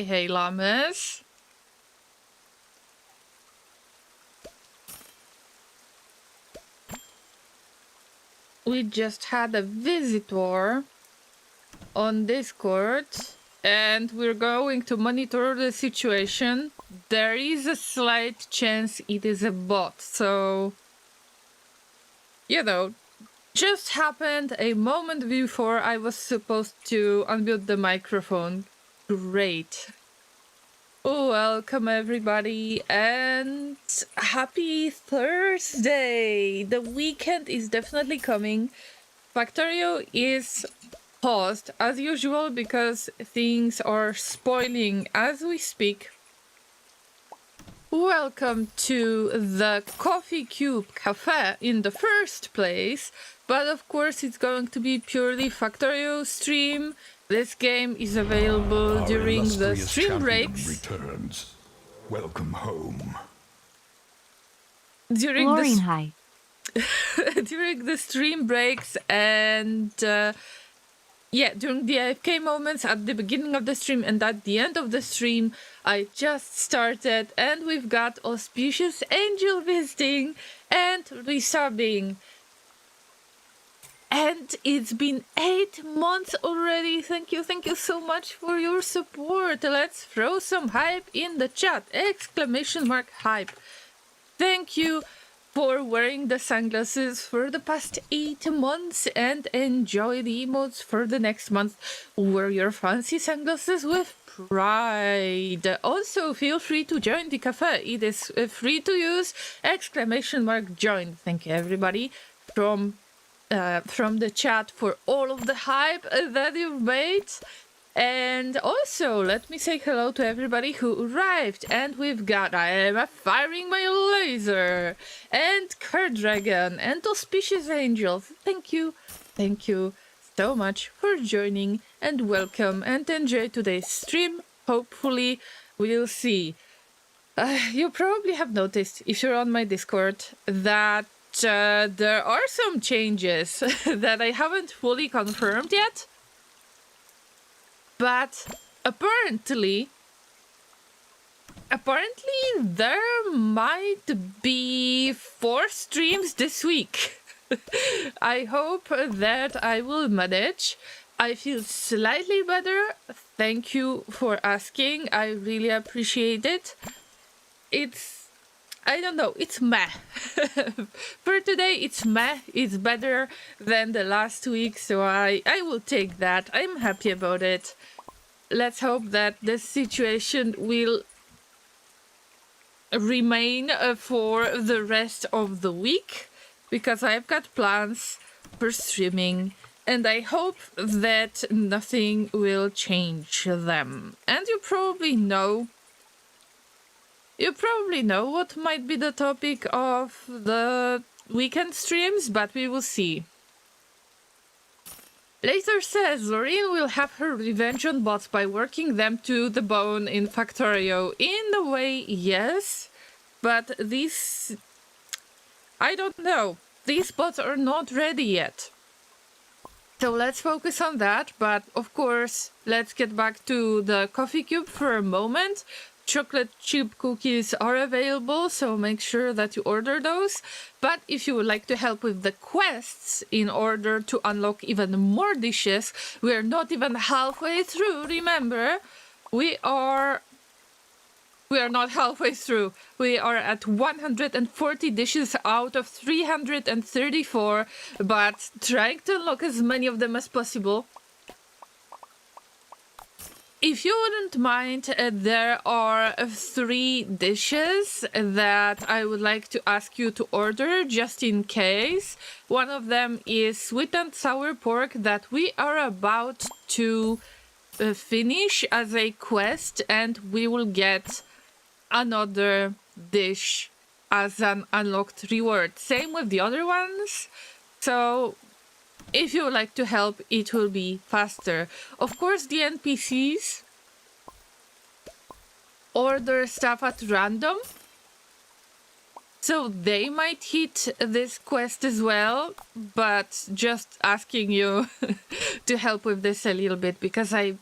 Hey, Llamas. We just had a visitor on Discord, and we're going to monitor the situation. There is a slight chance it is a bot, so, you know, just happened a moment before I was supposed to unmute the microphone. Great. Welcome everybody, and happy Thursday! The weekend is definitely coming. Factorio is paused as usual because things are spoiling as we speak. Welcome to the Coffee Cube Cafe in the first place, but of course it's going to be purely Factorio stream. This game is available during the stream breaks. Returns. Welcome home. During hi. during the stream breaks and during the AFK moments at the beginning of the stream and at the end of the stream. I just started and we've got Auspicious Angel visiting and resubbing. And it's been 8 months already. Thank you so much for your support. Let's throw some hype in the chat. Exclamation mark hype. Thank you for wearing the sunglasses for the past 8 months and enjoy the emotes for the next month. Wear your fancy sunglasses with pride. Also, feel free to join the cafe. It is free to use. Exclamation mark join. Thank you everybody from the chat for all of the hype that you've made. And also, let me say hello to everybody who arrived. And we've got I am firing my laser, and Dragon, and Auspicious Angel. Thank you so much for joining, and welcome, and enjoy today's stream. Hopefully, we'll see. You probably have noticed, if you're on my Discord, that there are some changes that I haven't fully confirmed yet. But apparently there might be 4 streams this week. I hope that I will manage. I feel slightly better. Thank you for asking. I really appreciate it. I don't know, it's meh. For today, it's meh. It's better than the last week, so I will take that. I'm happy about it. Let's hope that the situation will remain for the rest of the week, because I've got plans for streaming, and I hope that nothing will change them. And you probably know what might be the topic of the weekend streams, but we will see. Later says Lorraine will have her revenge on bots by working them to the bone in Factorio. In a way, yes, but these... I don't know. These bots are not ready yet. So let's focus on that, but of course, let's get back to the coffee cube for a moment. Chocolate chip cookies are available, so make sure that you order those. But if you would like to help with the quests in order to unlock even more dishes, we are not even halfway through. Remember, we are not halfway through. We are at 140 dishes out of 334, but trying to unlock as many of them as possible. If you wouldn't mind, there are 3 dishes that I would like to ask you to order just in case. One of them is sweet and sour pork that we are about to finish as a quest, and we will get another dish as an unlocked reward. Same with the other ones. So if you would like to help, it will be faster. Of course, the NPCs order stuff at random, so they might hit this quest as well, but just asking you to help with this a little bit, because I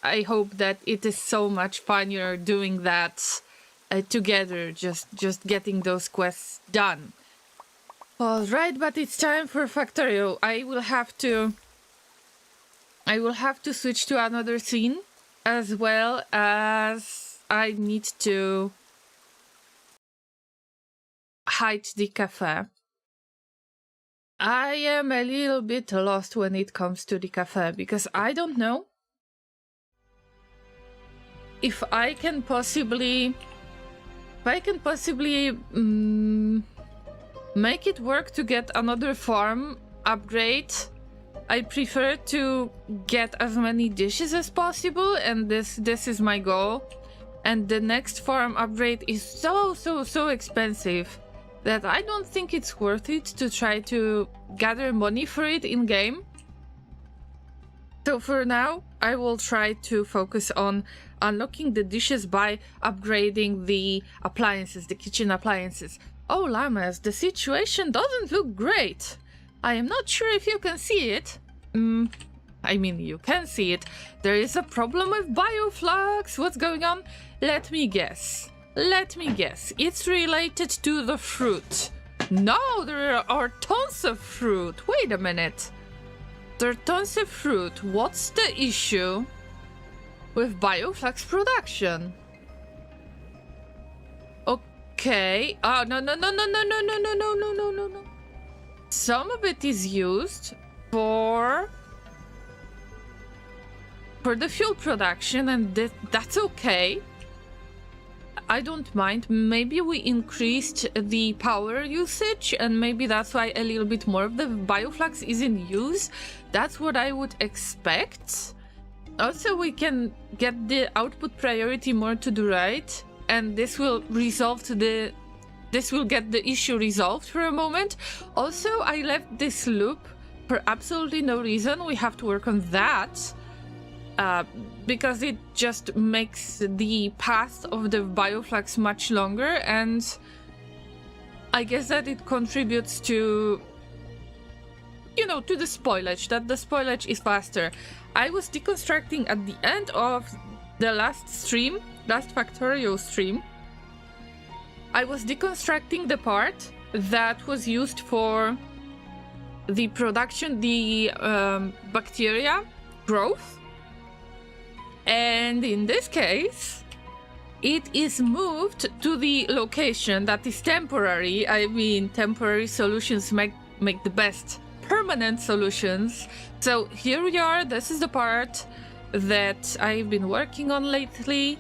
I hope that it is so much funnier doing that together, just getting those quests done. All right, but it's time for Factorio. I will have to switch to another scene, as well as I need to hide the cafe. I am a little bit lost when it comes to the cafe, because I don't know if I can possibly make it work to get another farm upgrade. I prefer to get as many dishes as possible, and this is my goal. And the next farm upgrade is so expensive that I don't think it's worth it to try to gather money for it in game. So for now, I will try to focus on unlocking the dishes by upgrading the appliances, the kitchen appliances. Oh, Llamas, the situation doesn't look great. I am not sure if you can see it. I mean, you can see it. There is a problem with Bioflux. What's going on? Let me guess. It's related to the fruit. No, there are tons of fruit. Wait a minute. There are tons of fruit. What's the issue with Bioflux production? Okay. Oh, no. Some of it is used for the fuel production, and that's okay. I don't mind. Maybe we increased the power usage, and maybe that's why a little bit more of the Bioflux is in use. That's what I would expect. Also, we can get the output priority more to the right, and this will get the issue resolved for a moment. Also, I left this loop for absolutely no reason. We have to work on that. Because it just makes the path of the Bioflux much longer, and I guess that it contributes to, to the spoilage, that the spoilage is faster. I was deconstructing at the end of the last Factorio stream. I was deconstructing the part that was used for the production, the bacteria growth. And in this case, it is moved to the location that is temporary. I mean, temporary solutions make the best permanent solutions. So here we are. This is the part that I've been working on lately.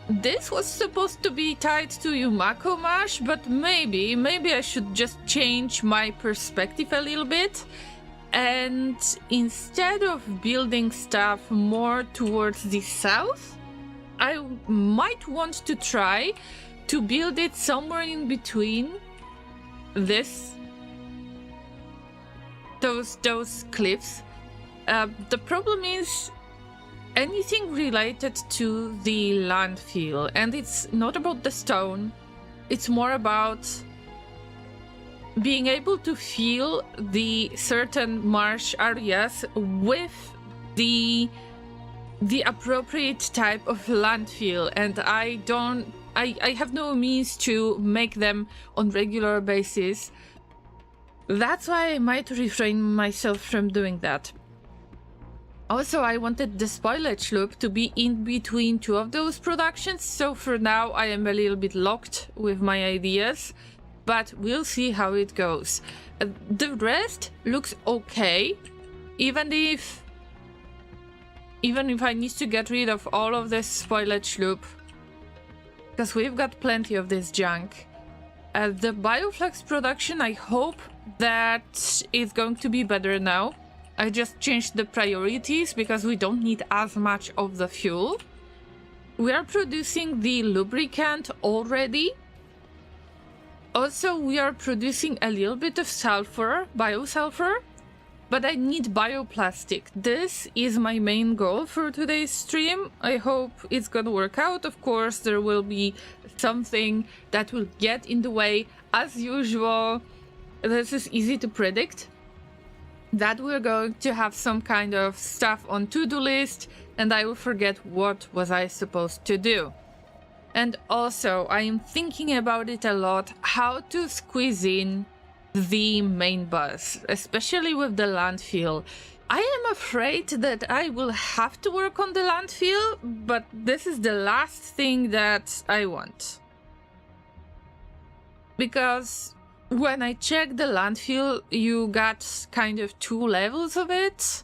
This was supposed to be tied to Yumako Mash, but maybe I should just change my perspective a little bit. And instead of building stuff more towards the south, I might want to try to build it somewhere in between those cliffs. The problem is anything related to the landfill, and it's not about the stone, it's more about being able to fill the certain marsh areas with the appropriate type of landfill, and I have no means to make them on regular basis. That's why I might refrain myself from doing that. Also, I wanted the spoilage loop to be in between two of those productions, so for now I am a little bit locked with my ideas. But we'll see how it goes. The rest looks okay, even if I need to get rid of all of this spoilage loop, because we've got plenty of this junk. The Bioflux production, I hope that it's going to be better now. I just changed the priorities because we don't need as much of the fuel. We are producing the lubricant already. Also, we are producing a little bit of sulfur, biosulfur, but I need bioplastic. This is my main goal for today's stream. I hope it's gonna work out. Of course, there will be something that will get in the way, as usual. This is easy to predict. that we're going to have some kind of stuff on to-do list, and I will forget what was I supposed to do. And also, I am thinking about it a lot, how to squeeze in the main bus, especially with the landfill. I am afraid that I will have to work on the landfill, but this is the last thing that I want. Because when I checked the landfill, you got kind of 2 levels of it.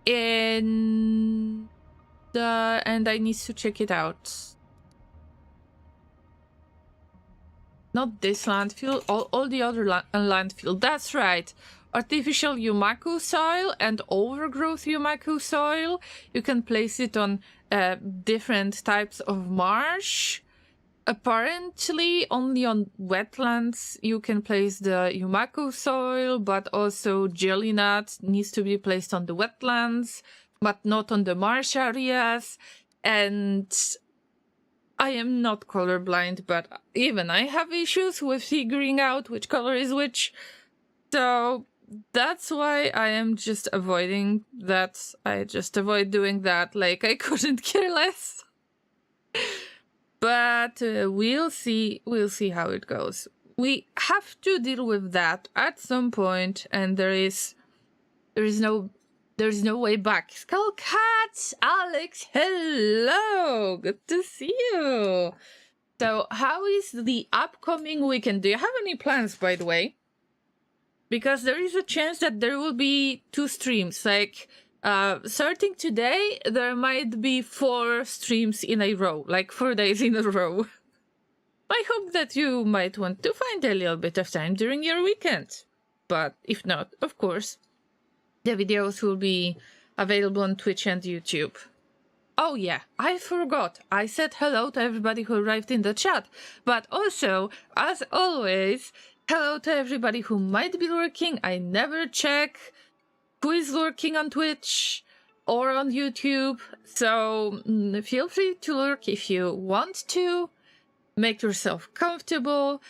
And I need to check it out. Not this landfill, all the other landfill. That's right. Artificial Yumaku soil and overgrowth Yumaku soil. You can place it on different types of marsh. Apparently, only on wetlands you can place the Yumaku soil, but also jelly nut needs to be placed on the wetlands, but not on the marsh areas. And I am not colorblind, but even I have issues with figuring out which color is which. So that's why I am just avoiding that. I just avoid doing that, like I couldn't care less. But we'll see how it goes. We have to deal with that at some point, and there is no way back. Skull Cat, Alex, hello, good to see you. So, how is the upcoming weekend? Do you have any plans, by the way? Because there is a chance that there will be 2 streams, like. Starting today, there might be 4 streams in a row, like 4 days in a row. I hope that you might want to find a little bit of time during your weekend. But if not, of course, the videos will be available on Twitch and YouTube. Oh yeah, I forgot. I said hello to everybody who arrived in the chat. But also, as always, hello to everybody who might be lurking. I never check who is lurking on Twitch or on YouTube, so feel free to lurk if you want to. Make yourself comfortable,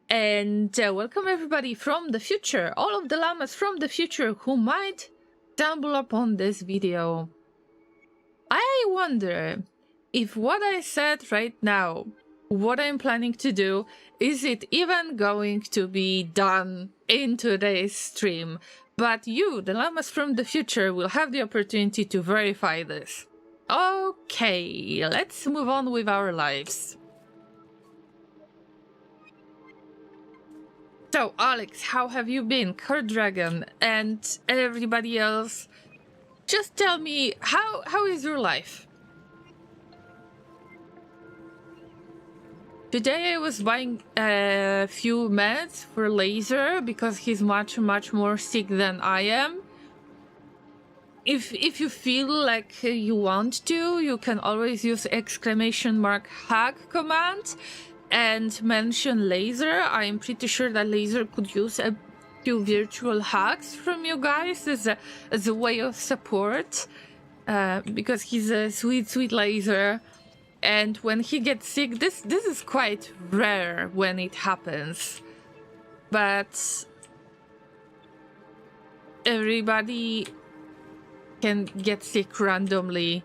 and welcome everybody from the future, all of the llamas from the future who might stumble upon this video. I wonder if what I said right now, what I'm planning to do, is it even going to be done in today's stream? But you, the llamas from the future, will have the opportunity to verify this. Okay, let's move on with our lives. So, Alex, how have you been? Card Dragon and everybody else. Just tell me, how is your life? Today I was buying a few meds for Laser because he's much more sick than I am. If you feel like you want to, you can always use !hug command and mention Laser. I'm pretty sure that Laser could use a few virtual hugs from you guys as a way of support, because he's a sweet Laser. And when he gets sick, this is quite rare when it happens. But everybody can get sick randomly.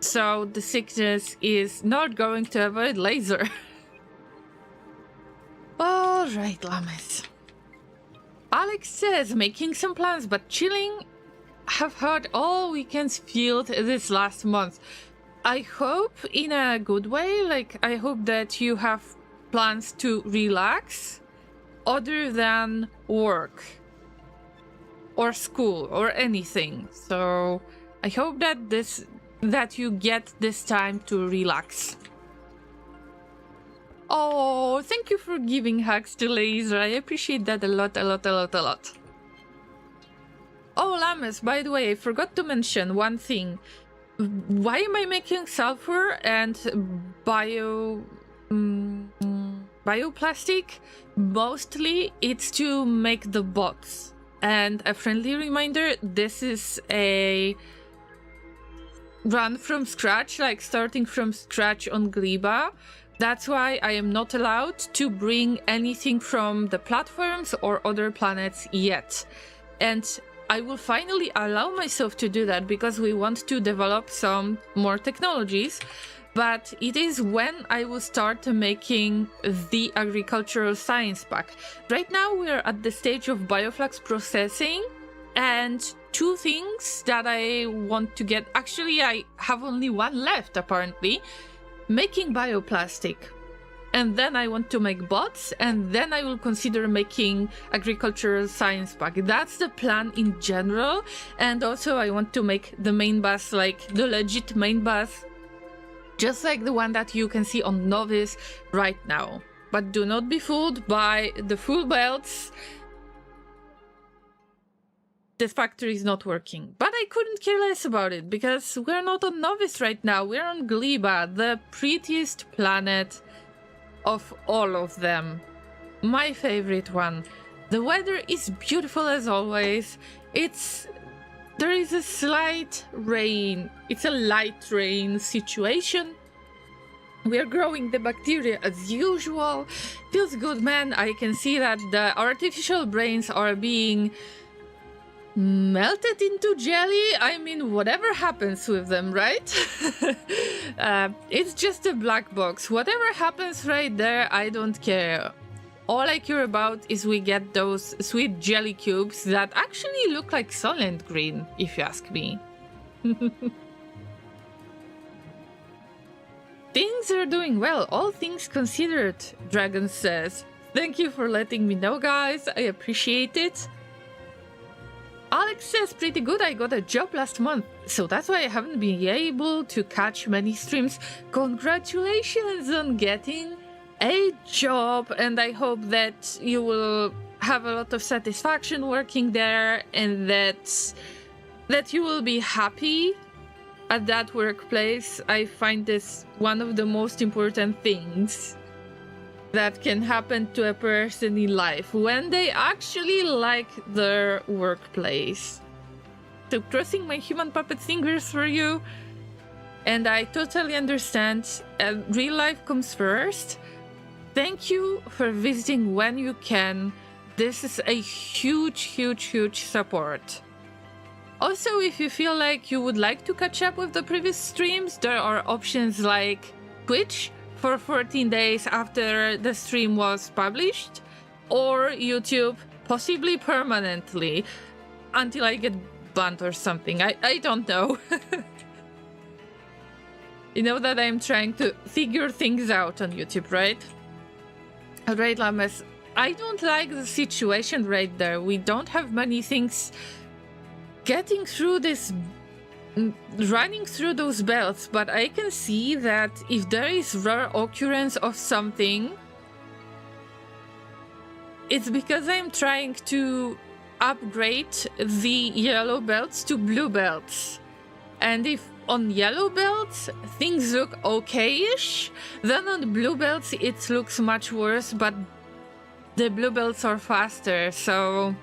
So the sickness is not going to avoid Laser. Alright, llamas. Alex says making some plans but chilling. Have heard all weekends filled this last month. I hope in a good way, like I hope that you have plans to relax other than work or school or anything. So I hope that you get this time to relax. Oh, thank you for giving hugs to Laser. I appreciate that a lot. Oh, llamas, by the way, I forgot to mention one thing. Why am I making sulfur and bioplastic? Mostly it's to make the bots. And a friendly reminder, this is a run from scratch, like starting from scratch on Gliba, That's why I am not allowed to bring anything from the platforms or other planets yet. And I will finally allow myself to do that because we want to develop some more technologies. But it is when I will start making the agricultural science pack. Right now we're at the stage of Bioflux processing, and two things that I want to get. Actually, I have only one left apparently. Making bioplastic, and then I want to make bots, and then I will consider making agricultural science pack. That's the plan in general. And also I want to make the main bus, like the legit main bus, just like the one that you can see on Novice right now. But do not be fooled by the full belts. This factory is not working, but I couldn't care less about it because we're not on Novice right now. We're on Gliba, the prettiest planet of all of them. My favorite one. The weather is beautiful as always. There is a slight rain. It's a light rain situation. We are growing the bacteria as usual. Feels good, man. I can see that the artificial brains are being melted into jelly. I mean, whatever happens with them, right? It's just a black box. Whatever happens right there, I don't care. All I care about is we get those sweet jelly cubes that actually look like Solent Green, if you ask me. Things are doing well, all things considered, Dragon says. Thank you for letting me know, guys. I appreciate it. Alex says, pretty good, I got a job last month, so that's why I haven't been able to catch many streams. Congratulations on getting a job, and I hope that you will have a lot of satisfaction working there, and that you will be happy at that workplace. I find this one of the most important things that can happen to a person in life, when they actually like their workplace. So crossing my human puppet fingers for you, and I totally understand. Real life comes first. Thank you for visiting when you can. This is a huge support. Also, if you feel like you would like to catch up with the previous streams, there are options like Twitch for 14 days after the stream was published, or YouTube, possibly permanently, until I get banned or something. I don't know. You know that I'm trying to figure things out on YouTube, right? Alright, Llamas, I don't like the situation right there. We don't have many things getting through this, running through those belts, but I can see that if there is rare occurrence of something, it's because I'm trying to upgrade the yellow belts to blue belts. And if on yellow belts things look okay-ish, then on blue belts it looks much worse, but the blue belts are faster, so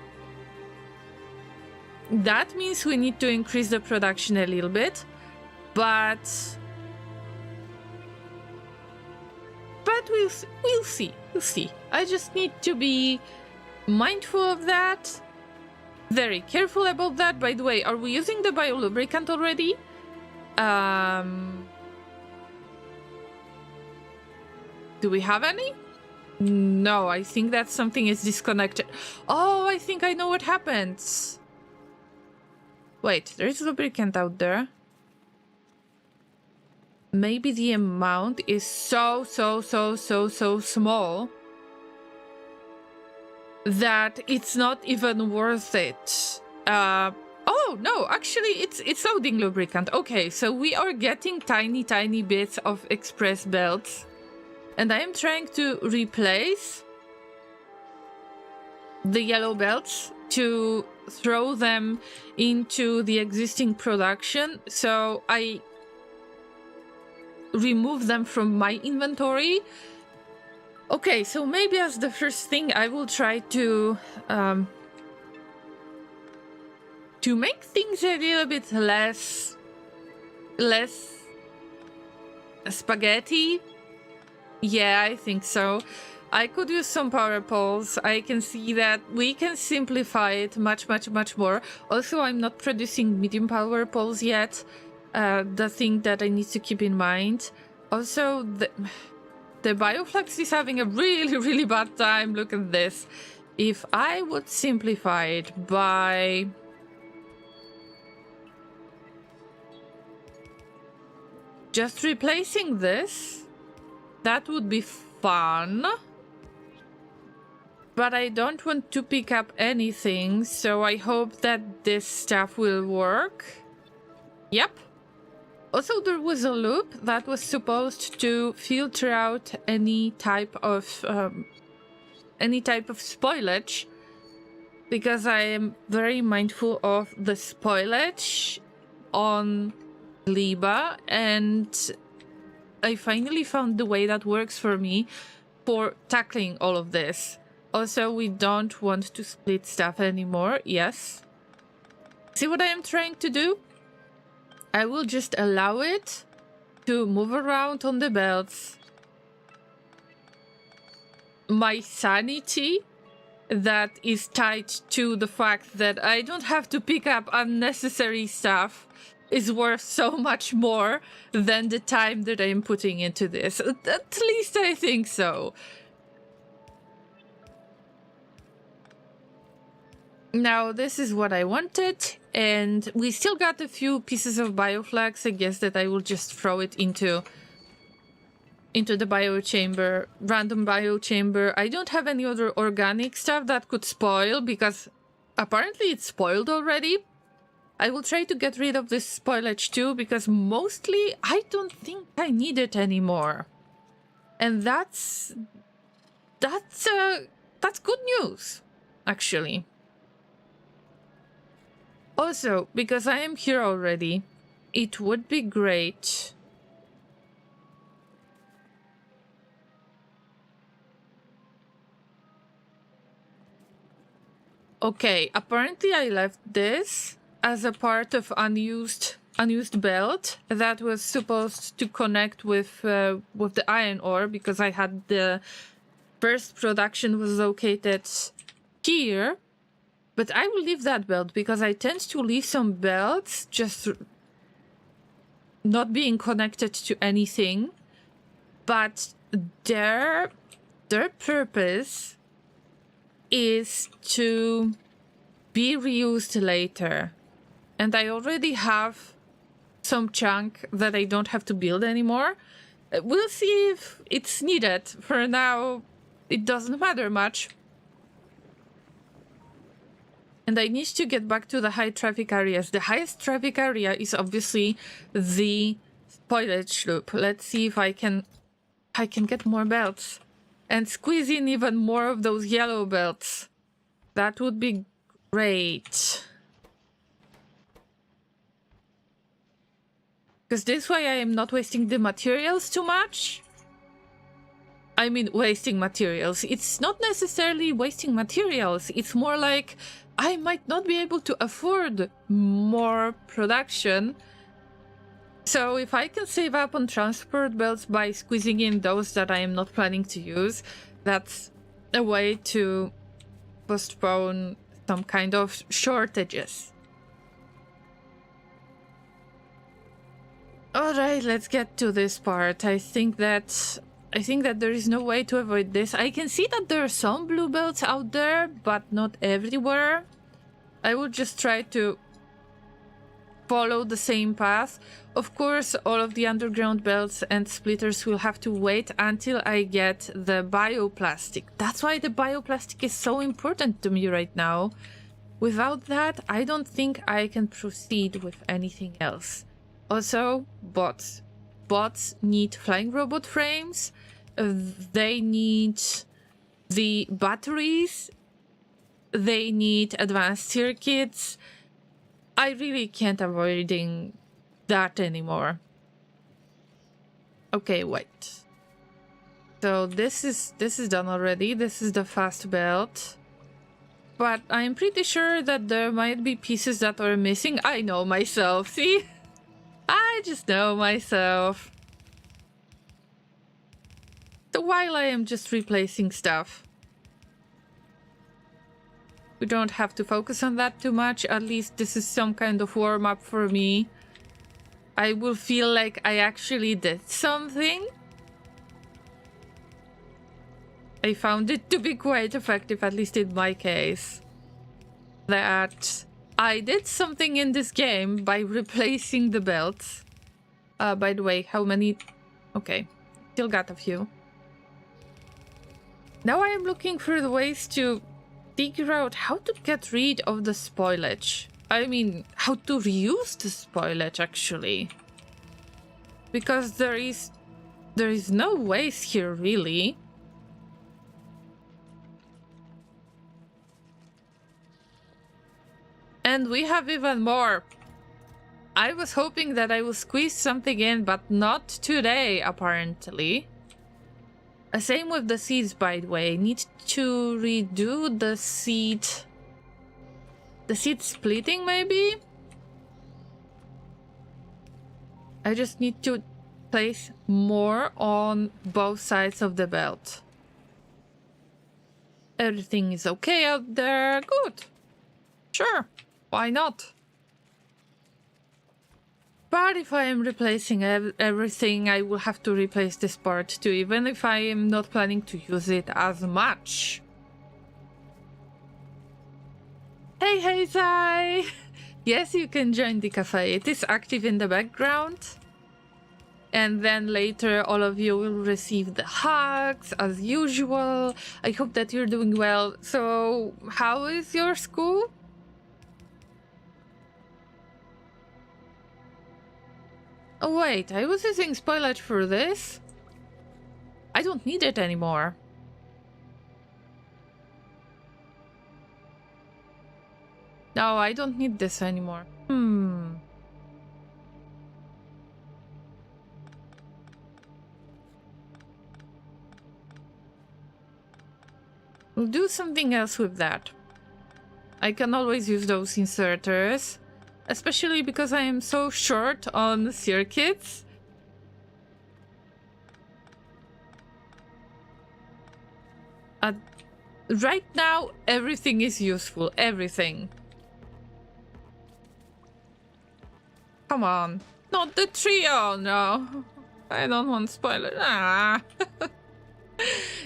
that means we need to increase the production a little bit, but we'll see. I just need to be mindful of that, very careful about that. By the way, are we using the biolubricant already? Do we have any? No, I think that something is disconnected. Oh, I think I know what happens. Wait, there is lubricant out there. Maybe the amount is so small that it's not even worth it. Oh no, actually it's loading lubricant. Okay, so we are getting tiny bits of express belts, and I am trying to replace the yellow belts to throw them into the existing production, so I remove them from my inventory. Okay, so maybe as the first thing I will try to make things a little bit less spaghetti. Yeah, I think so. I could use some power poles. I can see that we can simplify it much, much, much more. Also, I'm not producing medium power poles yet. The thing that I need to keep in mind. Also, the Bioflux is having a really, really bad time. Look at this. If I would simplify it by... just replacing this, that would be fun. But I don't want to pick up anything, so I hope that this stuff will work. Yep. Also, there was a loop that was supposed to filter out any type of spoilage, because I am very mindful of the spoilage on Llama, and I finally found the way that works for me for tackling all of this. Also, we don't want to split stuff anymore. Yes. See what I am trying to do? I will just allow it to move around on the belts. My sanity that is tied to the fact that I don't have to pick up unnecessary stuff is worth so much more than the time that I'm putting into this. At least I think so. Now, this is what I wanted, and we still got a few pieces of Bioflux. I guess that I will just throw it into the biochamber, random biochamber. I don't have any other organic stuff that could spoil, because apparently it's spoiled already. I will try to get rid of this spoilage too, because mostly I don't think I need it anymore. And that's good news, actually. Also, because I am here already, it would be great okay, apparently I left this as a part of unused belt that was supposed to connect with the iron ore, because I had the first production was located here. But I will leave that belt, because I tend to leave some belts just not being connected to anything. But their purpose is to be reused later. And I already have some chunk that I don't have to build anymore. We'll see if it's needed. For now, it doesn't matter much. And I need to get back to the high traffic areas. The highest traffic area is obviously the spoilage loop. Let's see if I can get more belts and squeeze in even more of those yellow belts. That would be great. Because this way I am not wasting the materials too much. I mean, wasting materials. It's not necessarily wasting materials. It's more like I might not be able to afford more production. So if I can save up on transport belts by squeezing in those that I am not planning to use, that's a way to postpone some kind of shortages. Alright, let's get to this part. I think that there is no way to avoid this. I can see that there are some blue belts out there, but not everywhere. I will just try to follow the same path. Of course, all of the underground belts and splitters will have to wait until I get the bioplastic. That's why the bioplastic is so important to me right now. Without that, I don't think I can proceed with anything else. Also, bots. Bots need flying robot frames. They need the batteries. They need advanced circuits. I really can't avoiding that anymore. Okay, wait. So this is done already. This is the fast belt. But I'm pretty sure that there might be pieces that are missing. I know myself, see? I just know myself. So while I am just replacing stuff. We don't have to focus on that too much. At least this is some kind of warm-up for me. I will feel like I actually did something. I found it to be quite effective, at least in my case. That I did something in this game by replacing the belts. By the way, how many... Okay, still got a few. Now I am looking for the ways to figure out how to get rid of the spoilage. I mean, how to reuse the spoilage, actually. Because there is no waste here, really. And we have even more. I was hoping that I will squeeze something in, but not today, apparently. Same with the seeds, by the way. Need to redo the seed... The seed splitting, maybe? I just need to place more on both sides of the belt. Everything is okay out there. Good. Sure. Why not? But if I am replacing everything, I will have to replace this part too, even if I am not planning to use it as much. Hey, hey, Zai! Yes, you can join the cafe. It is active in the background. And then later all of you will receive the hugs as usual. I hope that you're doing well. So, how is your school? Oh wait, I was using spoilage for this? I don't need it anymore. No, I don't need this anymore. We'll do something else with that. I can always use those inserters. Especially because I am so short on circuits. Right now, everything is useful. Everything. Come on. Not the trio, no. I don't want spoilers. Ah.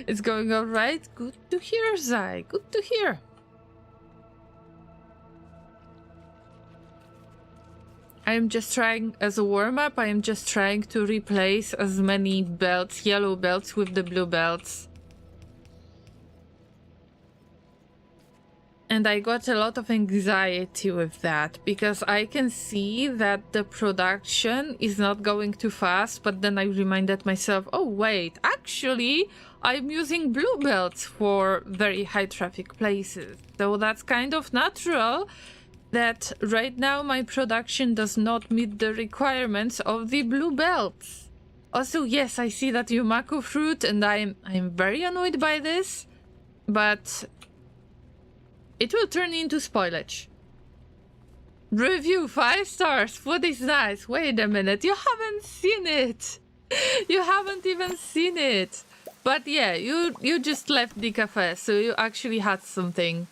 It's going alright. Good to hear, Zai. Good to hear. I am just trying, as a warm-up, I am just trying to replace as many belts, yellow belts, with the blue belts. And I got a lot of anxiety with that, because I can see that the production is not going too fast, but then I reminded myself, oh wait, actually, I'm using blue belts for very high traffic places. So that's kind of natural. That right now my production does not meet the requirements of the blue belts. Also, yes, I see that Yumako fruit, and I'm very annoyed by this, but it will turn into spoilage. Review 5 stars. Food is nice. Wait a minute, you haven't seen it. You haven't even seen it. But yeah, you just left the cafe, so you actually had something.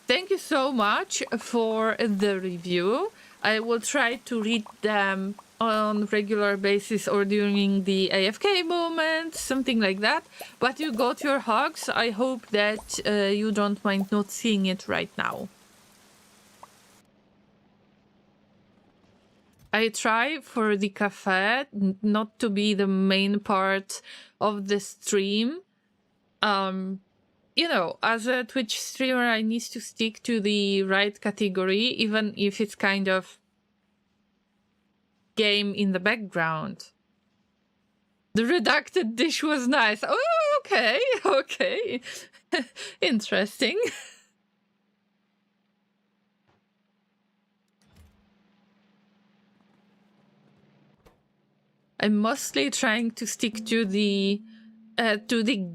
Thank you so much for the review. I will try to read them on regular basis or during the AFK moment, something like that. But you got your hugs. I hope that you don't mind not seeing it right now. I try for the cafe not to be the main part of the stream. You know, as a Twitch streamer, I need to stick to the right category, even if it's kind of game in the background. The redacted dish was nice. Oh, okay, okay. Interesting. I'm mostly trying to stick to the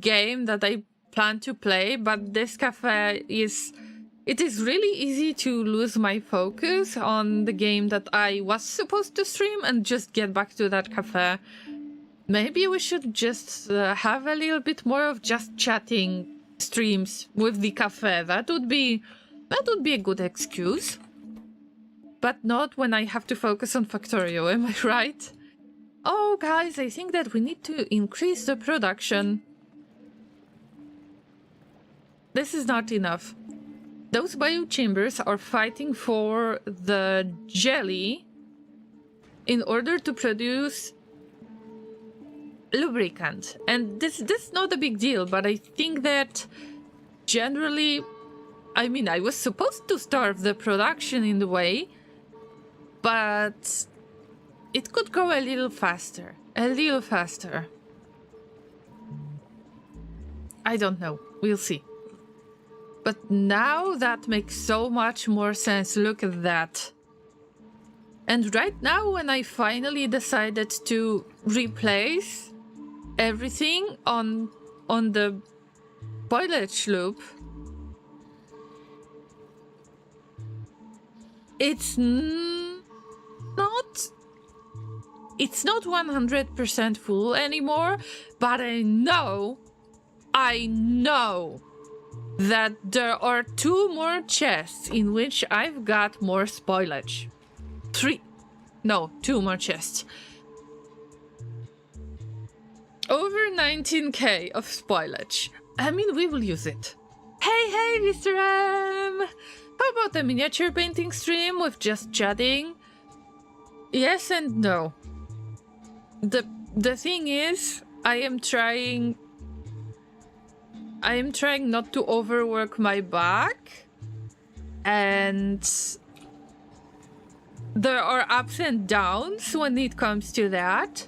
game that I plan to play, but this cafe it is really easy to lose my focus on the game that I was supposed to stream and just get back to that cafe. Maybe we should just have a little bit more of just chatting streams with the cafe. That would be a good excuse. But not when I have to focus on Factorio, am I right? Oh, guys, I think that we need to increase the production. This is not enough. Those biochambers are fighting for the jelly in order to produce lubricant. And this is not a big deal, but I think that generally, I mean, I was supposed to starve the production in the way, but it could go a little faster. A little faster. I don't know. We'll see. But now that makes so much more sense. Look at that. And right now, when I finally decided to replace everything on the spoilage loop, it's not 100% full anymore, but I know that there are 2 more chests in which I've got more spoilage. 2 more chests. Over 19k of spoilage. I mean, we will use it. Hey, Mr. M! How about a miniature painting stream with just chatting? Yes and no. The thing is, I am trying not to overwork my back, and there are ups and downs when it comes to that.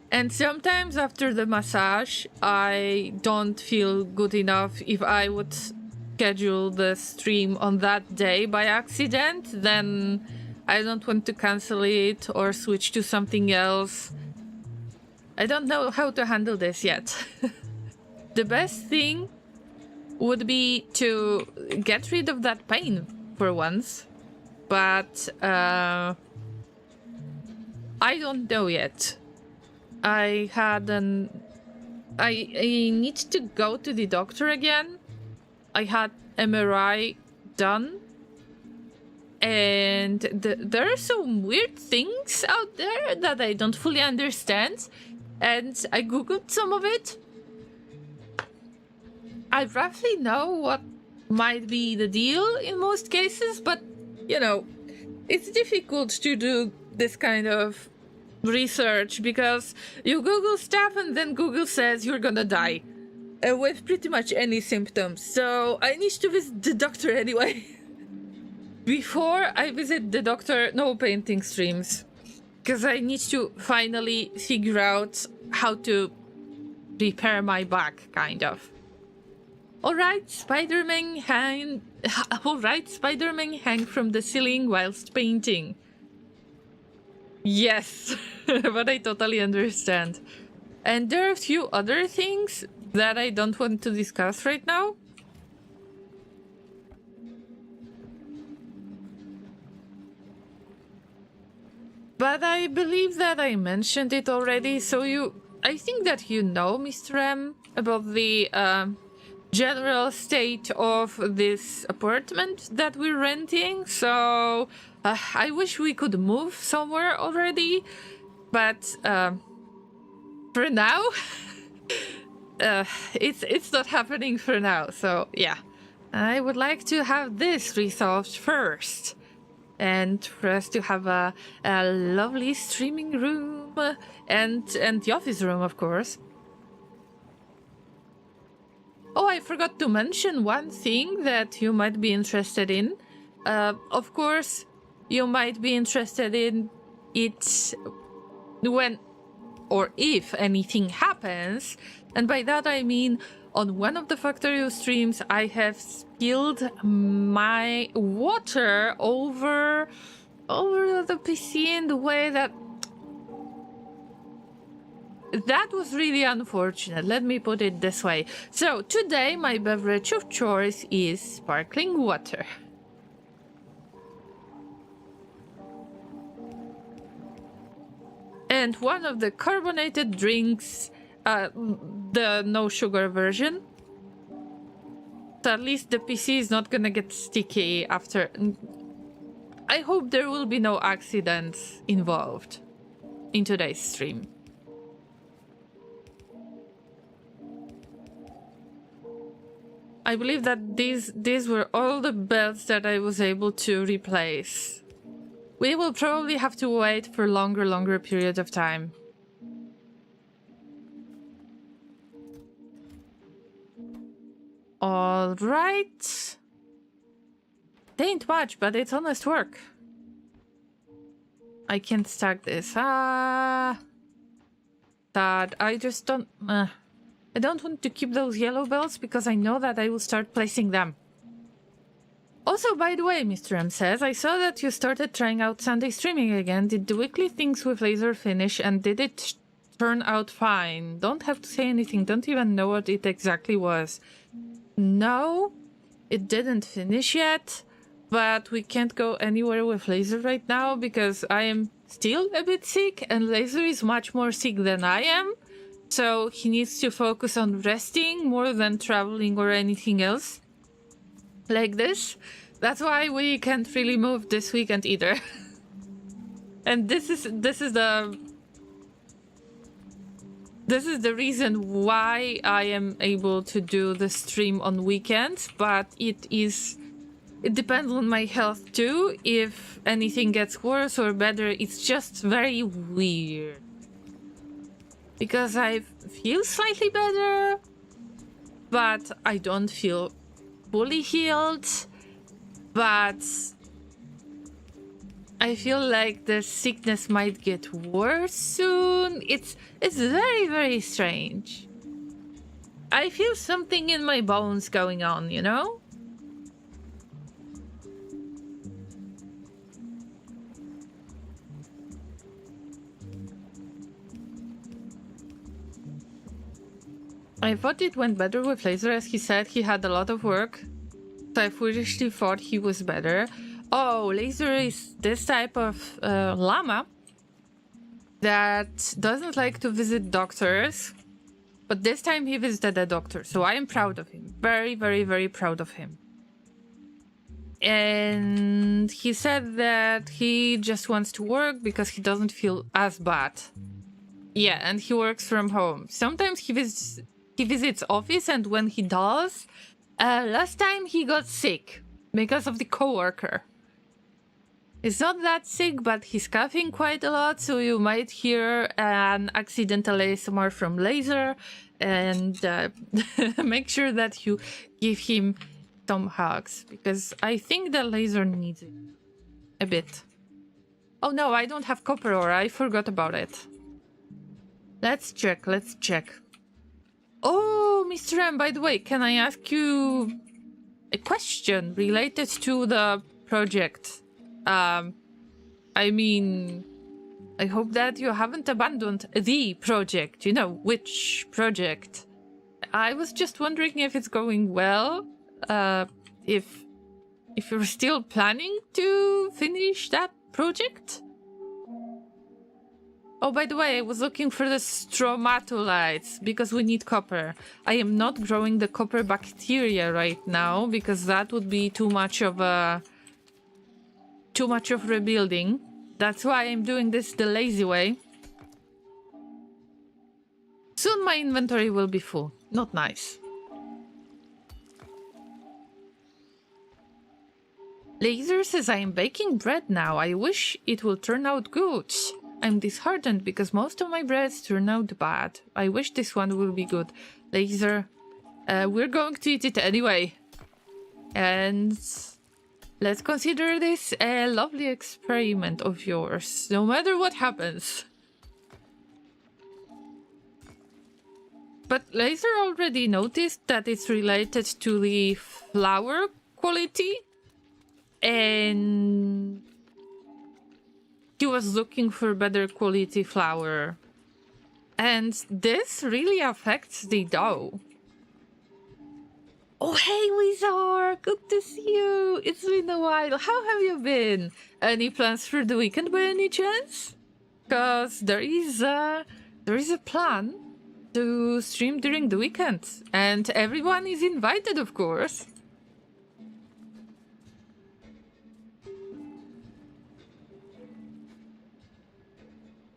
And sometimes after the massage, I don't feel good enough. If I would schedule the stream on that day by accident, then I don't want to cancel it or switch to something else. I don't know how to handle this yet. The best thing would be to get rid of that pain for once, but I don't know yet. I need to go to the doctor again. I had MRI done, and there are some weird things out there that I don't fully understand, and I googled some of it. I roughly know what might be the deal in most cases, but, you know, it's difficult to do this kind of research because you Google stuff and then Google says you're gonna die with pretty much any symptoms. So I need to visit the doctor anyway. Before I visit the doctor, no painting streams, because I need to finally figure out how to repair my back, kind of. Alright, Spider-Man hang from the ceiling whilst painting. Yes, but I totally understand. And there are a few other things that I don't want to discuss right now. But I believe that I mentioned it already, so I think that you know, Mr. M, about the general state of this apartment that we're renting, so I wish we could move somewhere already, but for now, it's not happening for now, so yeah. I would like to have this resolved first, and for us to have a lovely streaming room, and the office room, of course. Oh, I forgot to mention one thing that you might be interested in. Of course, you might be interested in it when or if anything happens. And by that I mean, on one of the Factorio streams, I have spilled my water over the PC in the way that was really unfortunate. Let me put it this way. So today my beverage of choice is sparkling water. And and one of the carbonated drinks, the no sugar version. So at least the PC is not gonna get sticky after. I hope there will be no accidents involved in today's stream. I believe that these were all the belts that I was able to replace. We will probably have to wait for longer period of time. All right. They ain't much, but it's honest work. I can't stack this. That I just don't... I don't want to keep those yellow belts because I know that I will start placing them. Also, by the way, Mr. M says, I saw that you started trying out Sunday streaming again. Did the weekly things with laser finish and did it turn out fine? Don't have to say anything. Don't even know what it exactly was. No, it didn't finish yet, but we can't go anywhere with laser right now because I am still a bit sick and laser is much more sick than I am. So he needs to focus on resting more than traveling or anything else like this. That's why we can't really move this weekend either. And this is the reason why I am able to do the stream on weekends, but it depends on my health too. If anything gets worse or better, it's just very weird. Because I feel slightly better, but I don't feel fully healed. But I feel like the sickness might get worse soon. It's very, very strange. I feel something in my bones going on, you know? I thought it went better with laser, as he said he had a lot of work. So I foolishly thought he was better. Oh, laser is this type of llama that doesn't like to visit doctors. But this time he visited a doctor, so I am proud of him. Very, very, very proud of him. And he said that he just wants to work because he doesn't feel as bad. Yeah, and he works from home. Sometimes he visits office, and when he does, last time he got sick because of the coworker. He's not that sick, but he's coughing quite a lot, so you might hear an accidental ASMR from Laser, and make sure that you give him some hugs, because I think the Laser needs it a bit. Oh no, I don't have copper ore, I forgot about it. Let's check. Oh, Mr. M, by the way, can I ask you a question related to the project? I mean, I hope that you haven't abandoned the project. You know, which project? I was just wondering if it's going well, if you're still planning to finish that project? Oh, by the way, I was looking for the stromatolites because we need copper. I am not growing the copper bacteria right now because that would be too much of rebuilding. That's why I'm doing this the lazy way. Soon my inventory will be full. Not nice. Laser says I am baking bread now. I wish it will turn out good. I'm disheartened because most of my breads turn out bad. I wish this one will be good. Laser, we're going to eat it anyway. And let's consider this a lovely experiment of yours, no matter what happens. But Laser already noticed that it's related to the flour quality. And he was looking for better quality flour. And this really affects the dough. Oh, hey, Wizard! Good to see you! It's been a while. How have you been? Any plans for the weekend by any chance? Because there is a plan to stream during the weekend, and everyone is invited, of course.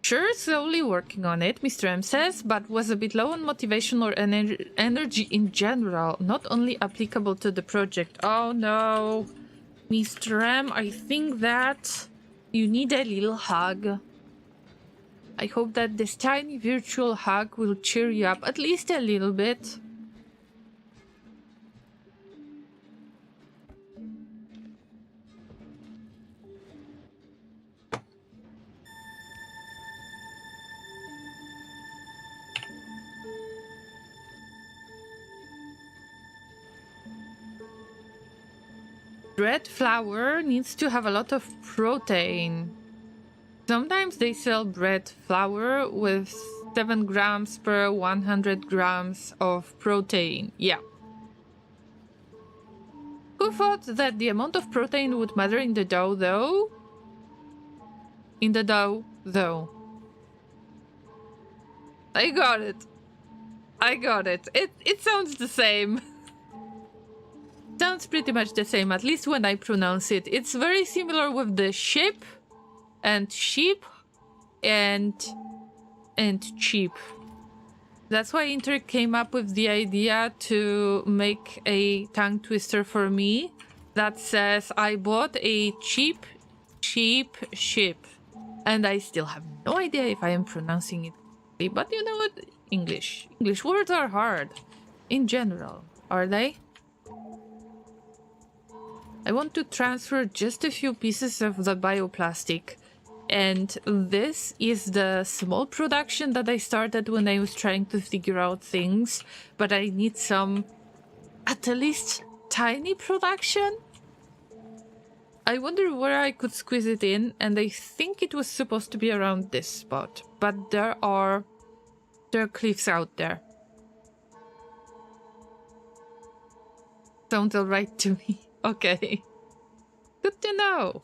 Sure, slowly working on it, Mr. M says, but was a bit low on motivation or energy in general, not only applicable to the project. Oh no, Mr. M, I think that you need a little hug. I hope that this tiny virtual hug will cheer you up at least a little bit. Bread flour needs to have a lot of protein. Sometimes they sell bread flour with 7 grams per 100 grams of protein. Yeah. Who thought that the amount of protein would matter in the dough, though? In the dough, though. I got it. I got it. It sounds the same. Sounds pretty much the same, at least when I pronounce it. It's very similar with the ship and sheep and cheap. That's why Inter came up with the idea to make a tongue twister for me that says I bought a cheap ship. And I still have no idea if I am pronouncing it correctly, but you know what? English words are hard in general, are they? I want to transfer just a few pieces of the bioplastic, and this is the small production that I started when I was trying to figure out things, but I need some at least tiny production. I wonder where I could squeeze it in, and I think it was supposed to be around this spot, but there are cliffs out there. Sounds alright to me. Okay. Good to know.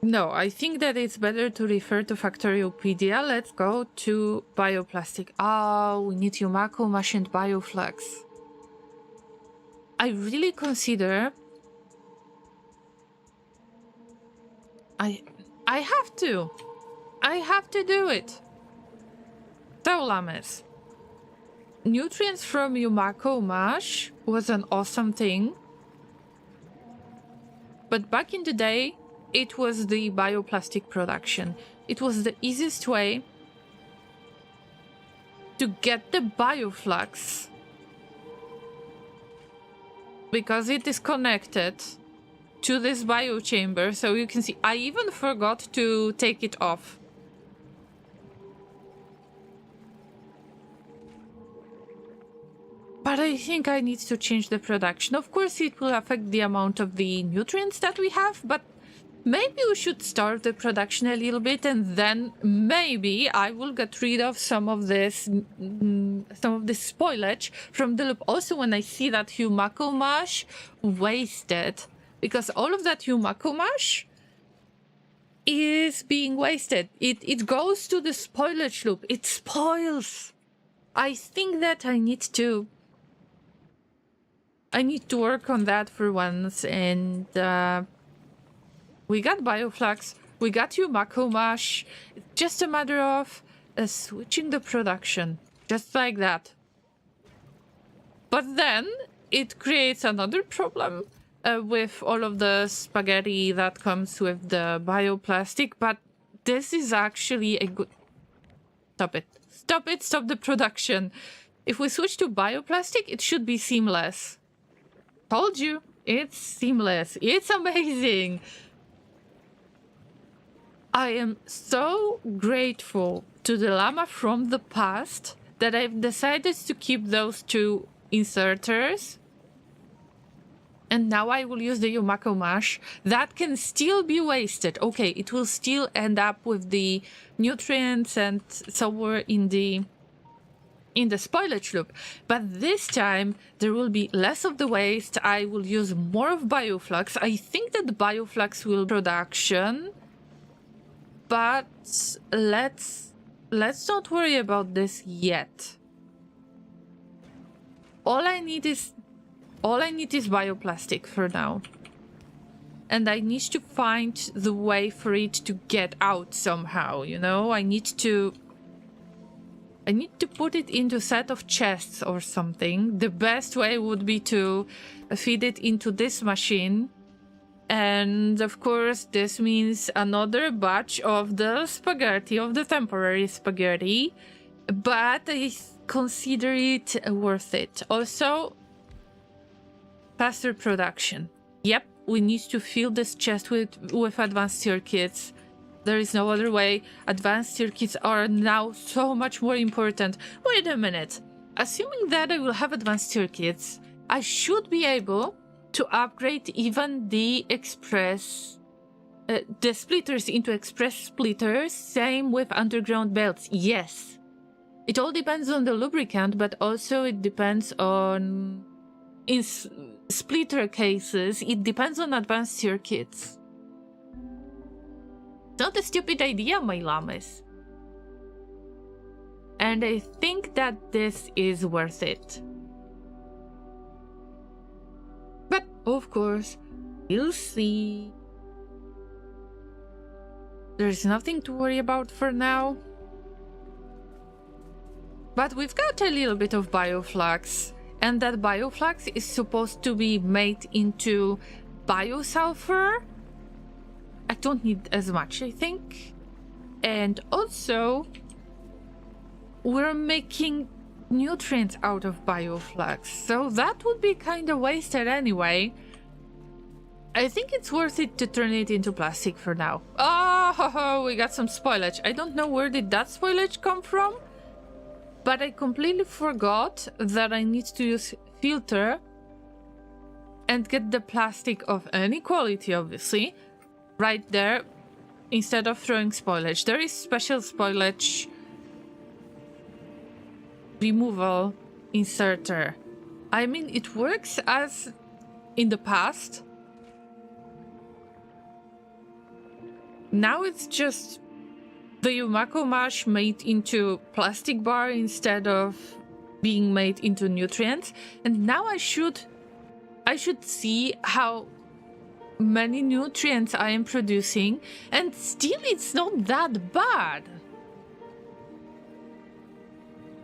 No, I think that it's better to refer to Factoriopedia. Let's go to bioplastic. Oh, we need Yumako Mash and Bioflux. I really consider... I have to. I have to do it. So, Llamas. Nutrients from Yumako Mash was an awesome thing. But back in the day, it was the bioplastic production. It was the easiest way to get the Bioflux because it is connected to this biochamber. So you can see, I even forgot to take it off. But I think I need to change the production. Of course, it will affect the amount of the nutrients that we have, but maybe we should start the production a little bit, and then maybe I will get rid of some of this spoilage from the loop. Also, when I see that Yumako Mash wasted, because all of that Yumako Mash is being wasted. It goes to the spoilage loop. It spoils. I think that I need to work on that for once, and we got Bioflux, we got Yumako Mash. It's just a matter of switching the production, just like that. But then it creates another problem with all of the spaghetti that comes with the bioplastic, but this is actually a good... Stop it. Stop it, stop the production. If we switch to bioplastic, it should be seamless. Told you, it's seamless. It's amazing. I am so grateful to the Llama from the past that I've decided to keep those two inserters. And now I will use the Yumako Mash. That can still be wasted. Okay, it will still end up with the nutrients and somewhere in in the spoilage loop. But this time there will be less of the waste. I will use more of Bioflux. I think that Bioflux will production, but let's not worry about this yet. All I need is bioplastic for now. And I need to find the way for it to get out somehow, you know? I need to put it into a set of chests or something. The best way would be to feed it into this machine. And of course, this means another batch of the spaghetti, of the temporary spaghetti. But I consider it worth it. Also, faster production. Yep, we need to fill this chest with advanced circuits. There is no other way. Advanced circuits are now so much more important. Wait a minute. Assuming that I will have advanced circuits, I should be able to upgrade even the express... the splitters into express splitters. Same with underground belts. Yes. It all depends on the lubricant, but also it depends on... In splitter cases, it depends on advanced circuits. Not a stupid idea, my llamas. And I think that this is worth it. But, of course, we'll see. There's nothing to worry about for now. But we've got a little bit of Bioflux. And that Bioflux is supposed to be made into biosulfur. I don't need as much, I think. And also, we're making nutrients out of Bioflux. So that would be kind of wasted anyway. I think it's worth it to turn it into plastic for now. Oh, we got some spoilage. I don't know where did that spoilage come from. But I completely forgot that I need to use filter and get the plastic of any quality, obviously, right there, instead of throwing spoilage. There is special spoilage removal inserter. I mean, it works as in the past. Now it's just the Yumako mash made into plastic bar instead of being made into nutrients. And now I should see how many nutrients I am producing, and still it's not that bad.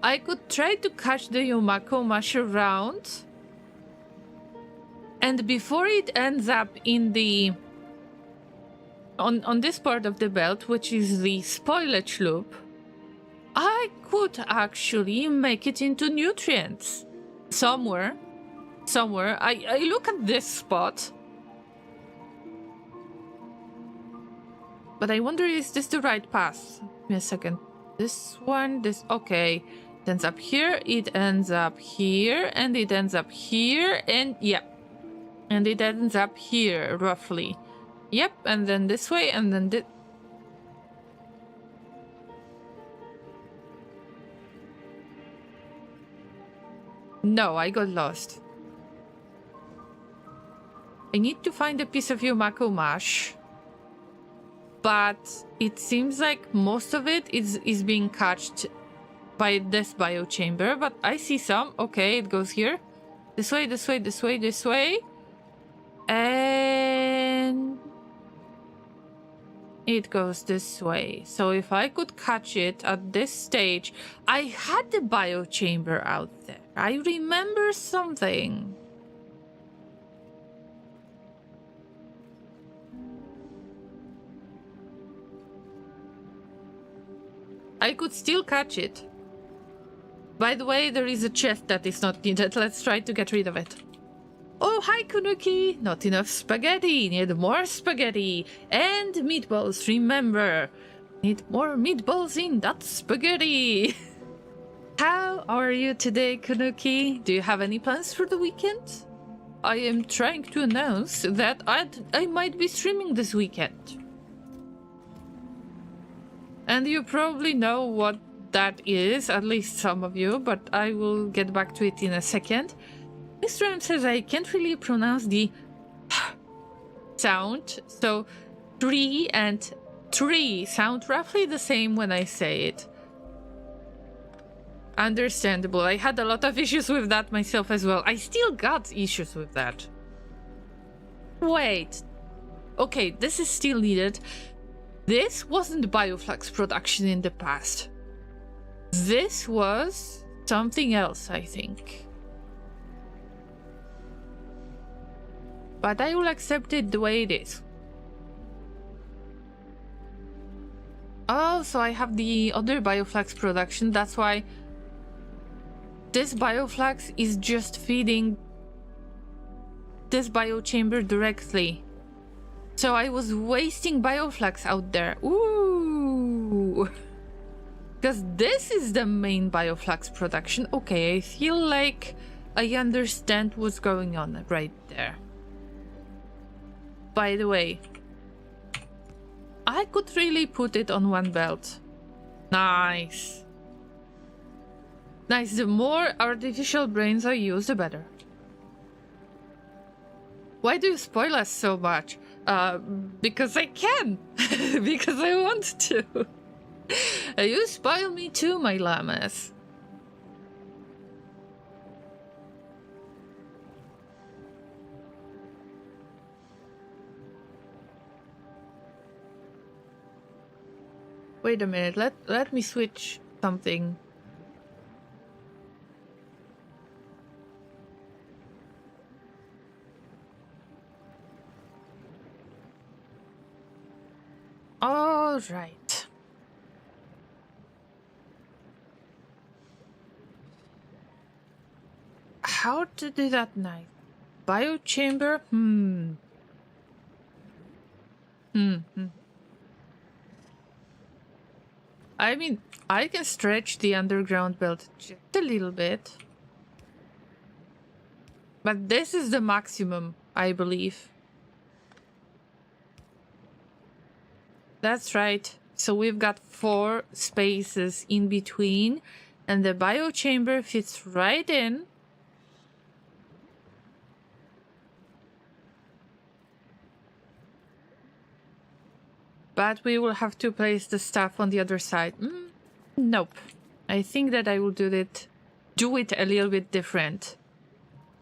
I could try to catch the Yumako mash around, and before it ends up in the on this part of the belt, which is the spoilage loop, I could actually make it into nutrients. Somewhere. I look at this spot. But I wonder, is this the right path? Give me a second. This one, this... Okay. It ends up here, it ends up here, and it ends up here, and... Yeah. And it ends up here, roughly. Yep, and then this way, and then this... No, I got lost. I need to find a piece of Yumako mash. But it seems like most of it is being catched by this biochamber. But I see some. Okay, it goes here. This way, this way, this way, this way. And... it goes this way. So if I could catch it at this stage... I had the biochamber out there. I remember something. I could still catch it. By the way, there is a chest that is not needed. Let's try to get rid of it. Oh, hi, Kunuki! Not enough spaghetti. Need more spaghetti. And meatballs, remember. Need more meatballs in that spaghetti. How are you today, Kunuki? Do you have any plans for the weekend? I am trying to announce that I might be streaming this weekend. And you probably know what that is, at least some of you, but I will get back to it in a second. Mr. M says I can't really pronounce the sound, so 3 and 3 sound roughly the same when I say it. Understandable. I had a lot of issues with that myself as well. I still got issues with that. Wait. Okay, this is still needed. This wasn't Bioflux production in the past. This was something else, I think. But I will accept it the way it is. Oh, so I have the other Bioflux production. That's why this Bioflux is just feeding this biochamber directly. So I was wasting Bioflux out there. Ooh. Because this is the main Bioflux production. Okay, I feel like I understand what's going on right there. By the way, I could really put it on one belt. Nice. Nice, the more artificial brains I use, the better. Why do you spoil us so much? Because I can. Because I want to. You spoil me too, my llamas. Wait a minute, let me switch something. All right. How to do that now? Biochamber? I mean, I can stretch the underground belt just a little bit. But this is the maximum, I believe. That's right. So we've got 4 spaces in between, and the biochamber fits right in. But we will have to place the stuff on the other side. Nope. I think that I will do it a little bit different.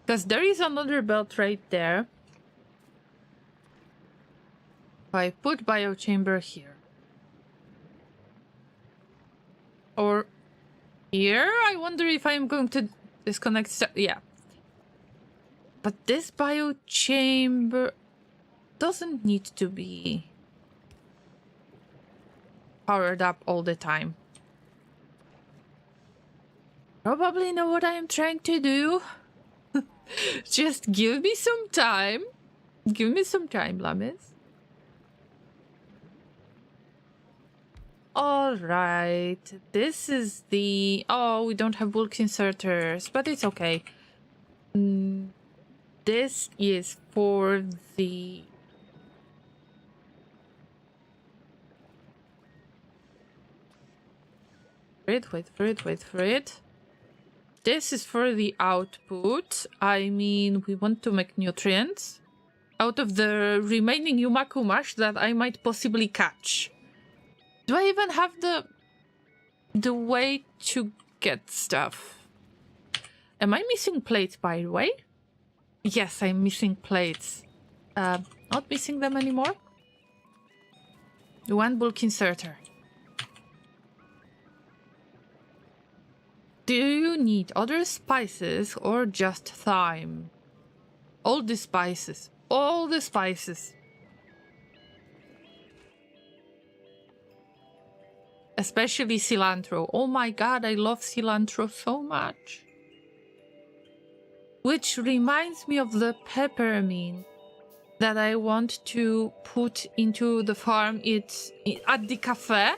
Because there is another belt right there. I put biochamber here. Or here? I wonder if I'm going to disconnect stuff. Yeah. But this biochamber doesn't need to be powered up all the time. Probably know what I am trying to do. Just give me some time. Give me some time, Llamas. Alright, this is the... Oh, we don't have bulk inserters, but it's okay. This is for the... Wait for it. This is for the output. I mean, we want to make nutrients out of the remaining Yumakumash that I might possibly catch. Do I even have the way to get stuff? Am I missing plates, by the way? Yes, I'm missing plates. Not missing them anymore. 1 bulk inserter. Do you need other spices or just thyme? All the spices. All the spices. Especially cilantro. Oh my god, I love cilantro so much. Which reminds me of the peppermint that I want to put into the farm. It's at the cafe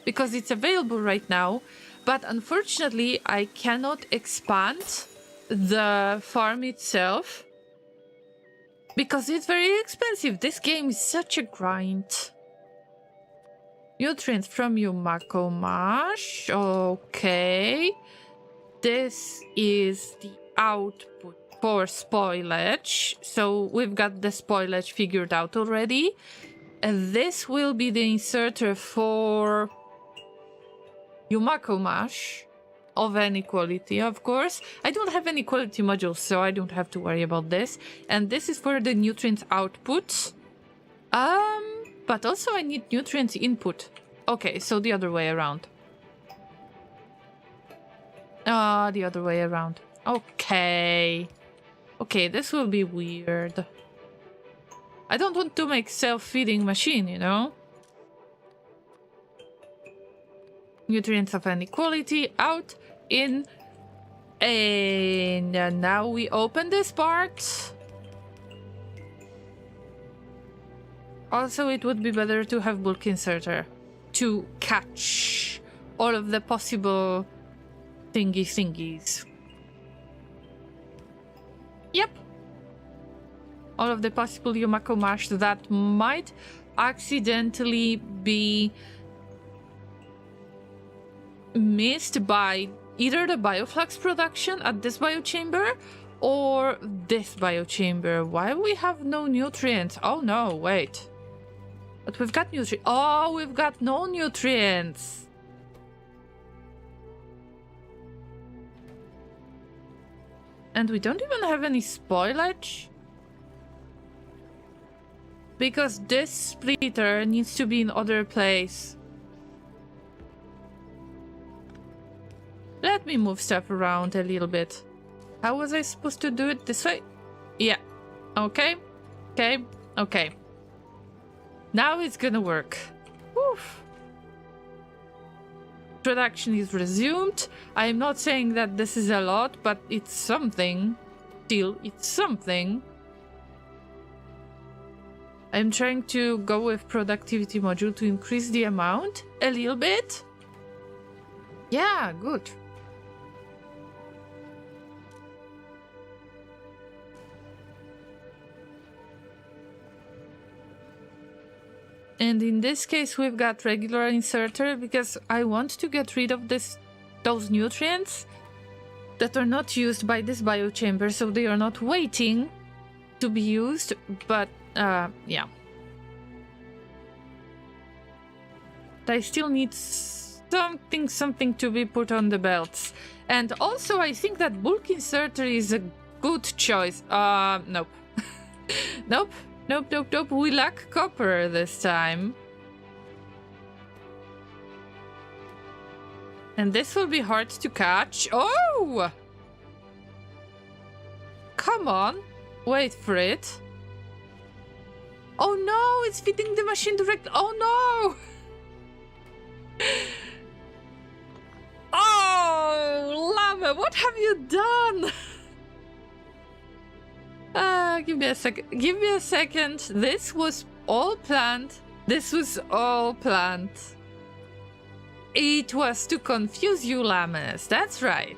because it's available right now. But unfortunately, I cannot expand the farm itself because it's very expensive. This game is such a grind. Nutrients from Yumako Mash. Okay. This is the output for spoilage. So we've got the spoilage figured out already. And this will be the inserter for Yumako Mash of any quality, of course. I don't have any quality modules, so I don't have to worry about this. And this is for the nutrients output. But also I need nutrients input. Okay, so the other way around. The other way around. Okay. Okay, this will be weird. I don't want to make self-feeding machine, you know? Nutrients of any quality, out, in. And now we open this part. Also, it would be better to have bulk inserter to catch all of the possible thingies. Yep. All of the possible Yumako Mash that might accidentally be missed by either the Bioflux production at this biochamber or this biochamber. Why we have no nutrients? Oh no, wait. But we've got nutrients. Oh, we've got no nutrients. And we don't even have any spoilage. Because this splitter needs to be in other place. Let me move stuff around a little bit. How was I supposed to do it? This way? Yeah. Okay. Okay. Okay. Now it's gonna work. Oof. Production is resumed. I'm not saying that this is a lot, but it's something. Still, it's something. I'm trying to go with productivity module to increase the amount a little bit. Yeah, good. And in this case, we've got regular inserter because I want to get rid of those nutrients that are not used by this biochamber, so they are not waiting to be used, but yeah. I still need something to be put on the belts. And also, I think that bulk inserter is a good choice. Nope. Nope. Nope, nope, nope. We lack copper this time. And this will be hard to catch. Oh! Come on. Wait for it. Oh no, it's feeding the machine direct. Oh no! Oh, Llama, what have you done? Give me a second. Give me a second. This was all planned. This was all planned. It was to confuse you, Llamas. That's right.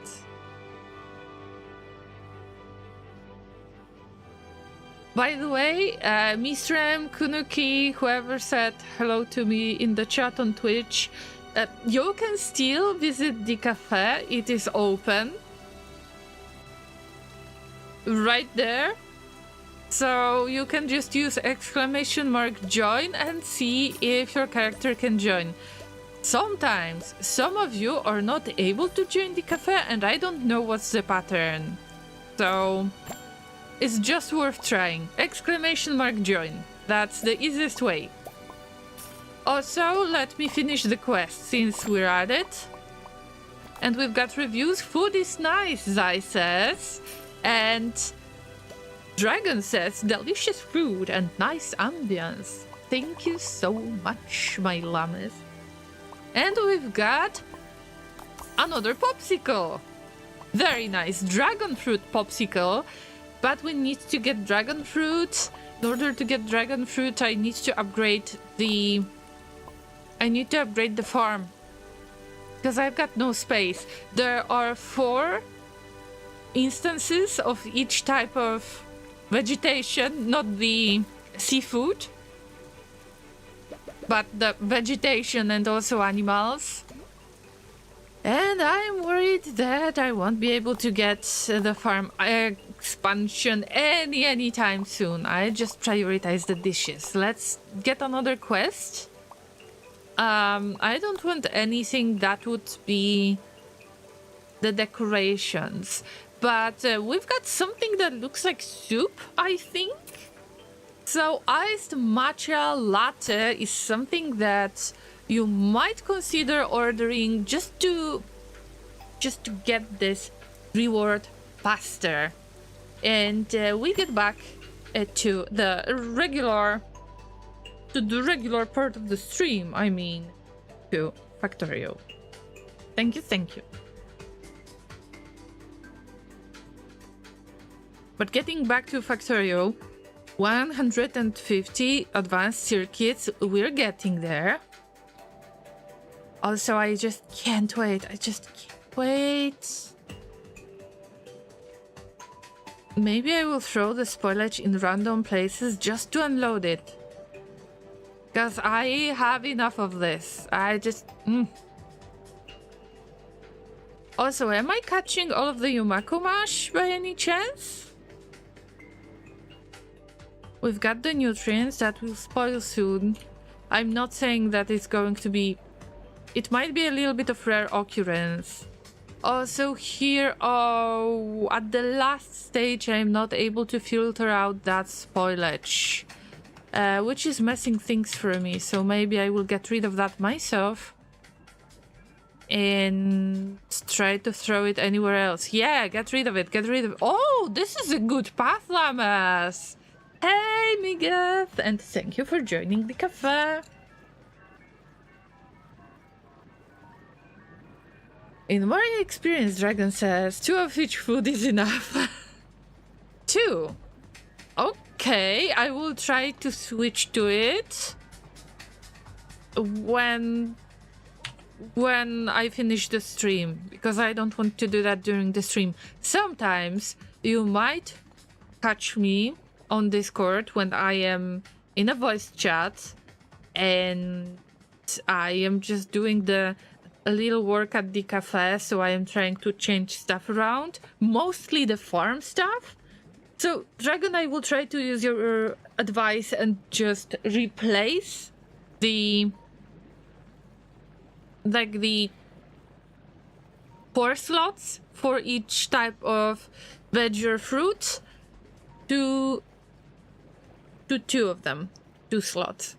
By the way, Mr. M, Kunuki, whoever said hello to me in the chat on Twitch, you can still visit the cafe. It is open. Right there. So you can just use !join and see if your character can join. Sometimes some of you are not able to join the cafe and I don't know what's the pattern. So it's just worth trying. !join. That's the easiest way. Also, let me finish the quest since we're at it. And we've got reviews. Food is nice, Zai says. And Dragon says, delicious food and nice ambience. Thank you so much, my llamas. And we've got another popsicle. Very nice. Dragon fruit popsicle. But we need to get dragon fruit. In order to get dragon fruit, I need to upgrade the farm. Because I've got no space. There are 4 instances of each type of vegetation, not the seafood. but the vegetation and also animals. And I'm worried that I won't be able to get the farm expansion anytime soon. I just prioritize the dishes. Let's get another quest. I don't want anything that would be the decorations, but we've got something that looks like soup, I think. So iced matcha latte is something that you might consider ordering just to get this reward faster. And we get back to the regular part of the stream. I mean, to Factorio. Thank you. But getting back to Factorio, 150 advanced circuits, we're getting there. Also, I just can't wait. Maybe I will throw the spoilage in random places just to unload it. Because I have enough of this. Also, am I catching all of the Yumako mash by any chance? We've got the nutrients that will spoil soon. I'm not saying that it's going to be... It might be a little bit of rare occurrence. Also here, at the last stage I'm not able to filter out that spoilage. Which is messing things for me, so maybe I will get rid of that myself. And try to throw it anywhere else. Yeah, get rid of it. Oh, this is a good path, Llamas! Hey, Miguel! And thank you for joining the cafe. In my experience, Dragon says, 2 of each food is enough. 2? Okay, I will try to switch to it when I finish the stream, because I don't want to do that during the stream. Sometimes you might catch me on Discord when I am in a voice chat and I am just doing a little work at the cafe, so I am trying to change stuff around, mostly the farm stuff. So, Dragon, I will try to use your advice and just replace the pour slots for each type of veg or fruit to 2 of them, 2 slots.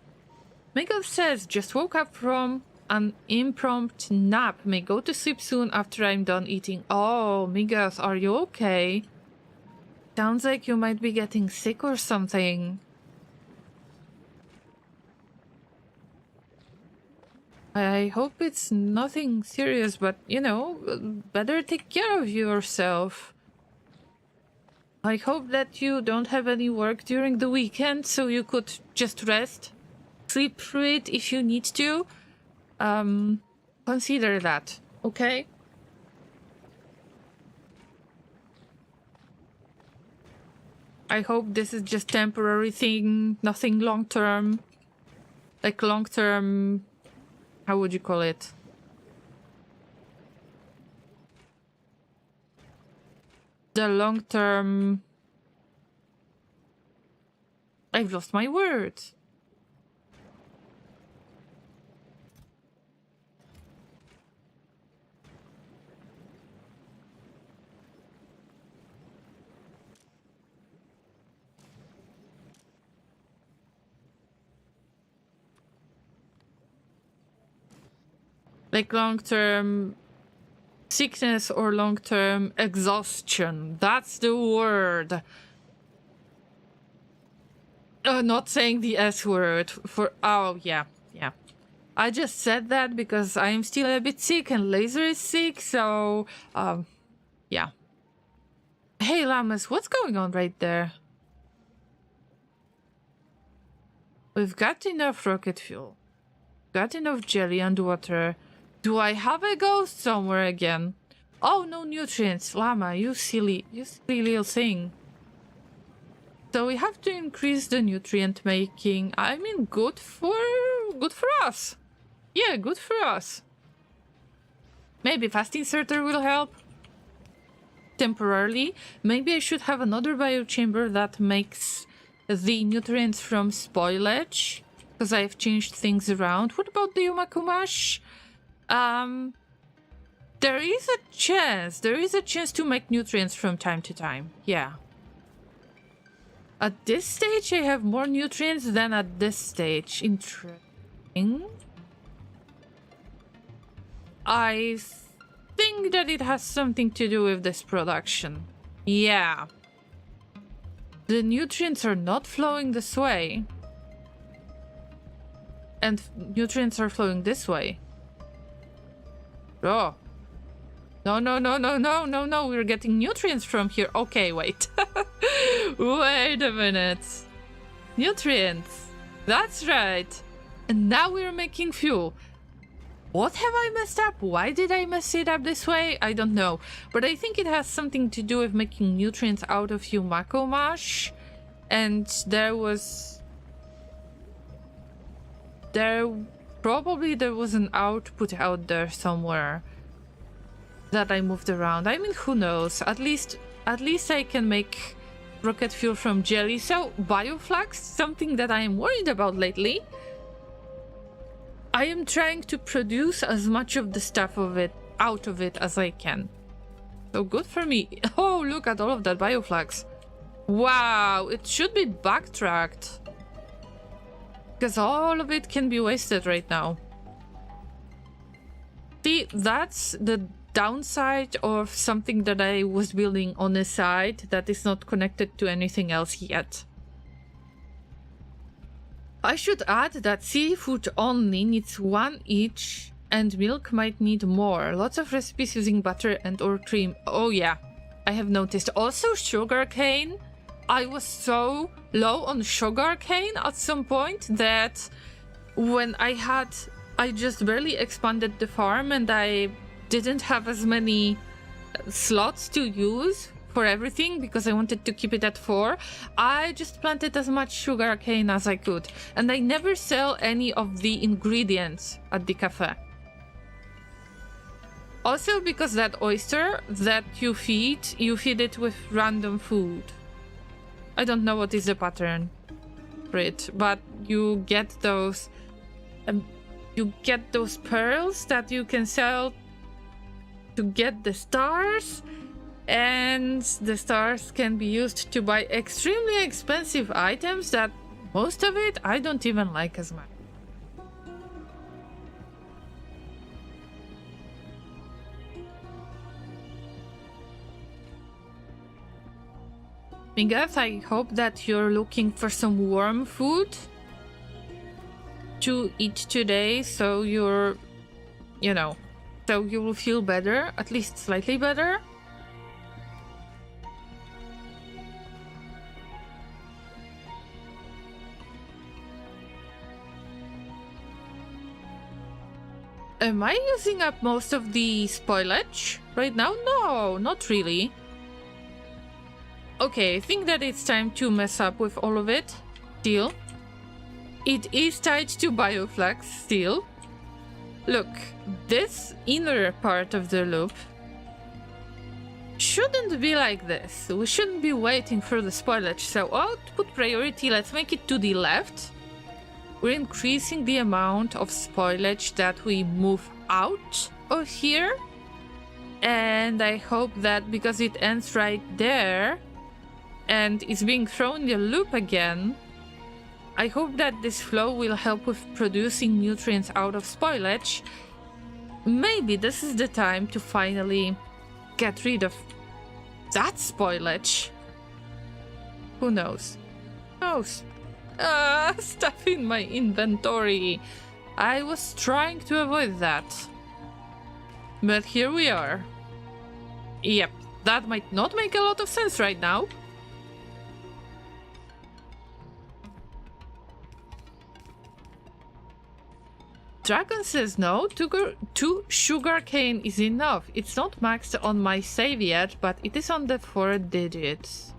Miguel says, just woke up from an impromptu nap. May go to sleep soon after I'm done eating. Oh, Miguel, are you okay? Sounds like you might be getting sick or something. I hope it's nothing serious, but, you know, better take care of yourself. I hope that you don't have any work during the weekend, so you could just rest. Sleep through it if you need to. Consider that, okay? I hope this is just temporary thing, nothing long-term. Like long-term... How would you call it? The long-term... I've lost my words. Like long-term sickness or long-term exhaustion. That's the word. Not saying the S word for... Oh, yeah. I just said that because I'm still a bit sick and Laser is sick, so... yeah. Hey, Llamas, what's going on right there? We've got enough rocket fuel. Got enough jelly and water. Do I have a ghost somewhere again? Oh, no nutrients. Llama, you silly little thing. So we have to increase the nutrient making. I mean, good for good for us. Yeah, good for us. Maybe fast inserter will help. Temporarily. Maybe I should have another biochamber that makes the nutrients from spoilage. Because I've changed things around. What about the Yumakumash? There is a chance. There is a chance to make nutrients from time to time. Yeah. At this stage, I have more nutrients than at this stage. Interesting. I think that it has something to do with this production. Yeah. The nutrients are not flowing this way. And nutrients are flowing this way. Oh. No. We're getting nutrients from here. Okay, wait. Wait a minute. Nutrients. That's right. And now we're making fuel. What have I messed up? Why did I mess it up this way? I don't know. But I think it has something to do with making nutrients out of Yumako Mash. And there was an output out there somewhere that I moved around. I mean, who knows? At least I can make rocket fuel from jelly. So Bioflux, something that I am worried about lately. I am trying to produce as much of the stuff out of it as I can. So good for me. Oh, look at all of that Bioflux. Wow, it should be backtracked. Because all of it can be wasted right now. See, that's the downside of something that I was building on the side that is not connected to anything else yet. I should add that seafood only needs 1 each and milk might need more. Lots of recipes using butter and or cream. Oh yeah, I have noticed. Also sugarcane. I was so low on sugarcane at some point that when I just barely expanded the farm and I didn't have as many slots to use for everything because I wanted to keep it at 4. I just planted as much sugarcane as I could. And I never sell any of the ingredients at the cafe. Also because that oyster that you feed it with random food. I don't know what is the pattern for it, but you get those pearls that you can sell to get the stars, and the stars can be used to buy extremely expensive items that most of it I don't even like as much. Mingas, I hope that you're looking for some warm food to eat today, so so you will feel better, at least slightly better. Am I using up most of the spoilage right now? No, not really. Okay, I think that it's time to mess up with all of it. Still. It is tied to Bioflux still. Look, this inner part of the loop shouldn't be like this. We shouldn't be waiting for the spoilage. So output priority, let's make it to the left. We're increasing the amount of spoilage that we move out of here. And I hope that because it ends right there and is being thrown in the loop again, I hope that this flow will help with producing nutrients out of spoilage. Maybe this is the time to finally get rid of that spoilage. Who knows? Who knows? Stuff in my inventory. I was trying to avoid that. But here we are. Yep, that might not make a lot of sense right now. Dragon says no, 2 sugarcane is enough. It's not maxed on my save yet, but it is on the 4 digits.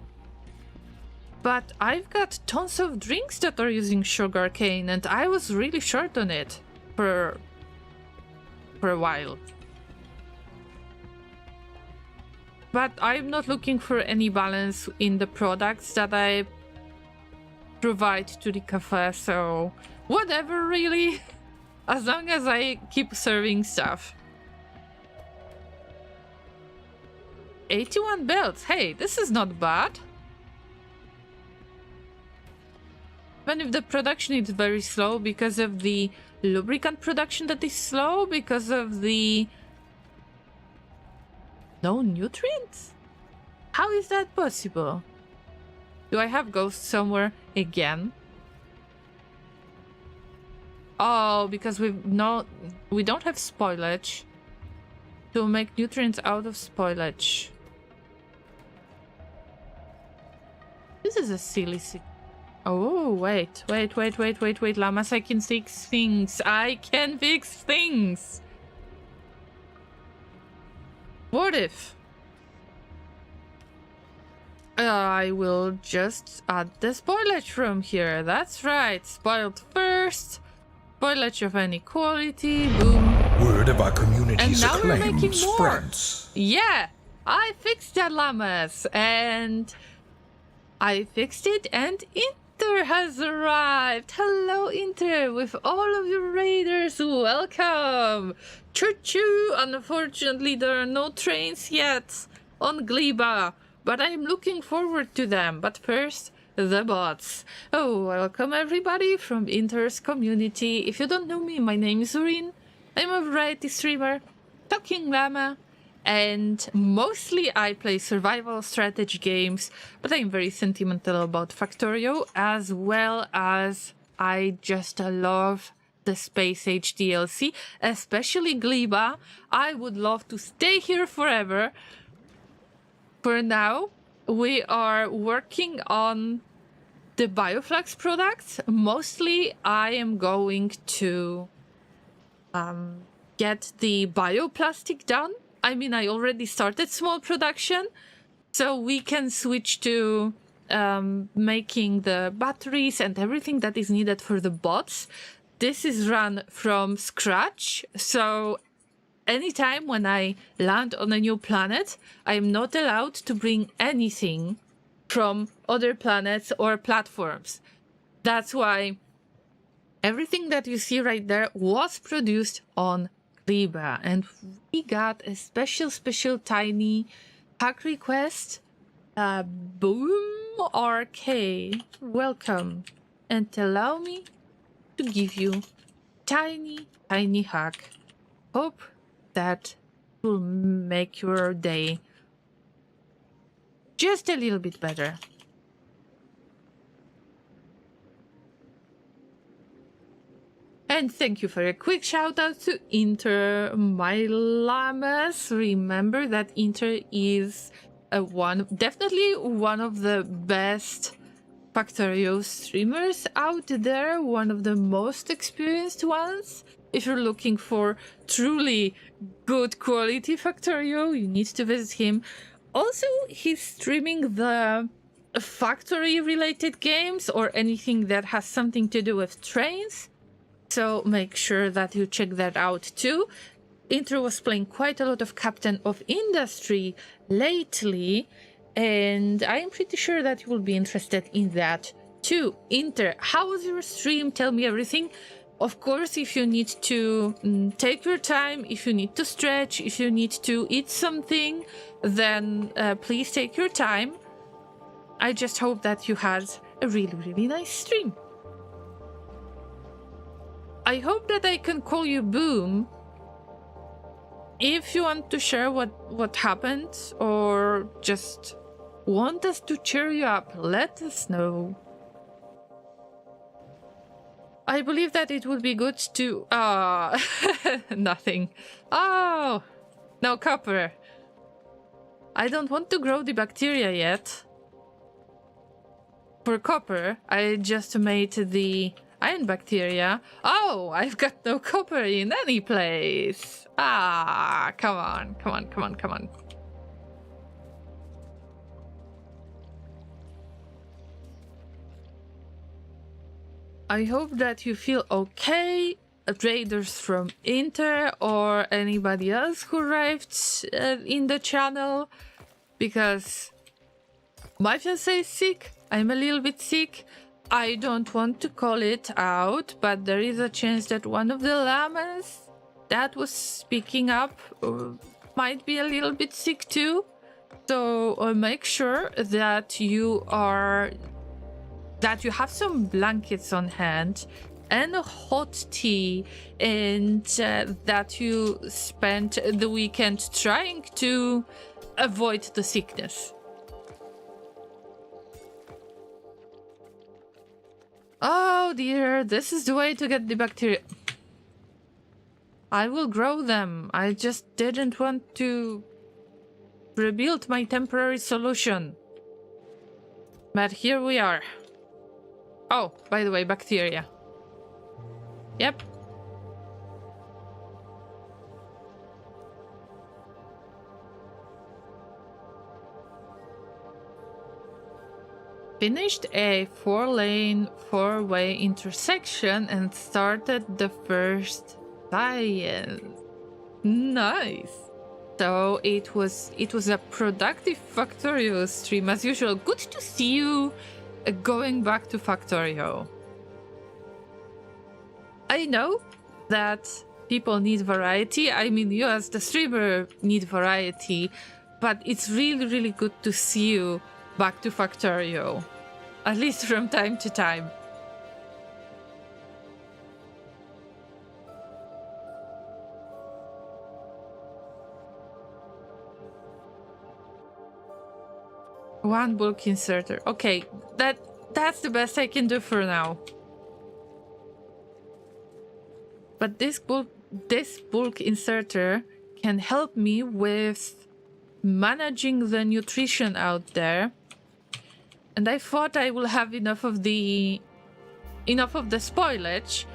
But I've got tons of drinks that are using sugarcane, and I was really short on it for a while. But I'm not looking for any balance in the products that I provide to the cafe, so whatever really, as long as I keep serving stuff. 81 belts, hey, this is not bad. Even if the production is very slow because of the lubricant production that is slow, because of the no nutrients? How is that possible? Do I have ghosts somewhere again? Oh, because we don't have spoilage to make nutrients out of spoilage. This is a silly Oh, wait, Llamas, I can fix things. I can fix things. What if I will just add the spoilage from here? That's right, spoiled first. Spoilage of any quality, boom. Word of our community's And now we're acclaim making more. spreads. Yeah, I fixed that, Llamas, and I fixed it, and Inter has arrived. Hello, Inter, with all of your raiders. Welcome. Choo-choo. Unfortunately, there are no trains yet on Gleba, but I'm looking forward to them. But first, the bots. Oh, welcome everybody from Inter's community. If you don't know me, my name is Urin. I'm a variety streamer, Talking Llama, and mostly I play survival strategy games, but I'm very sentimental about Factorio, as well as I just love the Space Age DLC, especially Gleba. I would love to stay here forever. For now, we are working on the Bioflux products. Mostly I am going to get the bioplastic done. I mean, I already started small production, so we can switch to making the batteries and everything that is needed for the bots. This is run from scratch, so anytime when I land on a new planet, I am not allowed to bring anything from other planets or platforms. That's why everything that you see right there was produced on Gleba, and we got a special tiny hack request. Boom RK, welcome, and allow me to give you tiny hack. Hope that will make your day just a little bit better. And thank you for a quick shout out to Inter, my llamas. Remember that Inter is definitely one of the best Factorio streamers out there, one of the most experienced ones. If you're looking for truly good quality Factorio, you need to visit him. Also, he's streaming the factory related games or anything that has something to do with trains. So make sure that you check that out too. Inter was playing quite a lot of Captain of Industry lately, and I'm pretty sure that you will be interested in that too. Inter, how was your stream? Tell me everything. Of course, if you need to take your time, if you need to stretch, if you need to eat something, then please take your time. I just hope that you had a really nice stream. I hope that I can call you Boom. If you want to share what happened or just want us to cheer you up, let us know. I believe that it would be good to... nothing. Oh, no copper. I don't want to grow the bacteria yet. For copper, I just made the iron bacteria. Oh, I've got no copper in any place. Ah, come on. I hope that you feel okay, traders from Inter or anybody else who arrived in the channel, because my fiancé is sick, I'm a little bit sick. I don't want to call it out, but there is a chance that one of the llamas that was speaking up might be a little bit sick too. So make sure that you have some blankets on hand and a hot tea, and that you spent the weekend trying to avoid the sickness. Oh dear, this is the way to get the bacteria. I will grow them. I just didn't want to rebuild my temporary solution. But here we are. Oh, by the way, bacteria. Yep. Finished a 4-lane, 4-way intersection and started the first science. Nice. So it was a productive Factorio stream as usual. Good to see you going back to Factorio. I know that people need variety. I mean, you as the streamer need variety, but it's really, really good to see you back to Factorio, at least from time to time. One bulk inserter. Okay, that's the best I can do for now. But this bulk inserter can help me with managing the nutrition out there. And I thought I will have enough of the spoilage,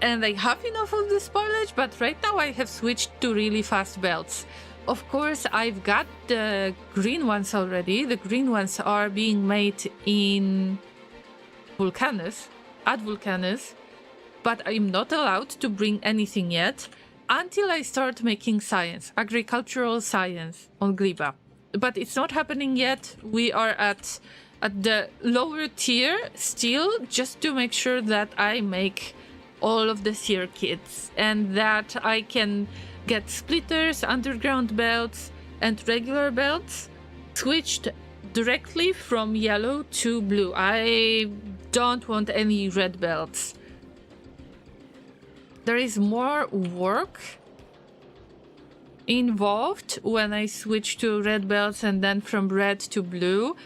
and I have enough of the spoilage, but right now I have switched to really fast belts. Of course, I've got the green ones already. The green ones are being made in Vulcanus, at Vulcanus, but I'm not allowed to bring anything yet until I start making science, agricultural science on Gliba. But it's not happening yet. We are at the lower tier still, just to make sure that I make all of the tier kits and that I can get splitters, underground belts, and regular belts switched directly from yellow to blue. I don't want any red belts. There is more work involved when I switch to red belts and then from red to blue,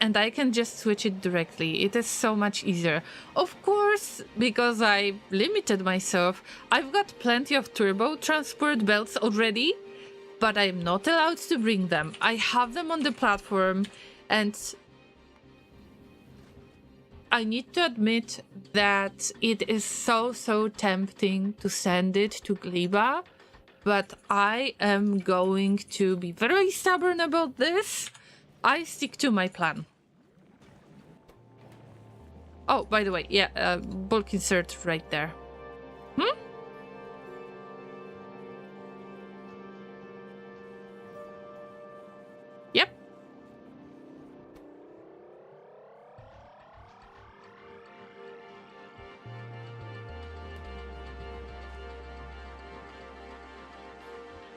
and I can just switch it directly. It is so much easier. Of course, because I limited myself, I've got plenty of turbo transport belts already, but I'm not allowed to bring them. I have them on the platform, and I need to admit that it is so tempting to send it to Gliba, but I am going to be very stubborn about this. I stick to my plan. Oh, by the way, yeah, bulk insert right there. Yep.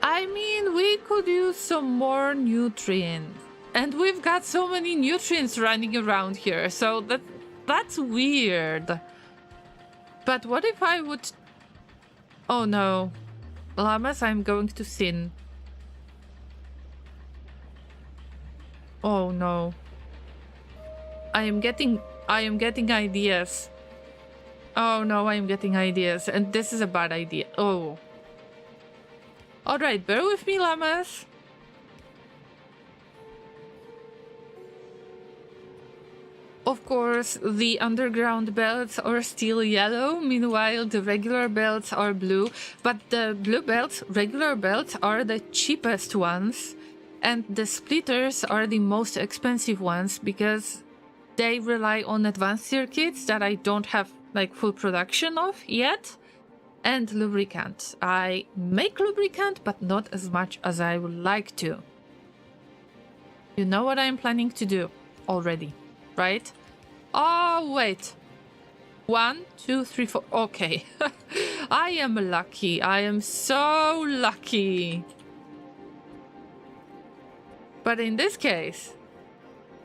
I mean, we could use some more nutrients. And we've got so many nutrients running around here, so that's weird. But what if I would... Oh no. Llamas, I'm going to sin. Oh no. I am getting ideas. Oh no, I am getting ideas, and this is a bad idea. Oh. Alright, bear with me, llamas. Of course, the underground belts are still yellow, meanwhile the regular belts are blue, but the blue belts, regular belts, are the cheapest ones, and the splitters are the most expensive ones because they rely on advanced circuits that I don't have like full production of yet. And lubricant. I make lubricant, but not as much as I would like to. You know what I'm planning to do already, right? Oh, wait. 1, 2, 3, 4. Okay. I am lucky. I am so lucky. But in this case,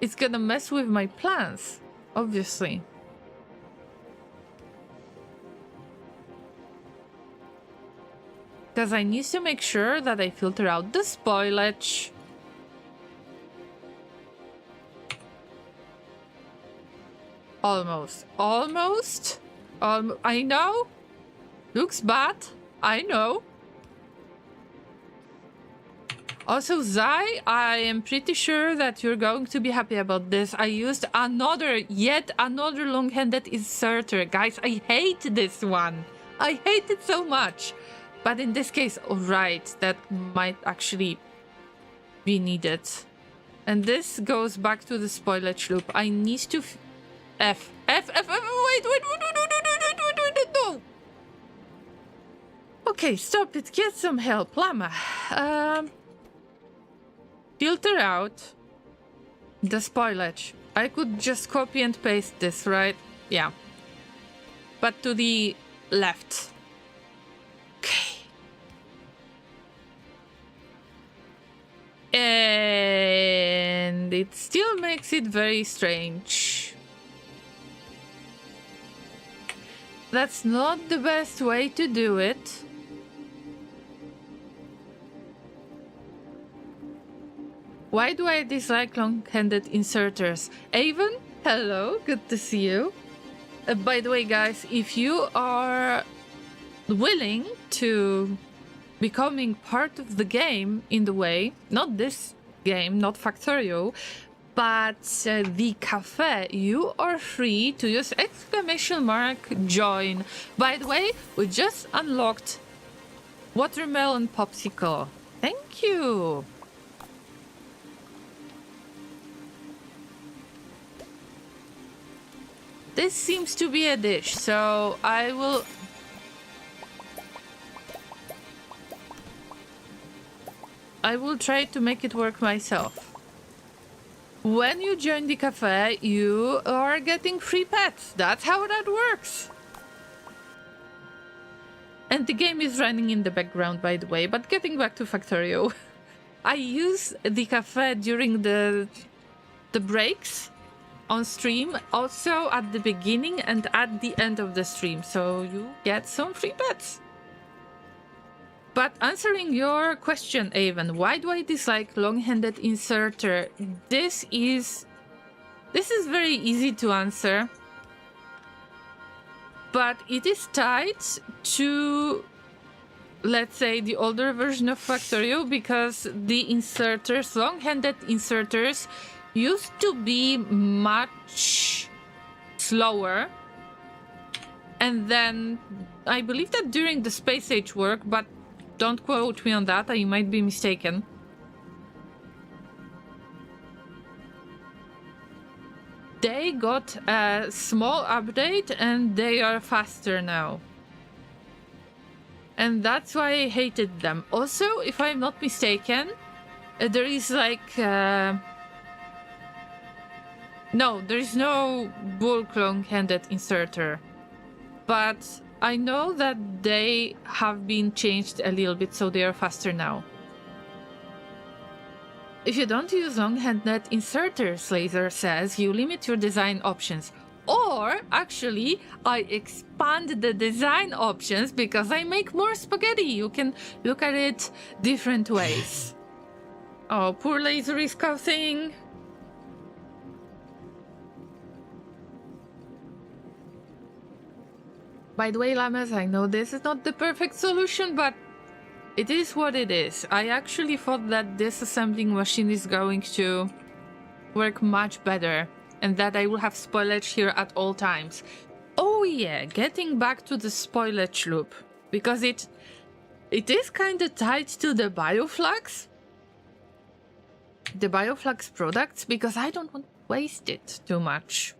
it's gonna mess with my plans, obviously. Because I need to make sure that I filter out the spoilage. Almost. Almost. I know. Looks bad. I know. Also, Zai, I am pretty sure that you're going to be happy about this. I used yet another long-handed inserter. Guys, I hate this one. I hate it so much. But in this case, alright, that might actually be needed. And this goes back to the spoilage loop. I need to F, wait, no! Okay, stop it, get some help, Llama. Filter out the spoilage. I could just copy and paste this, right? Yeah. But to the left. And it still makes it very strange. That's not the best way to do it. Why do I dislike long-handed inserters? Avon, hello, good to see you. By the way, guys, if you are willing to becoming part of the game in the way, not this game, not Factorio, but the cafe, you are free to use !join. By the way, we just unlocked watermelon popsicle. Thank you. This seems to be a dish, so I will try to make it work myself. When you join the cafe, you are getting free pets. That's how that works. And the game is running in the background, by the way. But getting back to Factorio, I use the cafe during the breaks on stream, also at the beginning and at the end of the stream, so you get some free pets. But answering your question, Avon, why do I dislike long-handed inserter? This is very easy to answer, but it is tied to, let's say, the older version of Factorio, because the inserters, long-handed inserters, used to be much slower. And then I believe that during the Space Age work, but don't quote me on that, I might be mistaken. They got a small update and they are faster now. And that's why I hated them. Also, if I'm not mistaken, there is like... No, there is no bulk long-handed inserter. But I know that they have been changed a little bit, so they are faster now. If you don't use long-handed inserters, Laser says, you limit your design options. Or, actually, I expand the design options because I make more spaghetti. You can look at it different ways. Oh, poor Laser is coughing. By the way, Llamas, I know this is not the perfect solution, but it is what it is. I actually thought that this assembling machine is going to work much better and that I will have spoilage here at all times. Oh yeah, getting back to the spoilage loop, because it is kind of tied to the Bioflux. The Bioflux products, because I don't want to waste it too much.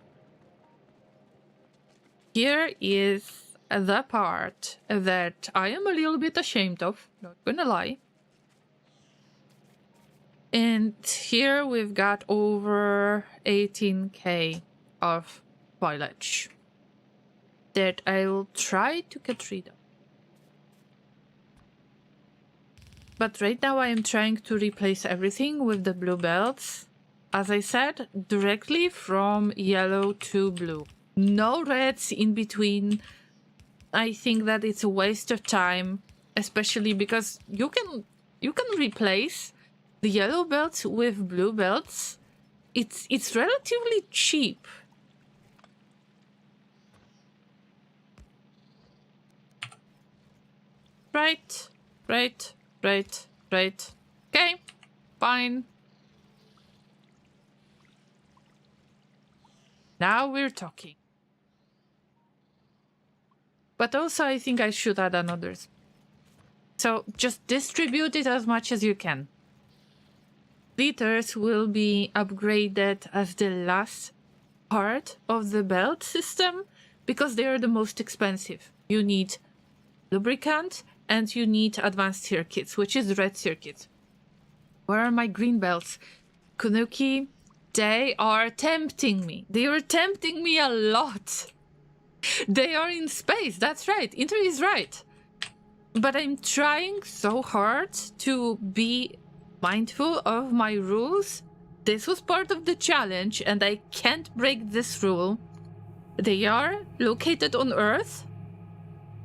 here is the part that I am a little bit ashamed of, not gonna lie. And here we've got over 18k of foliage that I will try to get rid of. But right now I am trying to replace everything with the blue belts. As I said, directly from yellow to blue. No reds in between. I think that it's a waste of time, especially because you can replace the yellow belts with blue belts. It's relatively cheap. Right. Okay, fine. Now we're talking. But also I think I should add another. So just distribute it as much as you can. Liters will be upgraded as the last part of the belt system because they are the most expensive. You need lubricant and you need advanced circuits, which is red circuit. Where are my green belts? Kunuki, they are tempting me. They are tempting me a lot. They are in space, that's right. Inter is right. But I'm trying so hard to be mindful of my rules. This was part of the challenge and I can't break this rule. They are located on Earth.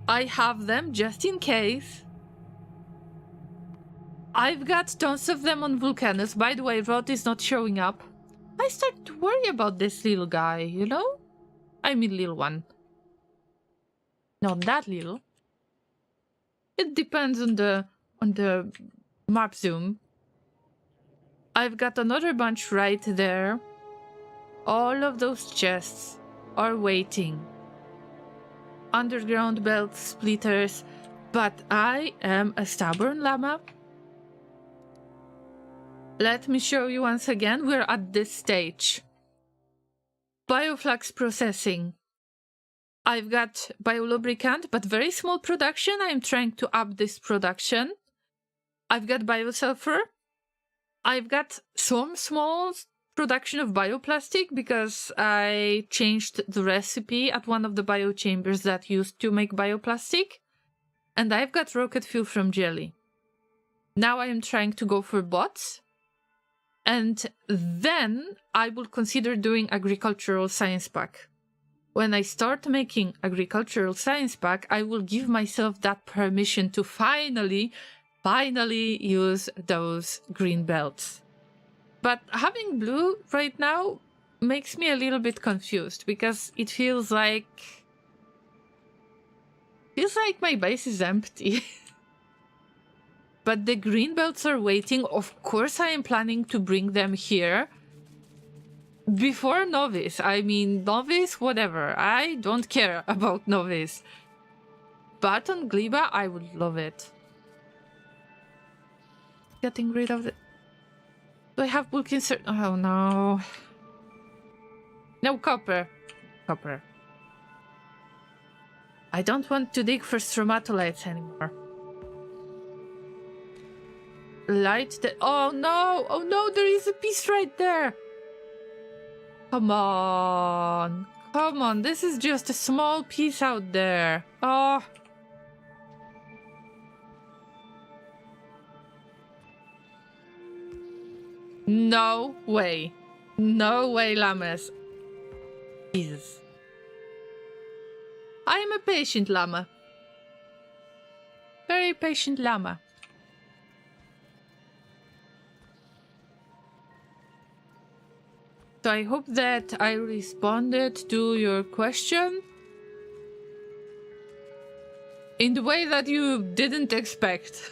I have them just in case. I've got tons of them on Vulcanus. By the way, Rod is not showing up. I start to worry about this little guy, you know? I mean little one. Not that little. It depends on the map zoom. I've got another bunch right there. All of those chests are waiting. Underground belt splitters, but I am a stubborn llama. Let me show you once again, we're at this stage. Bioflux processing. I've got biolubricant, but very small production. I'm trying to up this production. I've got biosulfur. I've got some small production of bioplastic because I changed the recipe at one of the biochambers that used to make bioplastic. And I've got rocket fuel from jelly. Now I am trying to go for bots. And then I will consider doing agricultural science pack. When I start making agricultural science pack, I will give myself that permission to finally use those green belts. But having blue right now makes me a little bit confused because it feels like my base is empty. But the green belts are waiting. Of course I am planning to bring them here before Novice. I mean, Novice, whatever. I don't care about Novice. But on Gleba, I would love it. Getting rid of the... Do I have bulk insert? Oh no. No copper. Copper. I don't want to dig for stromatolites anymore. Light the... Oh no, there is a piece right there. Come on, this is just a small piece out there. Oh. No way, llamas. Jesus. I am a patient llama. Very patient llama. So I hope that I responded to your question in the way that you didn't expect.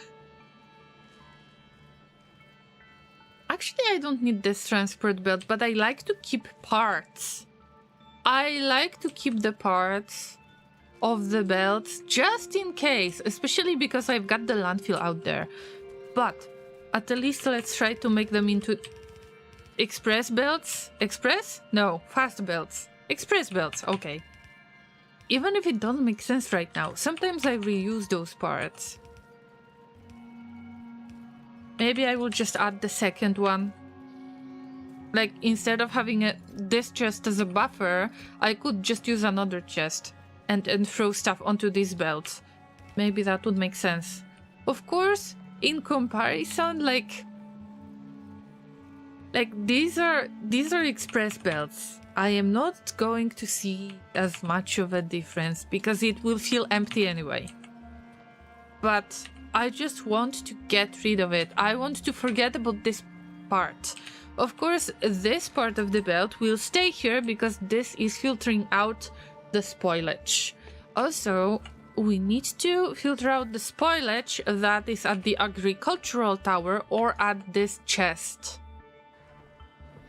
Actually, I don't need this transport belt, but I like to keep parts. I like to keep the parts of the belts just in case, especially because I've got the landfill out there. But at the least, let's try to make them into express belts. Express? No, fast belts. Express belts, okay. even if it doesn't make sense right now, sometimes I reuse those parts. Maybe I will just add the second one. Like, instead of having this chest as a buffer, I could just use another chest and throw stuff onto these belts. Maybe that would make sense. Of course, in comparison, like these are express belts. I am not going to see as much of a difference because it will feel empty anyway. But I just want to get rid of it. I want to forget about this part. Of course, this part of the belt will stay here because this is filtering out the spoilage. Also, we need to filter out the spoilage that is at the agricultural tower or at this chest.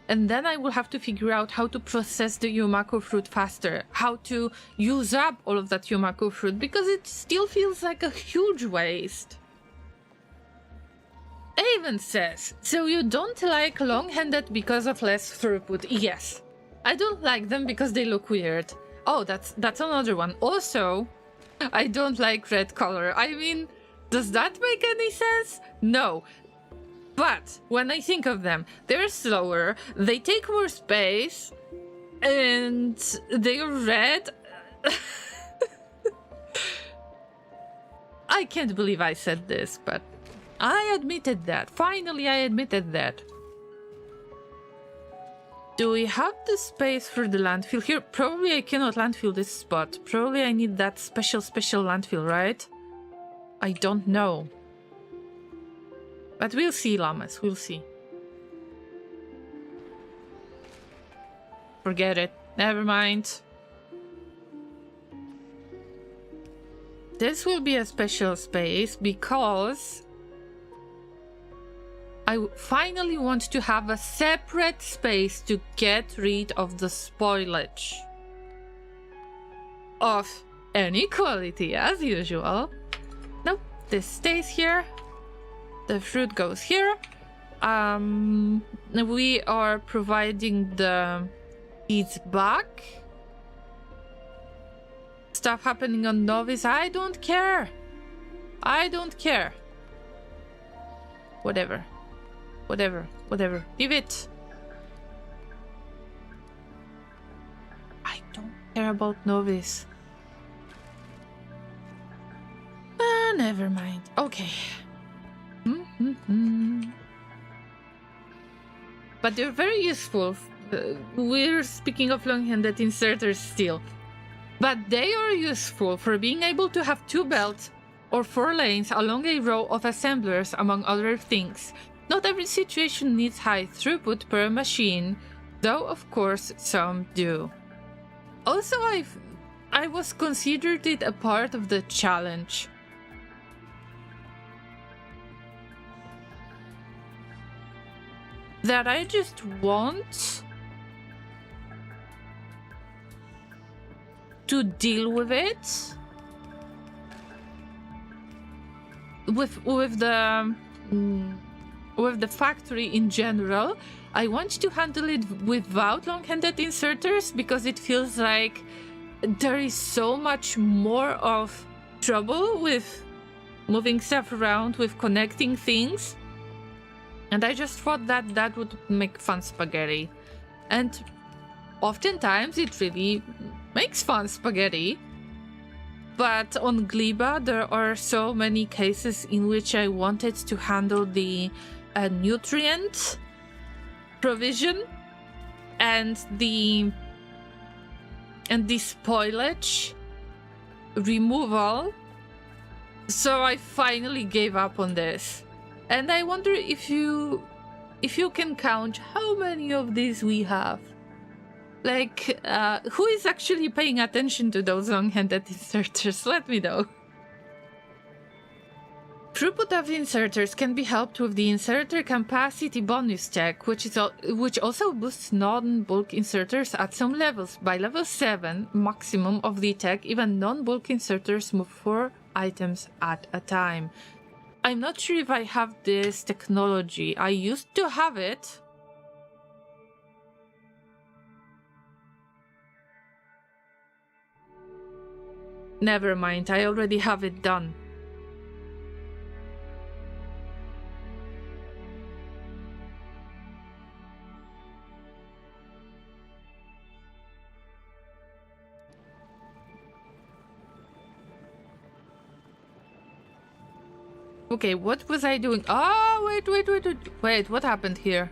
And then I will have to figure out how to process the Yumako fruit faster, how to use up all of that Yumako fruit, because it still feels like a huge waste. Avon says, so you don't like long-handed because of less throughput? Yes. I don't like them because they look weird. Oh, that's another one. Also, I don't like red color. I mean, does that make any sense? No. But when I think of them, they're slower, they take more space, and they're red. I can't believe I said this, but I admitted that. Finally, I admitted that. Do we have the space for the landfill here? Probably I cannot landfill this spot. Probably I need that special landfill, right? I don't know. But we'll see, llamas. We'll see. Forget it. Never mind. This will be a special space because I finally want to have a separate space to get rid of the spoilage of any quality, as usual. Nope, this stays here. The fruit goes here. We are providing the seeds back. Stuff happening on Novice. I don't care. I don't care. Whatever. Leave it. I don't care about Novice. Never mind. Okay. But they're very useful. We're speaking of long-handed inserters still. But they are useful for being able to have 2 belts or 4 lanes along a row of assemblers, among other things. Not every situation needs high throughput per machine, though of course some do. Also, I was considered it a part of the challenge. That I just want to deal with it with the factory in general. I want to handle it without long-handed inserters because it feels like there is so much more of trouble with moving stuff around, with connecting things. And I just thought that that would make fun spaghetti. And oftentimes it really makes fun spaghetti. But on Gleba, there are so many cases in which I wanted to handle the nutrient provision and the spoilage removal. So I finally gave up on this. And I wonder if you can count how many of these we have. Like, who is actually paying attention to those long-handed inserters? Let me know. Throughput of inserters can be helped with the inserter capacity bonus tech, which also boosts non-bulk inserters at some levels. By level 7 maximum of the tech, even non-bulk inserters move 4 items at a time. I'm not sure if I have this technology. I used to have it. Never mind, I already have it done. Okay, what was I doing? Oh, wait, what happened here?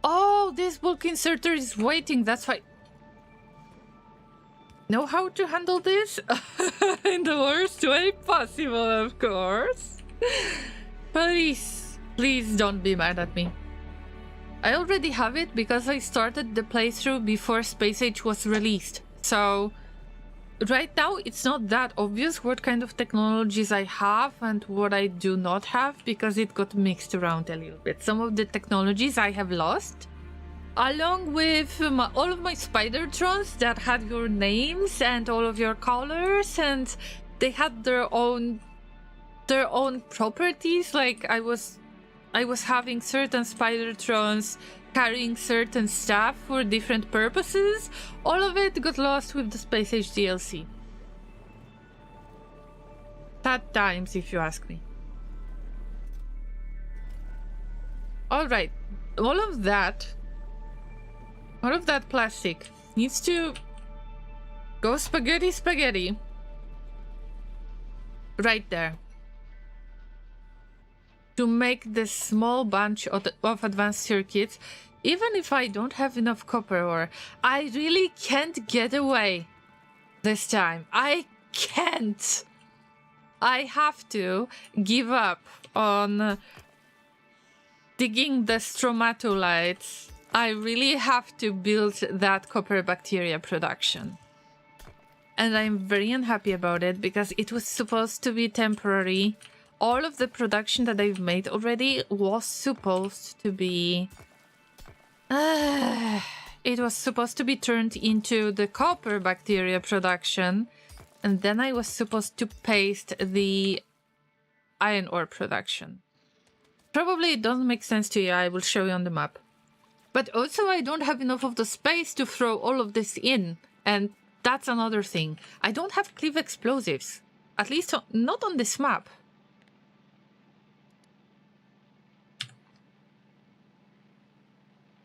Oh, this bulk inserter is waiting, that's why. Know how to handle this? In the worst way possible, of course. Please don't be mad at me. I already have it because I started the playthrough before Space Age was released. So right now it's not that obvious what kind of technologies I have and what I do not have because it got mixed around a little bit. Some of the technologies I have lost, along with all of my Spidertrons that had your names and all of your colors, and they had their own properties. Like I was having certain Spidertrons carrying certain stuff for different purposes. All of it got lost with the Space Age DLC. Sad times, if you ask me. Alright, all of that plastic needs to go spaghetti right there. To make this small bunch of advanced circuits, even if I don't have enough copper ore, I really can't get away this time. I can't. I have to give up on digging the stromatolites. I really have to build that copper bacteria production. And I'm very unhappy about it because it was supposed to be temporary. All of the production that I've made already was supposed to be... it was supposed to be turned into the copper bacteria production, and then I was supposed to paste the iron ore production. Probably it doesn't make sense to you, I will show you on the map. But also I don't have enough of the space to throw all of this in, and that's another thing. I don't have cleave explosives, at least not on this map.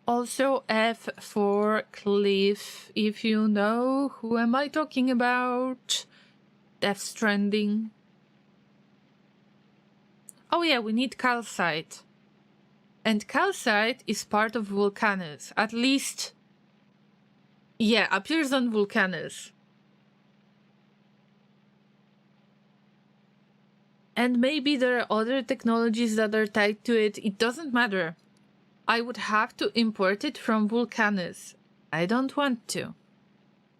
Also F for Cliff, if you know who am I talking about. Death Stranding. Oh yeah, we need calcite. And calcite is part of Vulcanus. At least, yeah, appears on Vulcanus. And maybe there are other technologies that are tied to it. It doesn't matter. I would have to import it from Vulcanus. I don't want to.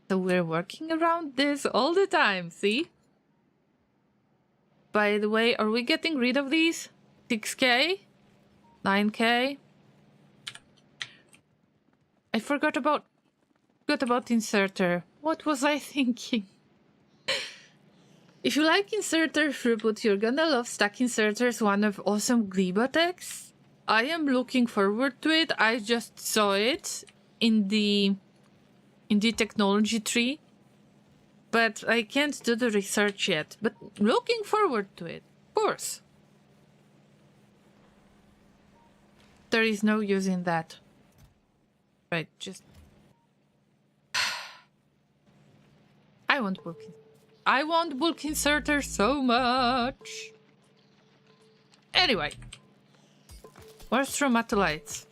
So we're working around this all the time, see? By the way, are we getting rid of these? 6k? 9k? I forgot about inserter. What was I thinking? If you like inserter throughput, you're gonna love Stack Inserters, one of awesome Glibotechs. I am looking forward to it. I just saw it in the technology tree, but I can't do the research yet. But looking forward to it, of course. There is no use in that. Right, just... I want bulk inserter so much. Anyway. Where's stromatolites?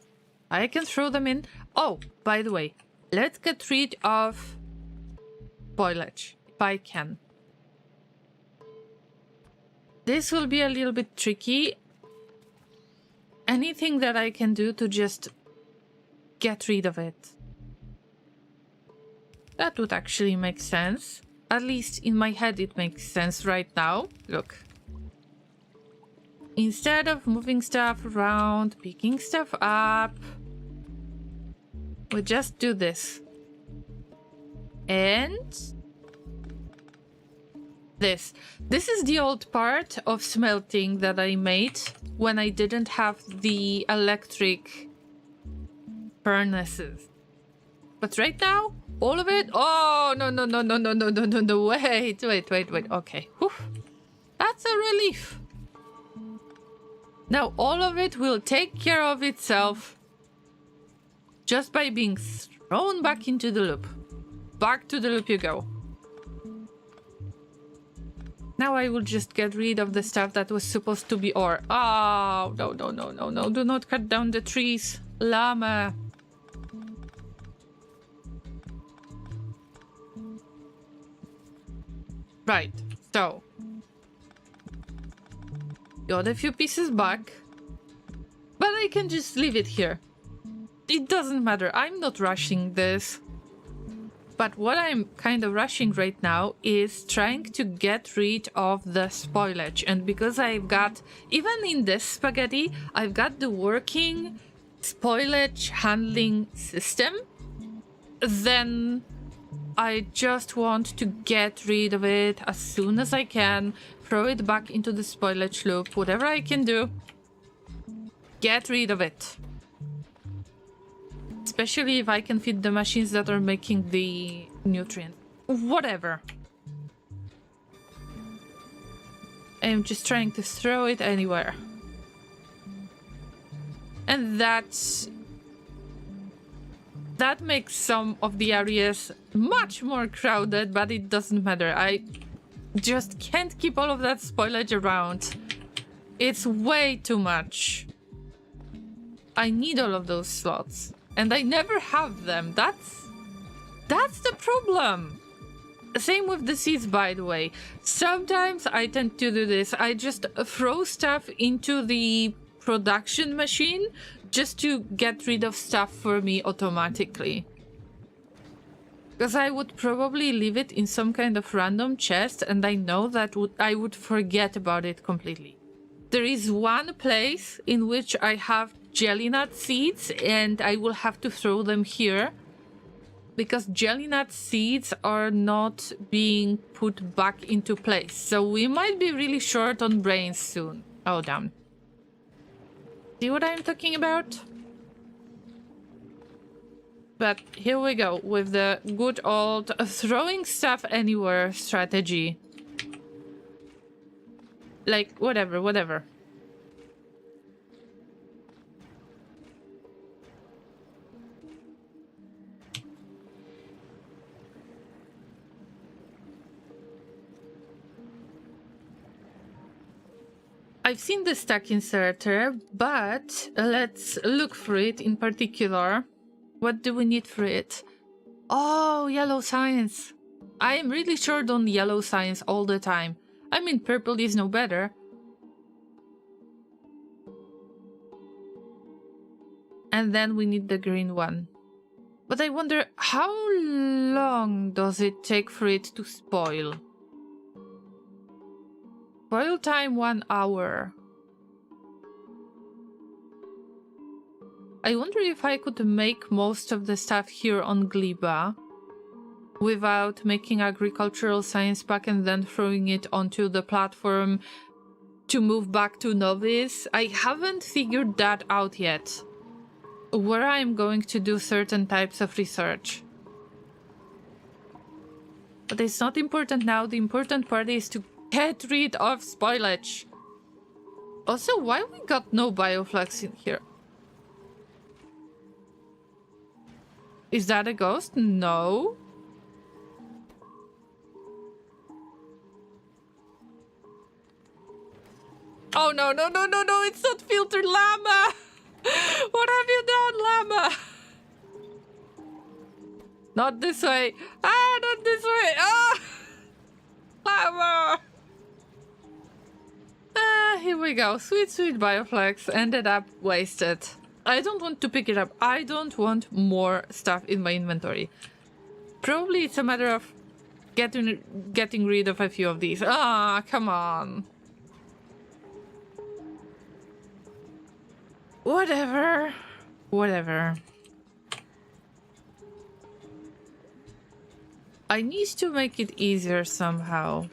I can throw them in. Oh, by the way, let's get rid of foliage, if I can. This will be a little bit tricky. Anything that I can do to just get rid of it. That would actually make sense. At least in my head it makes sense right now. Look. Instead of moving stuff around, picking stuff up, we just do this. And this. This is the old part of smelting that I made when I didn't have the electric furnaces. But right now, all of it? Oh, no, no, no, no, no, no, no, no, no, wait. Okay. Whew. That's a relief. Now all of it will take care of itself just by being thrown back into the loop. Back to the loop you go. Now I will just get rid of the stuff that was supposed to be ore. Oh, no, no, no, no, no. Do not cut down the trees. Llama. Right, so. Got a few pieces back. But I can just leave it here. It doesn't matter. I'm not rushing this. But what I'm kind of rushing right now is trying to get rid of the spoilage. And because I've got, even in this spaghetti, I've got the working spoilage handling system, then I just want to get rid of it as soon as I can, throw it back into the spoilage loop, whatever I can do, get rid of it. Especially if I can feed the machines that are making the nutrients. Whatever. I'm just trying to throw it anywhere. And that makes some of the areas much more crowded, but it doesn't matter. I just can't keep all of that spoilage around. It's way too much. I need all of those slots. And I never have them. That's the problem. Same with the seeds, by the way. Sometimes I tend to do this. I just throw stuff into the production machine just to get rid of stuff for me automatically. Because I would probably leave it in some kind of random chest, and I know that I would forget about it completely. There is one place in which I have jelly nut seeds, and I will have to throw them here because jelly nut seeds are not being put back into place. So we might be really short on brains soon. Oh, damn. See what I'm talking about? But here we go with the good old throwing stuff anywhere strategy. Like, whatever. I've seen the stack inserter, but let's look for it in particular. What do we need for it? Oh, yellow science. I am really short on yellow science all the time. I mean, purple is no better. And then we need the green one. But I wonder, how long does it take for it to spoil? Spoil time 1 hour. I wonder if I could make most of the stuff here on Gleba without making agricultural science pack and then throwing it onto the platform to move back to novice. I haven't figured that out yet, where I'm going to do certain types of research. But it's not important now. The important part is to get rid of spoilage. Also, why we got no Bioflux in here? Is that a ghost? No. Oh, no, it's not filtered Llama! What have you done, Llama? Not this way. Ah, not this way. Ah! Llama! Ah, here we go. Sweet Bioflux ended up wasted. I don't want to pick it up. I don't want more stuff in my inventory. Probably it's a matter of getting rid of a few of these. Ah, come on. Whatever. I need to make it easier somehow.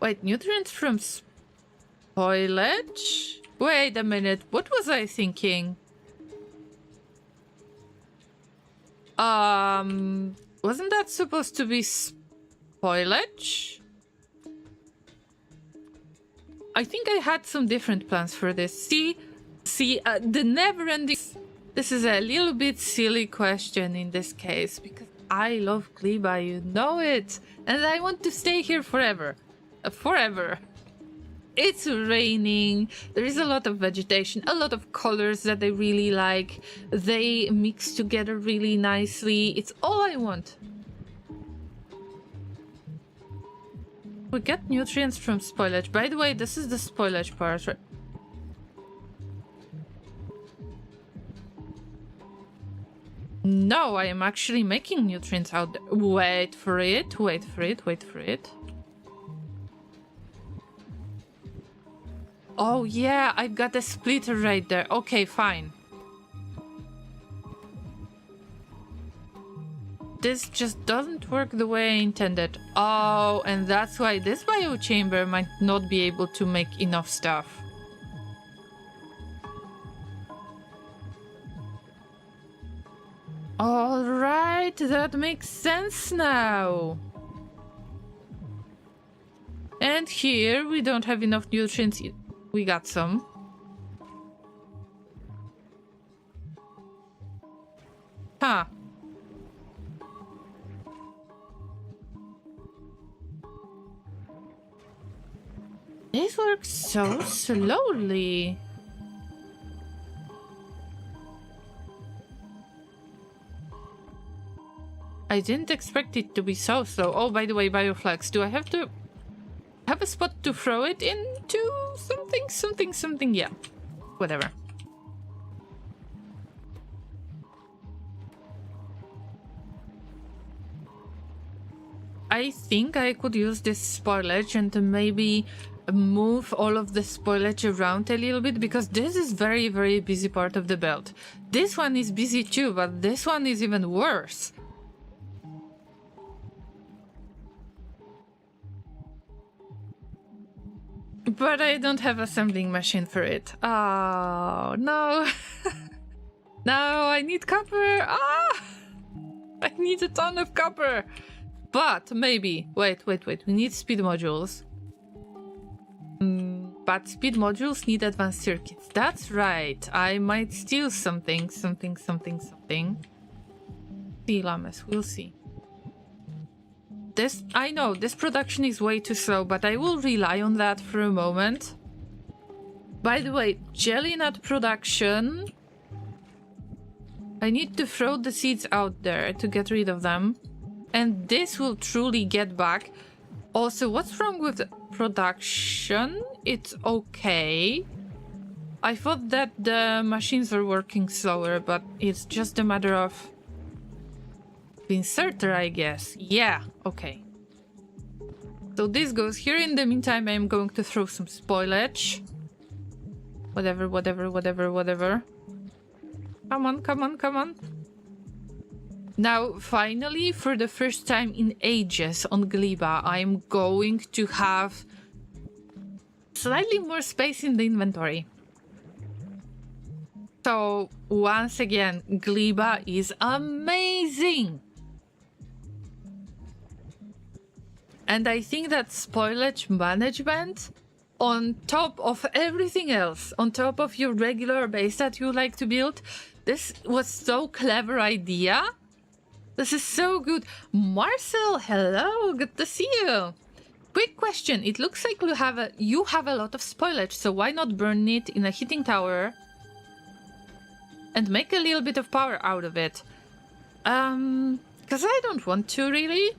Wait, nutrients from Spoilage? Wait a minute, what was I thinking? Wasn't that supposed to be spoilage? I think I had some different plans for this. See, the never-ending... This is a little bit silly question in this case, because I love Gleba, you know it, and I want to stay here forever. Forever. It's raining, there is a lot of vegetation, a lot of colors that I really like. They mix together really nicely. It's all I want. We get nutrients from spoilage. By the way, this is the spoilage part, right? No, I am actually making nutrients out there. Wait for it, wait for it, wait for it. Oh yeah, I've got a splitter right there. Okay, fine. This just doesn't work the way I intended. Oh, and that's why this biochamber might not be able to make enough stuff. Alright, that makes sense now. And here we don't have enough nutrients. We got some. Huh. This works so slowly. I didn't expect it to be so slow. Oh, by the way, Bioflux, do I have to have a spot to throw it into something? Yeah, whatever. I think I could use this spoilage and maybe move all of the spoilage around a little bit, because this is very, very busy part of the belt. This one is busy too, but this one is even worse. But I don't have assembling machine for it. Oh, no. No, I need copper. Ah! I need a ton of copper. But maybe... Wait. We need speed modules. But speed modules need advanced circuits. That's right. I might steal something. See, Llamas. We'll see. This, I know, this production is way too slow, but I will rely on that for a moment. By the way, jelly nut production. I need to throw the seeds out there to get rid of them. And this will truly get back. Also, what's wrong with the production? It's okay. I thought that the machines are working slower, but it's just a matter of... the inserter, I guess. Yeah, okay. So this goes here. In the meantime, I'm going to throw some spoilage. Whatever. Come on. Now, finally, for the first time in ages on Gleba, I'm going to have slightly more space in the inventory. So, once again, Gleba is amazing! And I think that spoilage management, on top of everything else, on top of your regular base that you like to build, this was so clever idea. This is so good. Marcel, hello, good to see you. Quick question, it looks like you have a lot of spoilage, so why not burn it in a heating tower and make a little bit of power out of it? Because I don't want to, really.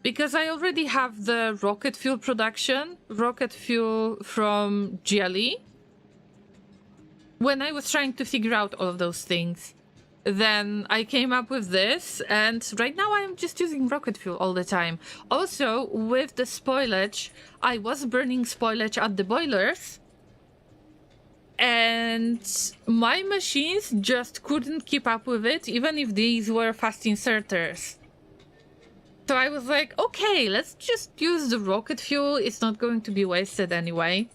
Because I already have the rocket fuel production, rocket fuel from jelly. When I was trying to figure out all of those things, then I came up with this, and right now I'm just using rocket fuel all the time. Also, with the spoilage, I was burning spoilage at the boilers, and my machines just couldn't keep up with it, even if these were fast inserters. So I was like, okay, let's just use the rocket fuel. It's not going to be wasted anyway.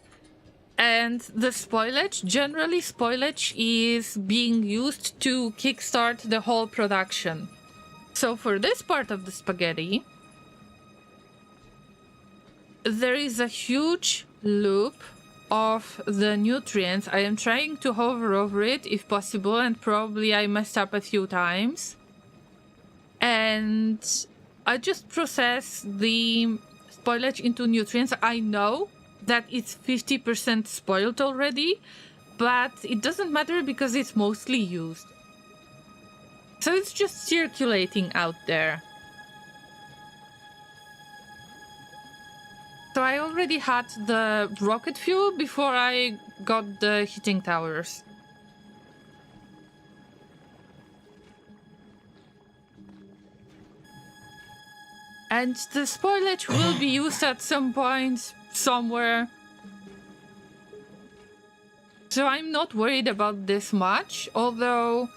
And the spoilage, generally spoilage is being used to kickstart the whole production. So for this part of the spaghetti, there is a huge loop of the nutrients. I am trying to hover over it if possible, and probably I messed up a few times. And I just process the spoilage into nutrients. I know that it's 50% spoiled already, but it doesn't matter because it's mostly used. So it's just circulating out there. So I already had the rocket fuel before I got the heating towers. And the spoilage will be used at some point, somewhere. So I'm not worried about this much, although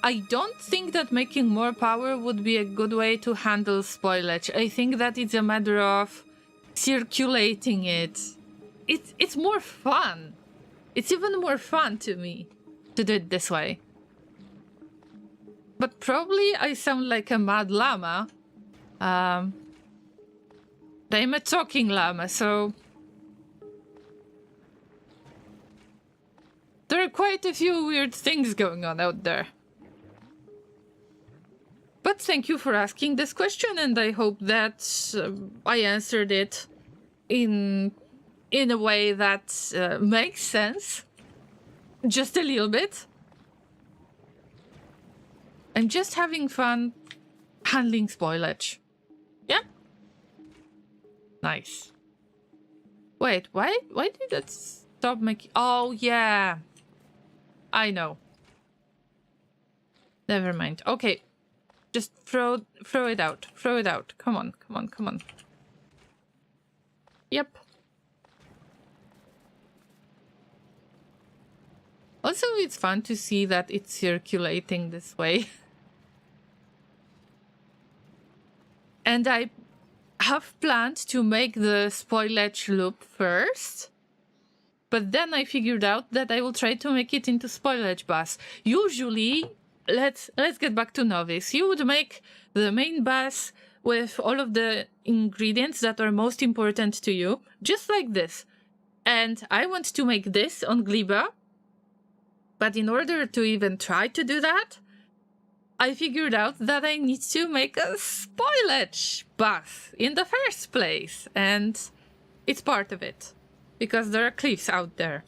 I don't think that making more power would be a good way to handle spoilage. I think that it's a matter of circulating it. It's more fun. It's even more fun to me to do it this way. But probably I sound like a mad llama. I'm a talking llama, so there are quite a few weird things going on out there. But thank you for asking this question, and I hope that I answered it in a way that makes sense. Just a little bit. I'm just having fun handling spoilage. Yeah. Nice. Wait, why did it stop making... Oh, yeah. I know. Never mind. Okay. Just throw it out. Throw it out. Come on, come on, come on. Yep. Also, it's fun to see that it's circulating this way. And I have planned to make the spoilage loop first. But then I figured out that I will try to make it into spoilage bus. Usually, let's get back to novice. You would make the main bus with all of the ingredients that are most important to you, just like this. And I want to make this on Gleba. But in order to even try to do that, I figured out that I need to make a spoilage bus in the first place. And it's part of it. Because there are cliffs out there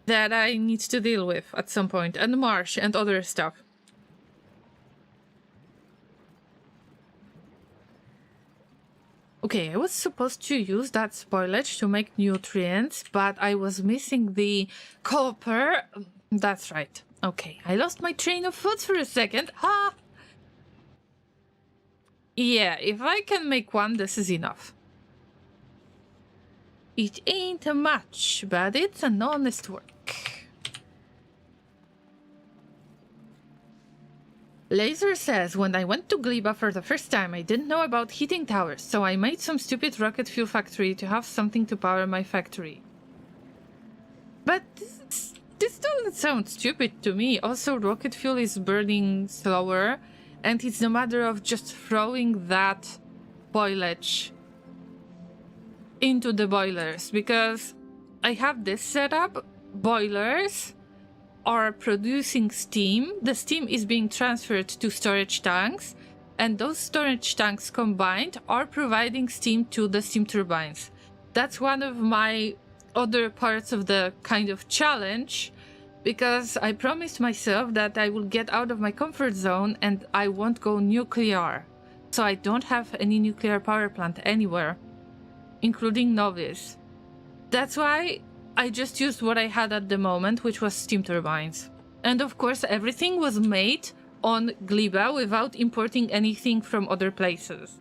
that I need to deal with at some point. And marsh and other stuff. Okay, I was supposed to use that spoilage to make nutrients, but I was missing the copper. That's right. Okay, I lost my train of thought for a second. Ah! Yeah, if I can make one, this is enough. It ain't much, but it's an honest work. Laser says, when I went to Gleba for the first time, I didn't know about heating towers, so I made some stupid rocket fuel factory to have something to power my factory. But this doesn't sound stupid to me. Also, rocket fuel is burning slower, and it's a matter of just throwing that spoilage into the boilers, because I have this setup. Boilers are producing steam. The steam is being transferred to storage tanks, and those storage tanks combined are providing steam to the steam turbines. That's one of my other parts of the kind of challenge, because I promised myself that I will get out of my comfort zone and I won't go nuclear. So I don't have any nuclear power plant anywhere, including Novice. That's why I just used what I had at the moment, which was steam turbines. And of course, everything was made on Gleba without importing anything from other places.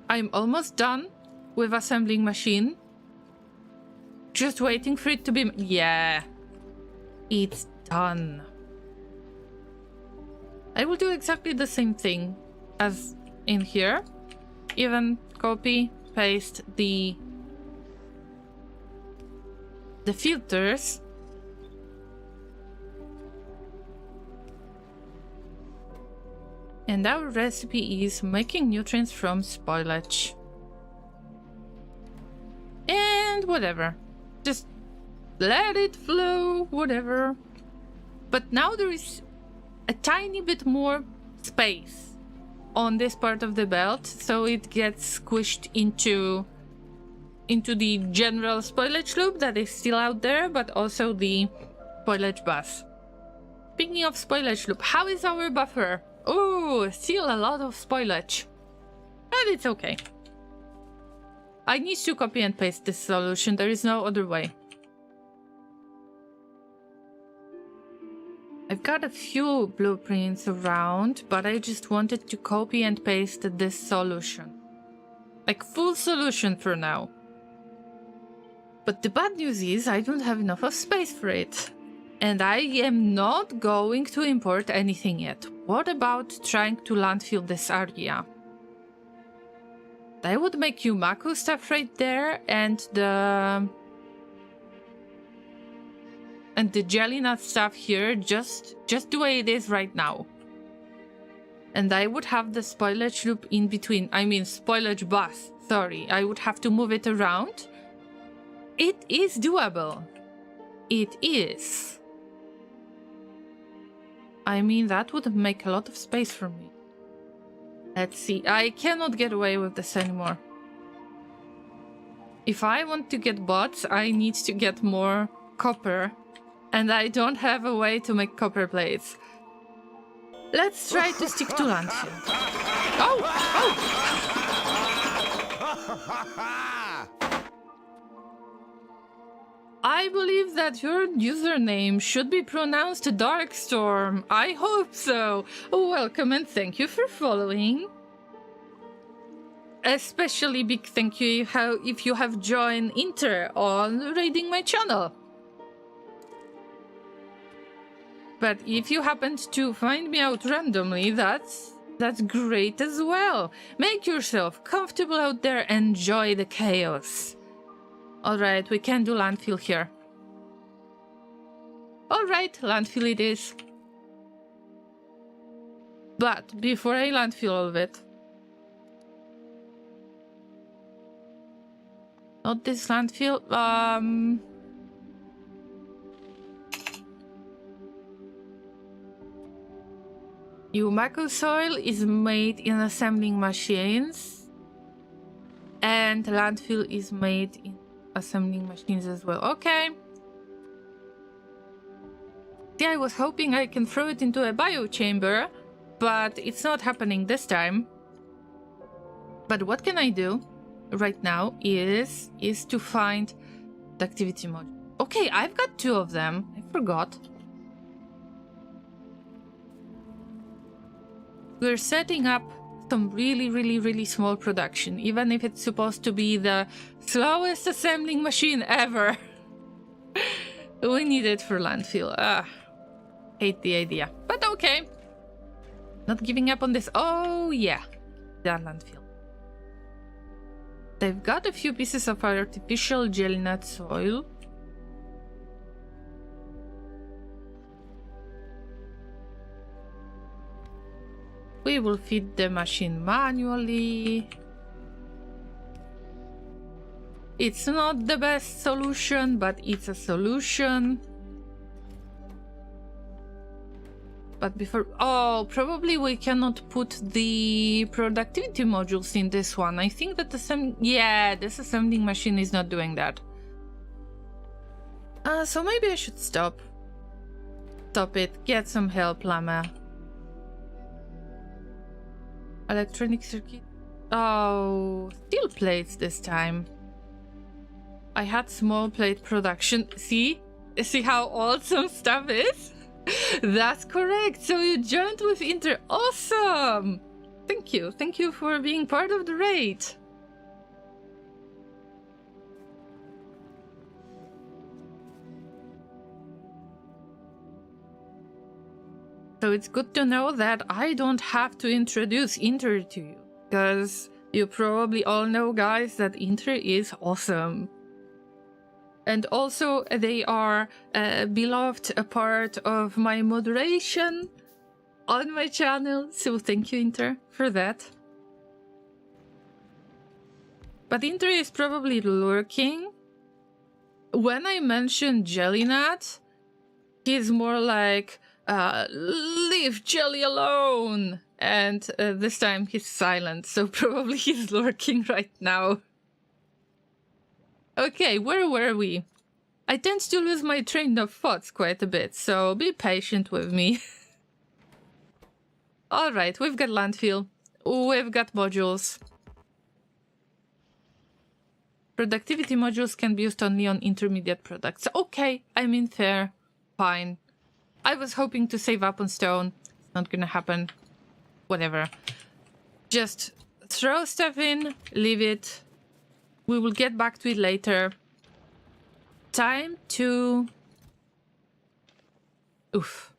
I'm almost done with assembling machine. Just waiting for it to be... Yeah, it's done. I will do exactly the same thing as in here. Even copy, paste the filters. And our recipe is making nutrients from spoilage. And whatever. Just let it flow, whatever. But now there is a tiny bit more space on this part of the belt, so it gets squished into the general spoilage loop that is still out there, but also the spoilage bus. Speaking of spoilage loop, how is our buffer? Oh, still a lot of spoilage. But it's okay. I need to copy and paste this solution, there is no other way. I've got a few blueprints around, but I just wanted to copy and paste this solution. Like full solution for now. But the bad news is I don't have enough of space for it. And I am not going to import anything yet. What about trying to landfill this area? I would make Yumaku stuff right there and the jelly nut stuff here just the way it is right now. And I would have the spoilage loop in between. I mean spoilage bus, sorry. I would have to move it around. It is doable. It is. I mean, that would make a lot of space for me. Let's see. I cannot get away with this anymore. If I want to get bots, I need to get more copper. And I don't have a way to make copper plates. Let's try to stick to landfill. Oh! I believe that your username should be pronounced Darkstorm. I hope so. Welcome and thank you for following. Especially big thank you if you have joined Inter on raiding my channel. But if you happened to find me out randomly, that's great as well. Make yourself comfortable out there, enjoy the chaos. Alright, we can do landfill here. Alright, landfill it is. But before I landfill all of it... Not this landfill, Yumaku soil is made in assembling machines. And landfill is made in assembling machines as well. Okay. See, I was hoping I can throw it into a bio chamber, but it's not happening this time. But what can I do right now is to find the activity module. Okay, I've got 2 of them. I forgot. We're setting up some really small production, even if it's supposed to be the slowest assembling machine ever. We need it for landfill. Hate the idea, but okay. Not giving up on this. Oh yeah, that landfill. They've got a few pieces of artificial jelly nut soil. We will feed the machine manually. It's not the best solution, but it's a solution. But before... Oh, probably we cannot put the productivity modules in this one. I think that this assembling machine is not doing that. So maybe I should stop. Stop it. Get some help, Llama. Electronic circuit. Oh, steel plates this time. I had small plate production. See how old some stuff is? That's correct. So you joined with Inter. Awesome. Thank you for being part of the raid. So it's good to know that I don't have to introduce Inter to you, because You probably all know, guys, that Inter is awesome. And also, they are a beloved part of my moderation on my channel, so thank you, Inter, for that. But Inter is probably lurking. When I mentioned Jellynut, he's more like, leave Jelly alone! And this time he's silent, so probably he's lurking right now. Okay, where were we? I tend to lose my train of thoughts quite a bit, so be patient with me. Alright, we've got landfill. We've got modules. Productivity modules can be used only on intermediate products. Okay, I mean fair. Fine. I was hoping to save up on stone. It's not gonna happen. Whatever. Just throw stuff in, leave it. We will get back to it later. Time to... Oof.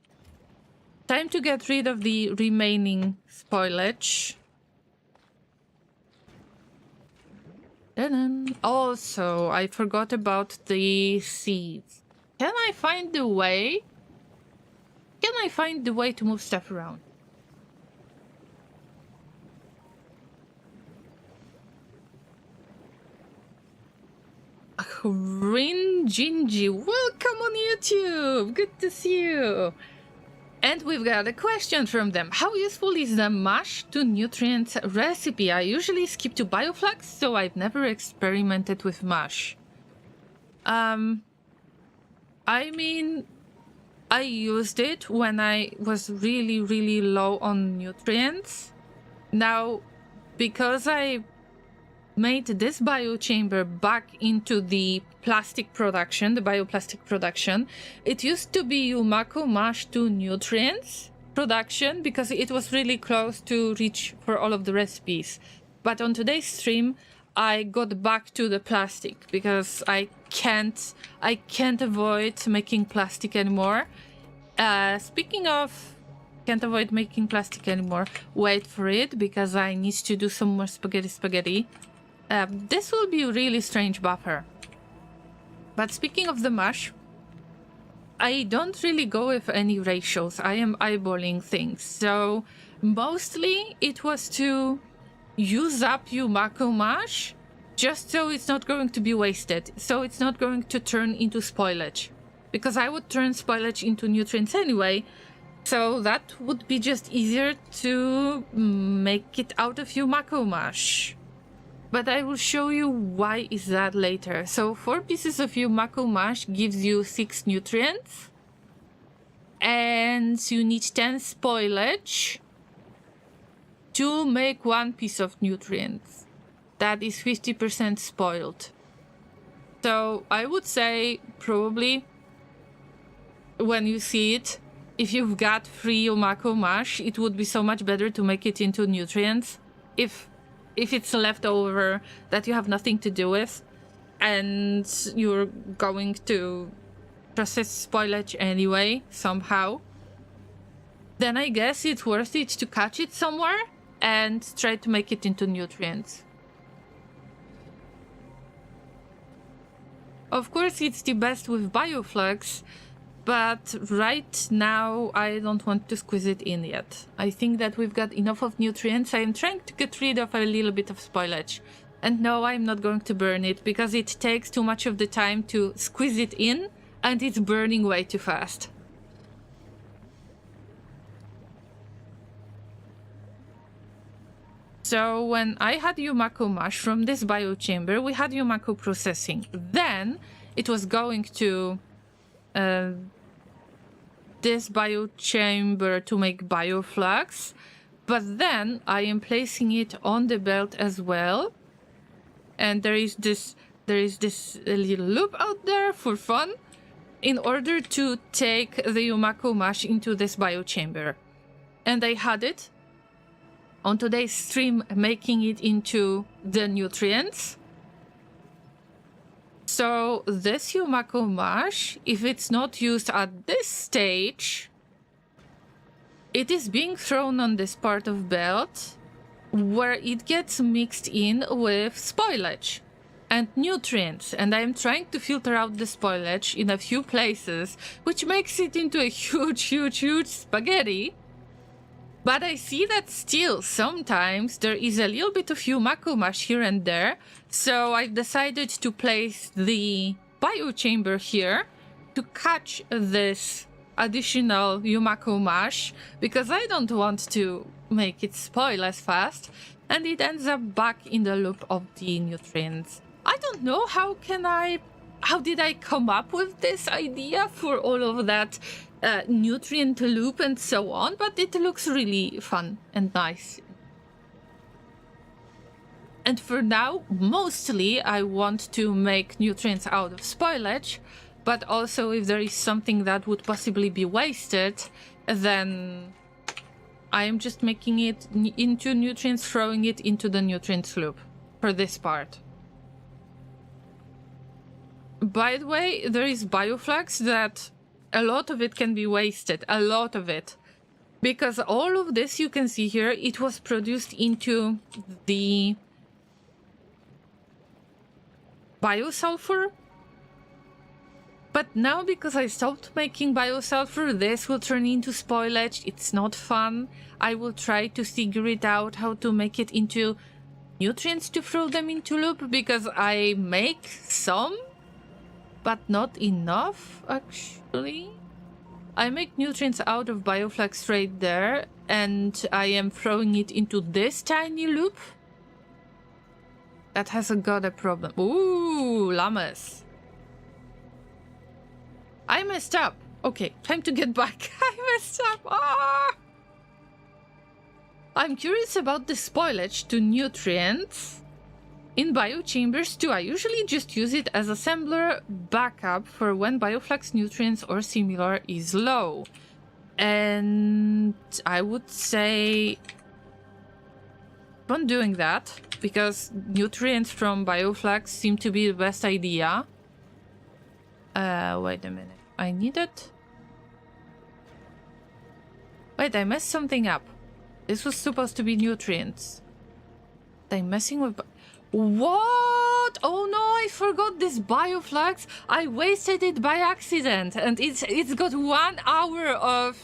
Time to get rid of the remaining spoilage. Also, I forgot about the seeds. Can I find the way? Can I find the way to move stuff around? Rin Gingy, welcome on YouTube! Good to see you! And we've got a question from them. How useful is the mash to nutrients recipe? I usually skip to Bioflux, so I've never experimented with mash. I mean, I used it when I was really low on nutrients. Now, because I made this biochamber back into the plastic production, the bioplastic production, it used to be Yumako mash to nutrients production because it was really close to reach for all of the recipes. But on today's stream, I got back to the plastic because I can't avoid making plastic anymore. Speaking of can't avoid making plastic anymore, wait for it because I need to do some more spaghetti. This will be a really strange buffer. But speaking of the mash, I don't really go with any ratios. I am eyeballing things. So mostly it was to use up Yumako mash just so it's not going to be wasted. So it's not going to turn into spoilage. Because I would turn spoilage into nutrients anyway. So that would be just easier to make it out of Yumako mash. But I will show you why is that later. So 4 pieces of Yumako mash gives you 6 nutrients. And you need 10 spoilage to make 1 piece of nutrients. That is 50% spoiled. So I would say probably when you see it, if you've got 3 Yumako mash, it would be so much better to make it into nutrients. If it's left over that you have nothing to do with and you're going to process spoilage anyway, somehow, then I guess it's worth it to catch it somewhere and try to make it into nutrients. Of course, it's the best with Bioflux, but right now I don't want to squeeze it in yet. I think that we've got enough of nutrients. I'm trying to get rid of a little bit of spoilage. And no, I'm not going to burn it because it takes too much of the time to squeeze it in and it's burning way too fast. So when I had Yumako mash from this biochamber, we had Yumako processing. Then it was going to this biochamber to make Bioflux, but then I am placing it on the belt as well. And there is this little loop out there for fun in order to take the Yumako mash into this biochamber. And I had it on today's stream making it into the nutrients. So this Yumako mash, if it's not used at this stage, it is being thrown on this part of belt where it gets mixed in with spoilage and nutrients, and I'm trying to filter out the spoilage in a few places, which makes it into a huge spaghetti. But I see that still sometimes there is a little bit of Yumako mash here and there, so I've decided to place the bio chamber here to catch this additional Yumako mash, because I don't want to make it spoil as fast, and it ends up back in the loop of the nutrients. I don't know how did I come up with this idea for all of that nutrient loop and so on, but it looks really fun and nice. And for now, mostly I want to make nutrients out of spoilage, but also if there is something that would possibly be wasted, then I am just making it into nutrients, throwing it into the nutrients loop for this part. By the way, there is Bioflux that a lot of it can be wasted, a lot of it. Because all of this you can see here, it was produced into the biosulfur. But now, because I stopped making biosulfur, this will turn into spoilage. It's not fun. I will try to figure it out how to make it into nutrients to throw them into loop, because I make some, but not enough, actually. I make nutrients out of Bioflux right there, and I am throwing it into this tiny loop. That has got a problem. Ooh, llamas. I messed up. Okay, time to get back. I messed up. Ah! I'm curious about the spoilage to nutrients in biochambers too. I usually just use it as assembler backup for when Bioflux nutrients or similar is low. And I would say keep on doing that, because nutrients from Bioflux seem to be the best idea. Wait a minute. I need it. Wait, I messed something up. This was supposed to be nutrients. I'm messing with... What? Oh no, I forgot this Bioflux. I wasted it by accident, and it's got 1 hour of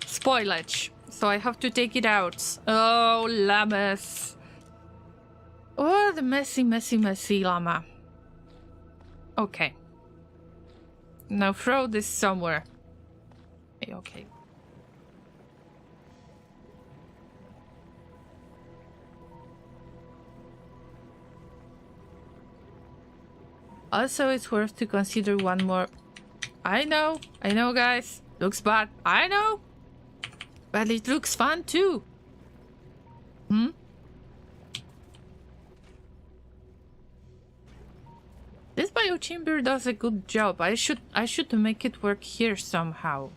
spoilage. So I have to take it out. Oh, llamas. Oh, the messy llama. Okay. Now throw this somewhere. Okay. Also, it's worth to consider one more. I know, guys. Looks bad. I know. But it looks fun too. This biochamber does a good job. I should make it work here somehow.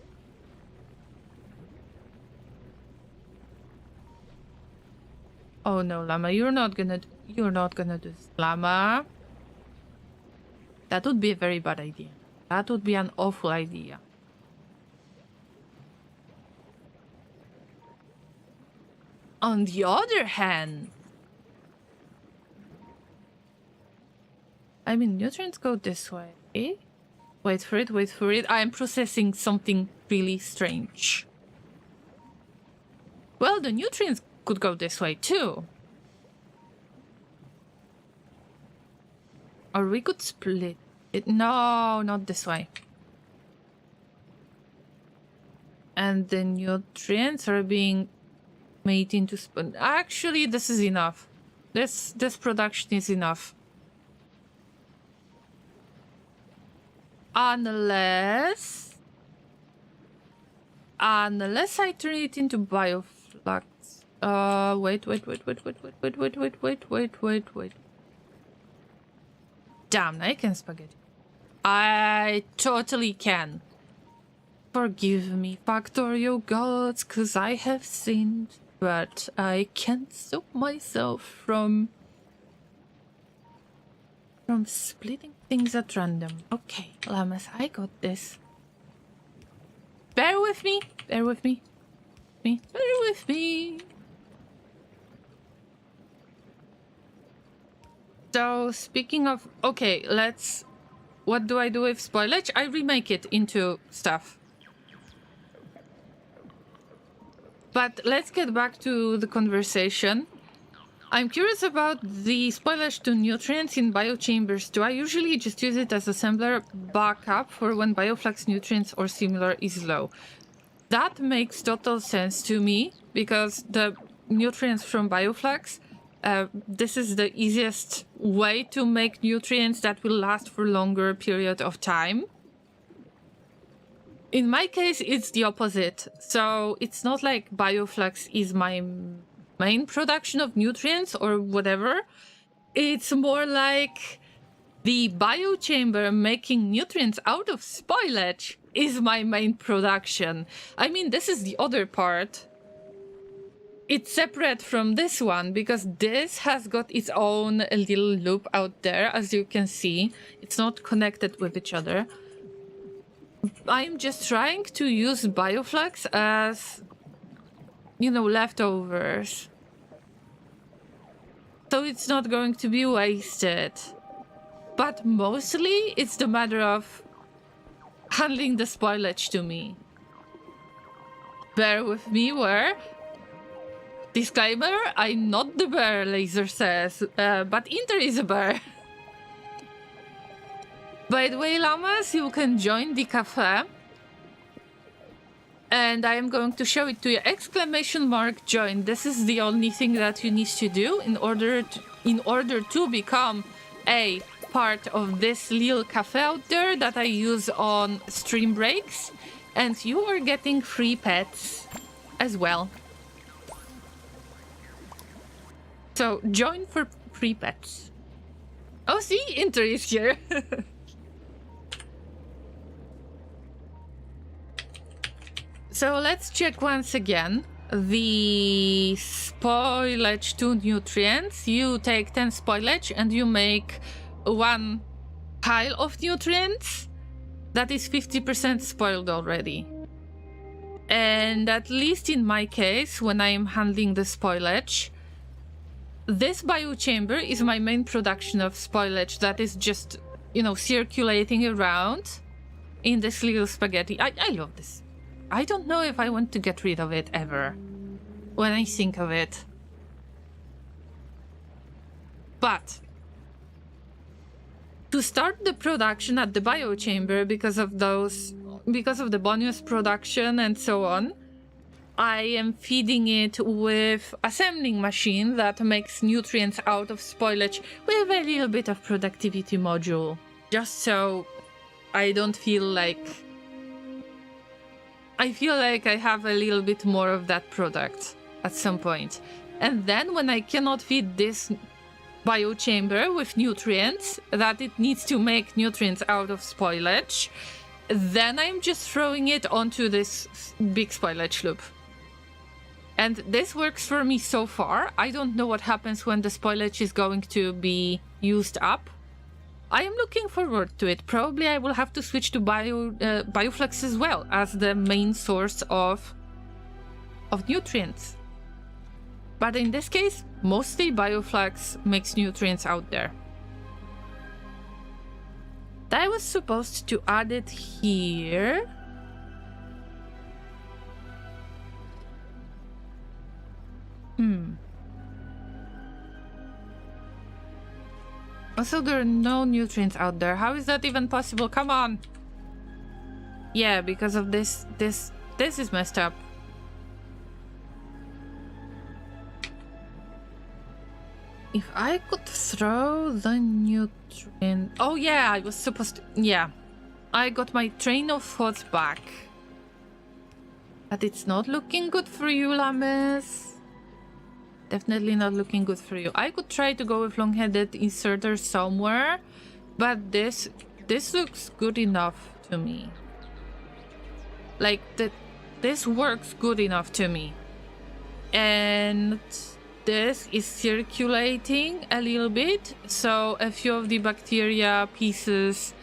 Oh no, llama, you're not gonna do this, llama. That would be a very bad idea. That would be an awful idea. On the other hand, I mean, nutrients go this way. Wait for it. I am processing something really strange. Well, the nutrients could go this way too. Or we could split it. No, not this way. And the nutrients are being made into spoon. Actually, this is enough. This production is enough. Unless I turn it into Bioflux. Wait. Damn, I can spaghetti. I totally can. Forgive me, Factorio gods, cause I have sinned, but I can't stop myself from splitting things at random. Okay, llamas, I got this. Bear with me. So speaking of, okay, what do I do with spoilage? I remake it into stuff. But let's get back to the conversation. I'm curious about the spoilage to nutrients in biochambers. Do I usually just use it as assembler backup for when Bioflux nutrients or similar is low? That makes total sense to me, because the nutrients from Bioflux, this is the easiest way to make nutrients that will last for longer period of time. In my case, it's the opposite. So it's not like Bioflux is my main production of nutrients or whatever. It's more like the biochamber making nutrients out of spoilage is my main production. I mean, this is the other part. It's separate from this one because this has got its own little loop out there, as you can see. It's not connected with each other. I'm just trying to use Bioflux as, you know, leftovers. So it's not going to be wasted. But mostly it's the matter of handling the spoilage to me. Bear with me where... Disclaimer, I'm not the bear, Laser says, but Inter is a bear. By the way, Llamas, you can join the cafe. And I am going to show it to you. Exclamation mark join. This is the only thing that you need to do in order to become a part of this little cafe out there that I use on stream breaks. And you are getting free pets as well. So join for free pets. Oh, see, Inter is here. So let's check once again the spoilage to nutrients. You take 10 spoilage and you make 1 pile of nutrients. That is 50% spoiled already. And at least in my case, when I am handling the spoilage, this biochamber is my main production of spoilage that is just, you know, circulating around in this little spaghetti. I love this. I don't know if I want to get rid of it ever, when I think of it. But to start the production at the biochamber, because of the bonus production and so on, I am feeding it with assembling machine that makes nutrients out of spoilage with a little bit of productivity module, just so I don't feel like... I feel like I have a little bit more of that product at some point. And then when I cannot feed this biochamber with nutrients that it needs to make nutrients out of spoilage, then I'm just throwing it onto this big spoilage loop. And this works for me so far. I don't know what happens when the spoilage is going to be used up. I am looking forward to it. Probably I will have to switch to Bioflux as well as the main source of nutrients. But in this case, mostly Bioflux makes nutrients out there. I was supposed to add it here. Also, there are no nutrients out there. How is that even possible? Come on. Yeah, because of this is messed up. If I could throw the nutrient... Oh yeah, I was supposed to... Yeah. I got my train of thoughts back. But it's not looking good for you, Llamas. Definitely not looking good for you. I could try to go with long-headed inserter somewhere, but this looks good enough to me. Like, this works good enough to me. And this is circulating a little bit, so a few of the bacteria pieces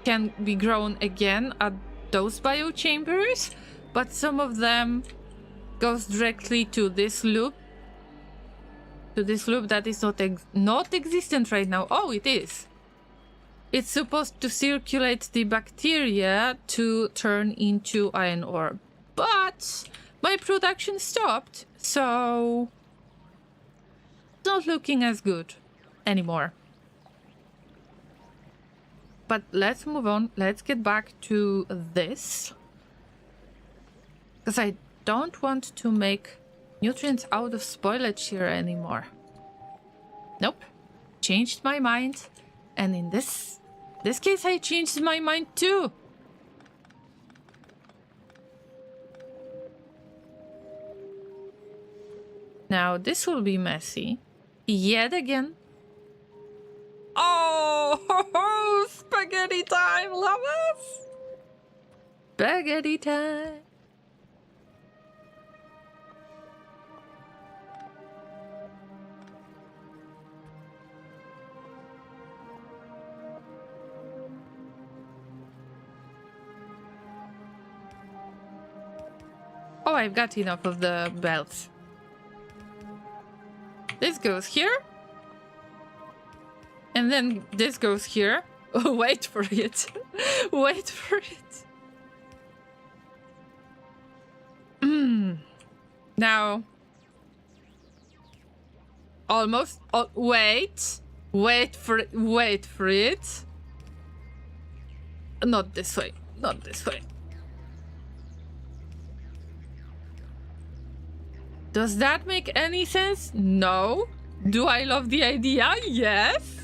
can be grown again at those biochambers, but some of them goes directly to this loop. to this loop that is not existent right now. Oh, it is. It's supposed to circulate the bacteria to turn into iron ore. But my production stopped, so it's not looking as good anymore. But let's move on. Let's get back to this. Because I don't want to make nutrients out of spoilage here anymore. Nope. Changed my mind. And in this case, I changed my mind too. Now, this will be messy. Yet again. Oh, spaghetti time, Llamas! Spaghetti time. Oh, I've got enough of the belts. This goes here. And then this goes here. Oh, wait for it. Wait for it. Now. Almost. Oh, wait. Wait for it. Wait for it. Not this way. Not this way. Does that make any sense? No. Do I love the idea? Yes.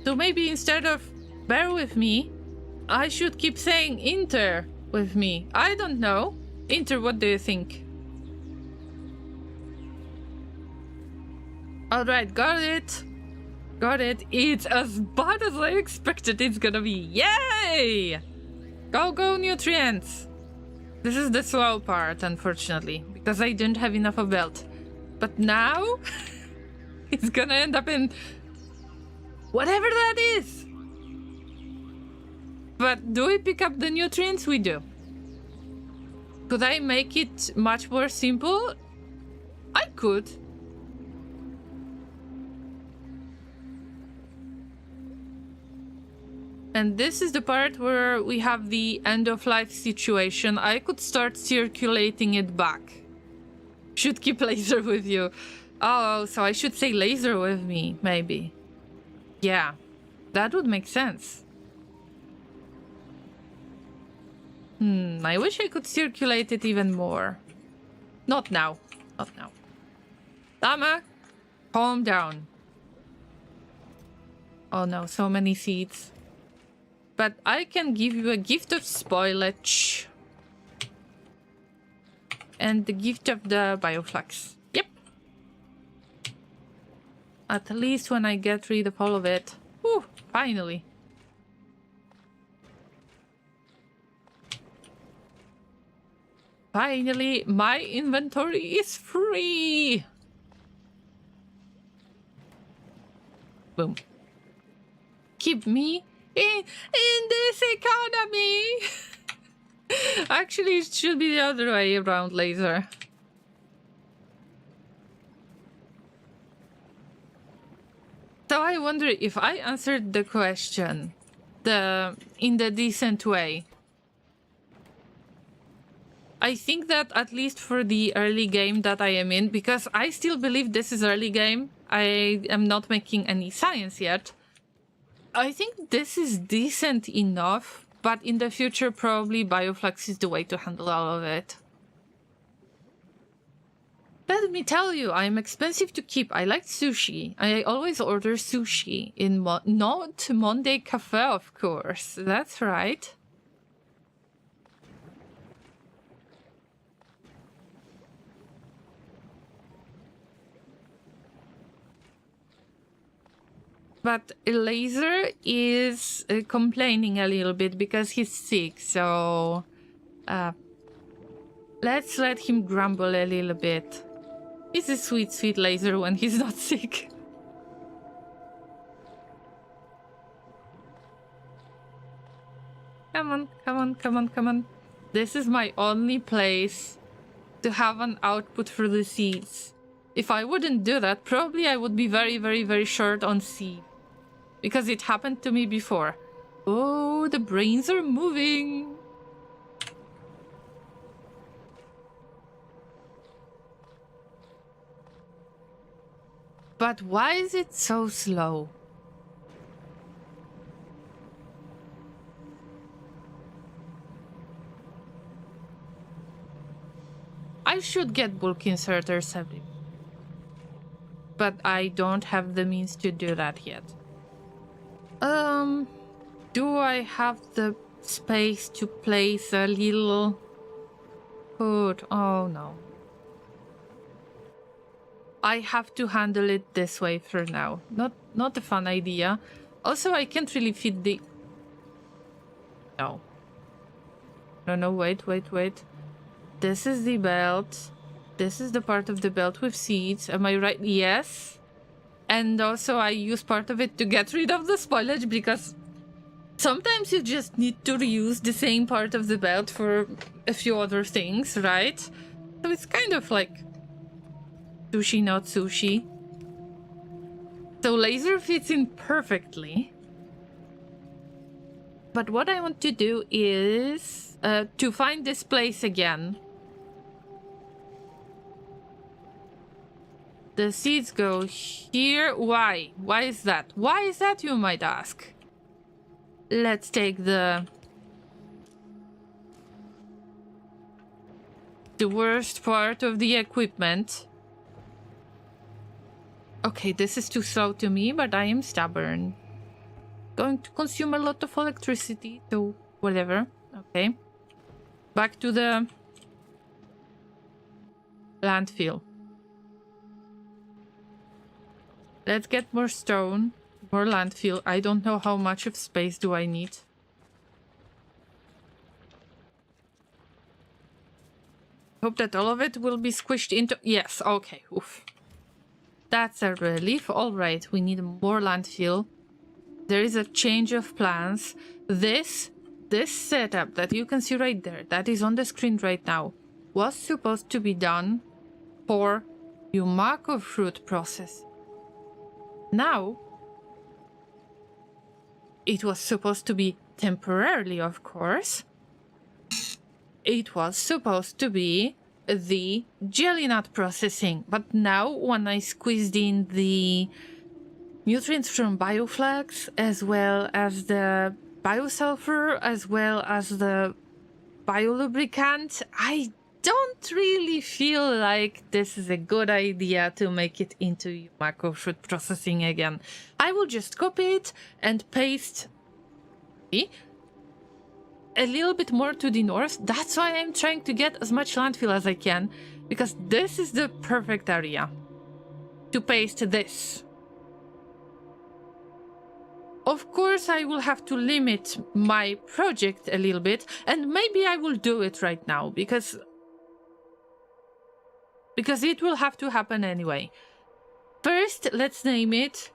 So maybe instead of bear with me, I should keep saying inter with me. I don't know. Inter, what do you think? Alright, got it. Got it. It's as bad as I expected it's gonna be. Yay! Go, go, nutrients! This is the slow part, unfortunately, because I didn't have enough of belt. But now, it's gonna end up in whatever that is! But do we pick up the nutrients? We do. Could I make it much more simple? I could. And this is the part where we have the end of life situation. I could start circulating it back. Should keep laser with you. Oh, so I should say laser with me, maybe. Yeah, that would make sense. I wish I could circulate it even more. Not now. Not now. Llama, calm down. Oh no, so many seeds. But I can give you a gift of spoilage. And the gift of the Bioflux. Yep. At least when I get rid of all of it. Whew, finally. Finally, my inventory is free. Boom. Keep me in this economy. Actually, it should be the other way around, laser. So I wonder if I answered the question in the decent way. I think that at least for the early game that I am in, because I still believe this is early game, I am not making any science yet. I think this is decent enough, but in the future probably Bioflux is the way to handle all of it. Let me tell you, I'm expensive to keep. I like sushi. I always order sushi in not Monday Cafe, of course. That's right. But Laser is complaining a little bit because he's sick, so let's let him grumble a little bit. He's a sweet, sweet Laser when he's not sick. Come on, come on, come on, come on. This is my only place to have an output for the seeds. If I wouldn't do that, probably I would be very, very, very short on seed. Because it happened to me before. Oh, the brains are moving. But why is it so slow? I should get bulk inserters everywhere. But I don't have the means to do that yet. Do I have the space to place a little hood? Oh no. I have to handle it this way for now. Not a fun idea. Also, I can't really fit the... No. No, wait. This is the belt. This is the part of the belt with seeds. Am I right? Yes. And also I use part of it to get rid of the spoilage because sometimes you just need to reuse the same part of the belt for a few other things, right? So it's kind of like sushi, not sushi. So laser fits in perfectly. But what I want to do is to find this place again. The seeds go here. Why? Why is that? Why is that, you might ask? Let's take the worst part of the equipment. Okay, this is too slow to me, but I am stubborn. Going to consume a lot of electricity, so whatever. Okay. Back to the landfill. Let's get more stone, more landfill. I don't know how much of space do I need. Hope that all of it will be squished into... Yes, okay. Oof. That's a relief. All right, we need more landfill. There is a change of plans. This setup that you can see right there, that is on the screen right now, was supposed to be done for Yumako fruit process. Now, it was supposed to be temporarily, of course. It was supposed to be the jelly nut processing. But now, when I squeezed in the nutrients from Bioflux, as well as the biosulfur, as well as the biolubricant, I don't really feel like this is a good idea to make it into macro fruit processing again. I will just copy it and paste a little bit more to the north. That's why I'm trying to get as much landfill as I can, because this is the perfect area to paste this. Of course, I will have to limit my project a little bit, and maybe I will do it right now, because it will have to happen anyway. First, let's name it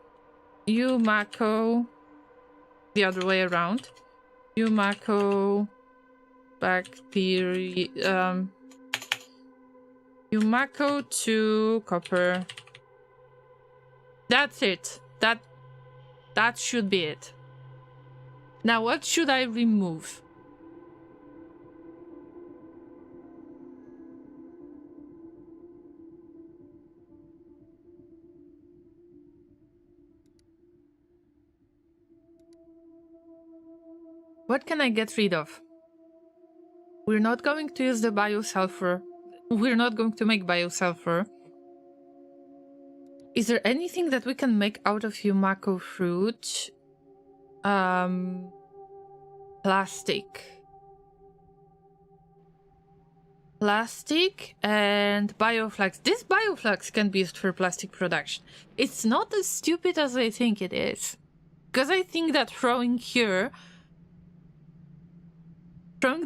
Yumako, the other way around. Yumako bacteria, Yumako 2 copper. That's it. That should be it. Now, what should I remove? What can I get rid of? We're not going to use the biosulfur. We're not going to make biosulfur. Is there anything that we can make out of Yumako fruit? Plastic. Plastic and Bioflux. This Bioflux can be used for plastic production. It's not as stupid as I think it is. Because I think that throwing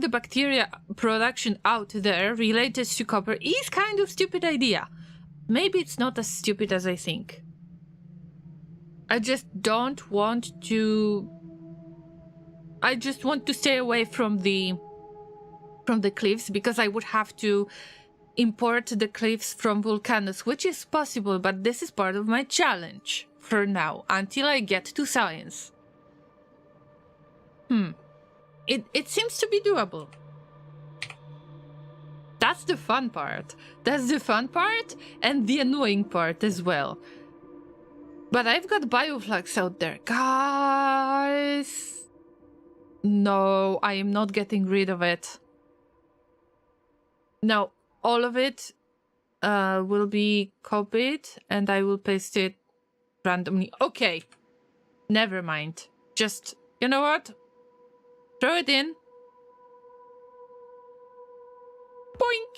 the bacteria production out there related to copper is kind of stupid idea. Maybe it's not as stupid as I think. I just don't want to I just want to stay away from the cliffs, because I would have to import the cliffs from Vulcanus, which is possible, but this is part of my challenge for now, until I get to science. It seems to be doable. That's the fun part. That's the fun part and the annoying part as well. But I've got Bioflux out there. Guys! No, I am not getting rid of it. No, all of it will be copied and I will paste it randomly. Okay, never mind. Just, you know what? Throw it in. Boink!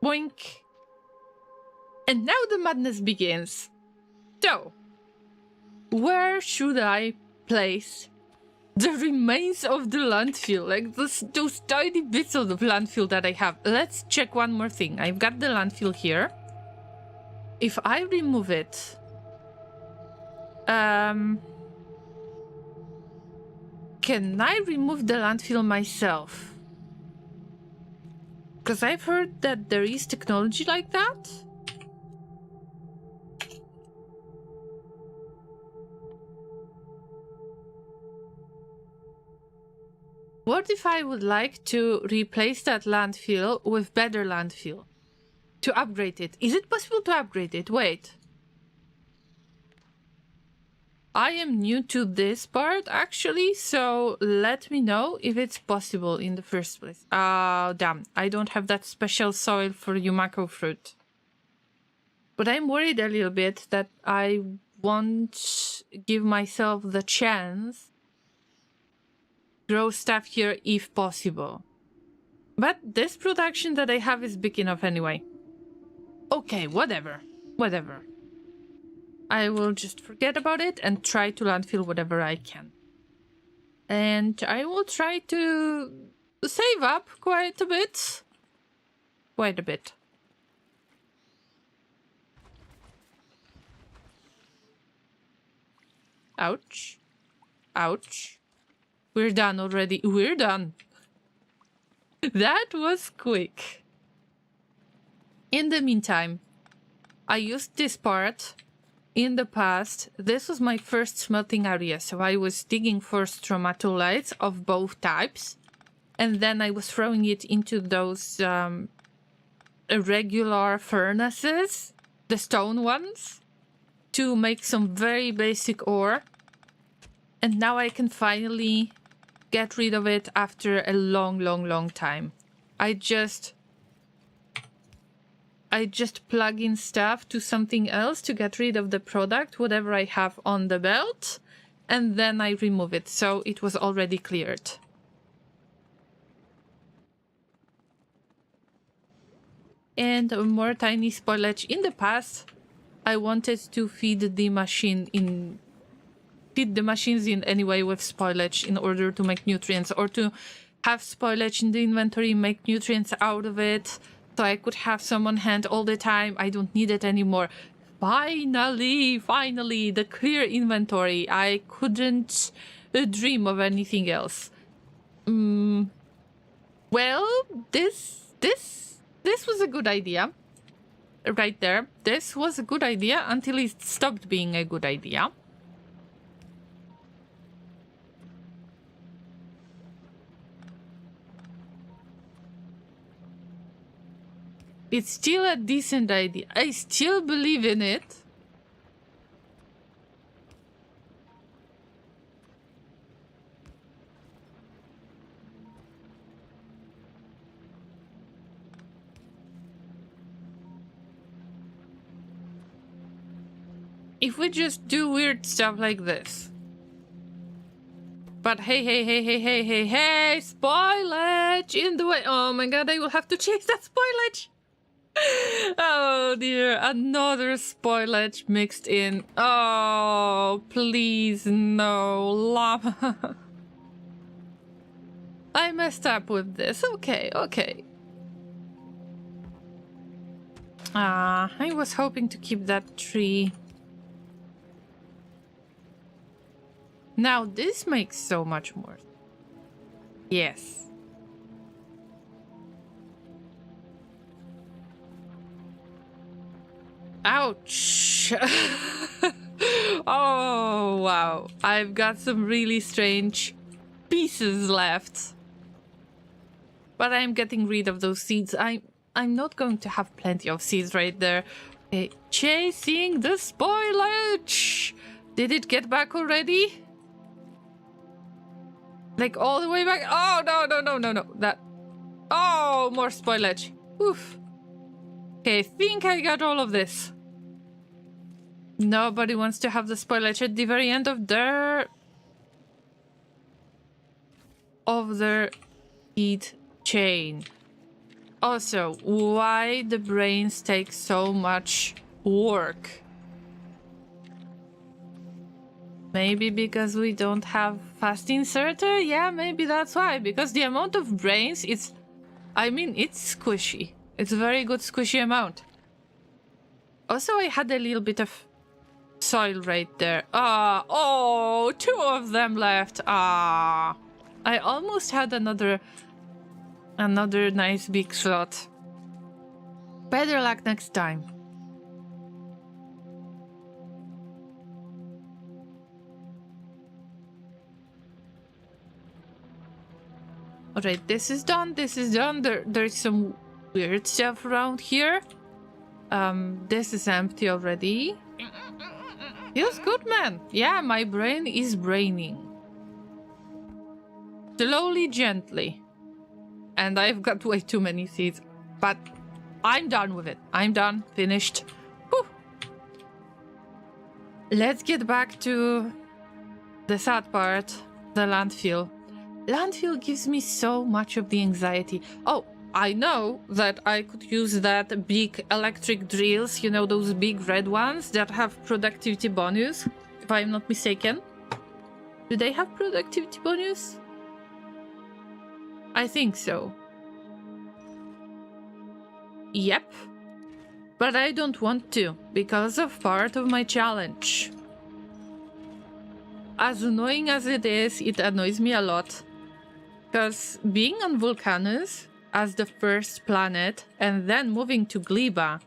Boink! And now the madness begins. So, where should I place the remains of the landfill? Like those tiny bits of the landfill that I have. Let's check one more thing. I've got the landfill here. If I remove it... Can I remove the landfill myself? Because I've heard that there is technology like that. What if I would like to replace that landfill with better landfill? To upgrade it. Is it possible to upgrade it? Wait. I am new to this part, actually, so let me know if it's possible in the first place. Damn. I don't have that special soil for Yumako fruit. But I'm worried a little bit that I won't give myself the chance to grow stuff here if possible. But this production that I have is big enough anyway. Okay, whatever. Whatever. I will just forget about it and try to landfill whatever I can. And I will try to save up quite a bit. Quite a bit. Ouch. Ouch. We're done already. We're done. That was quick. In the meantime, I used this part in the past. This was my first smelting area, so I was digging for stromatolites of both types, and then I was throwing it into those regular furnaces, the stone ones, to make some very basic ore. And now I can finally get rid of it after a long time. I just plug in stuff to something else to get rid of the product, whatever I have on the belt, and then I remove it, so it was already cleared. And more tiny spoilage. In the past, I wanted to feed the machines in any way with spoilage in order to make nutrients, or to have spoilage in the inventory, make nutrients out of it, so I could have some on hand all the time. I don't need it anymore. Finally, the clear inventory. I couldn't dream of anything else. Well, this was a good idea. Right there. This was a good idea until it stopped being a good idea. It's still a decent idea. I still believe in it. If we just do weird stuff like this. But hey, spoilage in the way. Oh my god, I will have to change that spoilage. Oh dear, another spoilage mixed in. Oh, please, no, llama. I messed up with this. Okay. I was hoping to keep that tree Now this makes so much more. Yes. Ouch. Oh, wow. I've got some really strange pieces left. But I'm getting rid of those seeds. I'm not going to have plenty of seeds right there. Okay, chasing the spoilage. Did it get back already? Like all the way back? Oh, no. That. Oh, more spoilage. Oof. Okay, I think I got all of this. Nobody wants to have the spoilage at the very end of their heat chain. Also, why the brains take so much work? Maybe because we don't have fast inserter? Yeah, maybe that's why. Because the amount of brains, it's squishy. It's a very good squishy amount. Also, I had a little bit of soil right there. Oh, 2 of them left. I almost had another nice big slot. Better luck next time. Alright, this is done. There's some weird stuff around here. This is empty already. Feels good, man. Yeah, my brain is braining. Slowly, gently. And I've got way too many seeds. But I'm done with it. I'm done. Finished. Whew. Let's get back to the sad part. The landfill. Landfill gives me so much of the anxiety. Oh, I know that I could use that big electric drills, you know, those big red ones that have productivity bonus, if I'm not mistaken. Do they have productivity bonus? I think so. Yep. But I don't want to, because of part of my challenge. As annoying as it is, it annoys me a lot. Because being on Vulcanus as the first planet and then moving to Gleba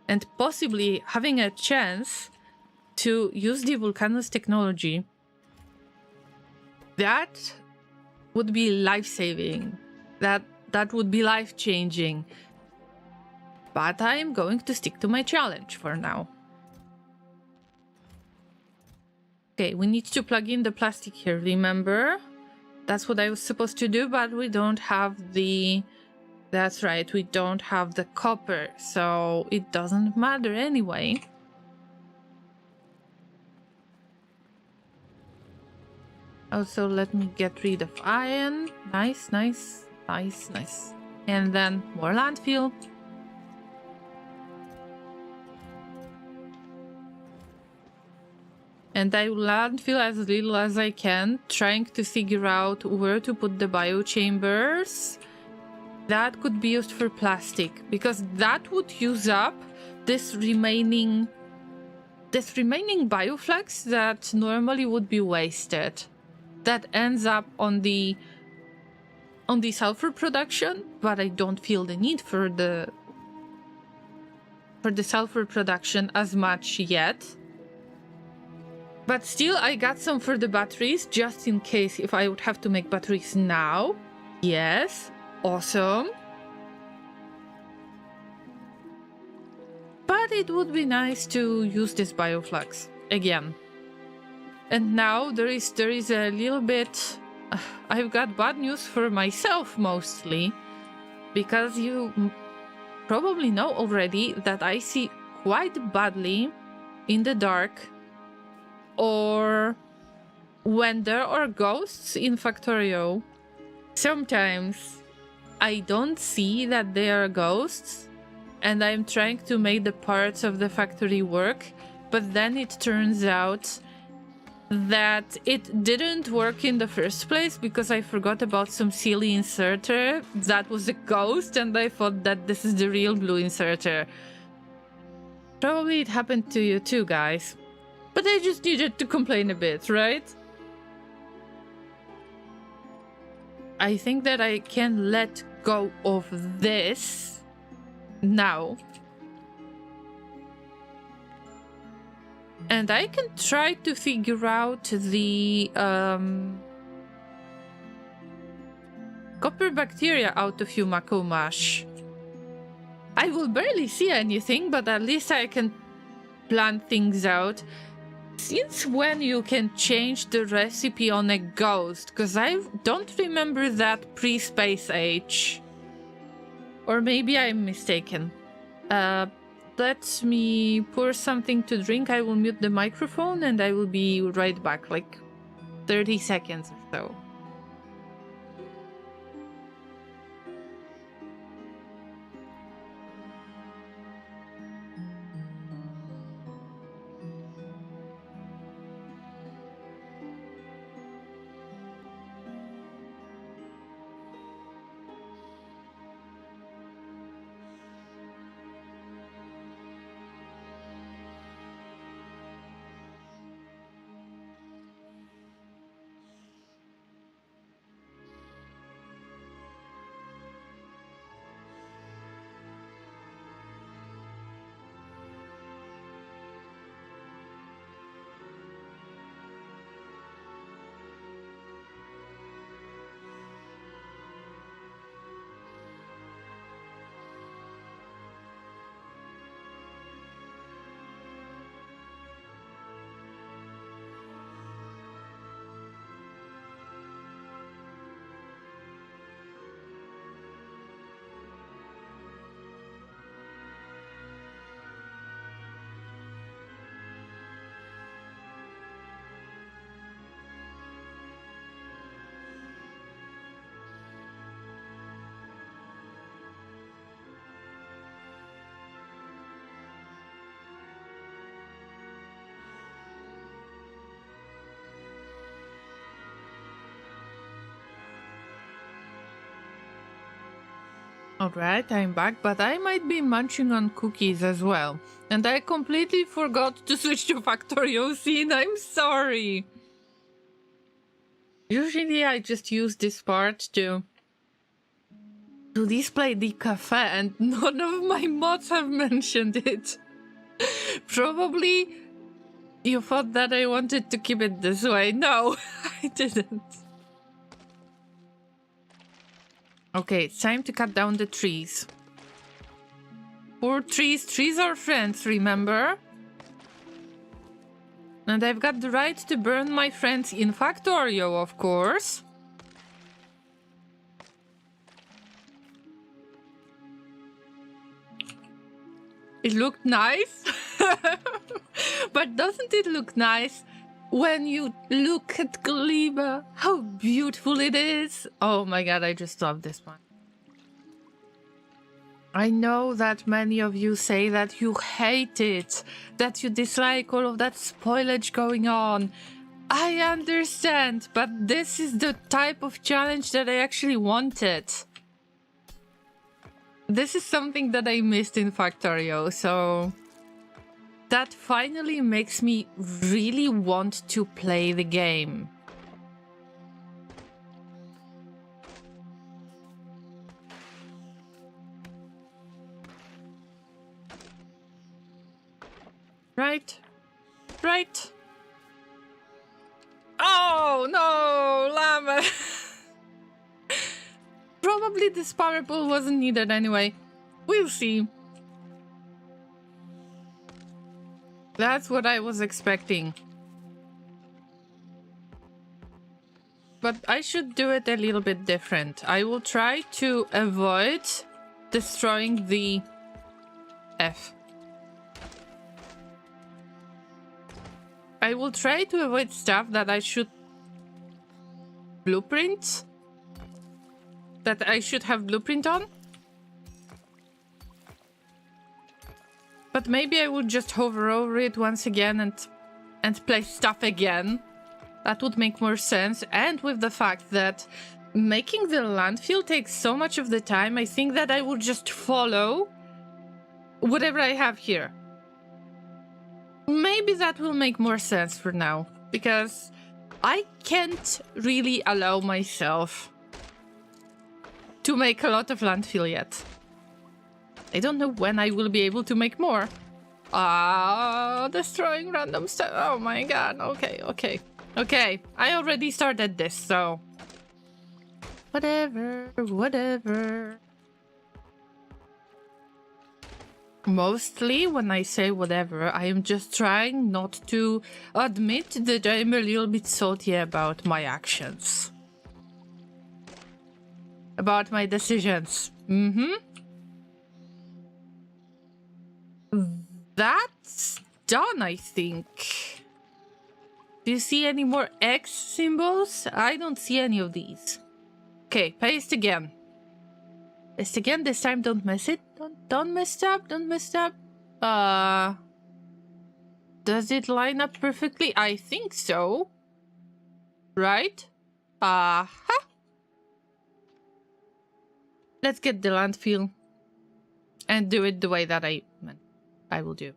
and possibly having a chance to use the Vulcanus technology, that would be life-saving. That would be life-changing. But I'm going to stick to my challenge for now. Okay, we need to plug in the plastic here, remember? That's what I was supposed to do, but we don't have the... That's right, we don't have the copper, so it doesn't matter anyway. Also, let me get rid of iron. Nice. And then more landfill. And I will landfill as little as I can, trying to figure out where to put the biochambers. That could be used for plastic, because that would use up this remaining bioflux that normally would be wasted. That ends up on the sulfur production, but I don't feel the need for the sulfur production as much yet. But still, I got some for the batteries, just in case if I would have to make batteries now. Yes, awesome. But it would be nice to use this bioflux again. And now there is a little bit... I've got bad news for myself mostly, because you probably know already that I see quite badly in the dark, or when there are ghosts in Factorio. Sometimes I don't see that they are ghosts, and I'm trying to make the parts of the factory work, but then it turns out that it didn't work in the first place because I forgot about some silly inserter that was a ghost, and I thought that this is the real blue inserter. Probably it happened to you too, guys. But I just needed to complain a bit, right? I think that I can let go of this now. And I can try to figure out the copper bacteria out of Yumako mash. I will barely see anything, but at least I can plan things out. Since when you can change the recipe on a ghost? Because I don't remember that pre-space age. Or maybe I'm mistaken. Let me pour something to drink. I will mute the microphone and I will be right back, like 30 seconds or so. Alright, I'm back, but I might be munching on cookies as well. And I completely forgot to switch to Factorio scene, I'm sorry! Usually I just use this part to display the cafe, and none of my mods have mentioned it. Probably you thought that I wanted to keep it this way. No, I didn't. Okay, it's time to cut down the trees. Poor trees. Trees are friends, remember? And I've got the right to burn my friends in Factorio, of course. It looked nice. But doesn't it look nice when you look at Llama? How beautiful it is. Oh my god, I just love this one. I know that many of you say that you hate it, that you dislike all of that spoilage going on. I understand, but this is the type of challenge that I actually wanted. This is something that I missed in Factorio, so that finally makes me really want to play the game. Right? Right? Oh no, Llama! Probably this power pool wasn't needed anyway. We'll see. That's what I was expecting. But I should do it a little bit different. I will try to avoid destroying the F. I will try to avoid stuff that I should blueprint. That I should have blueprint on. But maybe I would just hover over it once again and place stuff again. That would make more sense. And with the fact that making the landfill takes so much of the time, I think that I would just follow whatever I have here. Maybe that will make more sense for now, because I can't really allow myself to make a lot of landfill yet. I don't know when I will be able to make more. Destroying random stuff. Oh my god. Okay. I already started this, so... Whatever. Mostly, when I say whatever, I am just trying not to admit that I'm a little bit salty about my actions. About my decisions. That's done, I think. Do you see any more X symbols? I don't see any of these. Okay, paste again. Paste again. This time, don't mess it. Don't mess up. Don't mess up. Does it line up perfectly? I think so. Right? Aha. Let's get the landfill and do it the way that I will do.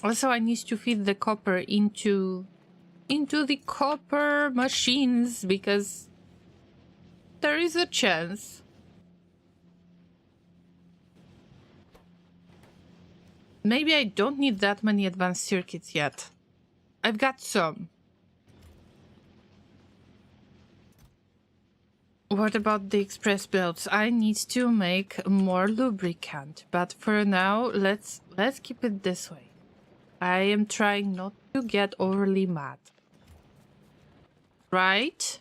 Also, I need to feed the copper into the copper machines because there is a chance. Maybe I don't need that many advanced circuits yet. I've got some. What about the express belts? I need to make more lubricant, but for now, let's keep it this way. I am trying not to get overly mad. Right?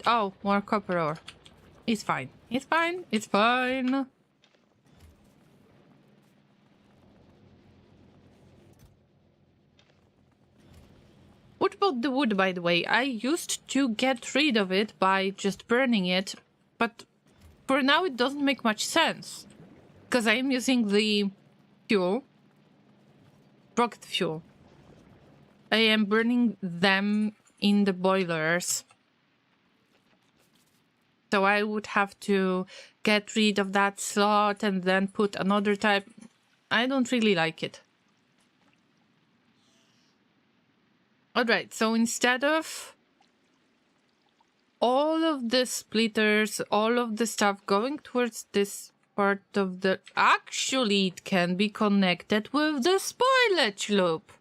Oh, more copper ore. It's fine. It's fine. What about the wood, by the way? I used to get rid of it by just burning it, but for now it doesn't make much sense. Because I am using the fuel. Rocket fuel. I am burning them in the boilers. So I would have to get rid of that slot and then put another type. I don't really like it. Alright, so instead of all of the splitters, all of the stuff going towards this part of the... Actually, it can be connected with the spoilage loop.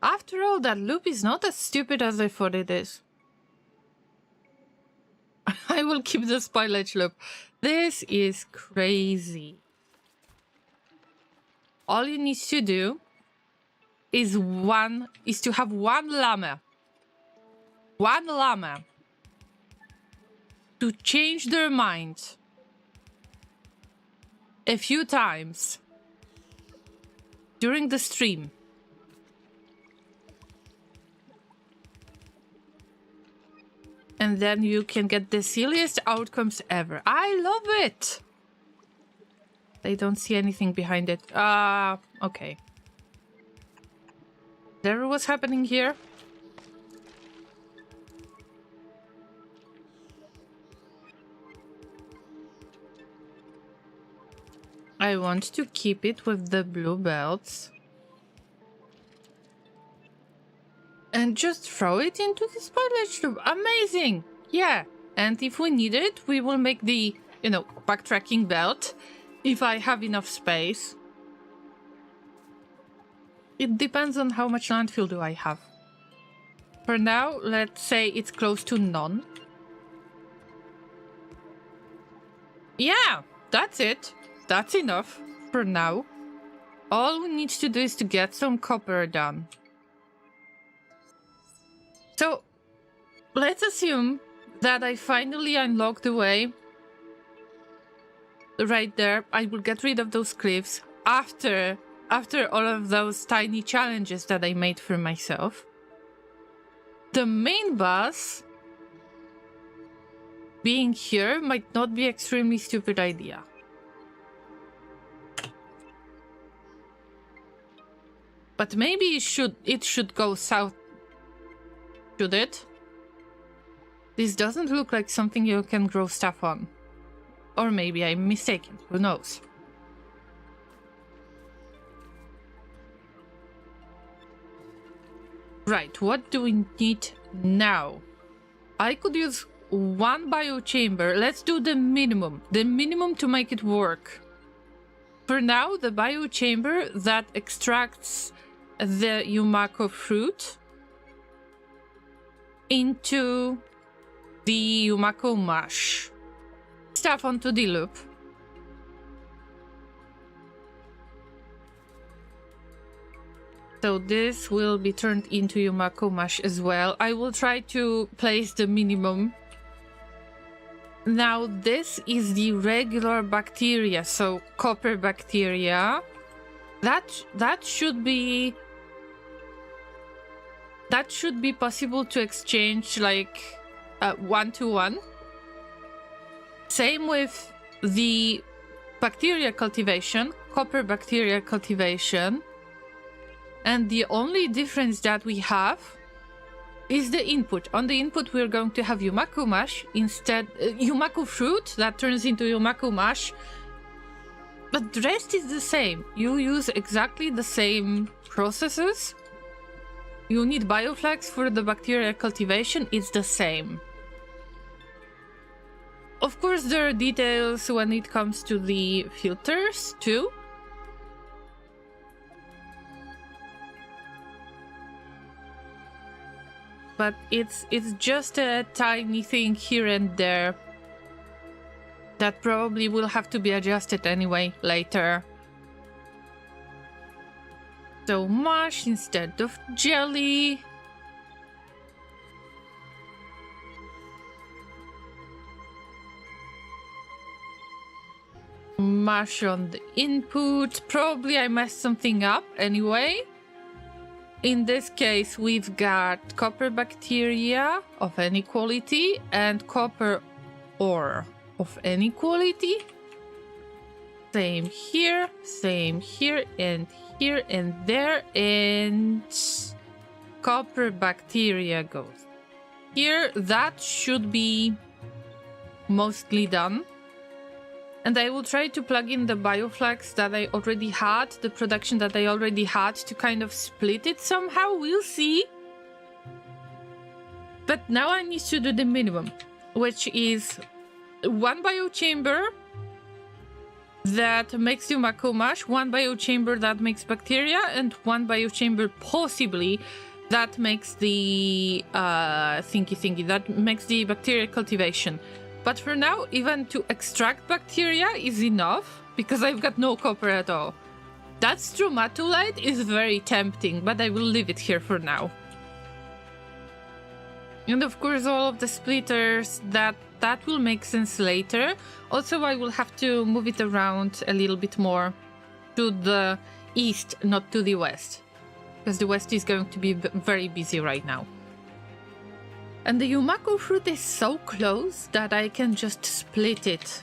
After all, that loop is not as stupid as I thought it is. I will keep the spoilage loop. This is crazy. All you need to do is to have one llama. One llama. To change their mind. A few times. During the stream. And then you can get the silliest outcomes ever. I love it! I don't see anything behind it. Okay. There was happening here. I want to keep it with the blue belts. And just throw it into the spoilage loop. Amazing! Yeah. And if we need it, we will make the, backtracking belt. If I have enough space. It depends on how much landfill do I have. For now, let's say it's close to none. Yeah, that's it. That's enough for now. All we need to do is to get some copper done. So, let's assume that I finally unlock the way. Right there, I will get rid of those cliffs after all of those tiny challenges that I made for myself. The main boss being here might not be an extremely stupid idea. But maybe it should go south. Should it? This doesn't look like something you can grow stuff on. Or maybe I'm mistaken, who knows? Right, what do we need now? I could use one biochamber. Let's do the minimum to make it work. For now, the biochamber that extracts the Yumako fruit into the Yumako mash. Stuff onto the loop. So this will be turned into Yumako mash as well. I will try to place the minimum. Now this is the regular bacteria, so copper bacteria. That should be possible to exchange like 1-to-1. Same with the bacteria cultivation, copper bacteria cultivation. And the only difference that we have is the input. On the input, we're going to have Yumako mash instead, Yumako fruit that turns into Yumako mash. But the rest is the same. You use exactly the same processes. You need Bioflux for the bacteria cultivation. It's the same. Of course, there are details when it comes to the filters too. But it's just a tiny thing here and there that probably will have to be adjusted anyway later. So mash instead of jelly. Mash on the input. Probably I messed something up anyway. In this case, we've got copper bacteria of any quality and copper ore of any quality. Same here, and here, and there, and copper bacteria goes here. That should be mostly done. And I will try to plug in the Bioflux that I already had, the production that I already had, to kind of split it somehow. We'll see. But now I need to do the minimum, which is one biochamber that makes Yumako mash, one biochamber that makes bacteria, and one biochamber possibly that makes the thingy that makes the bacteria cultivation. But for now, even to extract bacteria is enough, because I've got no copper at all. That stromatolite is very tempting, but I will leave it here for now. And of course, all of the splitters, that will make sense later. Also, I will have to move it around a little bit more to the east, not to the west, because the west is going to be very busy right now. And the Yumako fruit is so close that I can just split it.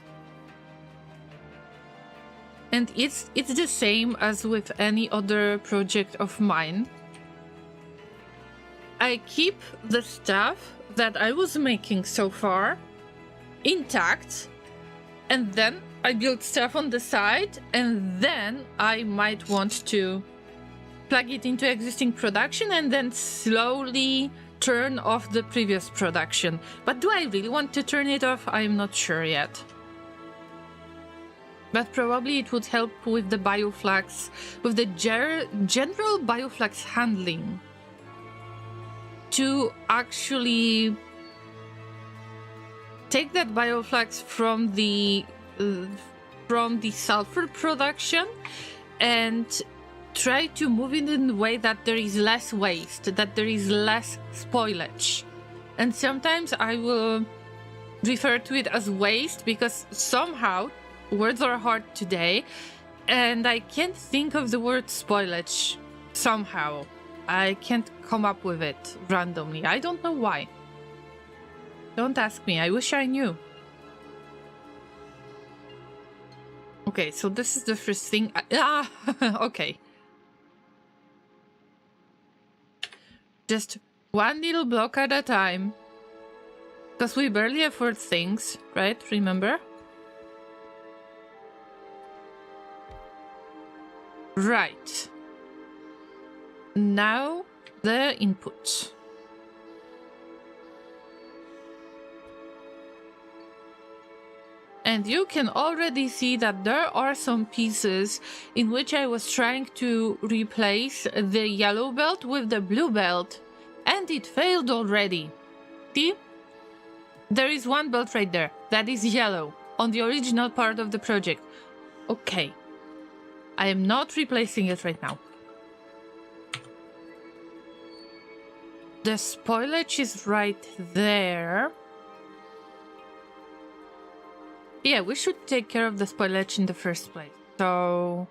And it's the same as with any other project of mine. I keep the stuff that I was making so far intact, and then I build stuff on the side, and then I might want to plug it into existing production and then slowly turn off the previous production. But do I really want to turn it off? I'm not sure yet. But probably it would help with the Bioflux, with the general Bioflux handling, to actually take that Bioflux from the sulfur production and try to move it in a way that there is less waste, that there is less spoilage. And sometimes I will refer to it as waste because somehow words are hard today and I can't think of the word spoilage somehow. I can't come up with it randomly. I don't know why. Don't ask me. I wish I knew. Okay, so this is the first thing. Okay. Just one little block at a time. Because we barely afford things, right? Remember? Right. Now the input. And you can already see that there are some pieces in which I was trying to replace the yellow belt with the blue belt, and it failed already. See? There is one belt right there that is yellow on the original part of the project. Okay. I am not replacing it right now. The spoilage is right there. Yeah, we should take care of the spoilage in the first place. So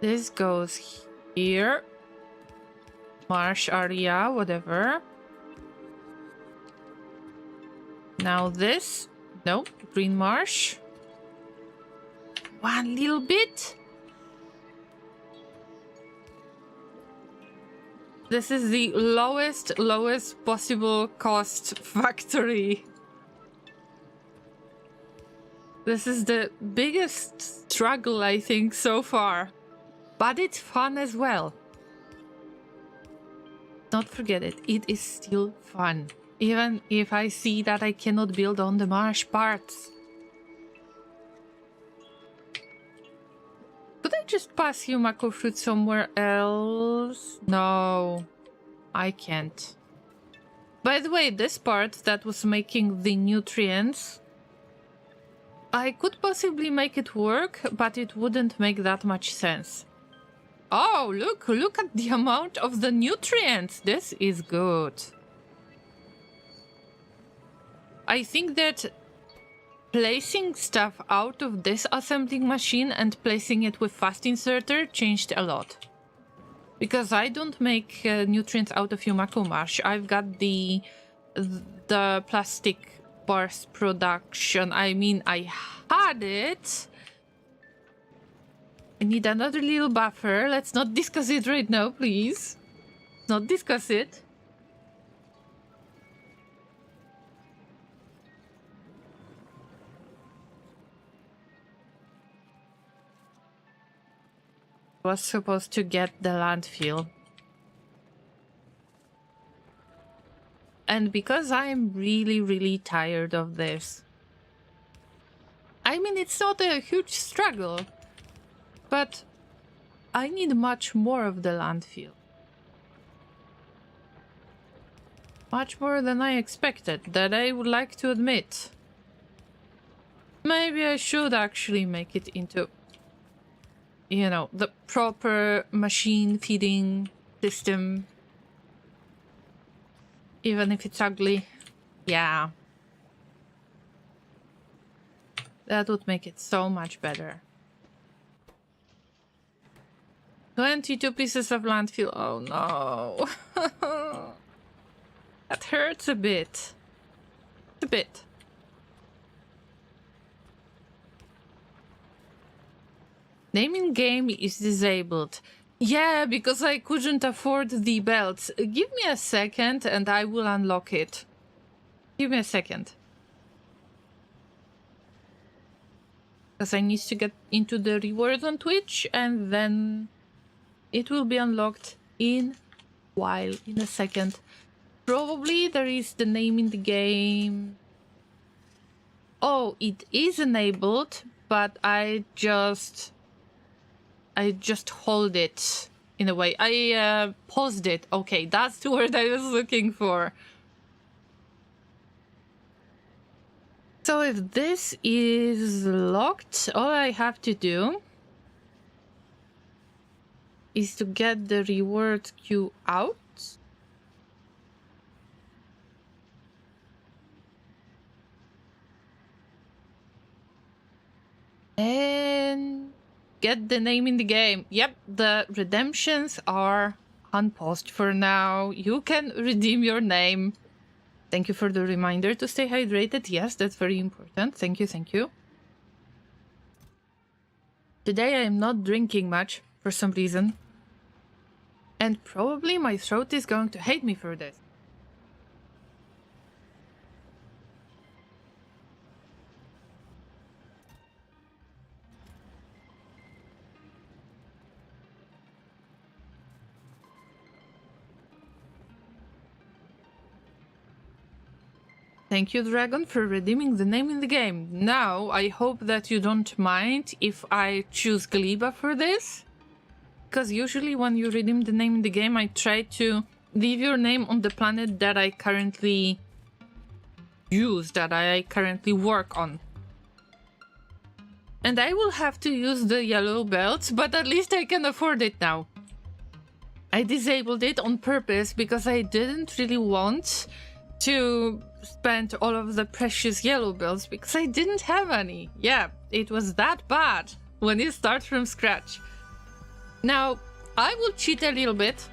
this goes here. Marsh area, whatever. Now this. Nope, green marsh. One little bit. This is the lowest possible cost factory. This is the biggest struggle, I think, so far. But it's fun as well. Don't forget it, it is still fun. Even if I see that I cannot build on the marsh parts. Could I just pass Yumako fruit somewhere else? No, I can't. By the way, this part that was making the nutrients, I could possibly make it work, but it wouldn't make that much sense. Oh, look at the amount of the nutrients. This is good. I think that placing stuff out of this assembling machine and placing it with fast inserter changed a lot. Because I don't make nutrients out of Yumako Marsh. I've got the plastic bars production. I mean, I had it. I need another little buffer. Let's not discuss it right now, please. Let's not discuss it. Was supposed to get the landfill. And because I'm really tired of this. I mean, it's not a huge struggle, but I need much more of the landfill. Much more than I expected, that I would like to admit. Maybe I should actually make it into, you know, the proper machine feeding system. Even if it's ugly. Yeah. That would make it so much better. 22 pieces of landfill. Oh no. That hurts a bit. A bit. Naming game is disabled. Yeah, because I couldn't afford the belts. Give me a second and I will unlock it. Give me a second. Because I need to get into the reward on Twitch and then it will be unlocked in a second. Probably there is the name in the game. Oh, it is enabled, but I just hold it in a way. I paused it. Okay, that's the word I was looking for. So if this is locked, all I have to do is to get the reward queue out. And get the name in the game. Yep, the redemptions are unpaused for now. You can redeem your name. Thank you for the reminder to stay hydrated. Yes, that's very important. Thank you, thank you. Today I am not drinking much for some reason. And probably my throat is going to hate me for this. Thank you, Dragon, for redeeming the name in the game. Now, I hope that you don't mind if I choose Gleba for this. Because usually when you redeem the name in the game, I try to leave your name on the planet that I currently use, that I currently work on. And I will have to use the yellow belts, but at least I can afford it now. I disabled it on purpose because I didn't really want to spend all of the precious yellow belts because I didn't have any. Yeah, it was that bad when you start from scratch. Now, I will cheat a little bit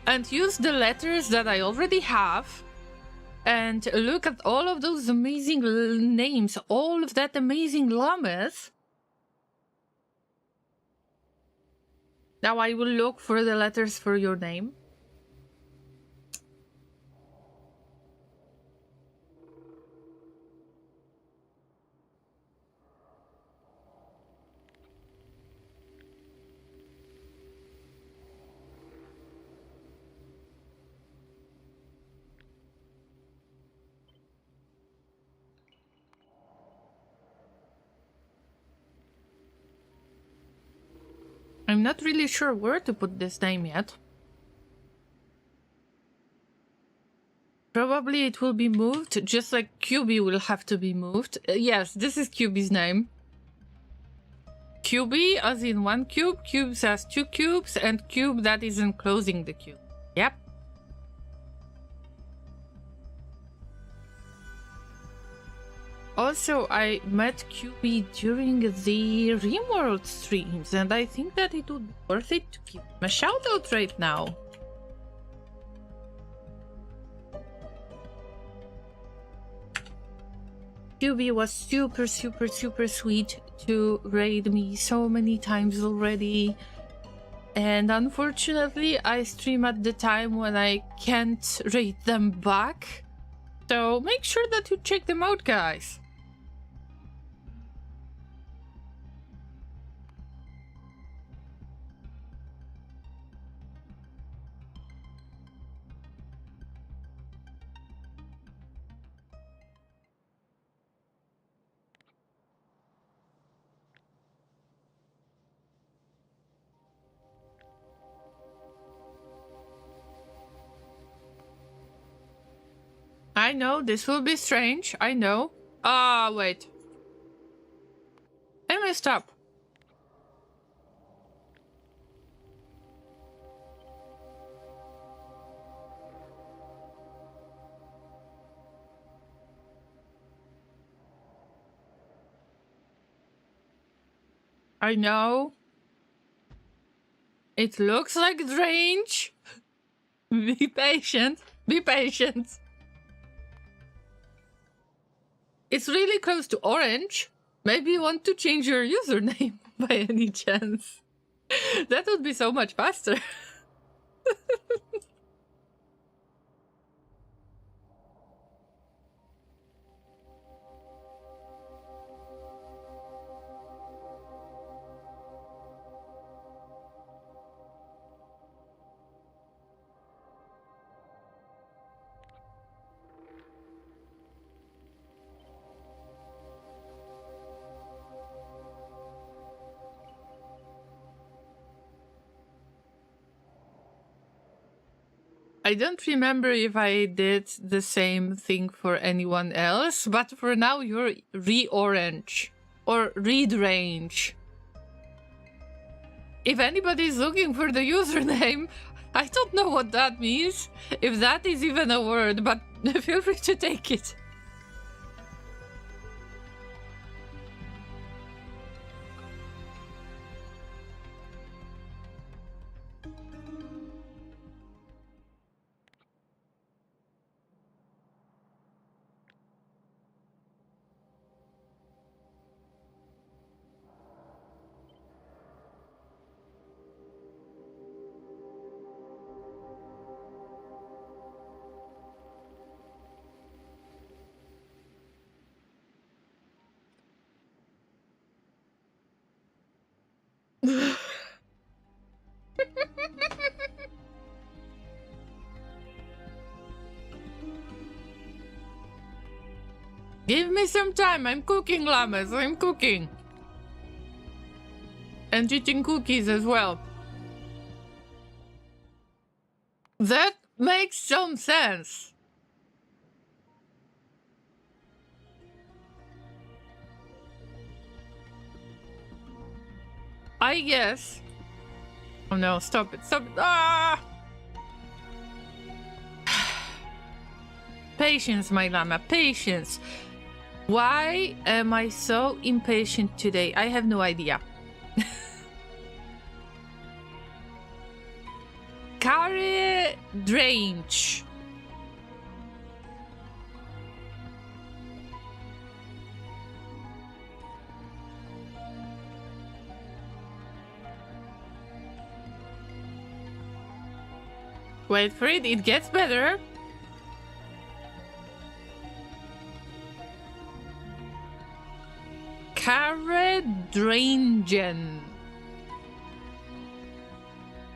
and use the letters that I already have and look at all of those amazing names, all of that amazing llamas. Now I will look for the letters for your name. I'm not really sure where to put this name yet. Probably it will be moved, just like QB will have to be moved. Yes, this is QB's name. QB as in 1 cube, cubes as 2 cubes, and cube that is enclosing the cube. Yep. Also, I met QB during the RimWorld streams, and I think that it would be worth it to give him a shoutout right now. QB was super sweet to raid me so many times already. And unfortunately, I stream at the time when I can't raid them back. So make sure that you check them out, guys. I know, this will be strange, I know. Ah, wait. I messed up. I know. It looks like Drange. Be patient. Be patient. It's really close to orange. Maybe you want to change your username by any chance. That would be so much faster. I don't remember if I did the same thing for anyone else, but for now you're re-orange or read-range. If anybody's looking for the username, I don't know what that means, if that is even a word, but feel free to take it. me some time. I'm cooking, llamas. I'm cooking. And eating cookies as well. That makes some sense. I guess. Oh no, stop it, stop it. Ah! Patience, my llama, patience. Why am I so impatient today? I have no idea. Carry Drange. Wait for it, it gets better. Caredrangen.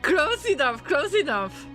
Close enough, close enough.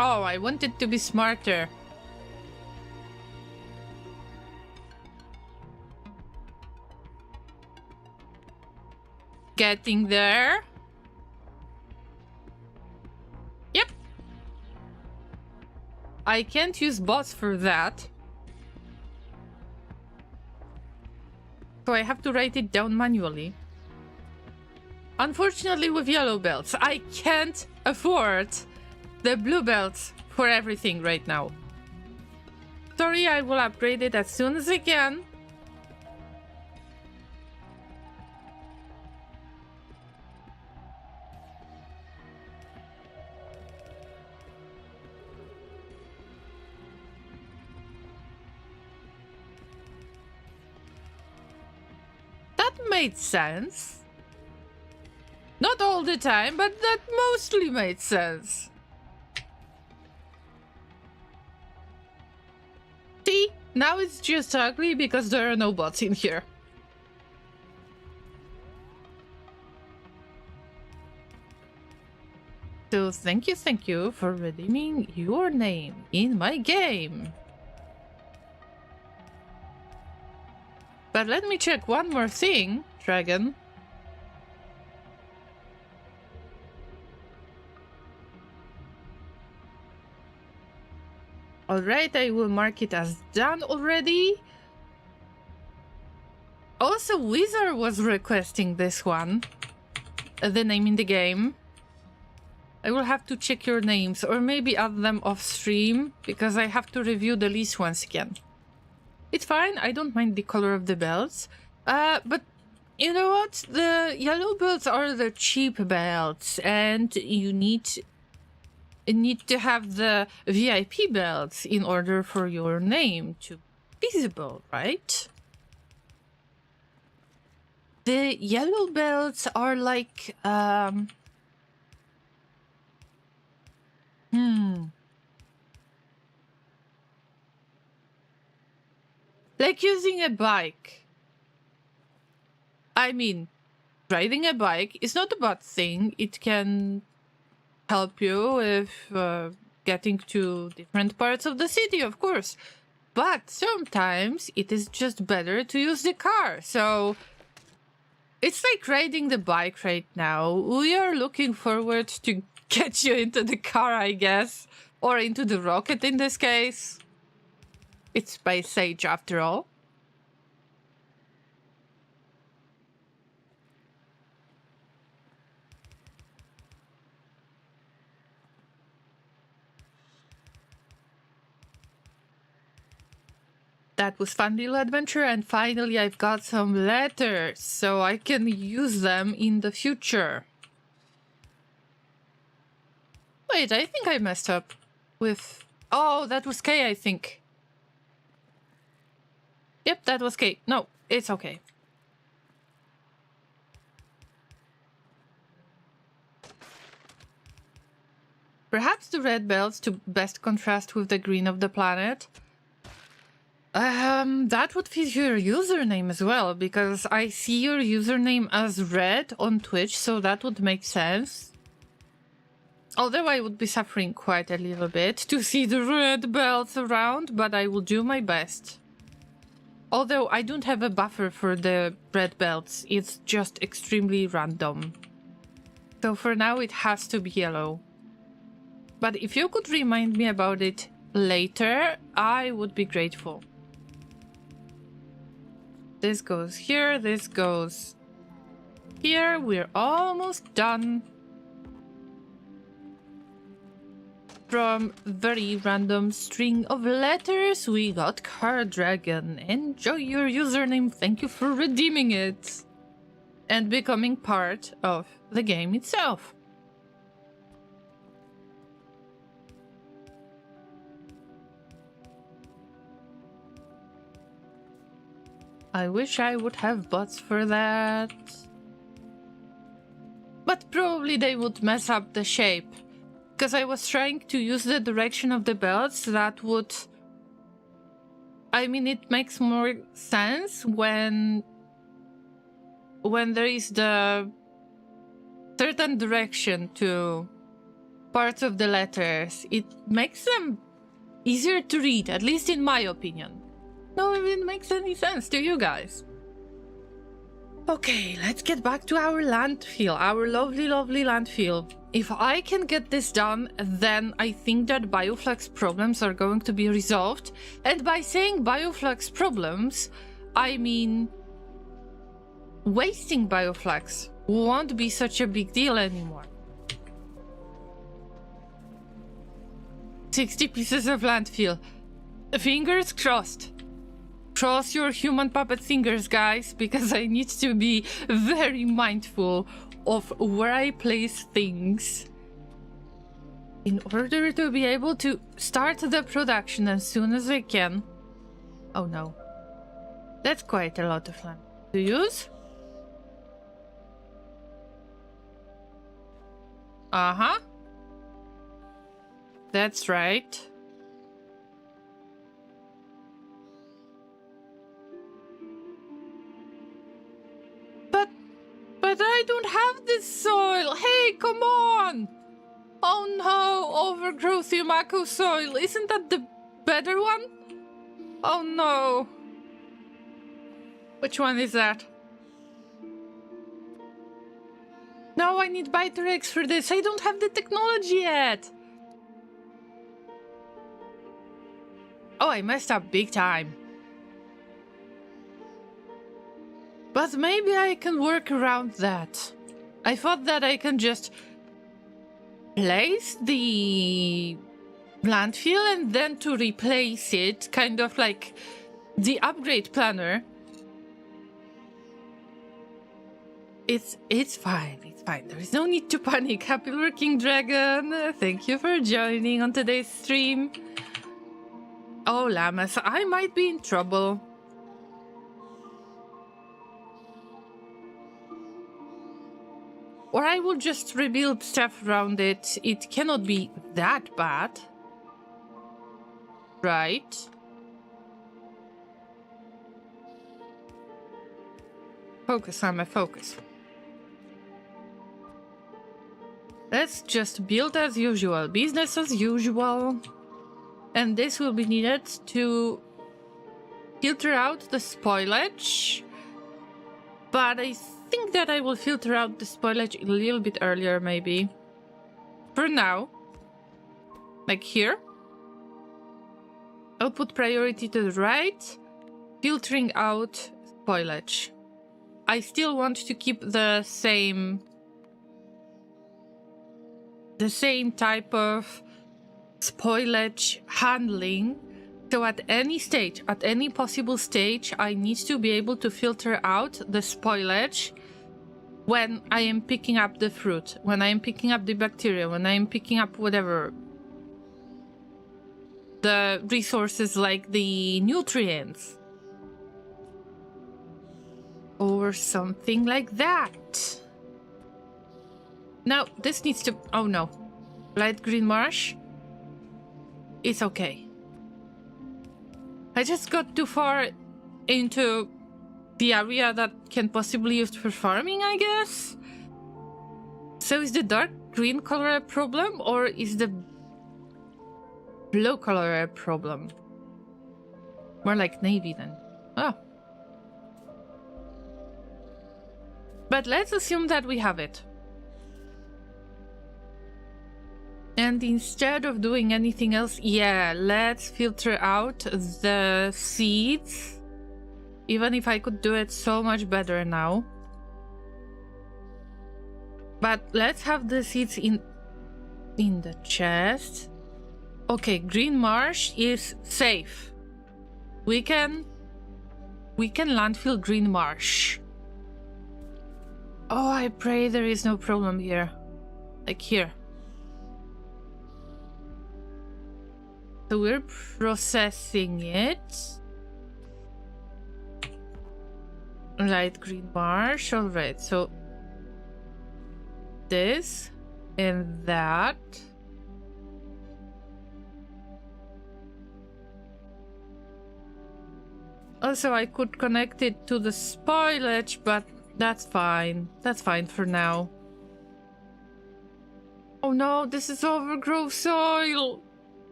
Oh, I wanted to be smarter. Getting there. Yep. I can't use bots for that. So I have to write it down manually. Unfortunately, with yellow belts, I can't afford the blue belts for everything right now. Sorry, I will upgrade it as soon as I can. That made sense. Not all the time, but that mostly made sense. See? Now it's just ugly because there are no bots in here. So thank you for redeeming your name in my game. But let me check one more thing, Dragon. Alright, I will mark it as done already. Also, Wizard was requesting this one. The name in the game. I will have to check your names, or maybe add them off stream, because I have to review the list once again. It's fine, I don't mind the color of the belts. But you know what? The yellow belts are the cheap belts, and you need to have the VIP belts in order for your name to be visible, right? The yellow belts are like, like using a bike. I mean, riding a bike is not a bad thing. It can help you with getting to different parts of the city, of course. But sometimes it is just better to use the car. So it's like riding the bike right now. We are looking forward to get you into the car, I guess. Or into the rocket in this case. It's by Sage after all. That was fun little adventure, and finally I've got some letters, so I can use them in the future. Wait, I think I messed up with... Oh, that was K, I think. Yep, that was K. No, it's okay. Perhaps the red belts to best contrast with the green of the planet. That would fit your username as well, because I see your username as red on Twitch, so that would make sense. Although I would be suffering quite a little bit to see the red belts around, but I will do my best. Although I don't have a buffer for the red belts, it's just extremely random. So for now it has to be yellow. But if you could remind me about it later, I would be grateful. This goes here, this goes here. We're almost done. From very random string of letters, we got Car Dragon. Enjoy your username. Thank you for redeeming it and becoming part of the game itself. I wish I would have bots for that. But probably they would mess up the shape. Because I was trying to use the direction of the belts that would... I mean, it makes more sense when there is the certain direction to parts of the letters. It makes them easier to read, at least in my opinion. No, if it makes any sense to you guys. Okay, let's get back to our landfill, our lovely, lovely landfill. If I can get this done, then I think that Bioflux problems are going to be resolved. And by saying Bioflux problems, I mean wasting Bioflux won't be such a big deal anymore. 60 pieces of landfill. Fingers crossed. Cross your human puppet fingers, guys, because I need to be very mindful of where I place things in order to be able to start the production as soon as I can. Oh no. That's quite a lot of land to use. Uh-huh. That's right. But I don't have this soil. Hey, come on. Oh no, overgrowth Yumako soil. Isn't that the better one? Oh no. Which one is that? No, I need Biterex for this. I don't have the technology yet. Oh, I messed up big time. But maybe I can work around that. I thought that I can just place the landfill and then to replace it, kind of like the upgrade planner. It's fine, it's fine. There is no need to panic. Happy working, Dragon. Thank you for joining on today's stream. Oh, Llamas, I might be in trouble. Or I will just rebuild stuff around it. It cannot be that bad. Right? Focus, Llama, focus. Let's just build as usual. Business as usual. And this will be needed to filter out the spoilage. But I think that I will filter out the spoilage a little bit earlier, maybe. For now. Like here. Output priority to the right. Filtering out spoilage. I still want to keep the same type of spoilage handling. So at any stage, at any possible stage, I need to be able to filter out the spoilage when I am picking up the fruit, when I am picking up the bacteria, when I am picking up whatever. The resources like the nutrients. Or something like that. Now, this needs to... Oh no. Light green marsh? It's okay. I just got too far into the area that can possibly be used for farming, I guess? So is the dark green color a problem, or is the blue color a problem? More like navy then. Oh. But let's assume that we have it. And instead of doing anything else, yeah, let's filter out the seeds. Even if I could do it so much better now. But let's have the seeds in the chest. Okay, green marsh is safe. We can landfill green marsh. Oh, I pray there is no problem here. Like here. So we're processing it. Light green marsh, alright, so this and that. Also, I could connect it to the spoilage, but that's fine. That's fine for now. Oh no, this is overgrowth soil.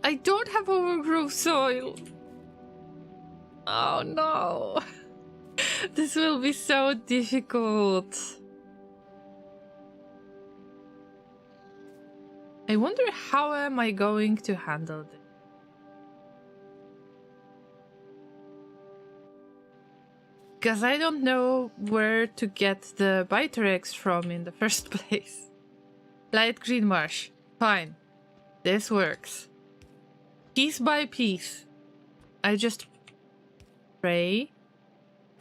I don't have overgrowth soil. Oh no. This will be so difficult. I wonder how am I going to handle this? Because I don't know where to get the biter eggs from in the first place. Light green marsh. Fine. This works. Piece by piece. I just pray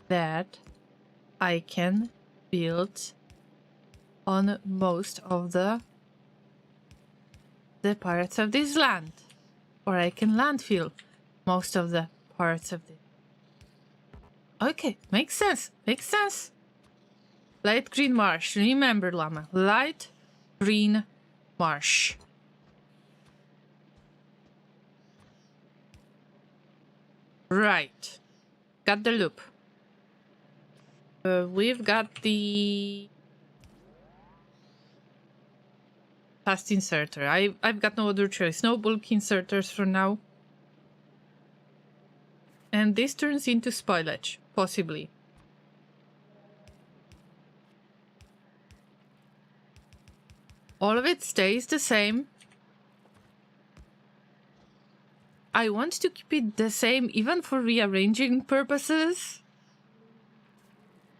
that I can build on most of the parts of this land. Or I can landfill most of the parts of this. Okay, makes sense. Makes sense. Light green marsh. Remember, Llama. Light green marsh. Right. Got the loop. We've got the fast inserter. I've got no other choice. No bulk inserters for now. And this turns into spoilage, possibly. All of it stays the same. I want to keep it the same even for rearranging purposes.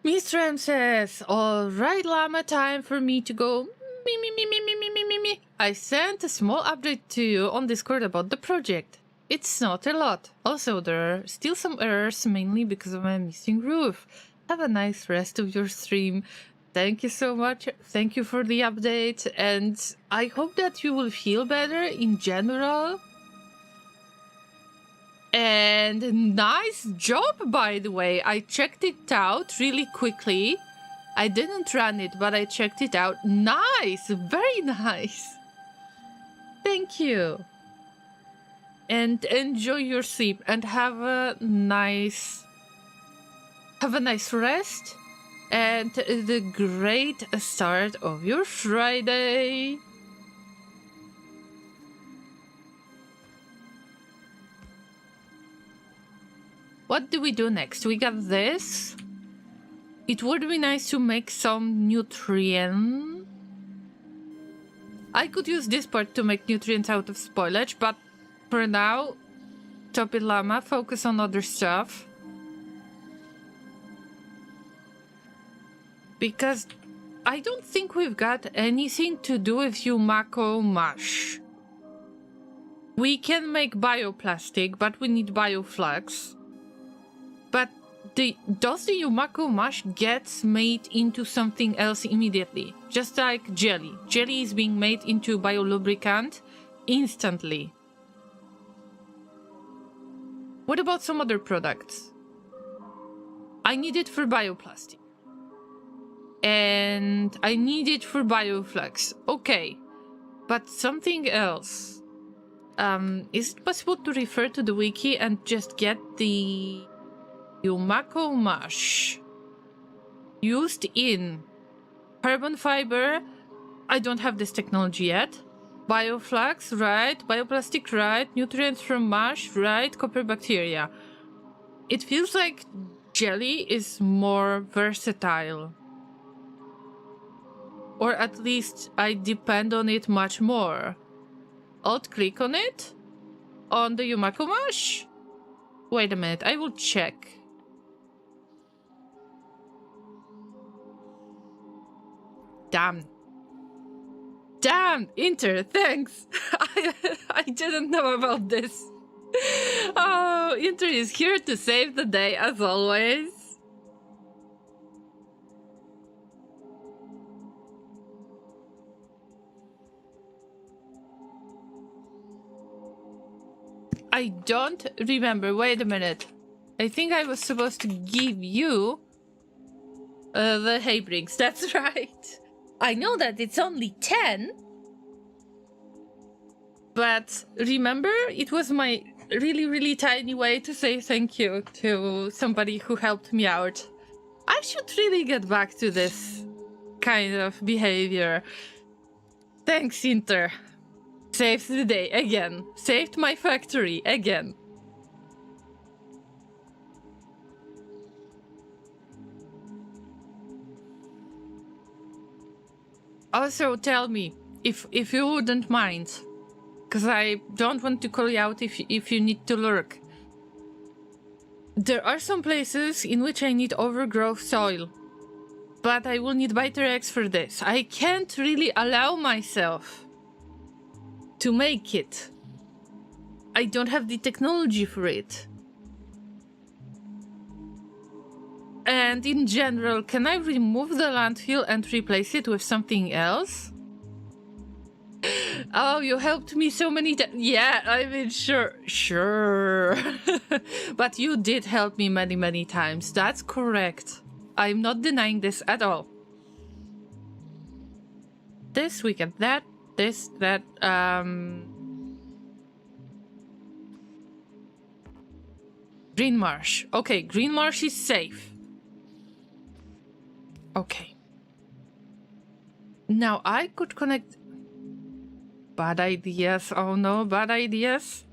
Mr. M says, alright Llama, time for me to go. Me. I sent a small update to you on Discord about the project. It's not a lot. Also, there are still some errors, mainly because of my missing roof. Have a nice rest of your stream. Thank you so much. Thank you for the update, and I hope that you will feel better in general. And nice job, by the way. I checked it out really quickly. I didn't run it, but I checked it out. Nice! Very nice! Thank you. And enjoy your sleep and have a nice rest and the great start of your Friday. What do we do next? We got this. It would be nice to make some nutrient. I could use this part to make nutrients out of spoilage, but for now, stop it, Llama. Focus on other stuff. Because I don't think we've got anything to do with Yumako Mush. We can make bioplastic, but we need Bioflux. But does the Yumako Mush get made into something else immediately? Just like jelly. Jelly is being made into biolubricant instantly. What about some other products? I need it for bioplastic. And I need it for Bioflux. Okay. But something else. Is it possible to refer to the wiki and just get the Yumako mush used in carbon fiber? I don't have this technology yet. Bioflux, right. Bioplastic, right. Nutrients from mush, right. Copper bacteria. It feels like jelly is more versatile. Or at least I depend on it much more. Alt-click on it? On the Yumako mush? Wait a minute, I will check. Damn. Damn, Inter, thanks. I didn't know about this. Oh, Inter is here to save the day as always. I don't remember. Wait a minute. I think I was supposed to give you the hay bricks. That's right. I know that it's only 10. But remember, it was my really tiny way to say thank you to somebody who helped me out. I should really get back to this kind of behavior. Thanks, Inter. Saved the day again. Saved my factory again. Also, tell me, if you wouldn't mind, because I don't want to call you out if you need to lurk. There are some places in which I need overgrowth soil, but I will need biter eggs for this. I can't really allow myself to make it. I don't have the technology for it. And in general, can I remove the landfill and replace it with something else? Oh, you helped me so many times. Yeah, I mean, sure. But you did help me many times. That's correct. I'm not denying this at all. This, we get that. This, that, Green marsh. Okay, green marsh is safe. Okay. Now I could connect... Bad ideas. Oh no, bad ideas.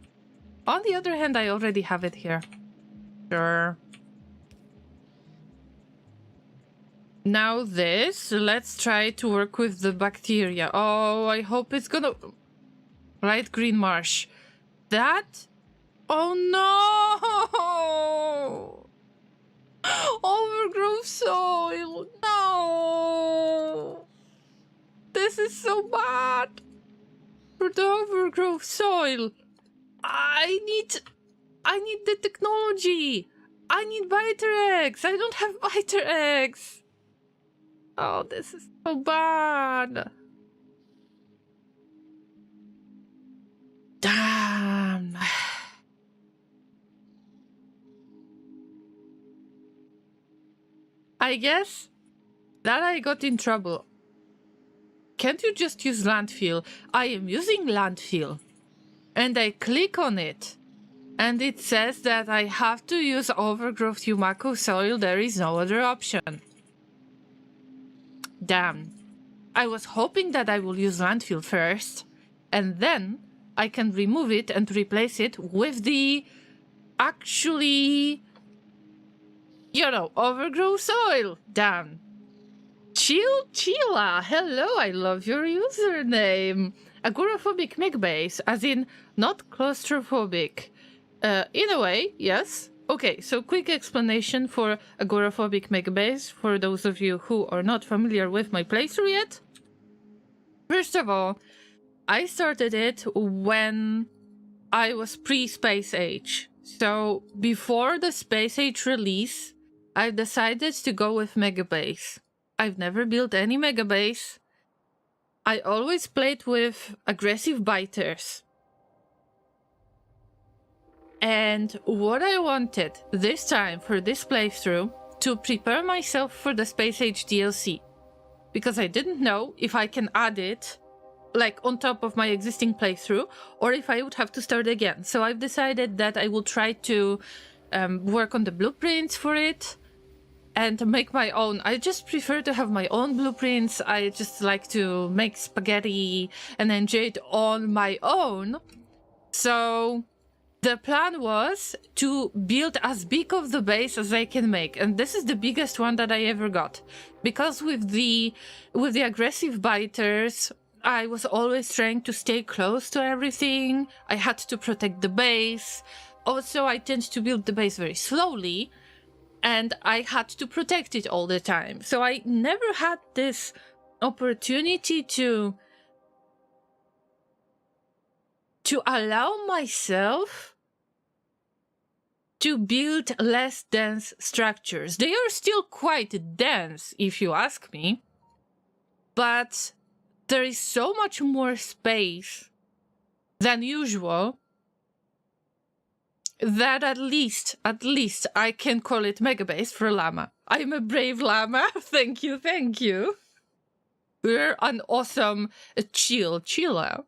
On the other hand, I already have it here. Sure. Now this, let's try to work with the bacteria. Oh, I hope it's gonna... Right, green marsh. That... Oh no! Overgrowth soil! No! This is so bad! For the overgrowth soil! I need the technology! I need biter eggs! I don't have biter eggs! Oh, this is so bad! Damn! I guess that I got in trouble. Can't you just use landfill? I am using landfill. And I click on it. And it says that I have to use overgrowth Yumako soil. There is no other option. Damn. I was hoping that I will use landfill first. And then I can remove it and replace it with the actually... You know, overgrow soil. Damn. Chilla. Hello, I love your username. Agoraphobic Megabase, as in not claustrophobic. In a way, yes. Okay, so quick explanation for Agoraphobic Megabase for those of you who are not familiar with my playthrough yet. First of all, I started it when I was pre-Space Age. So before the Space Age release, I decided to go with Megabase. I've never built any Megabase. I always played with aggressive biters. And what I wanted this time for this playthrough to prepare myself for the Space Age DLC. Because I didn't know if I can add it like on top of my existing playthrough, or if I would have to start again. So I've decided that I will try to work on the blueprints for it and make my own. I just prefer to have my own blueprints. I just like to make spaghetti and enjoy it on my own. So the plan was to build as big of the base as I can make, and this is the biggest one that I ever got. Because with the aggressive biters, I was always trying to stay close to everything. I had to protect the base. Also, I tend to build the base very slowly, and I had to protect it all the time. So I never had this opportunity to allow myself to build less dense structures. They are still quite dense, if you ask me, but there is so much more space than usual that at least I can call it Megabase for Llama. I'm a brave Llama. Thank you. We're an awesome chiller.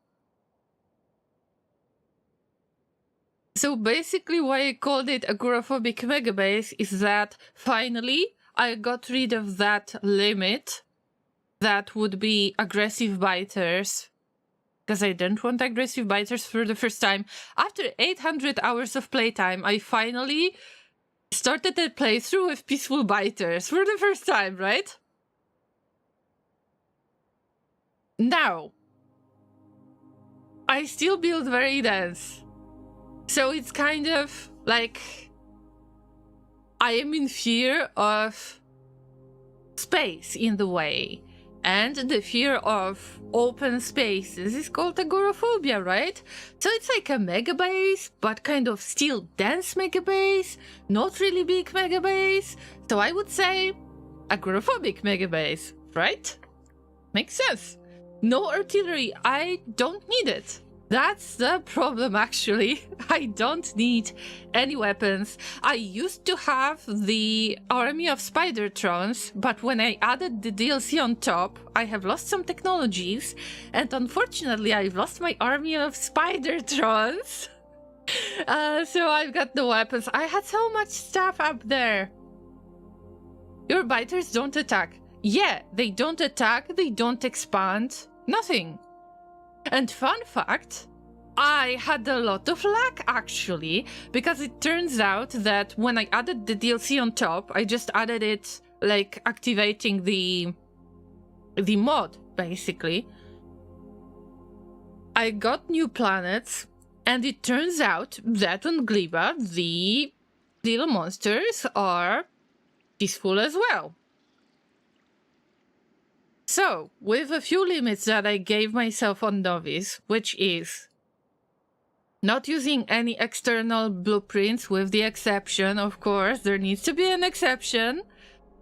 So basically why I called it Agoraphobic Megabase is that finally I got rid of that limit that would be aggressive biters, because I didn't want aggressive biters for the first time. After 800 hours of playtime, I finally started a playthrough with peaceful biters for the first time, right? Now, I still build very dense. So it's kind of like I am in fear of space in the way. And the fear of open spaces is called agoraphobia, right? So it's like a megabase, but kind of still dense megabase, not really big megabase. So I would say agoraphobic megabase, right? Makes sense. No artillery, I don't need it. That's the problem, actually. I don't need any weapons. I used to have the army of Spidertrons, but when I added the DLC on top, I have lost some technologies, and unfortunately I've lost my army of Spidertrons. So I've got the weapons. I had so much stuff up there. Your biters don't attack. Yeah, they don't attack, they don't expand, nothing. And fun fact, I had a lot of luck actually, because it turns out that when I added the DLC on top, I just added it like activating the mod basically. I got new planets, and it turns out that on Gleba the little monsters are peaceful as well. So, with a few limits that I gave myself on Novice, which is not using any external blueprints, with the exception, of course, there needs to be an exception,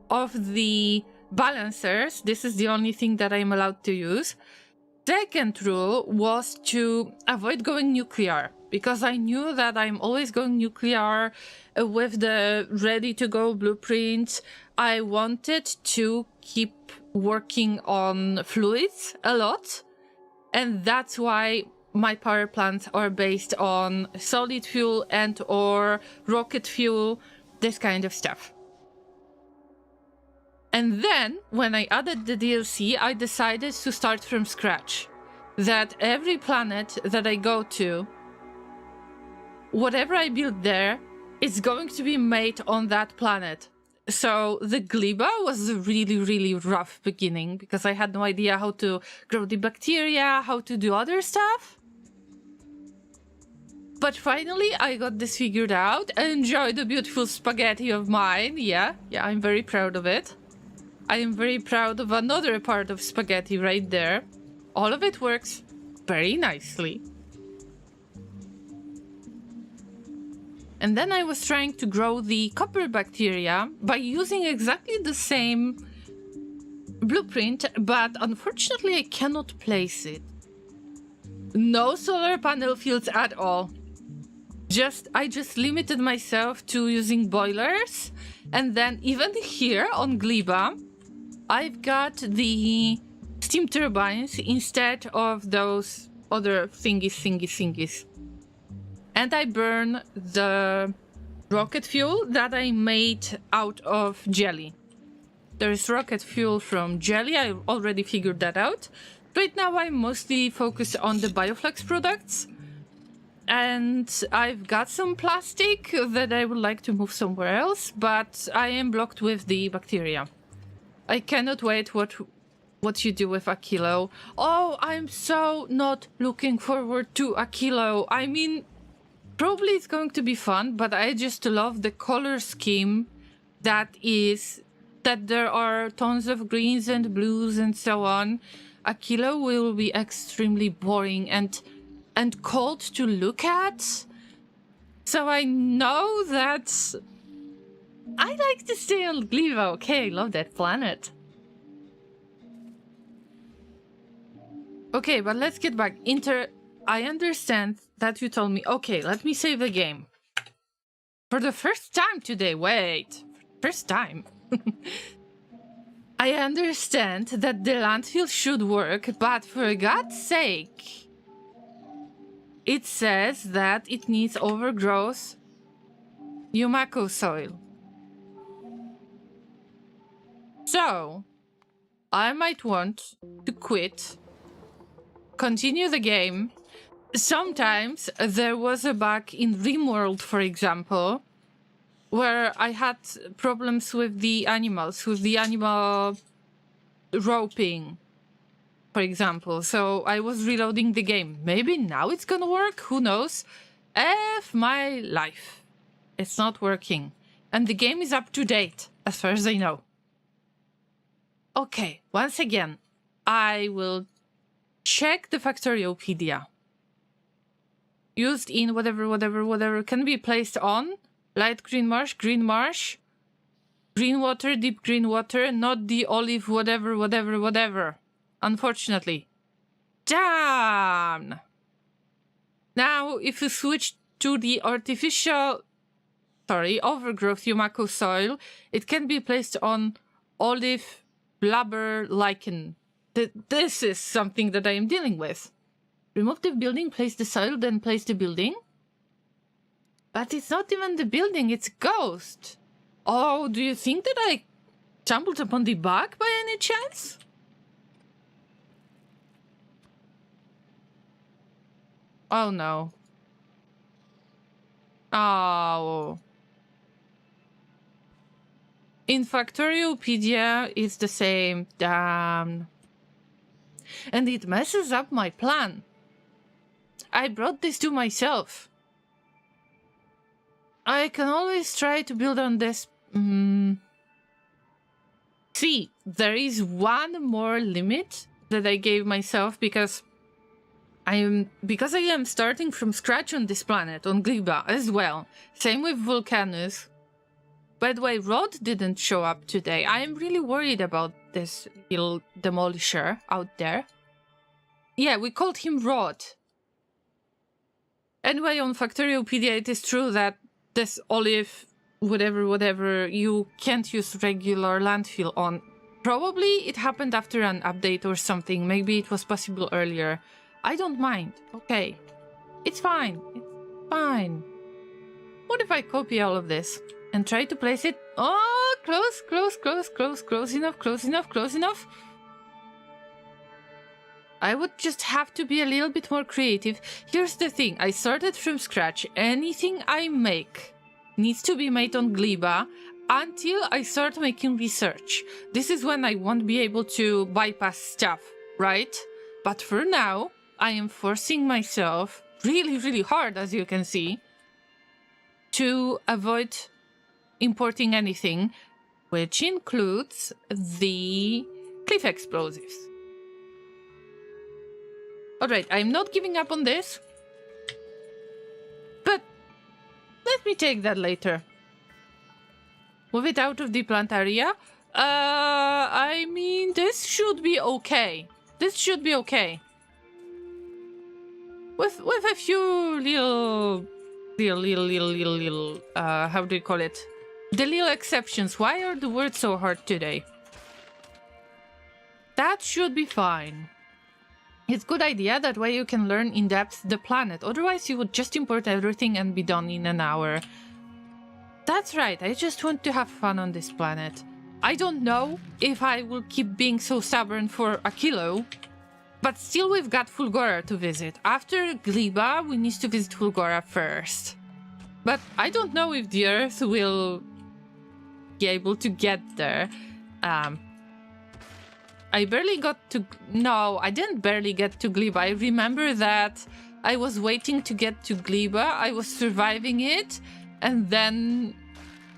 of the balancers. This is the only thing that I'm allowed to use. Second rule was to avoid going nuclear, because I knew that I'm always going nuclear with the ready-to-go blueprints. I wanted to keep working on fluids a lot, and that's why my power plants are based on solid fuel and or rocket fuel, this kind of stuff. And then, when I added the DLC, I decided to start from scratch. That every planet that I go to, whatever I build there, is going to be made on that planet. So the Gleba was a really, really rough beginning, because I had no idea how to grow the bacteria, how to do other stuff. But finally, I got this figured out. Enjoy the beautiful spaghetti of mine. Yeah, I'm very proud of it. I am very proud of another part of spaghetti right there. All of it works very nicely. And then I was trying to grow the copper bacteria by using exactly the same blueprint, but unfortunately I cannot place it. No solar panel fields at all. I just limited myself to using boilers, and then even here on Gleba, I've got the steam turbines instead of those other thingies. And I burn the rocket fuel that I made out of jelly. There is rocket fuel from jelly, I already figured that out. Right now I'm mostly focused on the Bioflux products. And I've got some plastic that I would like to move somewhere else, but I am blocked with the bacteria. I cannot wait what you do with a kilo. Oh, I'm so not looking forward to a kilo. I mean, probably it's going to be fun, but I just love the color scheme that there are tons of greens and blues and so on. A kilo will be extremely boring and cold to look at. So I know that I like to stay on Gliva. Okay, I love that planet. Okay, but let's get back. I understand that you told me, okay, let me save the game. For the first time today, wait. First time. I understand that the landfill should work, but for God's sake, it says that it needs overgrowth Yumako soil. So, I might want to quit, continue the game. Sometimes there was a bug in RimWorld, for example, where I had problems with the animals, with the animal roping, for example. So I was reloading the game. Maybe now it's gonna work, who knows? F my life. It's not working. And the game is up to date, as far as I know. Okay, once again, I will check the Factoriopedia. Used in whatever can be placed on. Light green marsh, green water, deep green water, not the olive whatever. Unfortunately. Damn! Now, if you switch to the overgrowth Yumako soil, it can be placed on olive blubber lichen. This is something that I am dealing with. Remove the building, place the soil, then place the building. But it's not even the building, it's a ghost. Oh, do you think that I stumbled upon the bug by any chance? Oh no. Oh. In Factoriopedia, it's the same. Damn. And it messes up my plan. I brought this to myself. I can always try to build on this. See, there is one more limit that I gave myself because I am starting from scratch on this planet, on Gliba as well. Same with Vulcanus. By the way, Rod didn't show up today. I am really worried about this little demolisher out there. Yeah, we called him Rod. Anyway, on Factoriopedia, it is true that this olive, whatever, you can't use regular landfill on. Probably it happened after an update or something. Maybe it was possible earlier. I don't mind. Okay. It's fine. It's fine. What if I copy all of this and try to place it? Oh, close enough. I would just have to be a little bit more creative. Here's the thing, I started from scratch. Anything I make needs to be made on Gliba until I start making research. This is when I won't be able to bypass stuff, right? But for now, I am forcing myself really hard, as you can see, to avoid importing anything, which includes the cliff explosives. Alright, I'm not giving up on this, but let me take that later. Move it out of the plant area. I mean, this should be okay. This should be okay. With a few little, how do you call it? The little exceptions. Why are the words so hard today? That should be fine. It's a good idea, that way you can learn in depth the planet. Otherwise you would just import everything and be done in an hour. That's right, I just want to have fun on this planet. I don't know if I will keep being so stubborn for a kilo, but still we've got Fulgora to visit. After Gliba, we need to visit Fulgora first. But I don't know if the Earth will be able to get there. I barely got to... No, I didn't barely get to Gliba. I remember that I was waiting to get to Gliba. I was surviving it. And then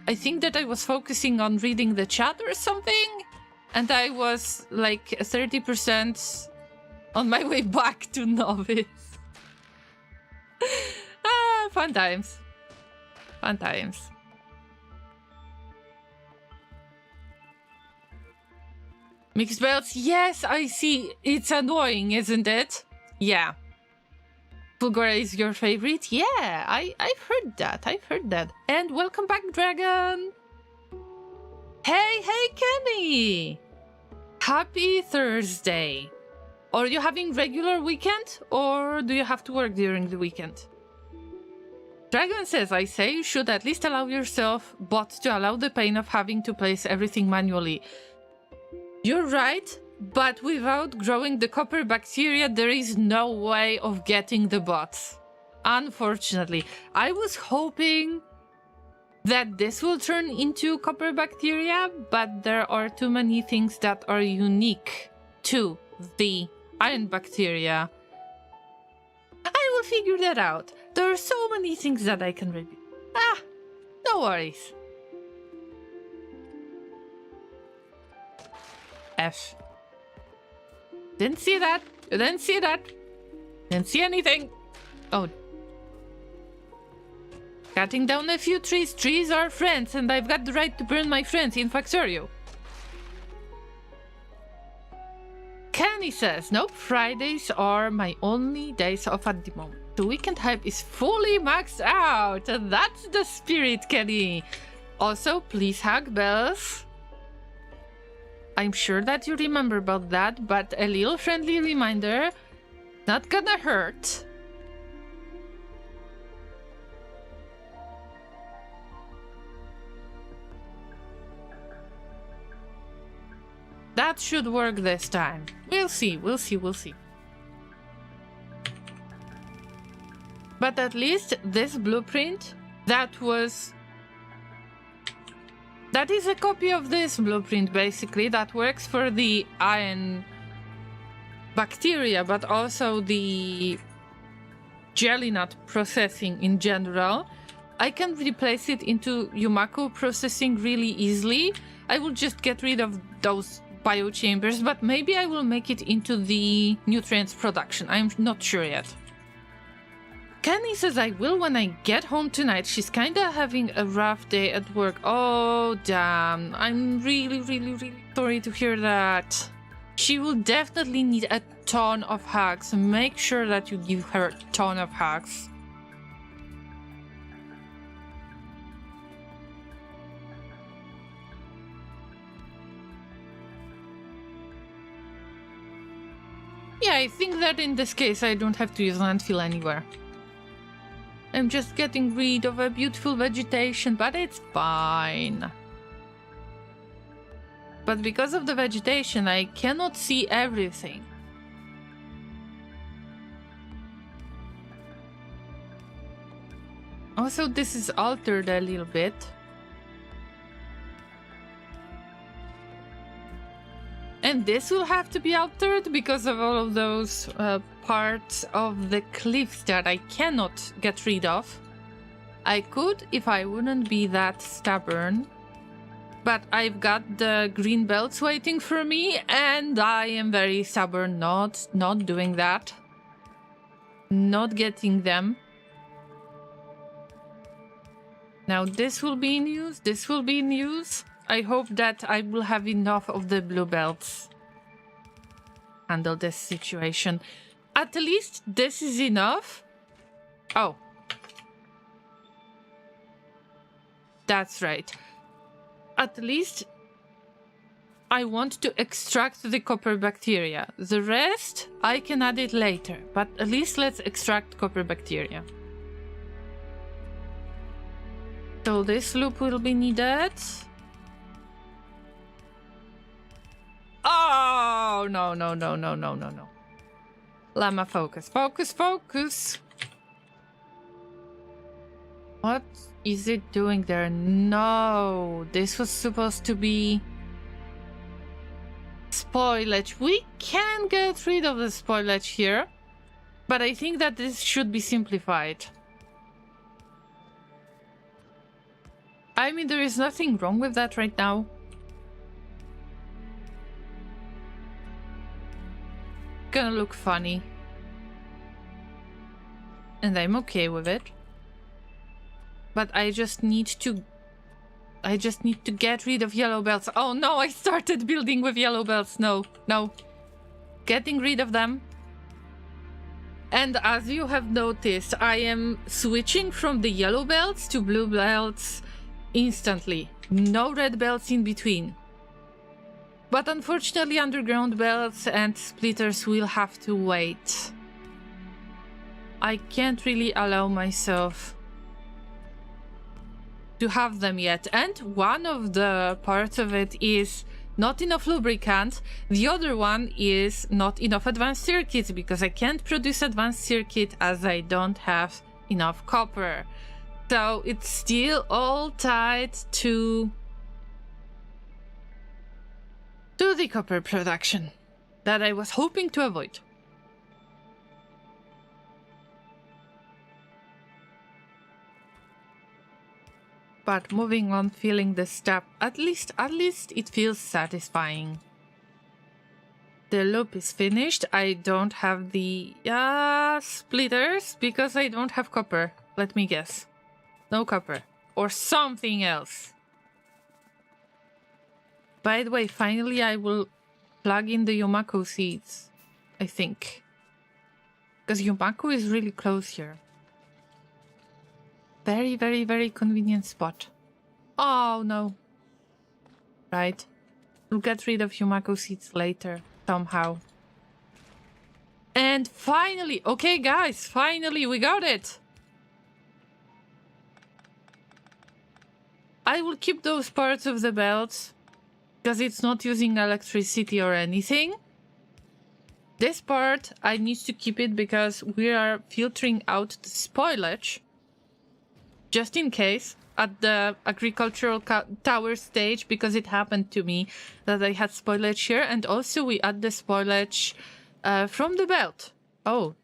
I think that I was focusing on reading the chat or something. And I was like 30% on my way back to Novice. Fun times. Fun times. Mixed belts? Yes, I see. It's annoying, isn't it? Yeah. Fulgora is your favorite? Yeah, I've heard that. I've heard that. And welcome back, Dragon! Hey, Kenny! Happy Thursday. Are you having regular weekend? Or do you have to work during the weekend? Dragon says, I say you should at least allow yourself, but to allow the pain of having to place everything manually. You're right, but without growing the copper bacteria, there is no way of getting the bots. Unfortunately, I was hoping that this will turn into copper bacteria, but there are too many things that are unique to the iron bacteria. I will figure that out. There are so many things that I can review. No worries. F. Didn't see that. Didn't see that. Didn't see anything. Oh. Cutting down a few trees. Trees are friends, and I've got the right to burn my friends in Factorio. Kenny says, nope, Fridays are my only days off at the moment. The weekend hype is fully maxed out. That's the spirit, Kenny. Also, please hug bells. I'm sure that you remember about that, but a little friendly reminder, not gonna hurt. That should work this time. We'll see, we'll see, we'll see. But at least this blueprint, that is a copy of this blueprint, basically, that works for the iron bacteria, but also the jelly nut processing in general. I can replace it into Yumako processing really easily. I will just get rid of those biochambers, but maybe I will make it into the nutrients production. I'm not sure yet. Kenny says I will when I get home tonight. She's kinda having a rough day at work. Oh, damn. I'm really sorry to hear that. She will definitely need a ton of hugs. Make sure that you give her a ton of hugs. Yeah, I think that in this case I don't have to use landfill anywhere. I'm just getting rid of a beautiful vegetation, but it's fine. But because of the vegetation, I cannot see everything. Also, this is altered a little bit. And this will have to be altered because of all of those parts of the cliffs that I cannot get rid of. I could if I wouldn't be that stubborn. But I've got the green belts waiting for me, and I am very stubborn not doing that. Not getting them. Now this will be in use, this will be in use. I hope that I will have enough of the blue belts. Handle this situation. At least this is enough. Oh. That's right. At least I want to extract the copper bacteria. The rest, I can add it later, but at least let's extract copper bacteria. So this loop will be needed. Oh, no, no, no, no, no, no, no. Llama, focus, focus, focus. What is it doing there? No, this was supposed to be spoilage. We can get rid of the spoilage here, but I think that this should be simplified. I mean, there is nothing wrong with that right now. Gonna look funny. And I'm okay with it. But I just need to get rid of yellow belts. Oh no, I started building with yellow belts. No, no. Getting rid of them. And as you have noticed, I am switching from the yellow belts to blue belts instantly. No red belts in between. But unfortunately, underground belts and splitters will have to wait. I can't really allow myself to have them yet. And one of the parts of it is not enough lubricant. The other one is not enough advanced circuits, because I can't produce advanced circuit as I don't have enough copper. So it's still all tied to the copper production that I was hoping to avoid. But moving on, feeling this step, at least it feels satisfying. The loop is finished. I don't have the splitters because I don't have copper. Let me guess. No copper. Or something else. By the way, finally I will plug in the Yumako seeds, I think. Because Yumako is really close here. Very, very, very convenient spot. Oh, no. Right. We'll get rid of Yumako seeds later, somehow. And finally, okay guys, finally we got it! I will keep those parts of the belt, because it's not using electricity or anything. This part, I need to keep it because we are filtering out the spoilage. Just in case, at the agricultural tower stage, because it happened to me that I had spoilage here. And also we add the spoilage from the belt. Oh.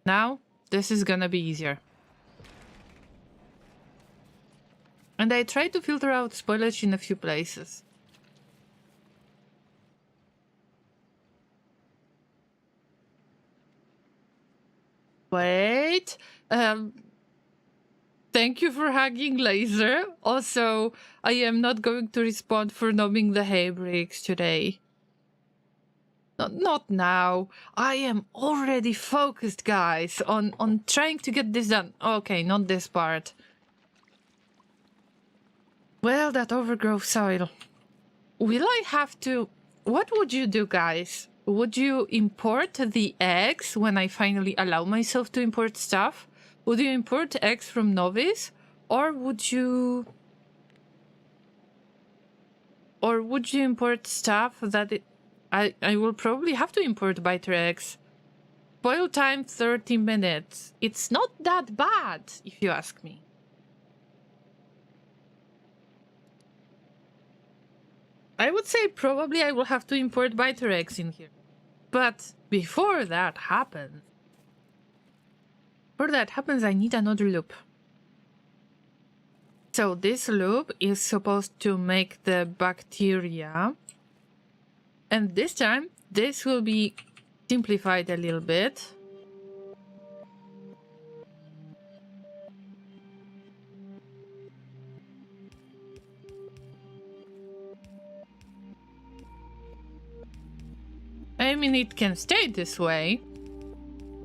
Now, this is gonna be easier. And I tried to filter out spoilage in a few places. Wait. Thank you for hugging Laser. Also, I am not going to respond for numbing the hay bricks today. Not now. I am already focused, guys, on trying to get this done. Okay, not this part. Well, that overgrowth soil. Will I have to... What would you do, guys? Would you import the eggs when I finally allow myself to import stuff? Would you import eggs from Novice? Or would you... import stuff that I will probably have to import biter eggs. Boil time 30 minutes. It's not that bad, if you ask me. I would say probably I will have to import biter eggs in here. But before that happens... I need another loop. So this loop is supposed to make the bacteria. And this time, this will be simplified a little bit. I mean, it can stay this way.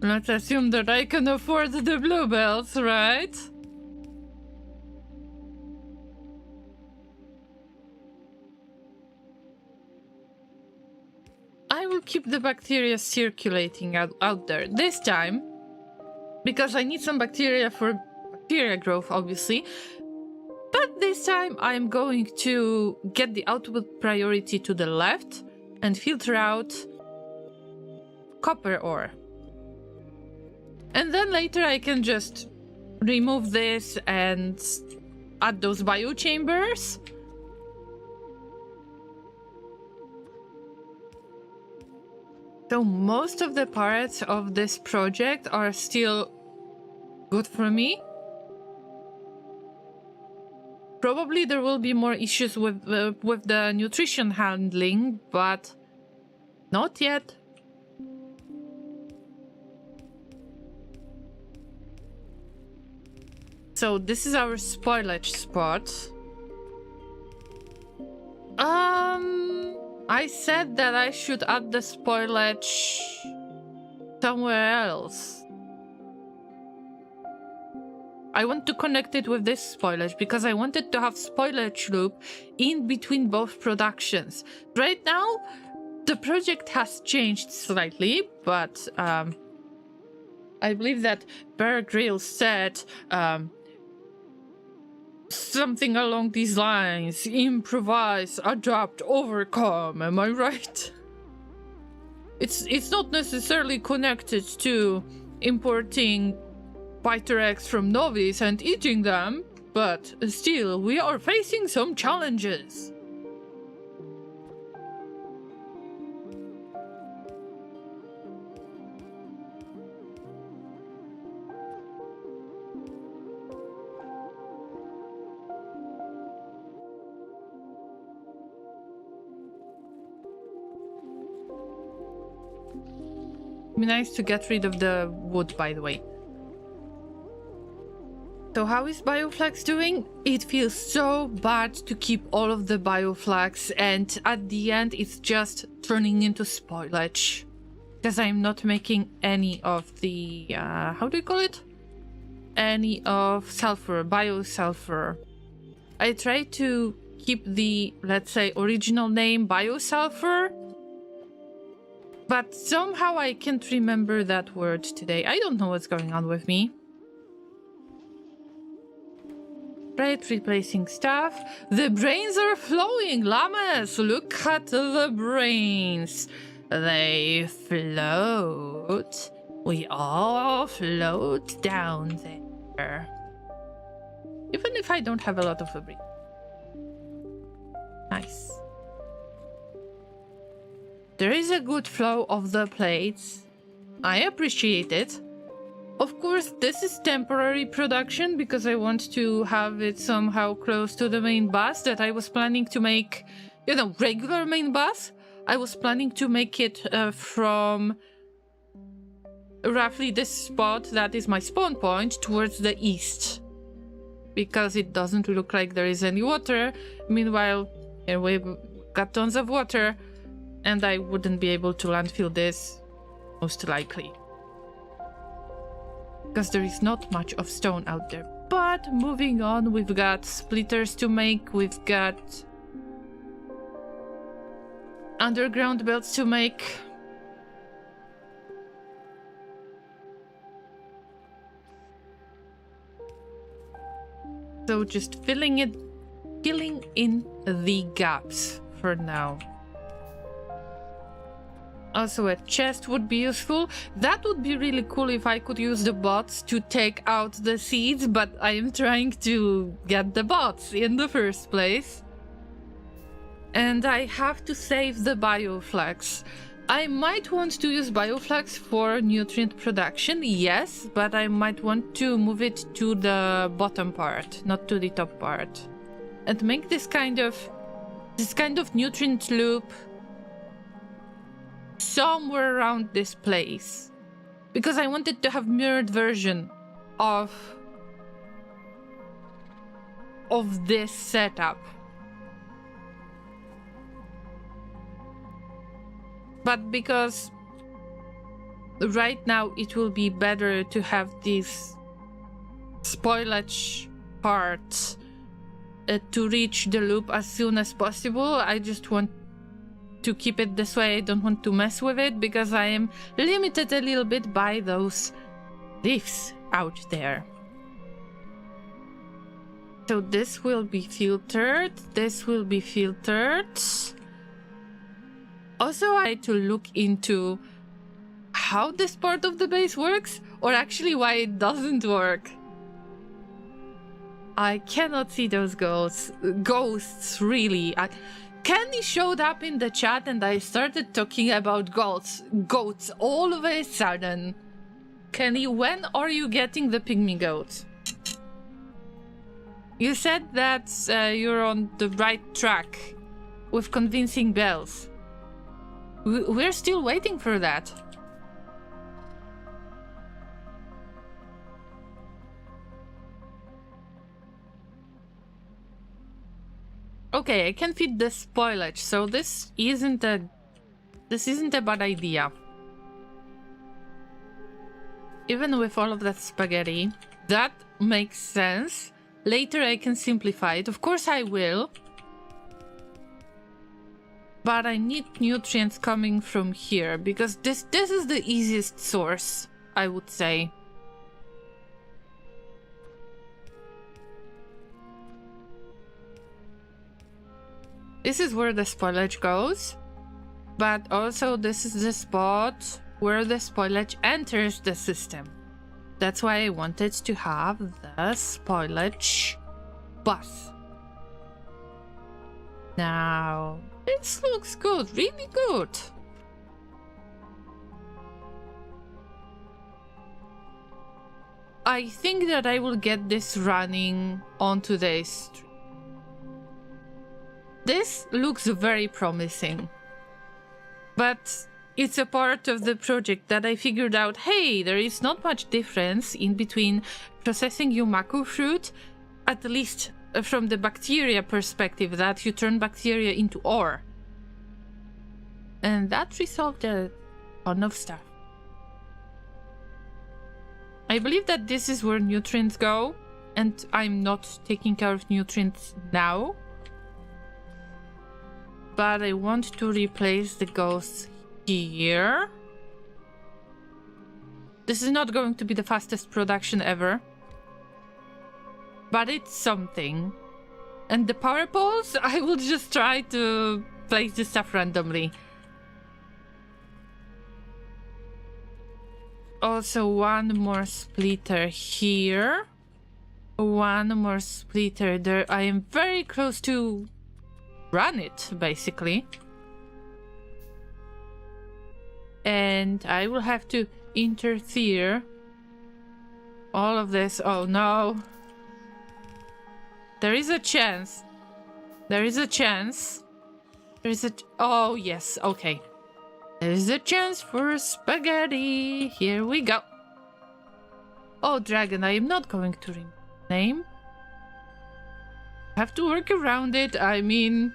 Let's assume that I can afford the bluebells, right? keep the bacteria circulating out there. This time, because I need some bacteria for bacteria growth, obviously. But this time I'm going to get the output priority to the left and filter out copper ore. And then later I can just remove this and add those biochambers. So most of the parts of this project are still good for me. Probably there will be more issues with the nutrition handling, but not yet. So this is our spoilage spot. I said that I should add the spoilage somewhere else. I want to connect it with this spoilage because I wanted to have spoilage loop in between both productions. Right now, the project has changed slightly, but I believe that Bear Grylls said something along these lines: improvise, adapt, overcome. Am I right? It's not necessarily connected to importing Pythorex from Novice and eating them, but still, we are facing some challenges. It'd be nice to get rid of the wood, by the way. So how is Bioflux doing? It feels so bad to keep all of the Bioflux, and at the end it's just turning into spoilage. Because I'm not making any of the, how do you call it? Any of sulfur, biosulfur. I tried to keep the, let's say, original name biosulfur, but somehow I can't remember that word today. I don't know what's going on with me. Right, replacing stuff. The brains are flowing. Llamas, look at the brains. They float. We all float down there. Even if I don't have a lot of a brain. Nice. There is a good flow of the plates. I appreciate it. Of course, this is temporary production because I want to have it somehow close to the main bus that I was planning to make, you know, regular main bus. I was planning to make it from roughly this spot that is my spawn point towards the east. Because it doesn't look like there is any water. Meanwhile, here we've got tons of water and I wouldn't be able to landfill this, most likely. Because there is not much of stone out there. But moving on, we've got splitters to make, we've got underground belts to make. So just filling in the gaps for now. Also, a chest would be useful. That would be really cool if I could use the bots to take out the seeds, but I am trying to get the bots in the first place. And I have to save the Bioflux. I might want to use Bioflux for nutrient production, yes, but I might want to move it to the bottom part, not to the top part. And make this kind of nutrient loop somewhere around this place, because I wanted to have mirrored version of this setup. But because right now it will be better to have these spoilage parts to reach the loop as soon as possible, I just want to keep it this way. I don't want to mess with it because I am limited a little bit by those leaves out there. So this will be filtered. This will be filtered. Also, I had to look into how this part of the base works, or actually why it doesn't work. I cannot see those ghosts really. Kenny showed up in the chat and I started talking about goats all of a sudden. Kenny, when are you getting the pygmy goat? You said that you're on the right track with convincing bells. We're still waiting for that. Okay, I can feed the spoilage, so this isn't a bad idea. Even with all of that spaghetti, that makes sense. Later I can simplify it. Of course I will. But I need nutrients coming from here because this is the easiest source, I would say. This is where the spoilage goes, but also this is the spot where the spoilage enters the system. That's why I wanted to have the spoilage bus. Now, this looks good, really good. I think that I will get this running on today's stream. This looks very promising, but it's a part of the project that I figured out, hey, there is not much difference in between processing Yumaku fruit, at least from the bacteria perspective, that you turn bacteria into ore. And that resolved a ton of stuff. I believe that this is where nutrients go, and I'm not taking care of nutrients now. But I want to replace the ghosts here. This is not going to be the fastest production ever. But it's something. And the power poles, I will just try to place the stuff randomly. Also, one more splitter here. One more splitter there. I am very close to run it, basically. And I will have to interfere all of this. Oh no. There is a chance. There is a chance. There is a... Oh yes, okay. There is a chance for spaghetti. Here we go. Oh, dragon, I am not going to rename. Have to work around it. I mean,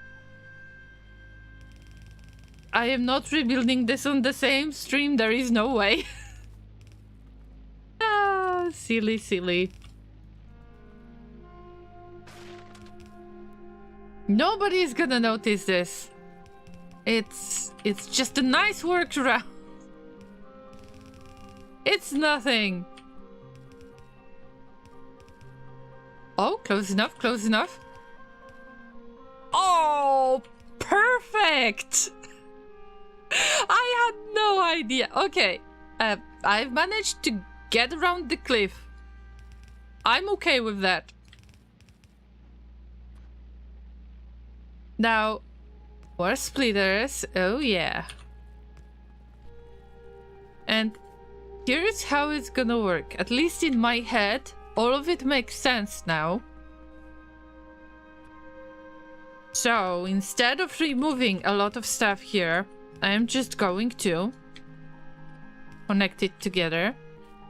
I am not rebuilding this on the same stream. There is no way. Ah, silly, silly. Nobody is gonna notice this. It's just a nice workaround. It's nothing. Oh, close enough, close enough. Oh, perfect! I had no idea. Okay, I've managed to get around the cliff. I'm okay with that. Now, more splitters. Oh yeah. And here's how it's gonna work. At least in my head, all of it makes sense now. So, instead of removing a lot of stuff here, I'm just going to connect it together.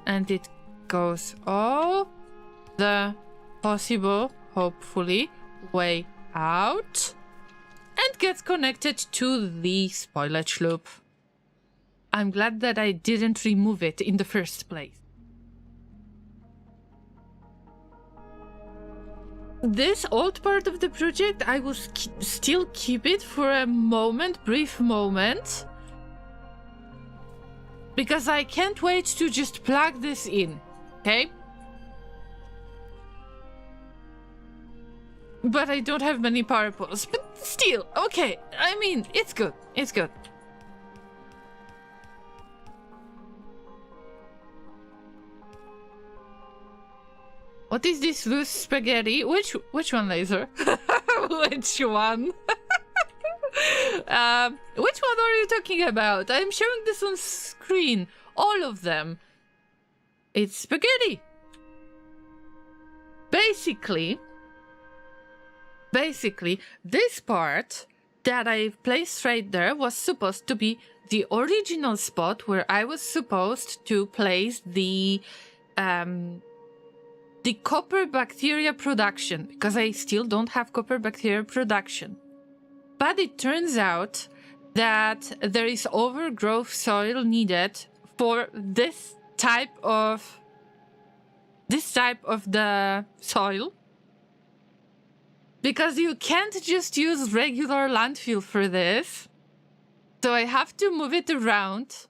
And it goes all the possible, hopefully, way out. And gets connected to the spoilage loop. I'm glad that I didn't remove it in the first place. this old part of the project, I will still keep it for a moment, brief moment. Because I can't wait to just plug this in, okay? But I don't have many power poles, but still, okay. I mean, it's good, it's good. What is this loose spaghetti? Which one, Laser? Which one? Which one are you talking about? I'm showing this on screen. All of them. It's spaghetti. Basically, this part that I've placed right there was supposed to be the original spot where I was supposed to place the copper bacteria production, because I still don't have copper bacteria production. But it turns out that there is overgrowth soil needed for this type of the soil. Because you can't just use regular landfill for this. So I have to move it around.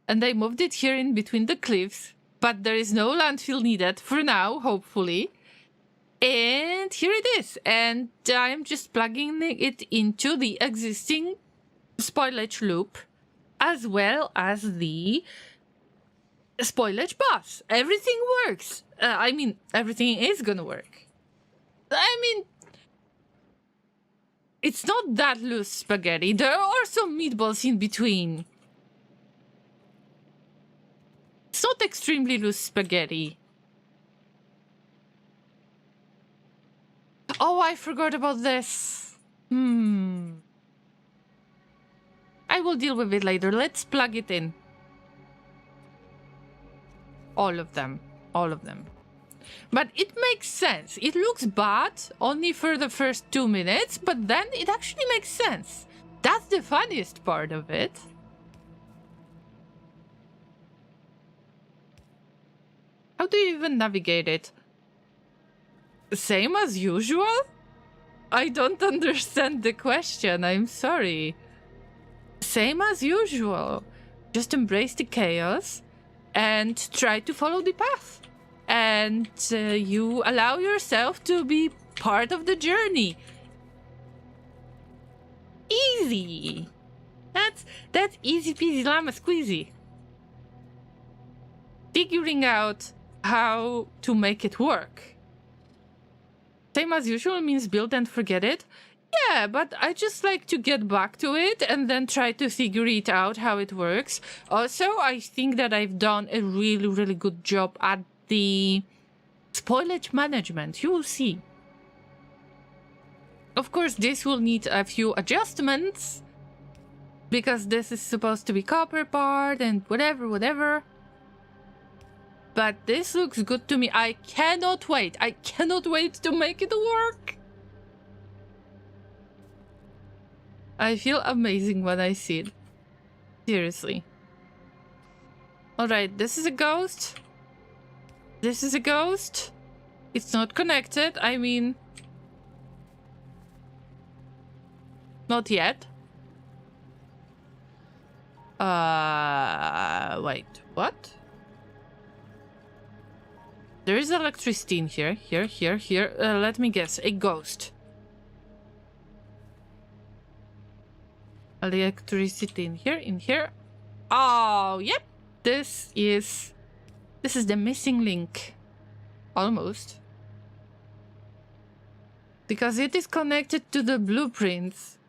And I moved it here in between the cliffs. But there is no landfill needed for now, hopefully. And here it is. And I'm just plugging it into the existing spoilage loop, as well as the spoilage bus. Everything works. I mean, everything is gonna work. I mean, it's not that loose spaghetti. There are some meatballs in between. It's not extremely loose spaghetti. Oh, I forgot about this. I will deal with it later. Let's plug it in. All of them. All of them. But it makes sense. It looks bad only for the first 2 minutes, but then it actually makes sense. That's the funniest part of it. How do you even navigate it? Same as usual? I don't understand the question, I'm sorry. Same as usual. Just embrace the chaos and try to follow the path. And you allow yourself to be part of the journey. Easy. That's easy peasy llama squeezy. Figuring out how to make it work. Same as usual means build and forget it. Yeah, but I just like to get back to it and then try to figure it out how it works. Also, I think that I've done a really, really good job at the spoilage management. You will see. Of course, this will need a few adjustments because this is supposed to be copper part and whatever. But this looks good to me. I cannot wait. I cannot wait to make it work. I feel amazing when I see it. Seriously. Alright, this is a ghost. This is a ghost. It's not connected. I mean... not yet. Wait, what? There is electricity in here. Here. Let me guess. A ghost. Electricity in here. Oh, yep. This is the missing link. Almost. Because it is connected to the blueprints.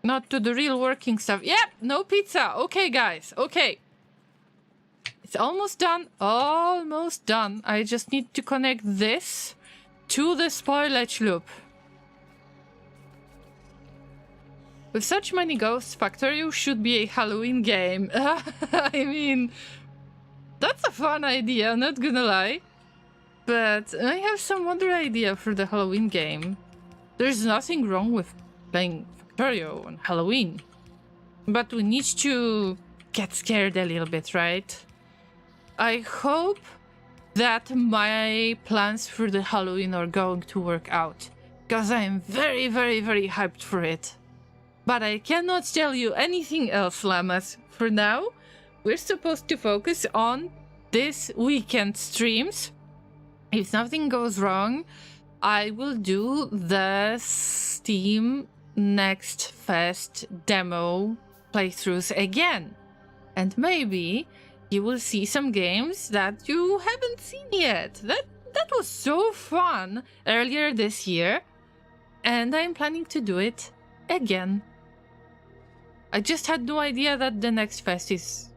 Not to the real working stuff. Yep, no pizza. Okay, guys. Okay. It's almost done. Almost done. I just need to connect this to the spoilage loop. With such many ghosts, Factorio should be a Halloween game. I mean, that's a fun idea, not gonna lie. But I have some other idea for the Halloween game. There's nothing wrong with playing Factorio on Halloween. But we need to get scared a little bit, right? I hope that my plans for the Halloween are going to work out. Because I am very, very, very hyped for it. But I cannot tell you anything else, Llamas. For now, we're supposed to focus on this weekend streams. If nothing goes wrong, I will do the Steam Next Fest demo playthroughs again. And maybe you will see some games that you haven't seen yet. That was so fun earlier this year. And I'm planning to do it again. I just had no idea that the Next Fest is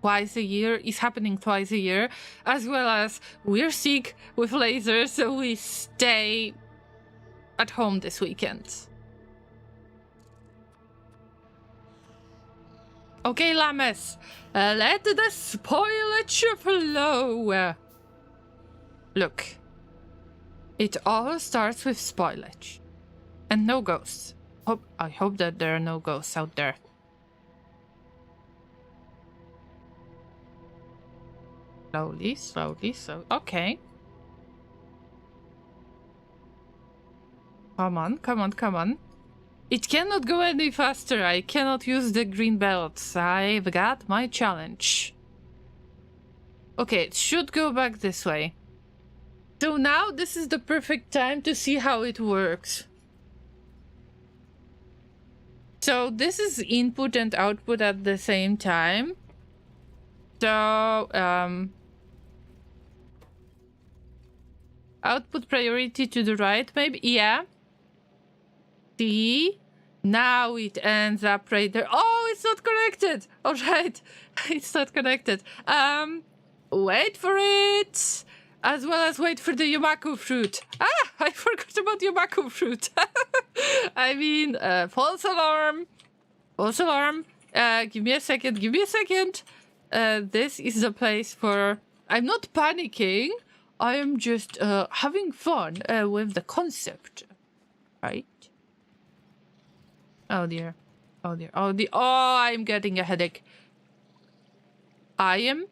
happening twice a year, as well as we're sick with lasers, so we stay at home this weekend. Okay, Llamas, let the spoilage flow. Look, it all starts with spoilage, and no ghosts. I hope that there are no ghosts out there. Slowly, okay. Come on. It cannot go any faster. I cannot use the green belts. I've got my challenge. Okay, it should go back this way. So now this is the perfect time to see how it works. So this is input and output at the same time. So, output priority to the right, maybe? Yeah. See? Now it ends up right there. Oh, it's not connected! Alright. It's not connected. Wait for it! As well as wait for the Yumako fruit. Ah! I forgot about Yumako fruit. I mean, false alarm. False alarm. Give me a second. This is the place for... I'm not panicking. I am just having fun with the concept. Right? Oh dear. Oh, I'm getting a headache. I am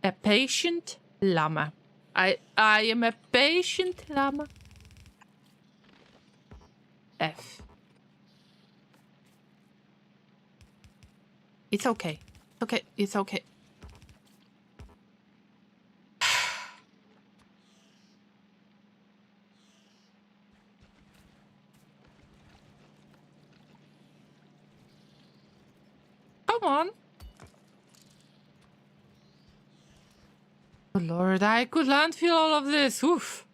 a patient llama. I am a patient llama. F. It's okay. It's okay. Come on. Oh Lord, I couldn't feel all of this. Oof.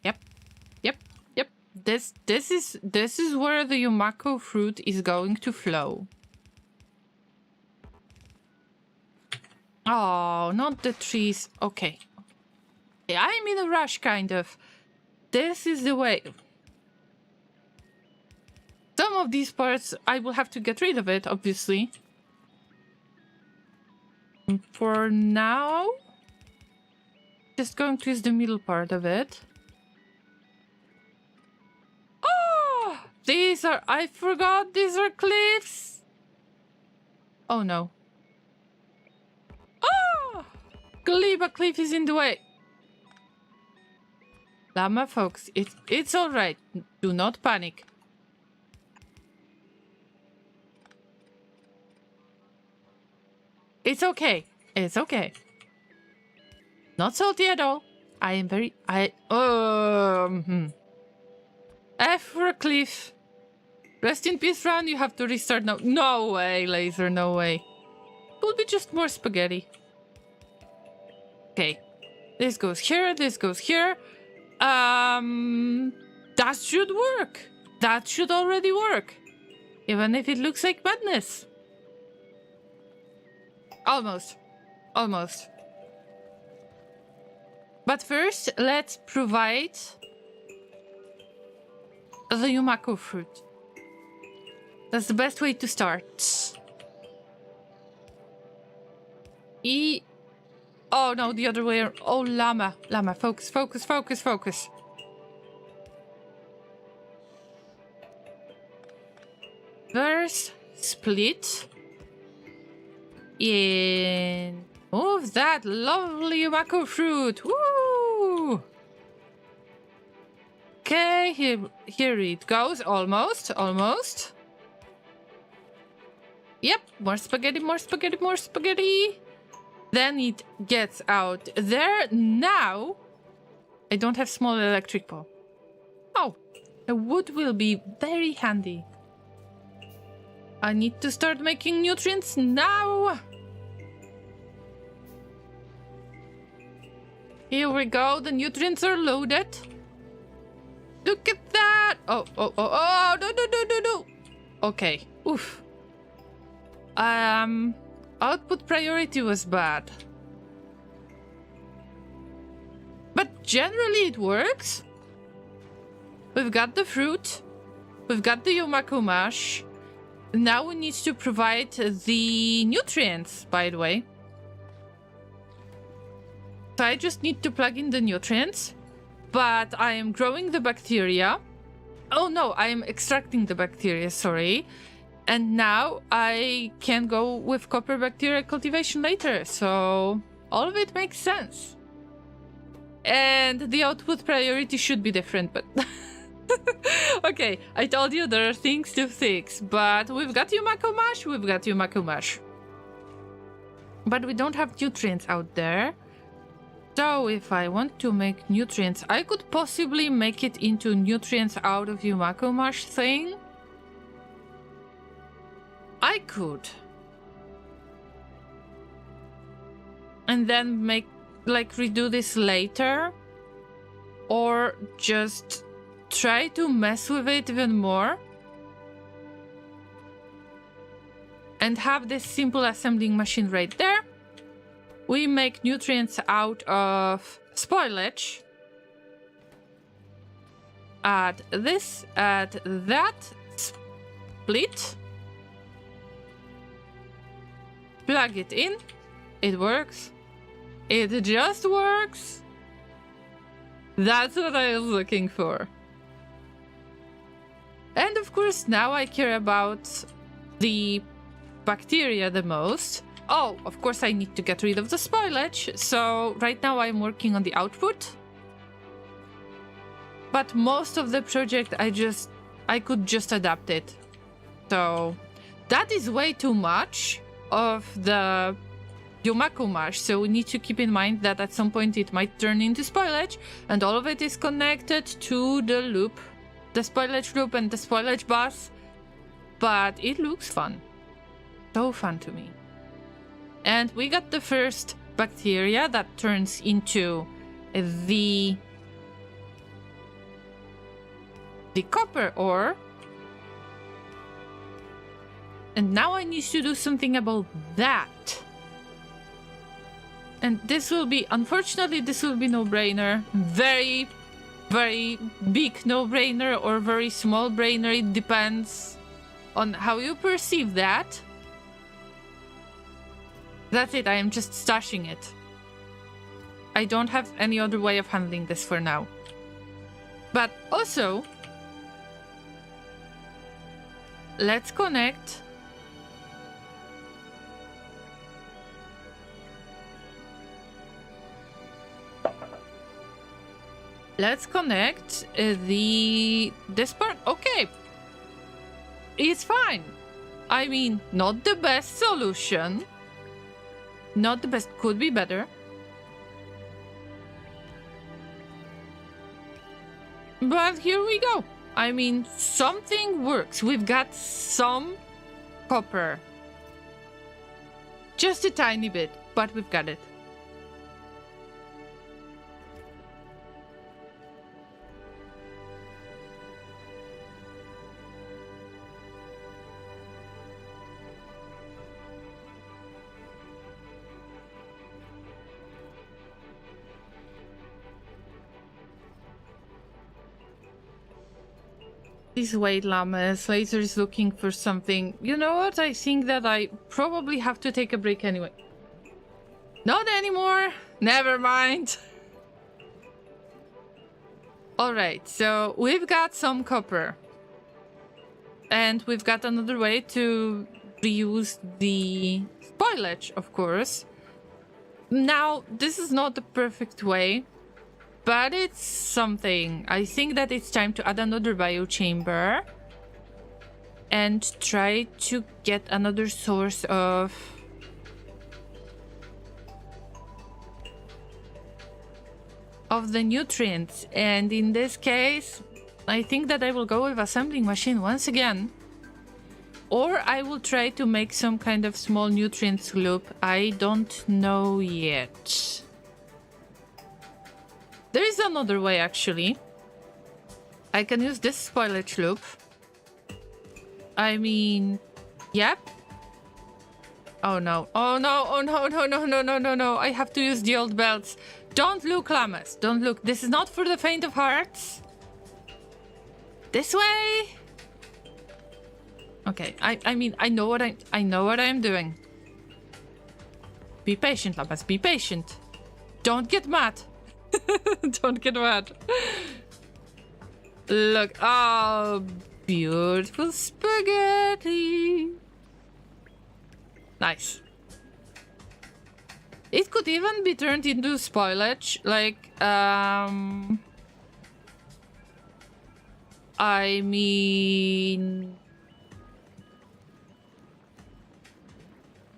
Yep. This is where the Yumako fruit is going to flow. Oh, not the trees. Okay. I'm in a rush, kind of. This is the way. Some of these parts, I will have to get rid of it, obviously. For now, just going to use the middle part of it. Oh! I forgot these are cliffs! Oh no. Oh! Gleba cliff is in the way. Llama folks, it's alright. Do not panic. It's okay. It's okay. Not salty at all. I am very... F for a cliff. Rest in peace, Ron. You have to restart now. No way, laser. No way. It will be just more spaghetti. Okay. This goes here. This goes here. That should work. That should already work. Even if it looks like madness. Almost. But first, let's provide the Yumako fruit. That's the best way to start. Oh no, the other way around. Oh, llama. Focus. Verse split. And move that lovely Yumako fruit. Woo! Okay, here it goes. Almost. Yep, more spaghetti, more spaghetti, more spaghetti. Then it gets out there. Now, I don't have small electric pole. Oh, a wood will be very handy. I need to start making nutrients now. Here we go. The nutrients are loaded. Look at that. Oh, no. Okay. Oof. Output priority was bad. But generally it works. We've got the fruit. We've got the Yumako mash. Now we need to provide the nutrients, by the way. So I just need to plug in the nutrients. But I am growing the bacteria. Oh no, I am extracting the bacteria, sorry. And now I can go with copper bacteria cultivation later. So all of it makes sense. And the output priority should be different, but... Okay, I told you there are things to fix. But we've got Yumako mash, But we don't have nutrients out there. So if I want to make nutrients, I could possibly make it into nutrients out of Yumako mash thing. I could. And then make, like, redo this later. Or just try to mess with it even more. And have this simple assembling machine right there. We make nutrients out of spoilage. Add this, add that, split. Plug it in. It works. It just works. That's what I was looking for. And of course, now I care about the bacteria the most. Oh, of course I need to get rid of the spoilage, so right now I'm working on the output. But most of the project I could just adapt it. So that is way too much of the Yumako mash, so we need to keep in mind that at some point it might turn into spoilage, and all of it is connected to the loop, the spoilage loop and the spoilage bus. But it looks fun. So fun to me. And we got the first bacteria that turns into the copper ore. And now I need to do something about that. And this will be, unfortunately, this will be no-brainer. Very, very big no-brainer or very small brainer. It depends on how you perceive that. That's it, I am just stashing it. I don't have any other way of handling this for now. But also, let's connect this part. Okay. It's fine. I mean, not the best solution. Not the best, could be better. But here we go. I mean, something works. We've got some copper. Just a tiny bit, but we've got it. This way, Llama. Slater is looking for something. You know what? I think that I probably have to take a break anyway. Not anymore. Never mind. Alright, so we've got some copper. And we've got another way to reuse the spoilage, of course. Now, this is not the perfect way, but it's something. I think that it's time to add another biochamber and try to get another source of the nutrients. And in this case, I think that I will go with assembling machine once again. Or I will try to make some kind of small nutrients loop. I don't know yet. There is another way, actually. I can use this spoilage loop. I mean, yep. Oh no, oh no, oh no, no, no, no, no, no, no. I have to use the old belts. Don't look, Llamas. Don't look. This is not for the faint of hearts. This way. Okay, I mean, I know what I'm doing. Be patient, Llamas, be patient. Don't get mad. Don't get mad. Look, oh, beautiful spaghetti. Nice. It could even be turned into spoilage, like, I mean...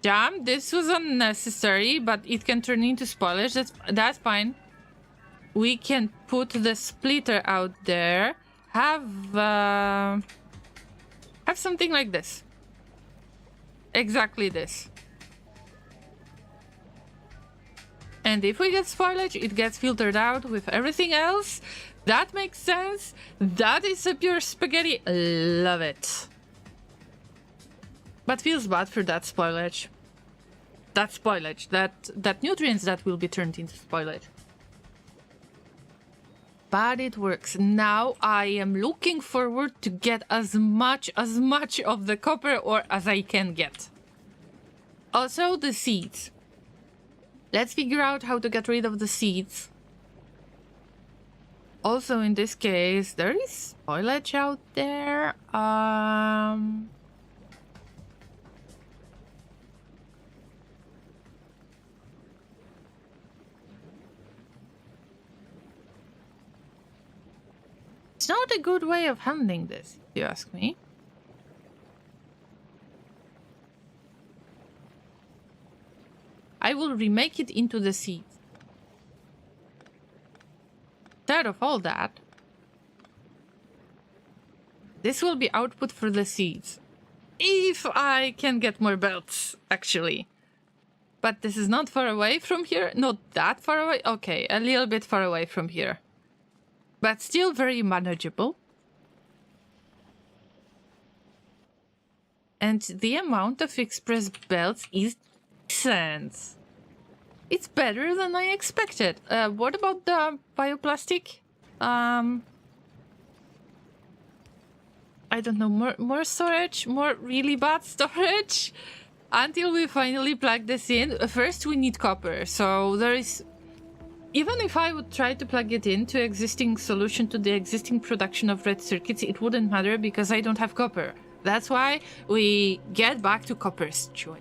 Damn, this was unnecessary, but it can turn into spoilage. That's fine. We can put the splitter out there. Have something like this. Exactly this. And if we get spoilage, it gets filtered out with everything else. That makes sense. That is a pure spaghetti. Love it. But feels bad for that spoilage. That spoilage. That nutrients that will be turned into spoilage. But it works. Now I am looking forward to get as much of the copper ore as I can get. Also the seeds. Let's figure out how to get rid of the seeds. Also in this case, there is spoilage out there. It's not a good way of handling this, if you ask me. I will remake it into the seeds. Instead of all that, this will be output for the seeds. If I can get more belts, actually. But this is not far away from here. Not that far away. Okay, a little bit far away from here. But still very manageable. And the amount of express belts is decent. It's better than I expected. What about the bioplastic? I don't know, more storage? More really bad storage? Until we finally plug this in. First we need copper, so there is... Even if I would try to plug it into existing solution to the existing production of red circuits, it wouldn't matter because I don't have copper. That's why we get back to copper's choice.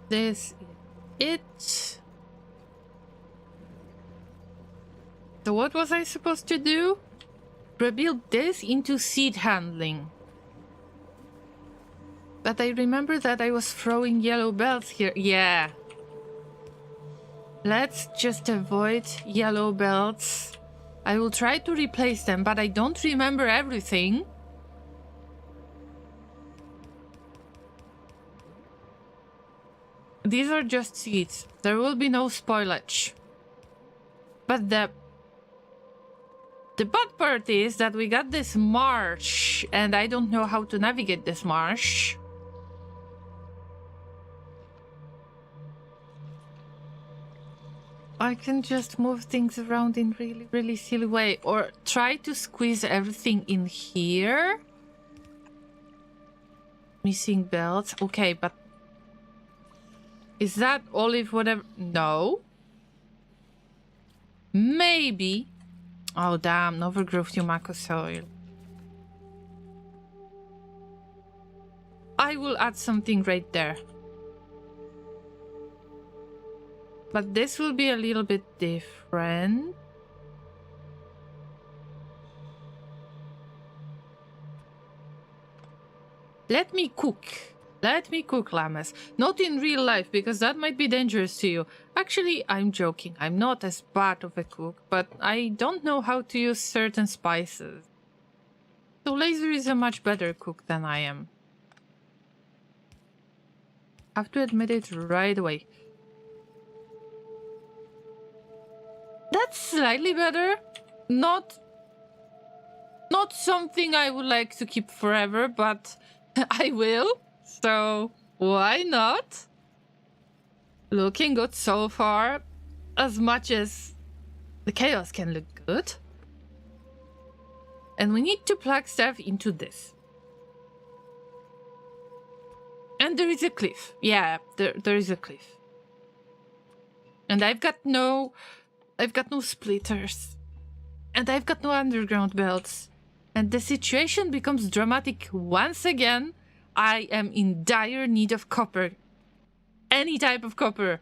This is it. So what was I supposed to do? Rebuild this into seed handling. But I remember that I was throwing yellow belts here. Yeah. Let's just avoid yellow belts. I will try to replace them, but I don't remember everything. These are just seeds. There will be no spoilage. But the bad part is that we got this marsh, and I don't know how to navigate this marsh. I can just move things around in really silly way, or try to squeeze everything in here. Missing belts. Okay, but is that olive whatever? No. Maybe. Oh, damn. Overgrowth Yumako soil. I will add something right there. But this will be a little bit different. Let me cook. Let me cook, Llamas. Not in real life, because that might be dangerous to you. Actually, I'm joking. I'm not as bad of a cook, but I don't know how to use certain spices. So Laser is a much better cook than I am. Have to admit it right away. That's slightly better. Not something I would like to keep forever, but I will. So why not? Looking good so far. As much as the chaos can look good. And we need to plug stuff into this. And there is a cliff. Yeah, there is a cliff. And I've got no splitters. And I've got no underground belts. And the situation becomes dramatic once again. I am in dire need of copper. Any type of copper.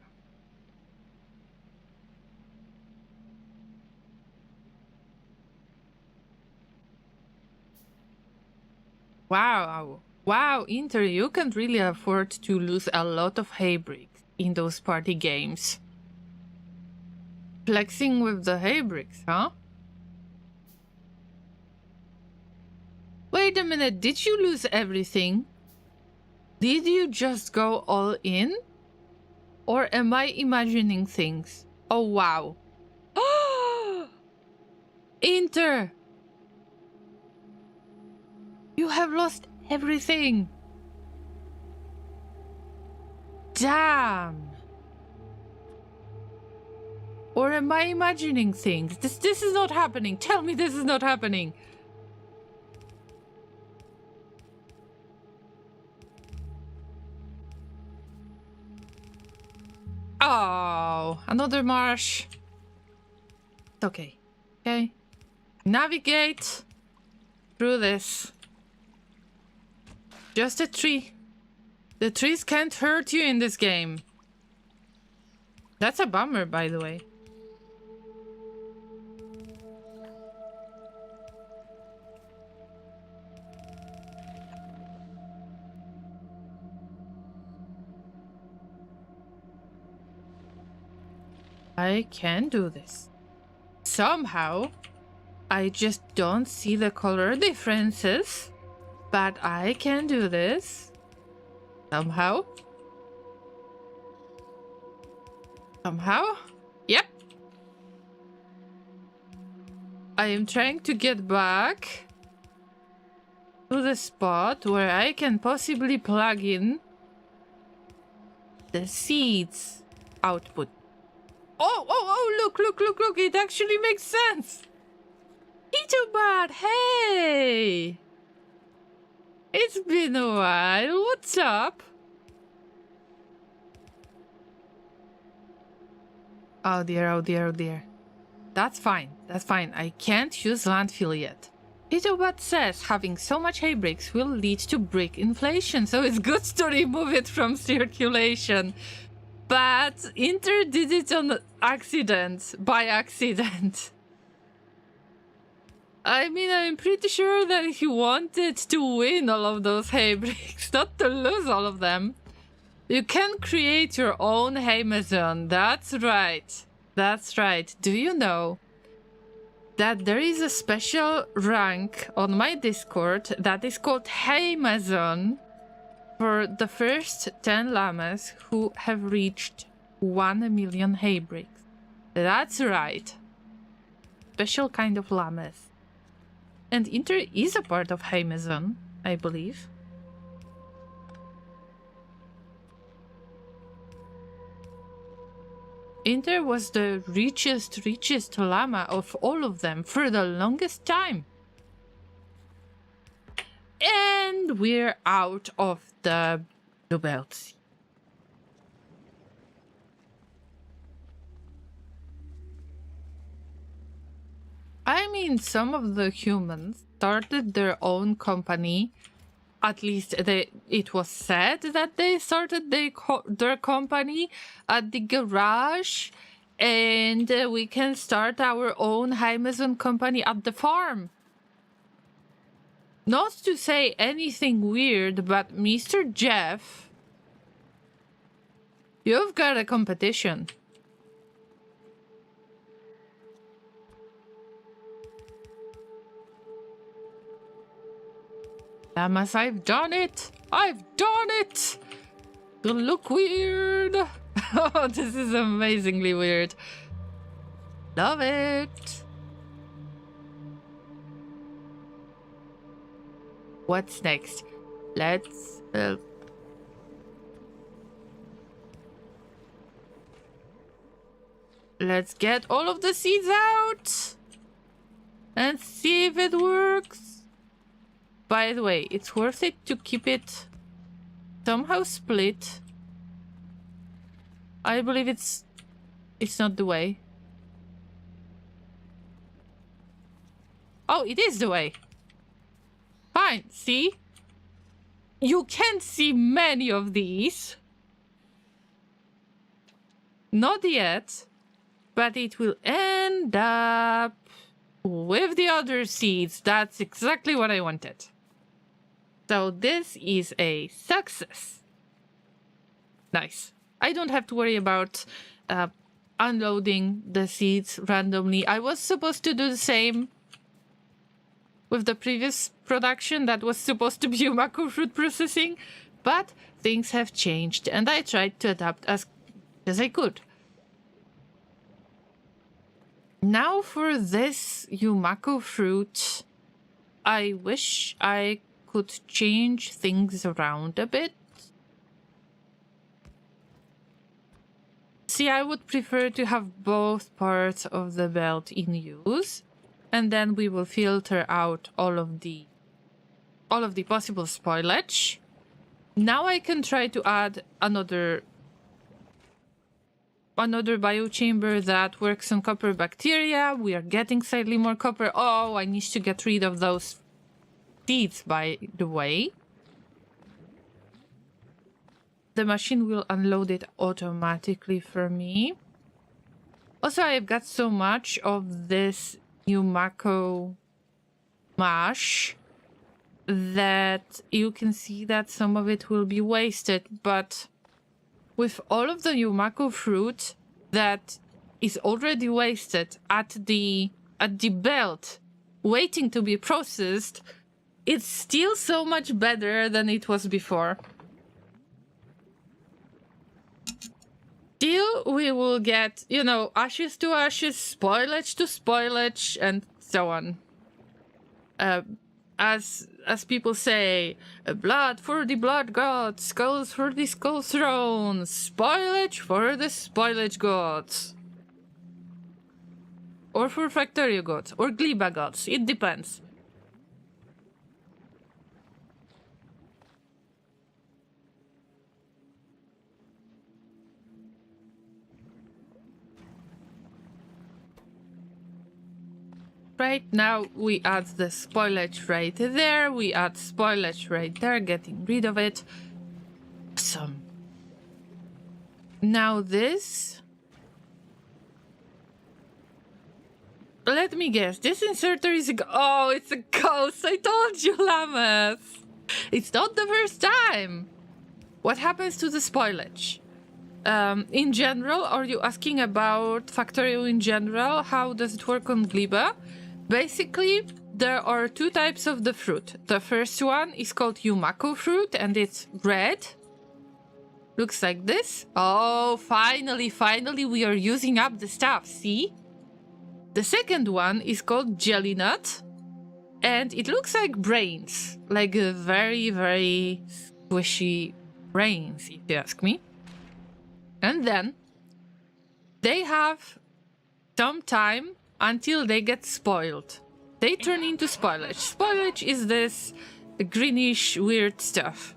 Wow. Wow, Inter, you can really afford to lose a lot of hay bricks in those party games. Flexing with the hay bricks, huh? Wait a minute, did you lose everything? Did you just go all in? Or am I imagining things? Oh, wow. Inter! You have lost everything. Damn. Or am I imagining things? This is not happening. Tell me this is not happening. Oh, another marsh. It's okay. Okay. Navigate through this. Just a tree. The trees can't hurt you in this game. That's a bummer, by the way. I can do this. Somehow, I just don't see the color differences. But I can do this. Somehow. Somehow? Yep. I am trying to get back to the spot where I can possibly plug in the seeds output. Oh, look, it actually makes sense. Hitobot, hey! It's been a while, what's up? Oh dear. That's fine, I can't use landfill yet. Hitobot says having so much hay bricks will lead to brick inflation, so it's good to remove it from circulation. But Inter did it on accident, by accident. I mean, I'm pretty sure that he wanted to win all of those hay bricks, not to lose all of them. You can create your own Amazon. That's right. That's right. Do you know that there is a special rank on my Discord that is called Amazon for the first 10 llamas who have reached 1 million hay bricks? That's right. Special kind of llamas. And Inter is a part of Amazon, I believe. Inter was the richest llama of all of them for the longest time. And we're out of the Blue Belt. I mean, some of the humans started their own company. At least it was said that they started their company at the garage, and we can start our own Amazon company at the farm. Not to say anything weird, but Mr. Jeff, you've got a competition. Llamas, I've done it! I've done it! You look weird! Oh, this is amazingly weird. Love it! What's next? Let's... let's get all of the seeds out! And see if it works. By the way, it's worth it to keep it somehow split. I believe it's not the way. Oh, it is the way. Fine, see? You can't see many of these. Not yet, but it will end up with the other seeds. That's exactly what I wanted. So this is a success. Nice. I don't have to worry about unloading the seeds randomly. I was supposed to do the same with the previous production that was supposed to be Yumako fruit processing, but things have changed and I tried to adapt as I could. Now for this Yumako fruit, I wish I could change things around a bit. See, I would prefer to have both parts of the belt in use, and then we will filter out all of the possible spoilage. Now I can try to add another biochamber that works on copper bacteria. We are getting slightly more copper. Oh, I need to get rid of those seeds, by the way. The machine will unload it automatically for me. Also, I've got so much of this Yumako mash that you can see that some of it will be wasted, but with all of the Yumako fruit that is already wasted at the belt waiting to be processed, it's still so much better than it was before. Still, we will get, you know, ashes to ashes, spoilage to spoilage, and so on. As people say, blood for the blood gods, skulls for the skull thrones, spoilage for the spoilage gods. Or for Factorio gods, or Gliba gods, it depends. Right now, we add the spoilage right there, we add spoilage right there, getting rid of it. Awesome. Now this... let me guess, this inserter is oh, it's a ghost! I told you, Llamas! It's not the first time! What happens to the spoilage? In general, are you asking about Factorio in general? How does it work on Gliba? Basically, there are two types of the fruit. The first one is called Yumako fruit, and it's red. Looks like this. Oh, finally, we are using up the stuff, see? The second one is called jelly nut, and it looks like brains. Like a very, very squishy brains, if you ask me. And then they have some time until they get spoiled. They turn into spoilage. Spoilage is this greenish weird stuff.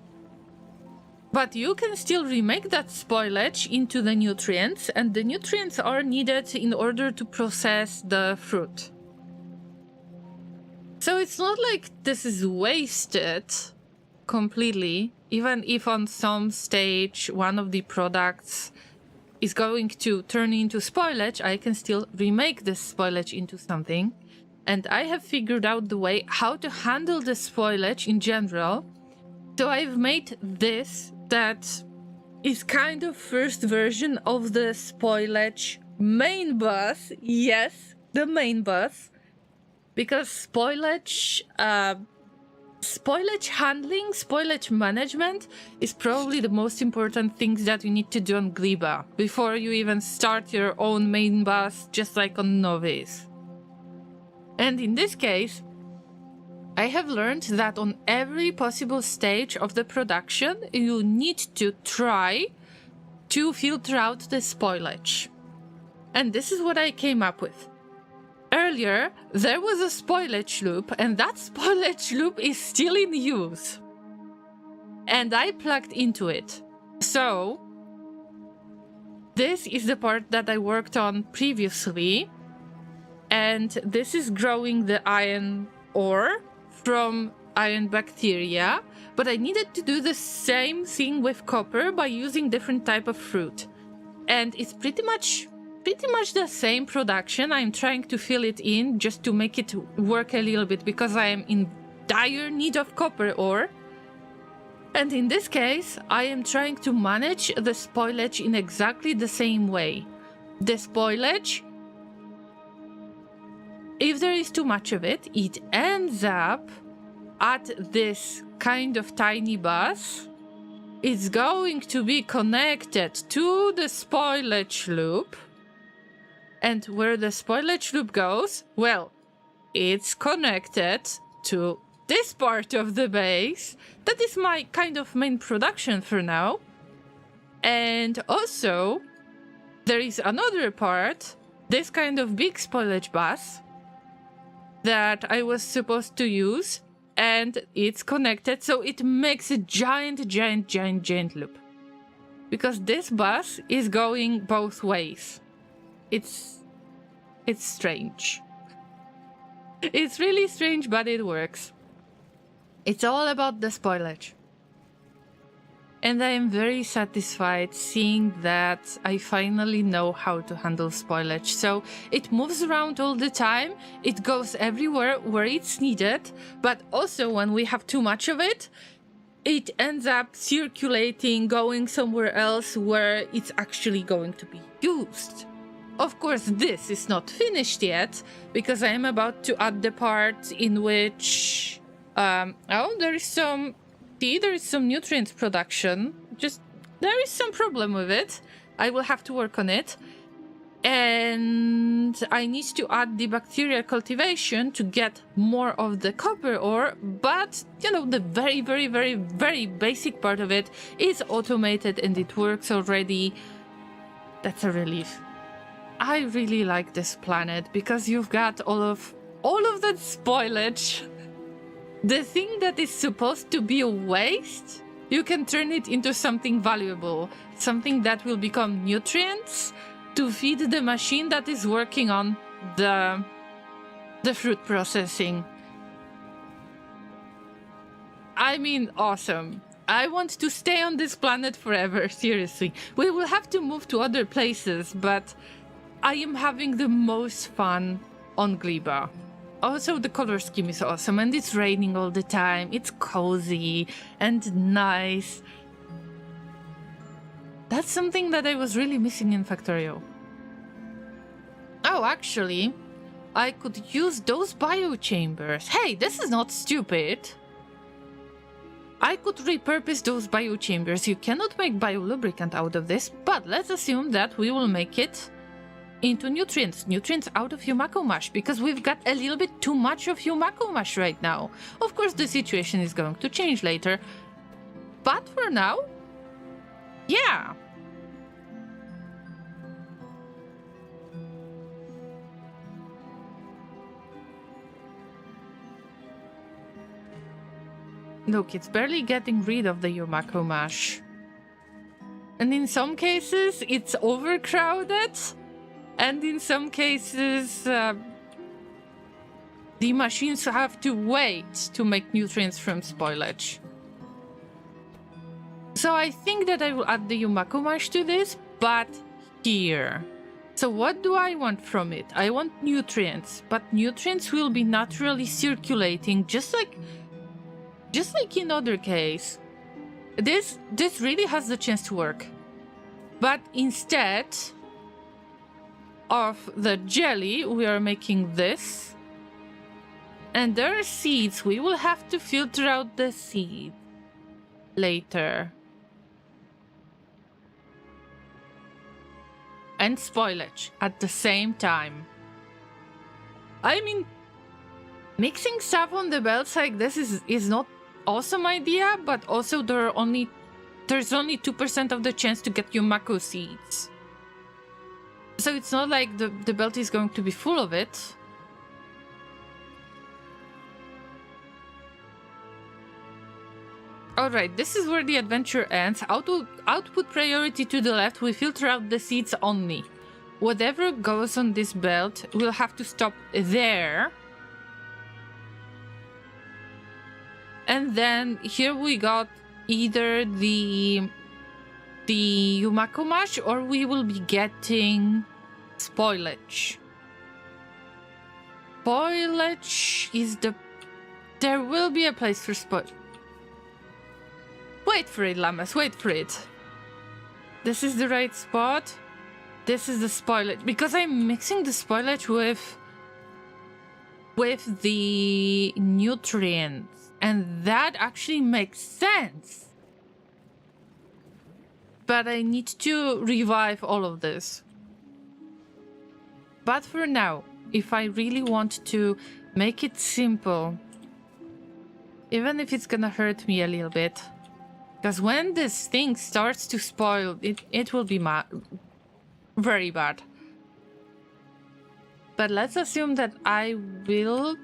But you can still remake that spoilage into the nutrients, and the nutrients are needed in order to process the fruit. So it's not like this is wasted completely, even if on some stage one of the products is going to turn into spoilage, I can still remake this spoilage into something. And I have figured out the way how to handle the spoilage in general. So I've made this that is kind of first version of the spoilage main bus. Yes, the main bus. Because spoilage handling, spoilage management is probably the most important things that you need to do on Gleba before you even start your own main bus, just like on Novice. And in this case, I have learned that on every possible stage of the production, you need to try to filter out the spoilage. And this is what I came up with. Earlier, there was a spoilage loop, and that spoilage loop is still in use. And I plugged into it. So, this is the part that I worked on previously. And this is growing the iron ore from iron bacteria. But I needed to do the same thing with copper by using different type of fruit. And it's pretty much the same production. I'm trying to fill it in just to make it work a little bit because I am in dire need of copper ore. And in this case, I am trying to manage the spoilage in exactly the same way. The spoilage, if there is too much of it, it ends up at this kind of tiny bus. It's going to be connected to the spoilage loop. And where the spoilage loop goes, well, it's connected to this part of the base. That is my kind of main production for now. And also, there is another part, this kind of big spoilage bus, that I was supposed to use. And it's connected, so it makes a giant loop. Because this bus is going both ways. It's strange. It's really strange, but it works. It's all about the spoilage. And I am very satisfied seeing that I finally know how to handle spoilage. So it moves around all the time, it goes everywhere where it's needed, but also when we have too much of it, it ends up circulating, going somewhere else where it's actually going to be used. Of course, this is not finished yet, because I am about to add the part in which... there is some nutrients production. There is some problem with it. I will have to work on it. And I need to add the bacterial cultivation to get more of the copper ore. But, the very, very, very, very basic part of it is automated and it works already. That's a relief. I really like this planet because you've got all of that spoilage. The thing that is supposed to be a waste, you can turn it into something valuable, something that will become nutrients to feed the machine that is working on the fruit processing. I mean, awesome. I want to stay on this planet forever, seriously. We will have to move to other places, but I am having the most fun on Gleba. Also, the color scheme is awesome, and it's raining all the time. It's cozy and nice. That's something that I was really missing in Factorio. Oh, actually, I could use those biochambers. Hey, this is not stupid. I could repurpose those biochambers. You cannot make biolubricant out of this, but let's assume that we will make it into nutrients out of Yumako Mash, because we've got a little bit too much of Yumako Mash right now. Of course, the situation is going to change later, but for now, yeah. Look, it's barely getting rid of the Yumako mash. And in some cases, it's overcrowded. And in some cases, the machines have to wait to make nutrients from spoilage. So I think that I will add the Yumako mash to this, but here. So what do I want from it? I want nutrients, but nutrients will be naturally circulating, just like in other case. This really has the chance to work. But instead of the jelly, we are making this. And there are seeds. We will have to filter out the seed later. And spoilage at the same time. I mean, mixing stuff on the belts like this is not awesome idea, but also there's only 2% of the chance to get Yumako seeds. So it's not like the belt is going to be full of it. Alright, this is where the adventure ends. Output priority to the left, we filter out the seeds only. Whatever goes on this belt will have to stop there. And then here we got either the Yumako mash, or we will be getting spoilage. Spoilage is there will be a place for spoilage. Wait for it, Llamas, wait for it. This is the right spot. This is the spoilage. Because I'm mixing the spoilage with the nutrients. And that actually makes sense. But I need to revive all of this. But for now, if I really want to make it simple, even if it's gonna hurt me a little bit, because when this thing starts to spoil, it will be very bad. But let's assume that I will...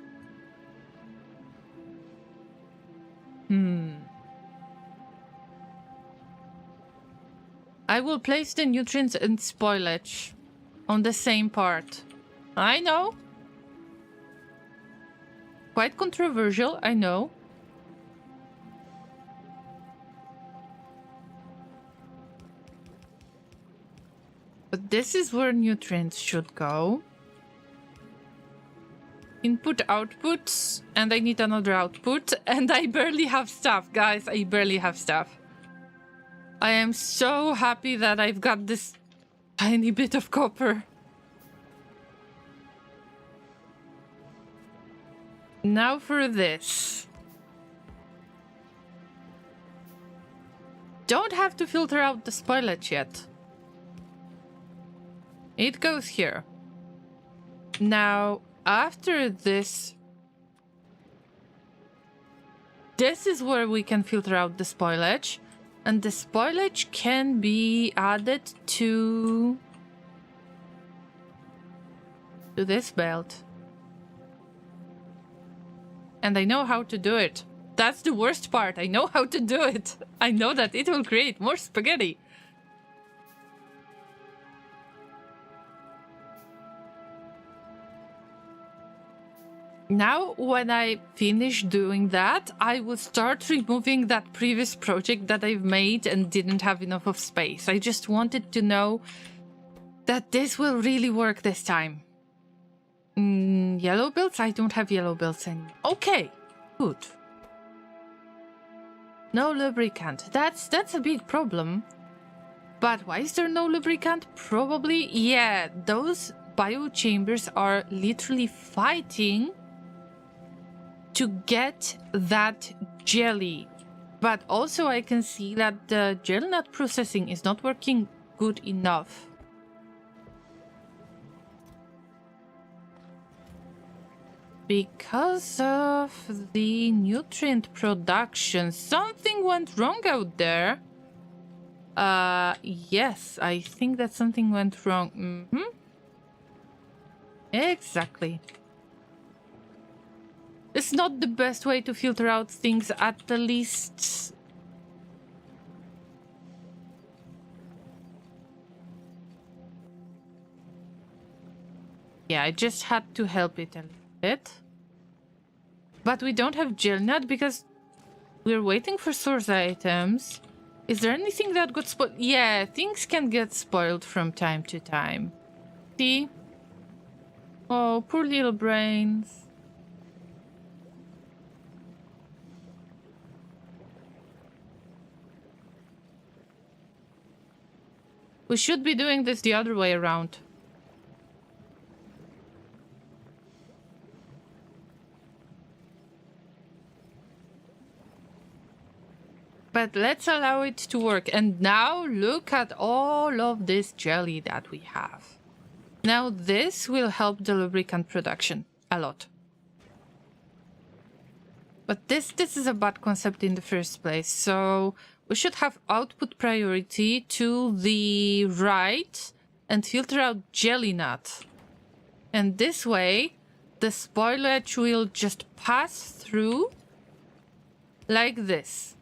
I will place the nutrients and spoilage on the same part. I know. Quite controversial, I know. But this is where nutrients should go. Input, outputs, and I need another output. And I barely have stuff, guys. I barely have stuff. I am so happy that I've got this tiny bit of copper. Now for this. Don't have to filter out the spoilage yet. It goes here. Now, after this... This is where we can filter out the spoilage. And the spoilage can be added to this belt. And I know how to do it. That's the worst part. I know how to do it. I know that it will create more spaghetti. Now, when I finish doing that, I will start removing that previous project that I've made and didn't have enough of space. I just wanted to know that this will really work this time. Yellow belts? I don't have yellow belts anymore. Okay, good. No lubricant. That's a big problem. But why is there no lubricant? Probably, yeah, those biochambers are literally fighting to get that jelly. But also I can see that the gel nut processing is not working good enough. Because of the nutrient production. Something went wrong out there. Yes, I think that something went wrong. Exactly. It's not the best way to filter out things, at the least. Yeah, I just had to help it a little bit. But we don't have gel nut because we're waiting for source items. Is there anything that got spoiled? Yeah, things can get spoiled from time to time. See? Oh, poor little brains. We should be doing this the other way around. But let's allow it to work. And now look at all of this jelly that we have. Now this will help the lubricant production a lot. But this is a bad concept in the first place. So we should have output priority to the right and filter out jelly nut. And this way, the spoilage will just pass through like this.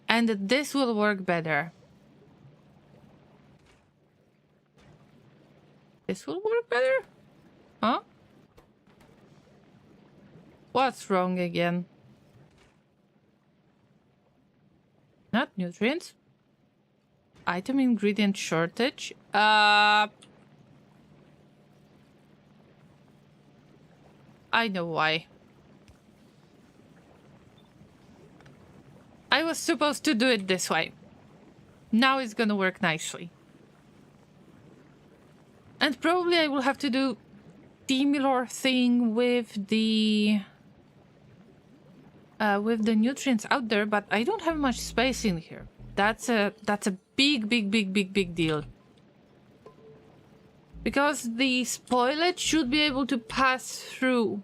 And this will work better. This will work better? Huh? What's wrong again? Not nutrients. Item ingredient shortage. I know why. I was supposed to do it this way. Now it's gonna work nicely. And probably I will have to do similar thing with the nutrients out there, but I don't have much space in here. That's a big deal. Because the spoilage should be able to pass through.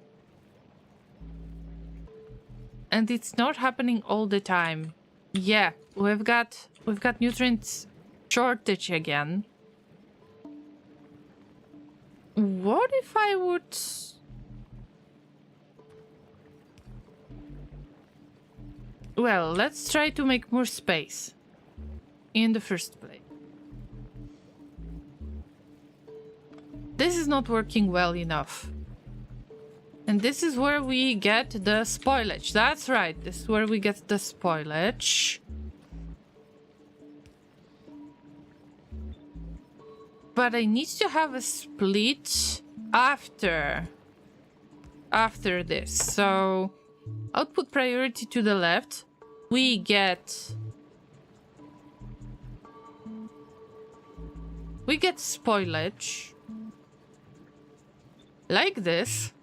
And it's not happening all the time. Yeah, we've got nutrients shortage again. What if I would... Well, let's try to make more space in the first place. This is not working well enough. And this is where we get the spoilage. That's right, this is where we get the spoilage. But I need to have a split after this. So output priority to the left. We get spoilage like this.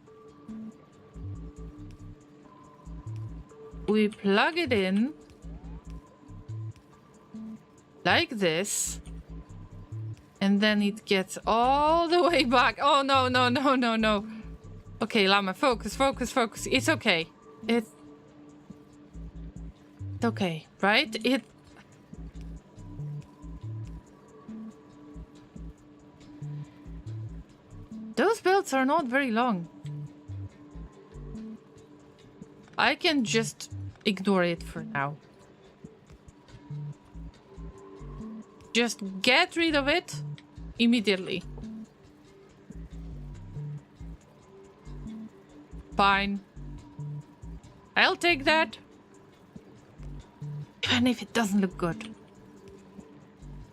We plug it in like this, and then it gets all the way back. Oh no, no, no, no, no. Okay, Llama, focus, focus, focus. It's okay. It's okay, right? Those belts are not very long. I can just ignore it for now. Just get rid of it immediately. Fine. I'll take that. Even if it doesn't look good.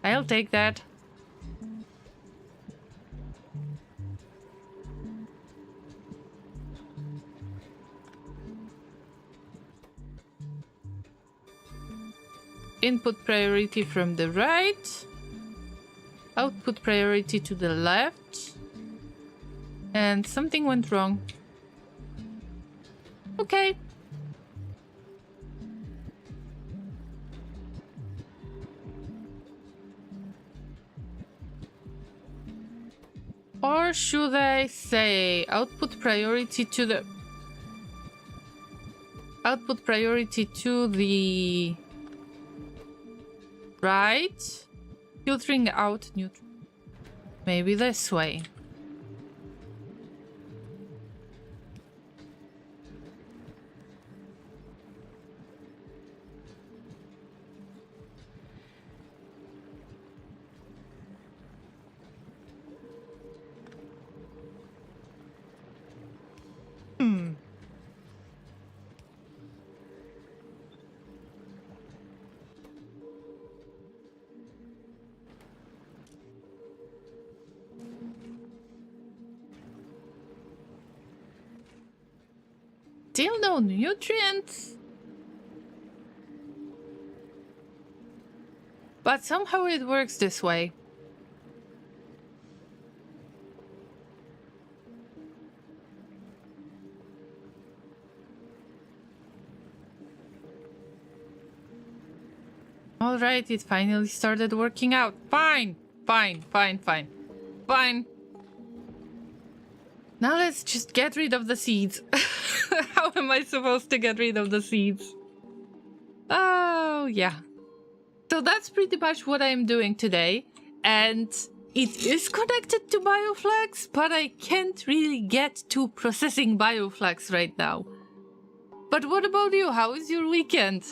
I'll take that. Input priority from the right. Output priority to the left. And something went wrong. Okay. Or should I say output priority to the... Output priority to the... right? Filtering out neutral. Maybe this way. Still no nutrients. But somehow it works this way. Alright, it finally started working out. Fine. Fine. Now let's just get rid of the seeds. How am I supposed to get rid of the seeds? Oh, yeah. So that's pretty much what I'm doing today. And it is connected to Bioflux, but I can't really get to processing Bioflux right now. But what about you? How is your weekend?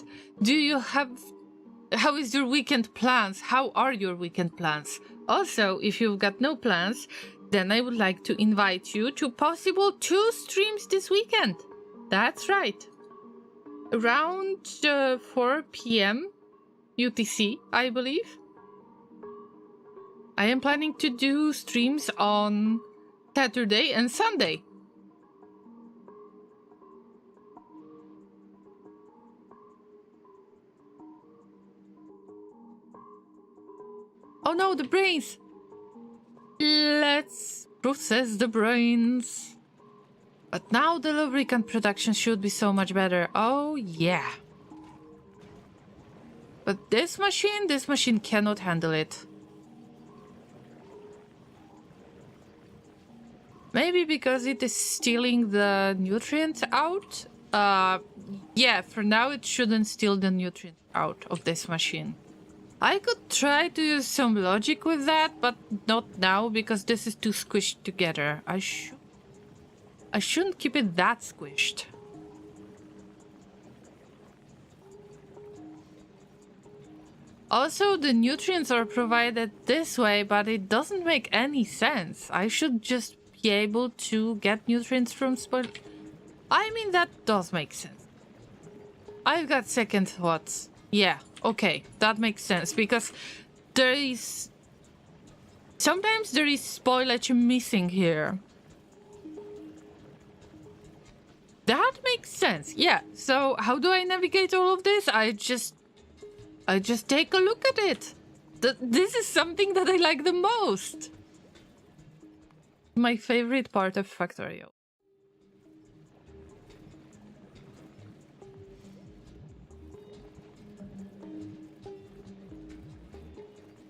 How is your weekend plans? How are your weekend plans? Also, if you've got no plans, then I would like to invite you to possible 2 streams this weekend. That's right. Around 4 p.m. UTC, I believe. I am planning to do streams on Saturday and Sunday. Oh no, the brains! Let's process the brains. But now the lubricant production should be so much better. Oh yeah. But this machine cannot handle it. Maybe because it is stealing the nutrients out? Yeah, for now it shouldn't steal the nutrients out of this machine. I could try to use some logic with that, but not now because this is too squished together. I shouldn't keep it that squished. Also, the nutrients are provided this way, but it doesn't make any sense. I should just be able to get nutrients from spoil. I mean, that does make sense. I've got second thoughts. Yeah, okay, that makes sense because sometimes there is spoilage missing here. That makes sense. Yeah. So how do I navigate all of this? I just take a look at it. This is something that I like the most. My favorite part of Factorio.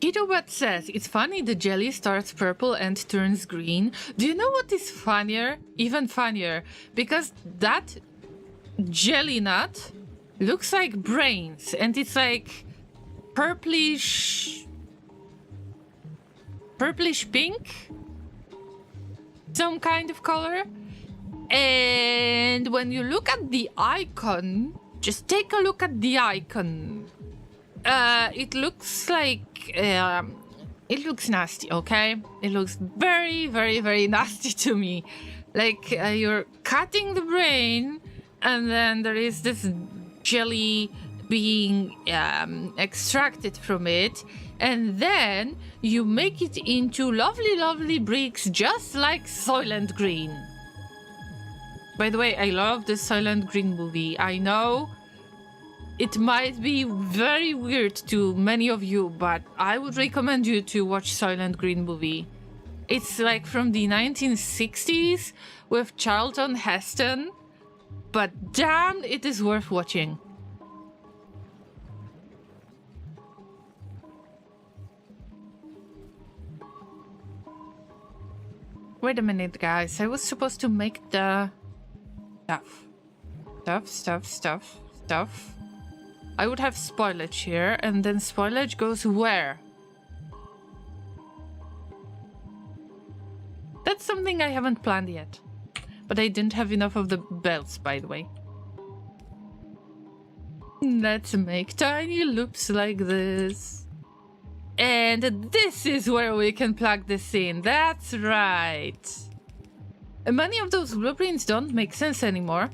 Kitobot says, it's funny the jelly starts purple and turns green. Do you know what is funnier? Even funnier. Because that jelly nut looks like brains. And it's like purplish pink. Some kind of color. And when you look at the icon, just take a look at the icon. It looks like it looks nasty, okay? It looks very, very, very nasty to me. Like you're cutting the brain, and then there is this jelly being extracted from it, and then you make it into lovely, lovely bricks, just like Soylent Green. By the way, I love the Soylent Green movie. I know it might be very weird to many of you, but I would recommend you to watch Soylent Green movie. It's like from the 1960s with Charlton Heston, but damn, it is worth watching. Wait a minute, guys. I was supposed to make the stuff. I would have spoilage here, and then spoilage goes where? That's something I haven't planned yet. But I didn't have enough of the belts, by the way. Let's make tiny loops like this. And this is where we can plug this in. That's right. Many of those blueprints don't make sense anymore.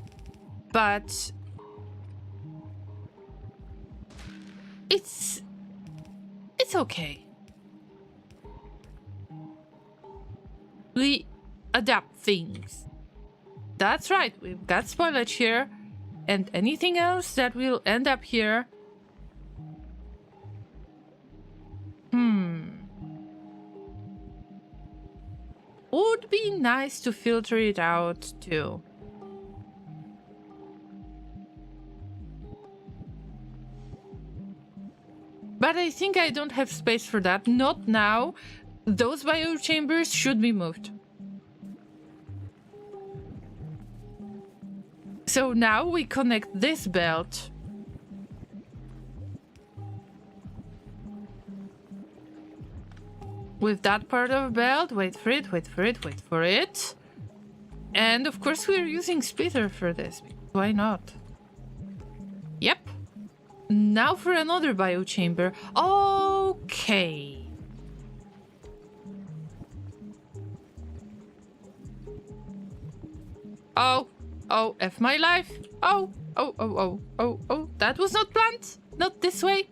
But it's okay. We adapt things. That's right, we've got spoilage here. And anything else that will end up here... Would be nice to filter it out too. But I think I don't have space for that. Not now. Those biochambers should be moved. So now we connect this belt. With that part of belt. Wait for it, wait for it, wait for it. And of course we're using splitter for this. Why not? Yep. Now for another biochamber. Okay. Oh, F my life. Oh, that was not planned. Not this way.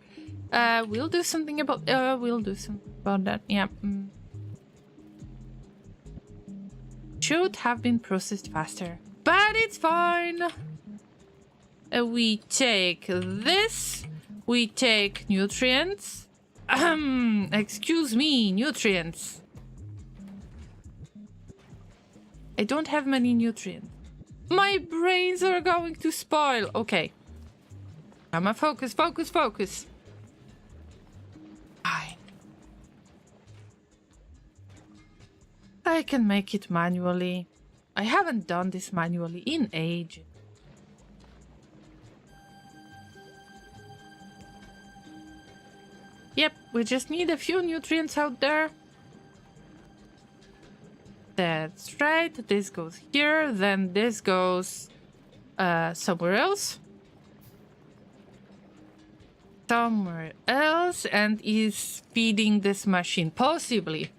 We'll do something about that. Yeah. Should have been processed faster. But it's fine. We take this. We take nutrients. Excuse me, nutrients. I don't have many nutrients. My brains are going to spoil. Okay. Llama, focus, focus, focus. Fine. I can make it manually. I haven't done this manually in ages. Yep, we just need a few nutrients out there. That's right. This goes here, then this goes somewhere else. Somewhere else, and is feeding this machine, possibly.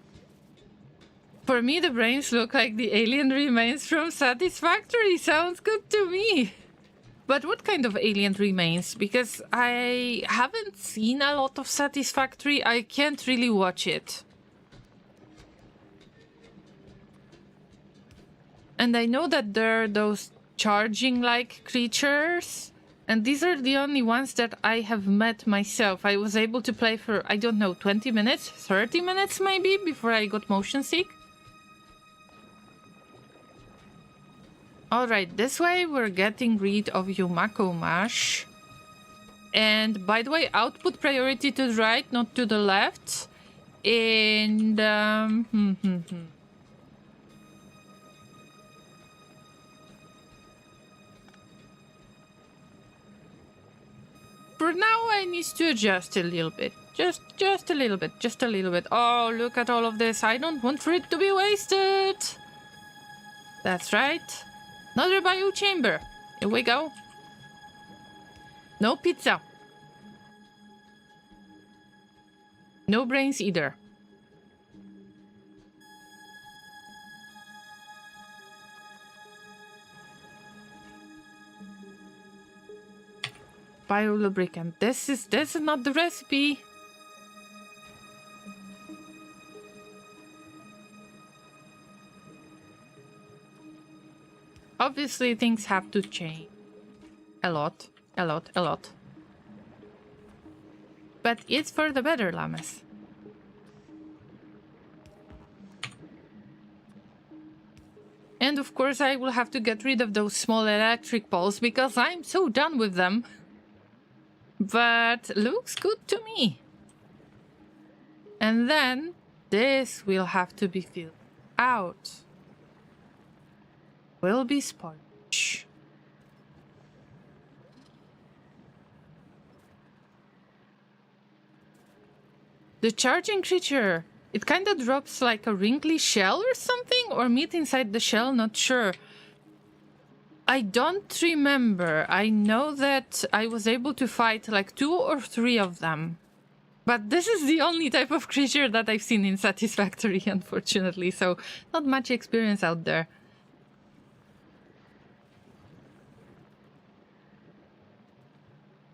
For me, the brains look like the alien remains from Satisfactory. Sounds good to me. But what kind of alien remains? Because I haven't seen a lot of Satisfactory. I can't really watch it. And I know that there are those charging-like creatures. And these are the only ones that I have met myself. I was able to play for, I don't know, 20 minutes? 30 minutes maybe? Before I got motion sick. Alright, this way we're getting rid of Yumako Mash. And by the way, output priority to the right, not to the left. And for now I need to adjust a little bit. Just a little bit, just a little bit. Oh, look at all of this. I don't want for it to be wasted. That's right. Another biochamber. Here we go. No pizza. No brains either. Biolubricant. This is not the recipe. Obviously, things have to change. A lot. But it's for the better, Llamas. And of course, I will have to get rid of those small electric poles because I'm so done with them. But looks good to me. And then this will have to be filled out. Will be sponge. The charging creature. It kind of drops like a wrinkly shell or something, or meat inside the shell, not sure. I don't remember. I know that I was able to fight like 2 or 3 of them. But this is the only type of creature that I've seen in Satisfactory, unfortunately, so not much experience out there.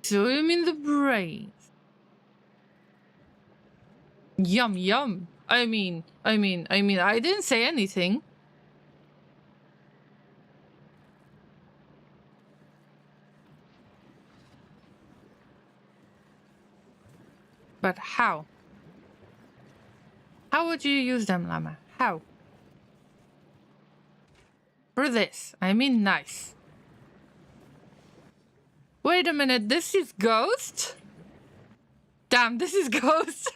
So you mean the brains? Yum yum. I mean, I didn't say anything. But how? How would you use them, Llama? How? For this. I mean nice. Wait a minute, this is Ghost? Damn, this is Ghost.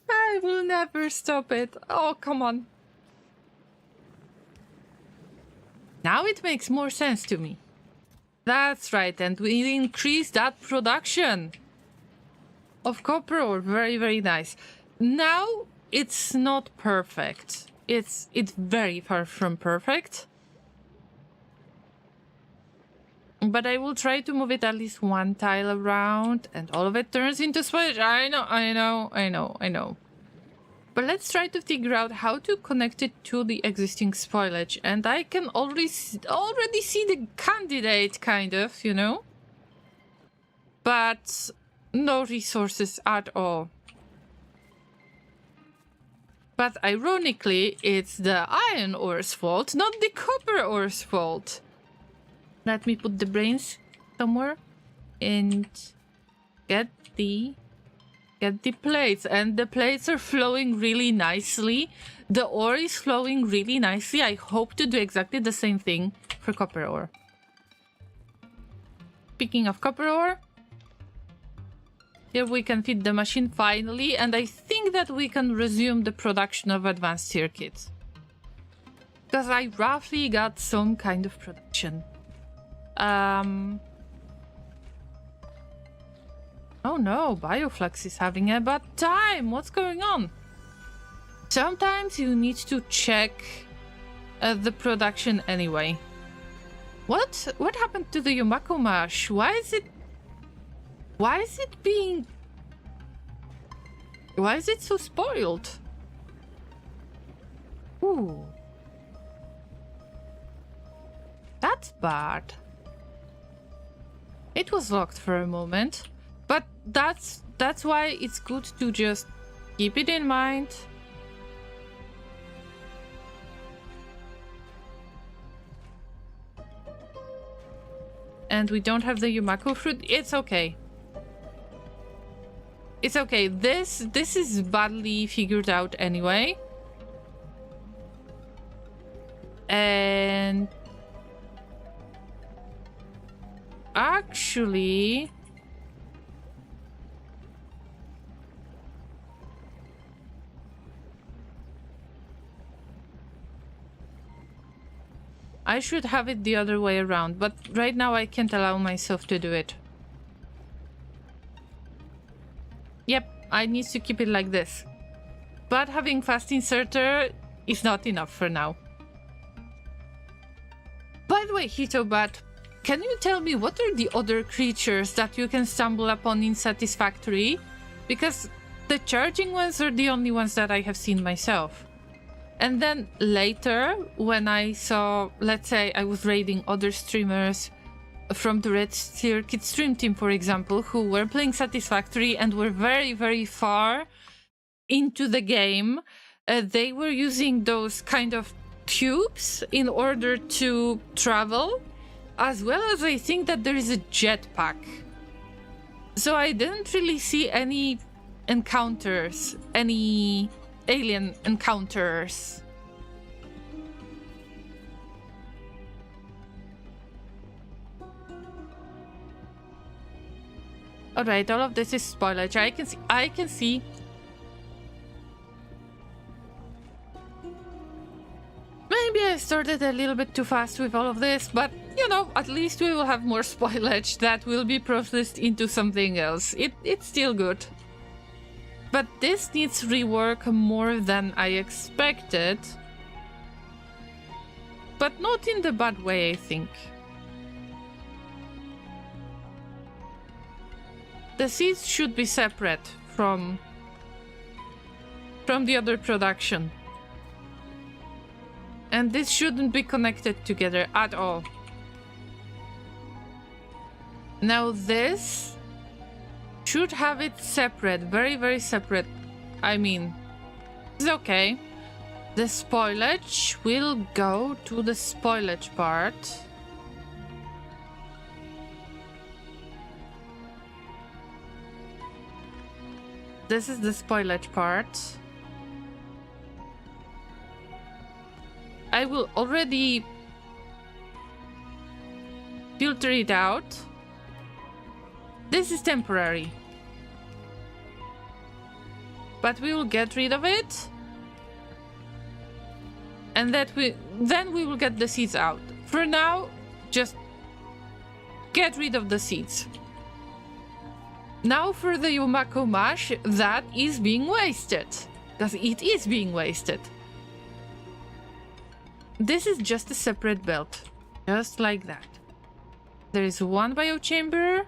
I will never stop it. Oh, come on. Now it makes more sense to me. That's right, and we increase that production of copper ore. Very, very nice. Now it's not perfect. It's very far from perfect. But I will try to move it at least one tile around, and all of it turns into spoilage. I know. But let's try to figure out how to connect it to the existing spoilage. And I can already see the candidate, kind of, you know? But no resources at all. But ironically, it's the iron ore's fault, not the copper ore's fault. Let me put the brains somewhere and get the plates. And the plates are flowing really nicely. The ore is flowing really nicely. I hope to do exactly the same thing for copper ore. Speaking of copper ore, here we can feed the machine finally, and I think that we can resume the production of advanced circuits. Because I roughly got some kind of production. Oh no, Bioflux is having a bad time. What's going on? Sometimes you need to check the production anyway. What happened to the Yumako mash? Why is it so spoiled? Ooh. That's bad. It was locked for a moment. But that's why it's good to just keep it in mind. And we don't have the Yumako fruit. It's okay. It's okay. This is badly figured out anyway. And actually, I should have it the other way around, but right now I can't allow myself to do it. Yep, I need to keep it like this. But having fast inserter is not enough for now. By the way, Hitobat, can you tell me what are the other creatures that you can stumble upon in Satisfactory? Because the charging ones are the only ones that I have seen myself. And then later, when I saw, let's say I was raiding other streamers from the Red Circuit stream team, for example, who were playing Satisfactory and were very, very far into the game, they were using those kind of tubes in order to travel, as well as I think that there is a jetpack. So I didn't really see any encounters, any alien encounters. Alright, all of this is spoilage. I can see. Maybe I started a little bit too fast with all of this, but you know, at least we will have more spoilage that will be processed into something else. It's still good. But this needs rework more than I expected. But not in the bad way, I think. The seeds should be separate from the other production. And this shouldn't be connected together at all. Now this should have it separate, very, very separate. I mean, it's okay. The spoilage will go to the spoilage part. This is the spoilage part. I will already filter it out. This is temporary. But we will get rid of it. And then we will get the seeds out. For now, just get rid of the seeds. Now for the Yumako mash, that is being wasted. Because it is being wasted. This is just a separate belt. Just like that. There is one biochamber.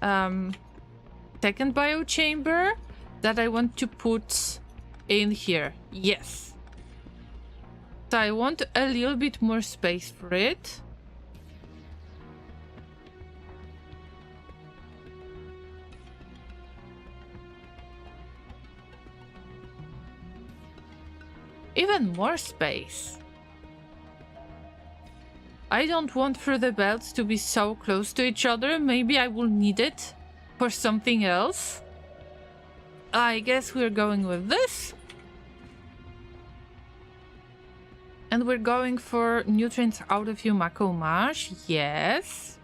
Second biochamber that I want to put in here. Yes. So I want a little bit more space for it. Even more space. I don't want for the belts to be so close to each other. Maybe I will need it for something else. I guess we're going with this. And we're going for nutrients out of Yumako mash. Yes.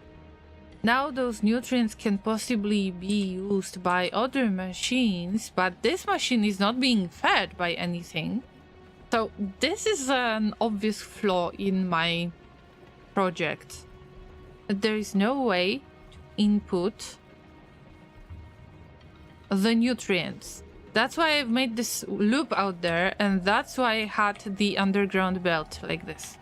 Now those nutrients can possibly be used by other machines, but this machine is not being fed by anything. So this is an obvious flaw in my project. There is no way to input the nutrients. That's why I've made this loop out there, and that's why I had the underground belt like this.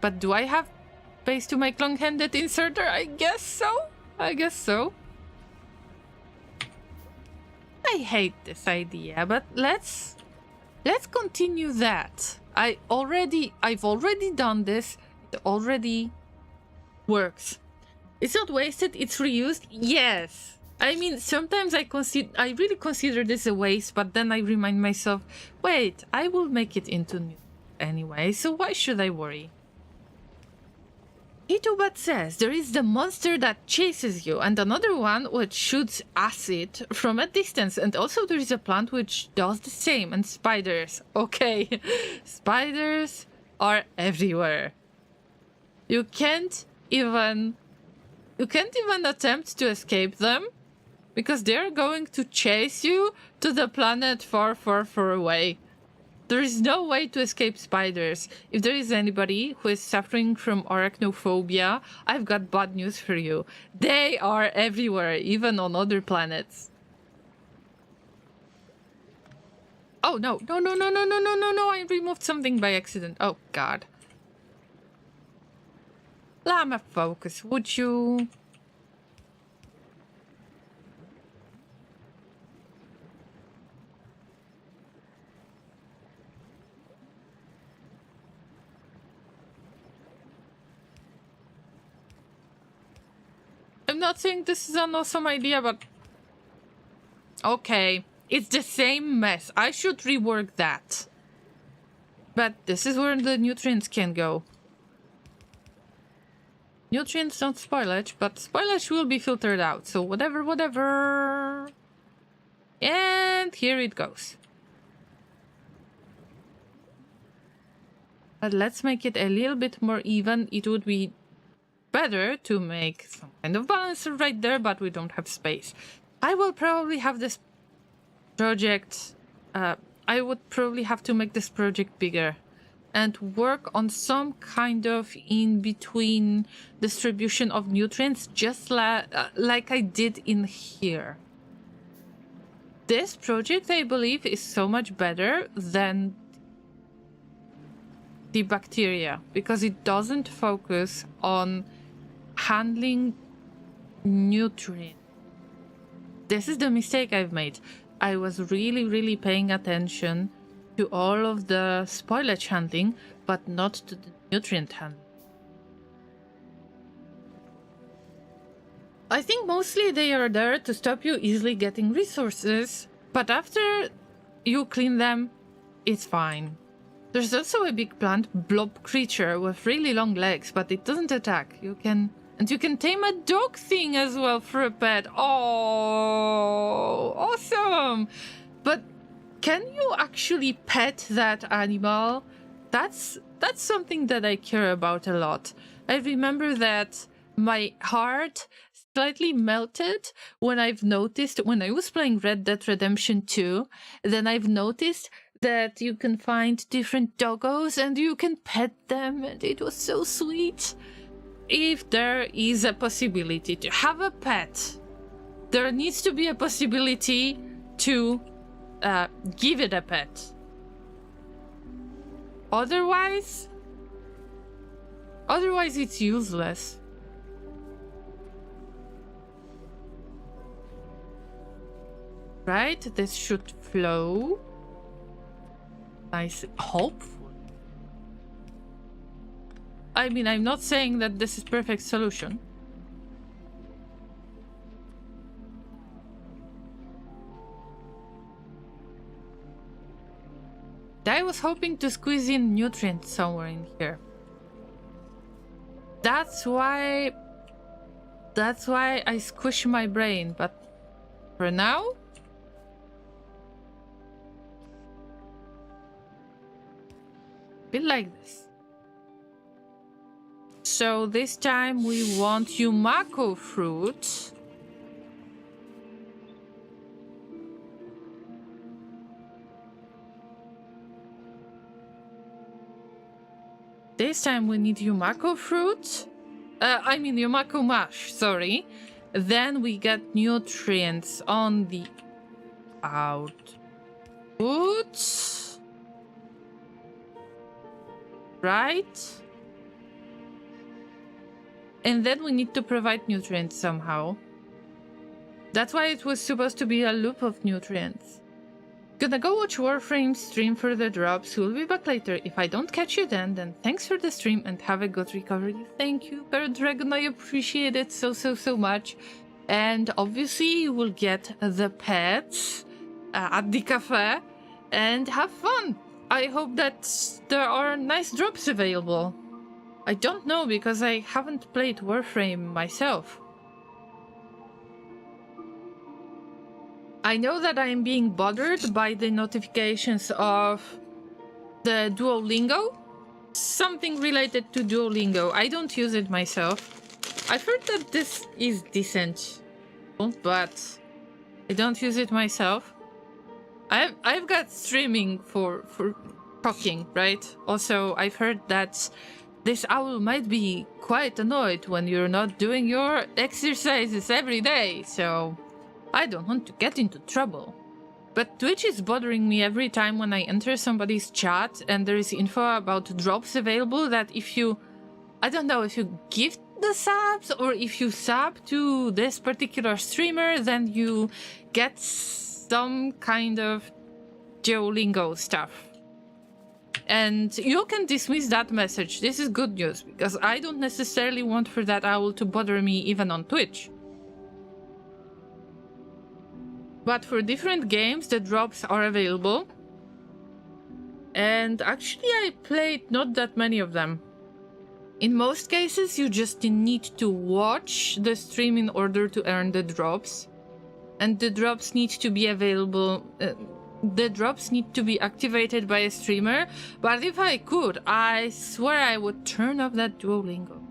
But do I have space to make long-handed inserter? I guess so. I guess so. I hate this idea, but let's continue that. I've already done this. It already works. It's not wasted, it's reused. Yes. I mean, sometimes I really consider this a waste, but then I remind myself, wait, I will make it into new anyway, so why should I worry? Itubat says there is the monster that chases you and another one which shoots acid from a distance, and also there is a plant which does the same, and spiders. Okay, spiders are everywhere. You can't even attempt to escape them because they're going to chase you to the planet far, far, far away. There is no way to escape spiders. If there is anybody who is suffering from arachnophobia, I've got bad news for you. They are everywhere, even on other planets. Oh, no. No, I removed something by accident. Oh, God. Llama, focus, would you? I'm not saying this is an awesome idea, but... Okay, it's the same mess. I should rework that. But this is where the nutrients can go. Nutrients don't spoilage, but spoilage will be filtered out. So whatever. And here it goes. But let's make it a little bit more even. It would be better to make some kind of balancer right there, but we don't have space. I will probably have this project... I would probably have to make this project bigger and work on some kind of in-between distribution of nutrients, just like I did in here. This project, I believe, is so much better than the bacteria because it doesn't focus on handling nutrients. This is the mistake I've made. I was really paying attention to all of the spoilage handling, but not to the nutrient handling. I think mostly they are there to stop you easily getting resources, but after you clean them, it's fine. There's also a big plant blob creature with really long legs, but it doesn't attack. You can And you can tame a dog thing as well for a pet. Oh, awesome. But can you actually pet that animal? That's something that I care about a lot. I remember that my heart slightly melted when I've noticed, when I was playing Red Dead Redemption 2, then I've noticed that you can find different doggos and you can pet them, and it was so sweet. If there is a possibility to have a pet, there needs to be a possibility to give it a pet. Otherwise it's useless. Right? This should flow. Nice. Hopefully. I mean, I'm not saying that this is perfect solution. I was hoping to squeeze in nutrients somewhere in here. That's why I squish my brain, but for now, bit like this. So this time we want Yumako fruit. This time we need Yumako fruit. I mean Yumako mash, sorry. Then we get nutrients on the output. Right? And then we need to provide nutrients somehow. That's why it was supposed to be a loop of nutrients. Gonna go watch Warframe's stream for the drops. We'll be back later. If I don't catch you then thanks for the stream and have a good recovery. Thank you, Parrot Dragon. I appreciate it so much. And obviously you will get the pets at the cafe and have fun. I hope that there are nice drops available. I don't know because I haven't played Warframe myself. I know that I am being bothered by the notifications of the Duolingo. Something related to Duolingo. I don't use it myself. I've heard that this is decent, but I don't use it myself. I've got streaming for talking, right? Also, I've heard that this owl might be quite annoyed when you're not doing your exercises every day, so I don't want to get into trouble. But Twitch is bothering me every time when I enter somebody's chat and there is info about drops available that if you, I don't know, if you gift the subs or if you sub to this particular streamer, then you get some kind of Duolingo stuff. And you can dismiss that message. This is good news because I don't necessarily want for that owl to bother me even on Twitch. But for different games, the drops are available. And actually, I played not that many of them. In most cases, you just need to watch the stream in order to earn the drops. And the drops need to be available. The drops need to be activated by a streamer. But if I could, I swear I would turn off that Duolingo.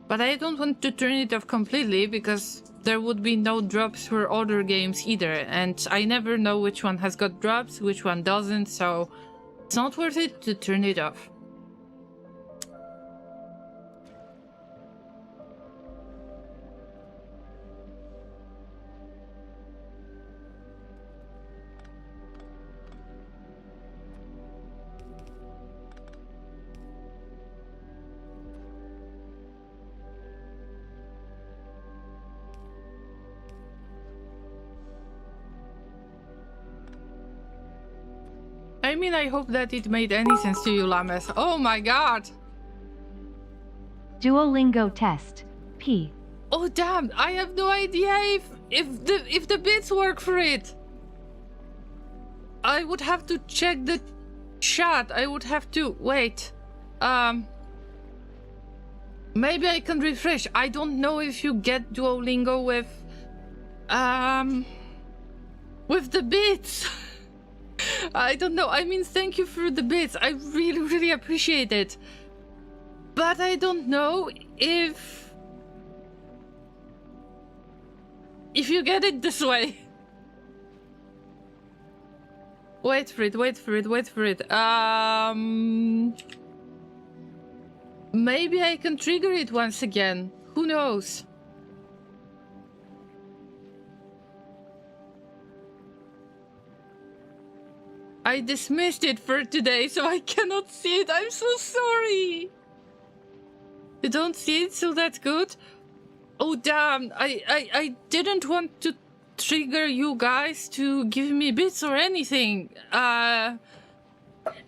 But I don't want to turn it off completely because there would be no drops for other games either, and I never know which one has got drops, which one doesn't, so it's not worth it to turn it off. I mean, I hope that it made any sense to you, Llamas. Oh my god! Duolingo test. P. Oh damn! I have no idea if the bits work for it. I would have to check the chat. I would have to wait. Maybe I can refresh. I don't know if you get Duolingo with the bits. I don't know. I mean, thank you for the bits. I really, really appreciate it. But I don't know if you get it this way. Wait for it. Maybe I can trigger it once again. Who knows? I dismissed it for today, so I cannot see it. I'm so sorry. You don't see it, so that's good. Oh, damn. I didn't want to trigger you guys to give me bits or anything.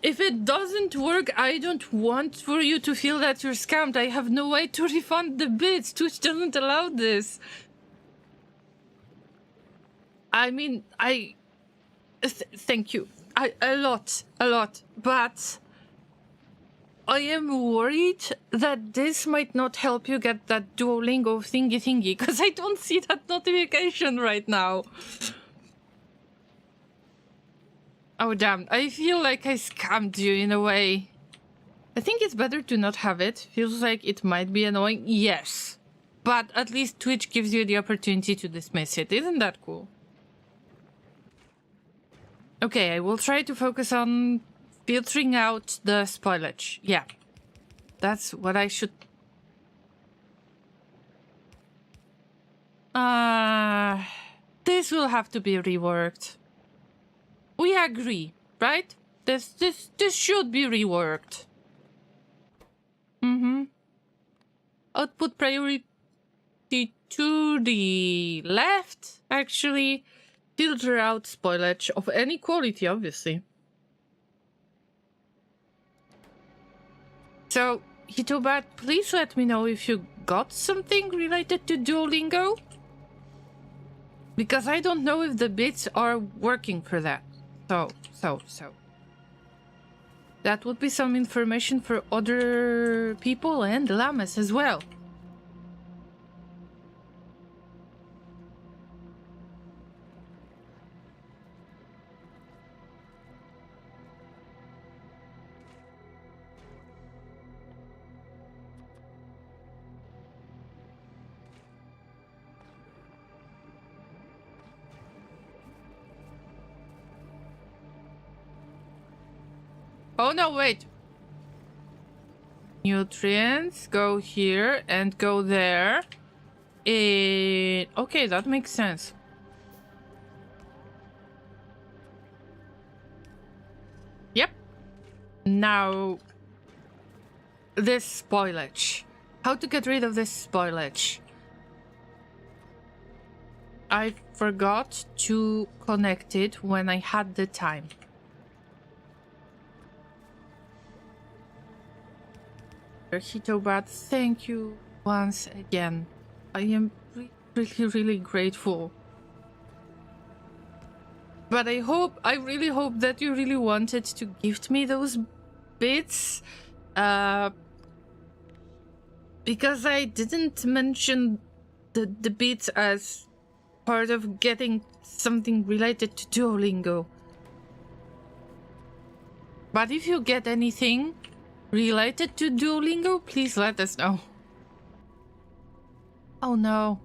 If it doesn't work, I don't want for you to feel that you're scammed. I have no way to refund the bits. Twitch doesn't allow this. I mean, thank you. A lot. But I am worried that this might not help you get that Duolingo thingy, because I don't see that notification right now. Oh, damn. I feel like I scammed you in a way. I think it's better to not have it. Feels like it might be annoying. Yes. But at least Twitch gives you the opportunity to dismiss it. Isn't that cool? Okay, I will try to focus on filtering out the spoilage. Yeah. That's what I should... This will have to be reworked. We agree, right? This should be reworked. Output priority to the left, actually. Filter out spoilage of any quality, obviously. So, Hitobat, please let me know if you got something related to Duolingo. Because I don't know if the bits are working for that. So. That would be some information for other people and llamas as well. Oh no, wait. Nutrients, go here and go there. Okay, that makes sense. Yep. Now, this spoilage. How to get rid of this spoilage? I forgot to connect it when I had the time. Hitobat, thank you once again. I am really grateful. But I really hope that you really wanted to gift me those bits. Because I didn't mention the bits as part of getting something related to Duolingo. But if you get anything related to Duolingo, please let us know. Oh no.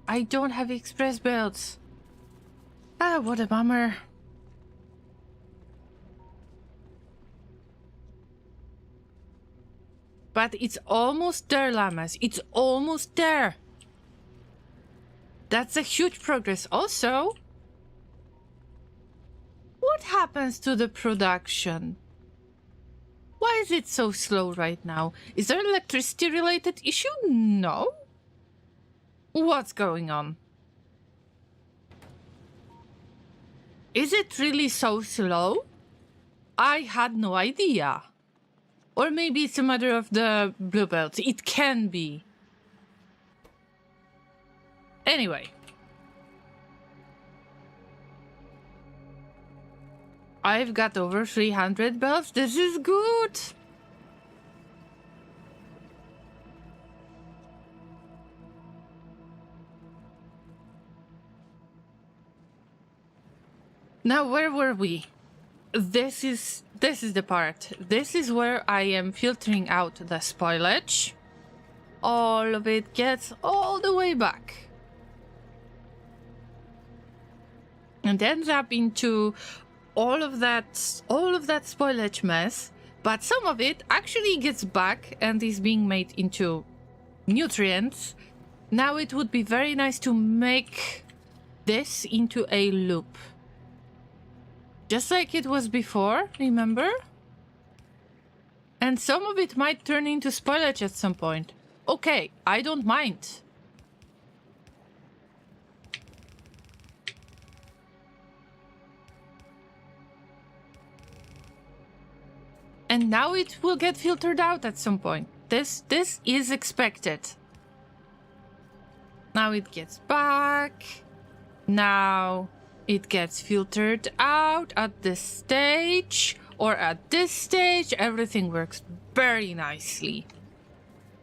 I don't have express belts. Ah, what a bummer. But it's almost there, llamas. It's almost there. That's a huge progress. Also, what happens to the production? Why is it so slow right now? Is there an electricity-related issue? No? What's going on? Is it really so slow? I had no idea. Or maybe it's a matter of the blue belt. It can be. Anyway. I've got over 300 belts. This is good. Now, where were we? This is the part. This is where I am filtering out the spoilage. All of it gets all the way back. And ends up into all of that spoilage mess, but some of it actually gets back and is being made into nutrients. Now it would be very nice to make this into a loop. Just like it was before, remember? And some of it might turn into spoilage at some point. Okay, I don't mind. And now it will get filtered out at some point. This is expected. Now it gets back. Now it gets filtered out at this stage. Or at this stage, everything works very nicely.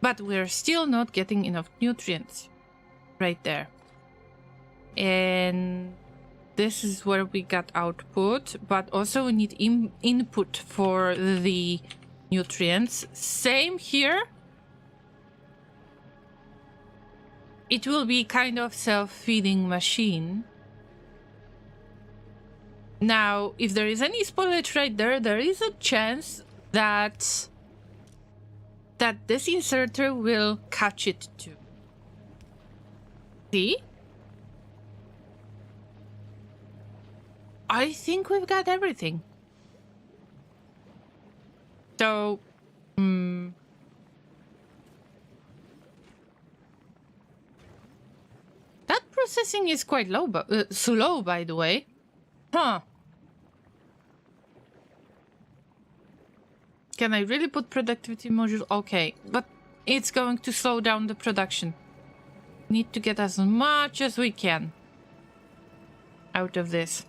But we're still not getting enough nutrients. Right there. And this is where we got output, but also we need input for the nutrients. Same here. It will be kind of self-feeding machine. Now, if there is any spoilage right there, there is a chance that this inserter will catch it too. See? I think we've got everything. So, that processing is quite low, but slow, by the way. Huh. Can I really put productivity module? Okay, but it's going to slow down the production. Need to get as much as we can out of this.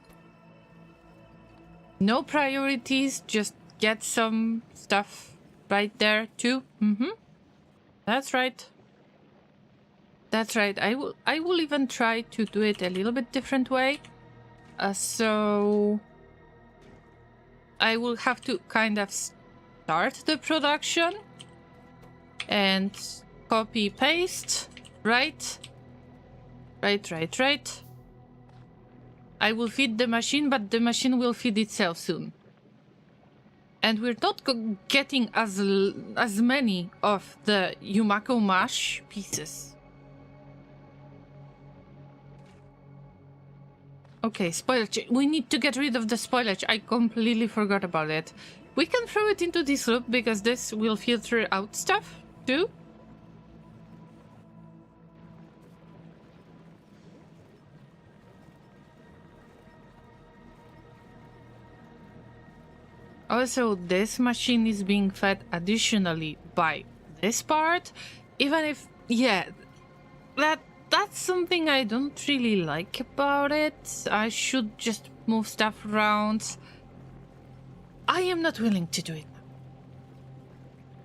No priorities, just get some stuff right there too. That's right. That's right. I will even try to do it a little bit different way. So I will have to kind of start the production and copy paste. Right. I will feed the machine, but the machine will feed itself soon. And we're not getting as many of the Yumako mash pieces. Okay, spoilage. We need to get rid of the spoilage. I completely forgot about it. We can throw it into this loop because this will filter out stuff too. Also, this machine is being fed additionally by this part, even if, yeah, that's something I don't really like about it. I should just move stuff around. I am not willing to do it.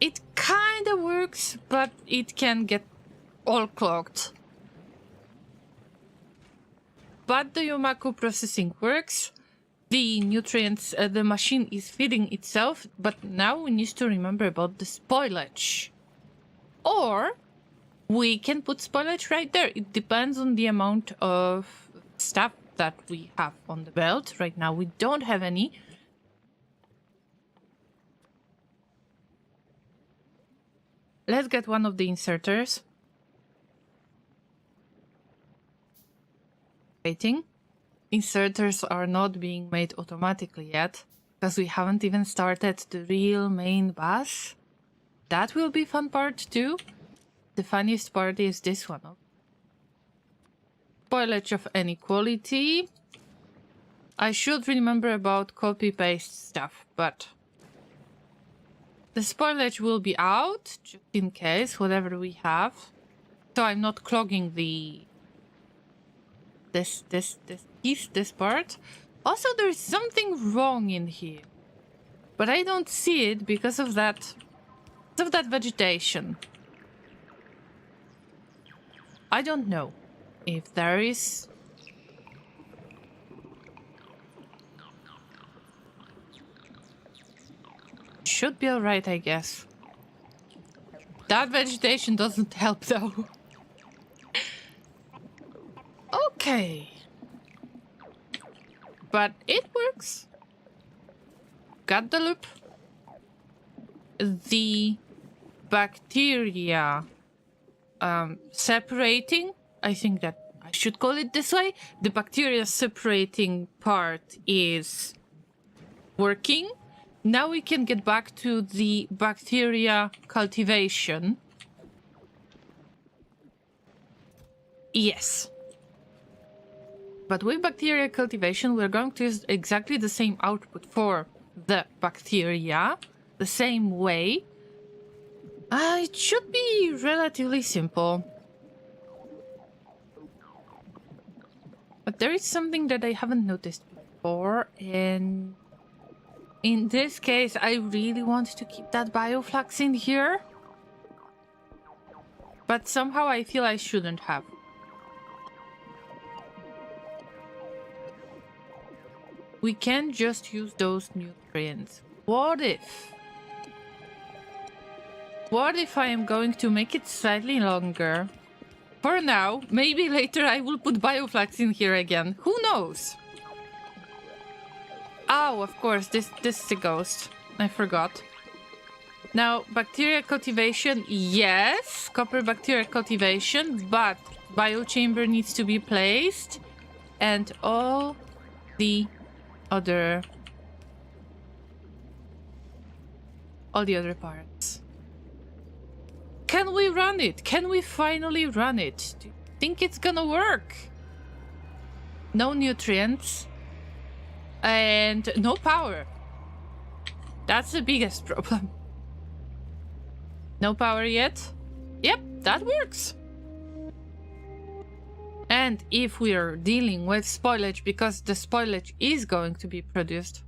It kind of works, but it can get all clogged. But the Yumako processing works. The nutrients, the machine is feeding itself, but now we need to remember about the spoilage. Or we can put spoilage right there. It depends on the amount of stuff that we have on the belt. Right now we don't have any. Let's get one of the inserters. Waiting. Inserters are not being made automatically yet, because we haven't even started the real main bus. That will be fun part too. The funniest part is this one. Spoilage of any quality. I should remember about copy-paste stuff, but the spoilage will be out, just in case, whatever we have. So I'm not clogging the this part. Also, there's something wrong in here, but I don't see it because of that vegetation. I don't know if there is Should be alright, I guess. That vegetation doesn't help, though. Okay. But it works. Got the loop. The bacteria separating, I think that I should call it this way. The bacteria separating part is working. Now we can get back to the bacteria cultivation. Yes. But with bacteria cultivation, we're going to use exactly the same output for the bacteria, the same way. It should be relatively simple. But there is something that I haven't noticed before, and in this case, I really want to keep that Bioflux in here. But somehow I feel I shouldn't have. We can just use those nutrients. What if I am going to make it slightly longer? For now, maybe later I will put Bioflux in here again. Who knows? Oh, of course, this is a ghost. I forgot. Now, bacteria cultivation, yes. Copper bacteria cultivation, but biochamber needs to be placed. And all the other parts. Can we run it? Can we finally run it? Do you think it's gonna work? No nutrients. And no power. That's the biggest problem. No power yet? Yep, that works. And if we are dealing with spoilage, because the spoilage is going to be produced.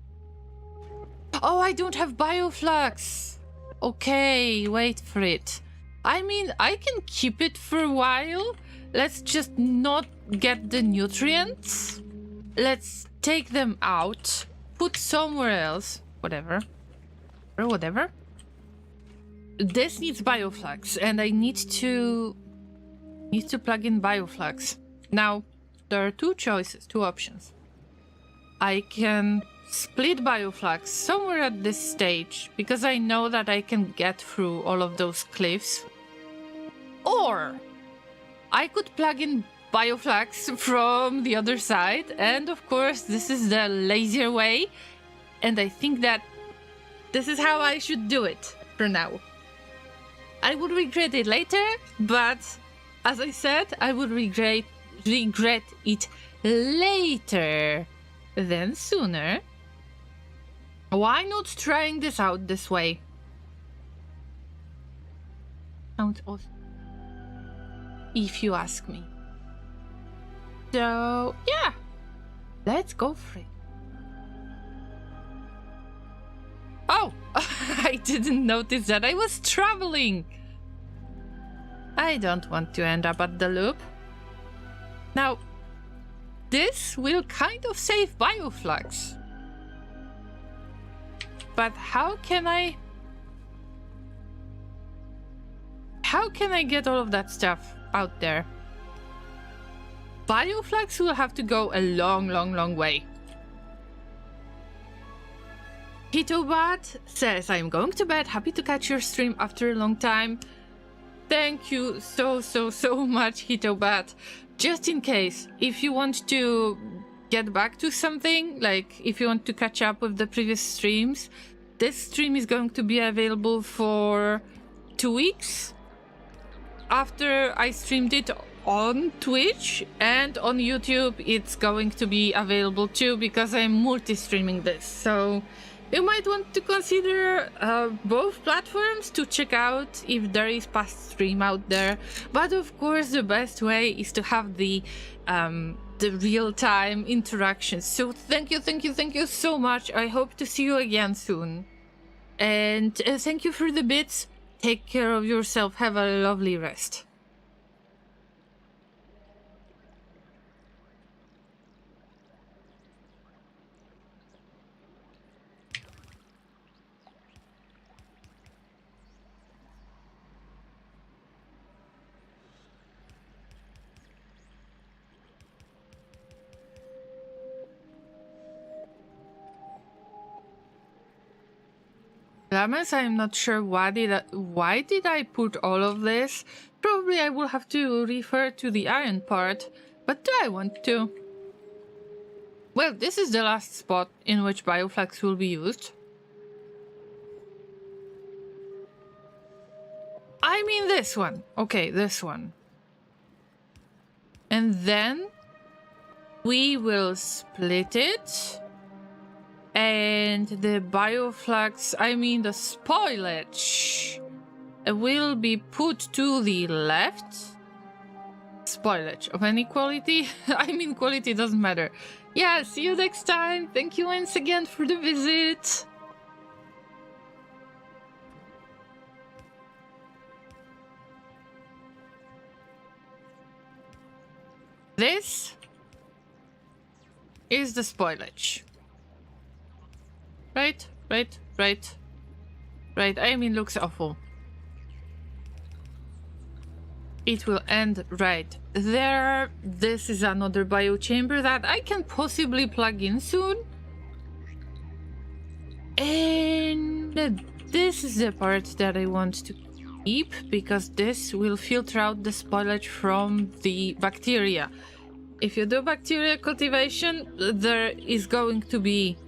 Oh, I don't have Bioflux. Okay, wait for it. I mean, I can keep it for a while. Let's just not get the nutrients. Let's take them out. Put somewhere else. Whatever. Or whatever. This needs Bioflux, and I need to plug in Bioflux. Now, there are two choices, two options. I can split Bioflux somewhere at this stage, because I know that I can get through all of those cliffs. Or I could plug in Bioflux from the other side, and of course this is the lazier way, and I think that this is how I should do it for now. I would regret it later, but as I said, I would regret it later than sooner. Why not trying this out this way? Sounds awesome, if you ask me. So, yeah, let's go for it. Oh, I didn't notice that I was traveling. I don't want to end up at the loop. Now, this will kind of save Bioflux. But how can I get all of that stuff out there? Bioflux will have to go a long way. Hitobat says, I'm going to bed. Happy to catch your stream after a long time. Thank you so much, Hitobat. Just in case, if you want to get back to something, like if you want to catch up with the previous streams, this stream is going to be available for 2 weeks after I streamed it on Twitch, and on YouTube it's going to be available too, because I'm multi-streaming this. So you might want to consider both platforms to check out if there is past stream out there. But of course, the best way is to have the real-time interaction. So thank you so much. I hope to see you again soon. And thank you for the bits. Take care of yourself. Have a lovely rest. Llamas, I'm not sure why did I put all of this. Probably I will have to refer to the iron part, but do I want to? Well, this is the last spot in which Bioflux will be used. I mean this one. Okay, this one. And then we will split it. And the Bioflux, I mean the spoilage, will be put to the left. Spoilage of any quality? I mean, quality doesn't matter. Yeah, see you next time. Thank you once again for the visit. This is the spoilage. Right. I mean, looks awful. It will end right there. This is another biochamber that I can possibly plug in soon. And this is the part that I want to keep, because this will filter out the spoilage from the bacteria. If you do bacteria cultivation, there is going to be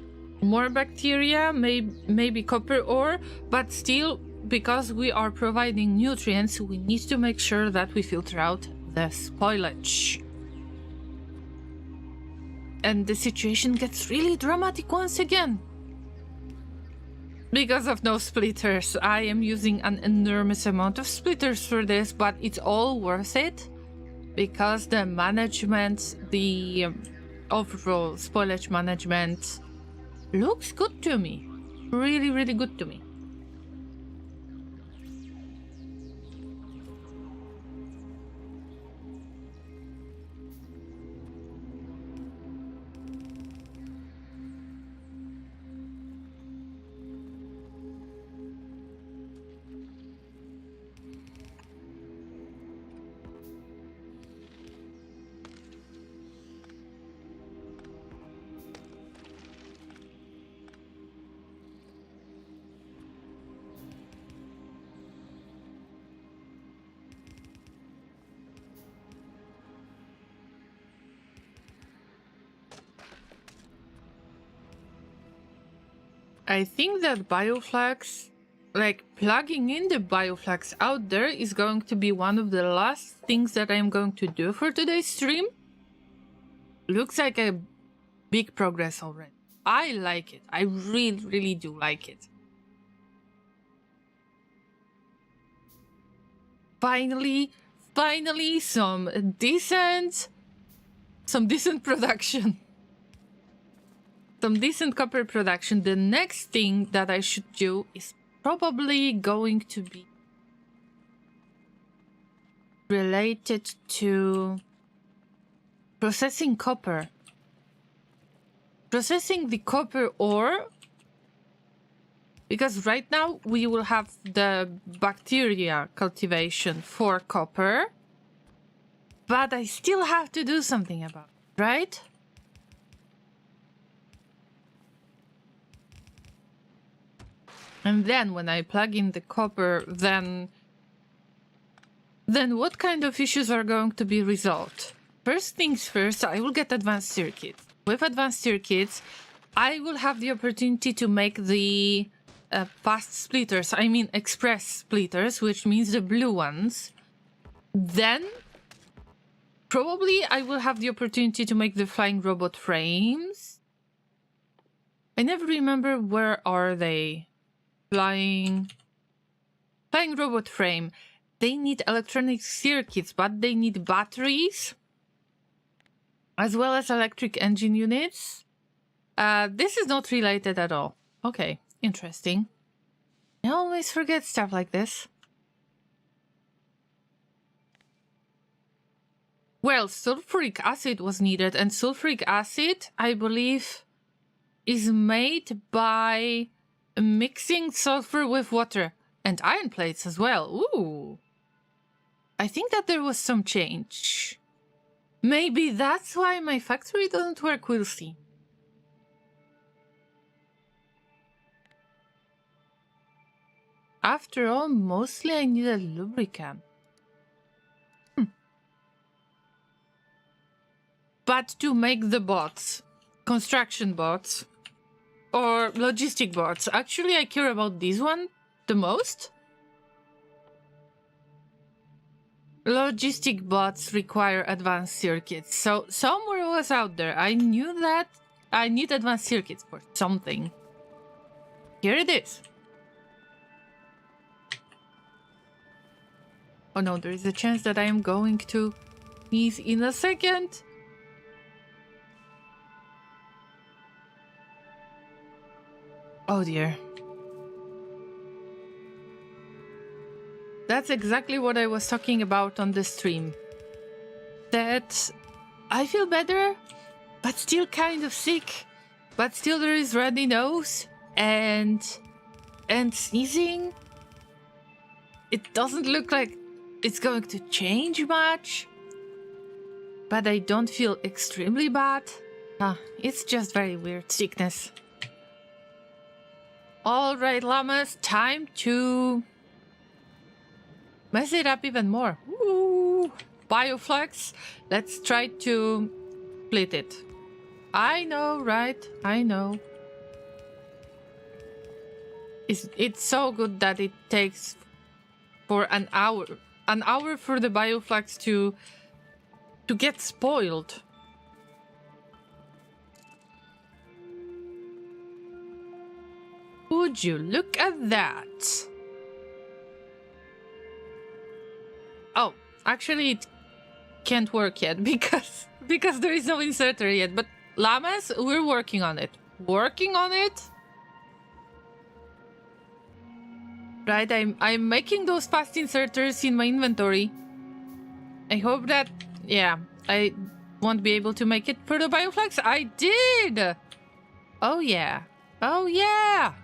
more bacteria, maybe copper ore, but still, because we are providing nutrients, we need to make sure that we filter out the spoilage. And the situation gets really dramatic once again. Because of no splitters, I am using an enormous amount of splitters for this, but it's all worth it. Because the management, the overall spoilage management looks good to me. Really, really good to me. I think that Bioflux, like plugging in the Bioflux out there, is going to be one of the last things that I'm going to do for today's stream. Looks like a big progress already. I like it. I really, really do like it. Finally, some decent production. Some decent copper production. The next thing that I should do is probably going to be related to processing copper. Processing the copper ore, because right now we will have the bacteria cultivation for copper, but I still have to do something about it, right? And then when I plug in the copper, then what kind of issues are going to be resolved? First things first, I will get advanced circuits. With advanced circuits, I will have the opportunity to make the fast splitters, I mean express splitters, which means the blue ones. Then, probably I will have the opportunity to make the flying robot frames. I never remember where are they. Flying robot frame. They need electronic circuits, but they need batteries, as well as electric engine units. This is not related at all. Okay, interesting. I always forget stuff like this. Well, sulfuric acid was needed, and sulfuric acid, I believe, is made by mixing sulfur with water and iron plates as well. Ooh. I think that there was some change. Maybe that's why my factory doesn't work. We'll see. After all, mostly I need a lubricant. But to make the bots, construction bots, or logistic bots, actually I care about this one the most. Logistic bots require advanced circuits, so somewhere was out there. I knew that I need advanced circuits for something. Here it is. Oh no, there is a chance that I am going to sneeze in a second. Oh dear. That's exactly what I was talking about on the stream. That I feel better, but still kind of sick. But still there is runny nose and sneezing. It doesn't look like it's going to change much. But I don't feel extremely bad. It's just very weird sickness. Alright, llamas, time to mess it up even more. Ooh, Bioflux. Let's try to split it. I know, right? I know. It's so good that it takes for an hour for the Bioflux to get spoiled. Would you look at that? Oh, actually it can't work yet because there is no inserter yet, but llamas, we're working on it. Working on it? Right, I'm making those fast inserters in my inventory. I hope that, yeah, I won't be able to make it for the Bioflux. I did! Oh yeah. Oh yeah!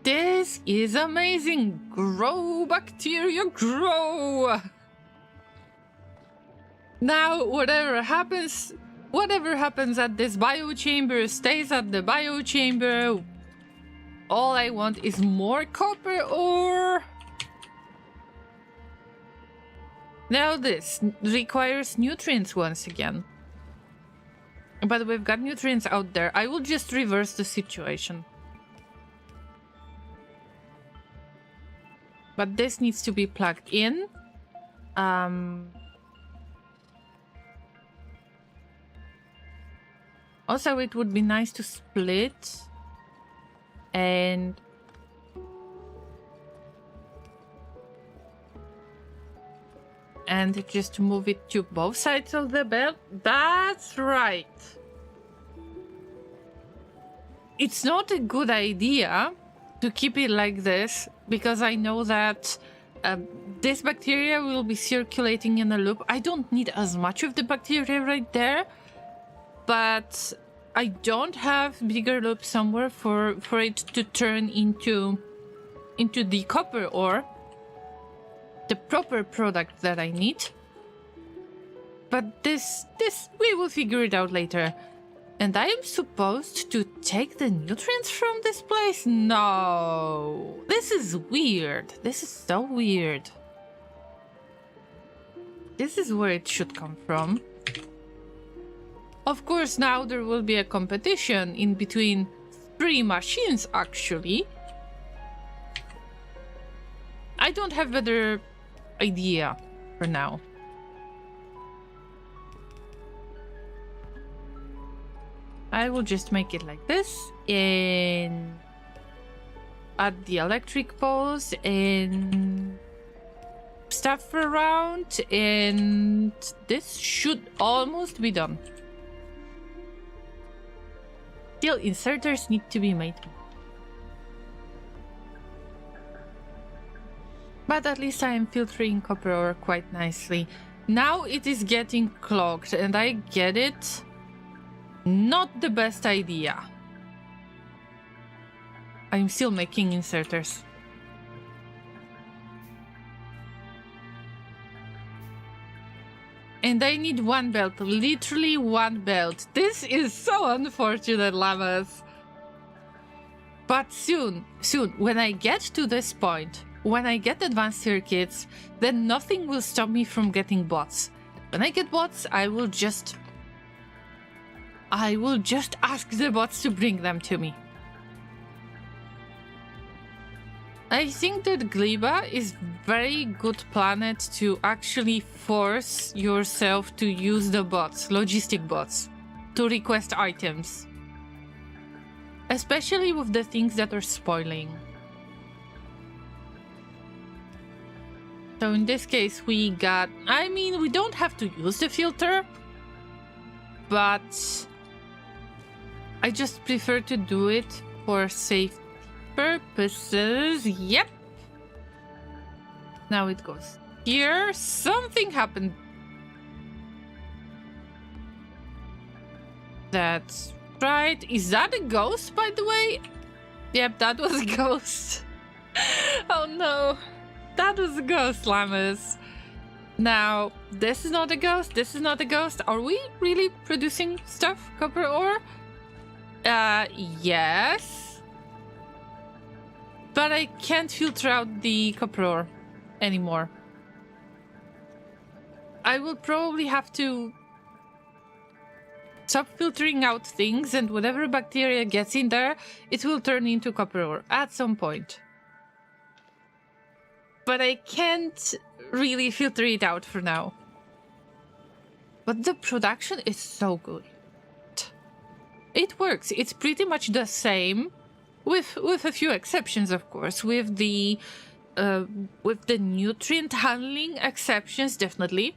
This is amazing! Grow, bacteria, grow! Now, whatever happens at this biochamber stays at the biochamber. All I want is more copper ore. Now this requires nutrients once again. But we've got nutrients out there. I will just reverse the situation. But this needs to be plugged in. Also, it would be nice to split and just move it to both sides of the belt. That's right. It's not a good idea to keep it like this, because I know that this bacteria will be circulating in a loop. I don't need as much of the bacteria right there, but I don't have bigger loop somewhere for it to turn into the copper ore, the proper product that I need. But this we will figure it out later. And I am supposed to take the nutrients from this place? No. This is weird. This is so weird. This is where it should come from. Of course, now there will be a competition in between 3 machines, actually. I don't have better idea for now. I will just make it like this and add the electric poles and stuff around, and this should almost be done. Still, inserters need to be made. But at least I am filtering copper ore quite nicely. Now it is getting clogged, and I get it. Not the best idea. I'm still making inserters. And I need 1 belt, literally 1 belt. This is so unfortunate, llamas. But soon, when I get to this point, when I get advanced circuits, then nothing will stop me from getting bots. When I get bots, I will just ask the bots to bring them to me. I think that Gliba is very good planet to actually force yourself to use the bots, logistic bots, to request items. Especially with the things that are spoiling. So in this case we got... I mean, we don't have to use the filter, but I just prefer to do it for safety purposes. Yep. Now it goes here. Something happened. That's right. Is that a ghost, by the way? Yep, that was a ghost. Oh no. That was a ghost, Llamas. Now, this is not a ghost. This is not a ghost. Are we really producing stuff? Copper ore? Yes. But I can't filter out the copper ore anymore. I will probably have to stop filtering out things, and whatever bacteria gets in there, it will turn into copper ore at some point. But I can't really filter it out for now. But the production is so good. It works. It's pretty much the same, with a few exceptions, of course. With the nutrient handling exceptions, definitely.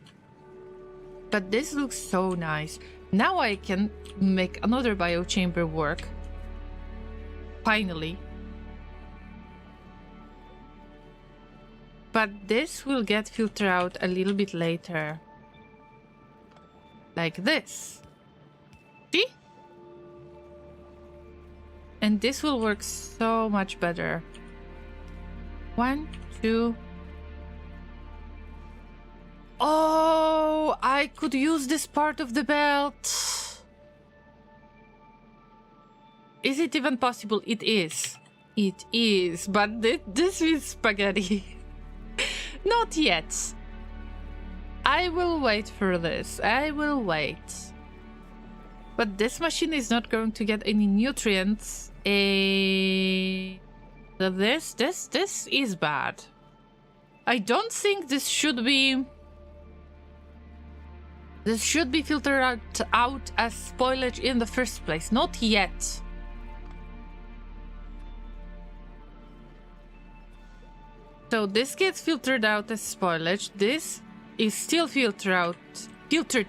But this looks so nice. Now I can make another biochamber work. Finally. But this will get filtered out a little bit later. Like this. See? And this will work so much better. 1, 2. Oh, I could use this part of the belt. Is it even possible? It is. It is. But this is spaghetti. Not yet. I will wait for this. I will wait. But this machine is not going to get any nutrients. This is bad. I don't think this should be... This should be filtered out as spoilage in the first place. Not yet. So this gets filtered out as spoilage. This is still filtered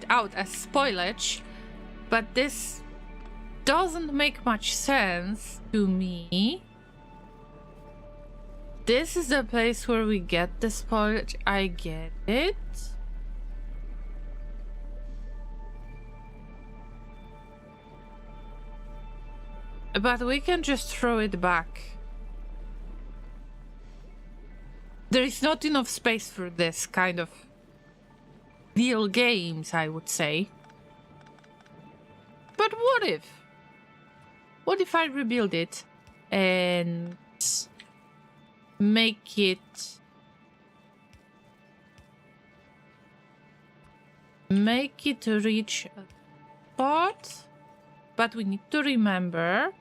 out as spoilage. But this doesn't make much sense to me. This is the place where we get the spoilage. I get it. But we can just throw it back. There is not enough space for this kind of real games, I would say. But what if? What if I rebuild it and make it reach a spot? But we need to remember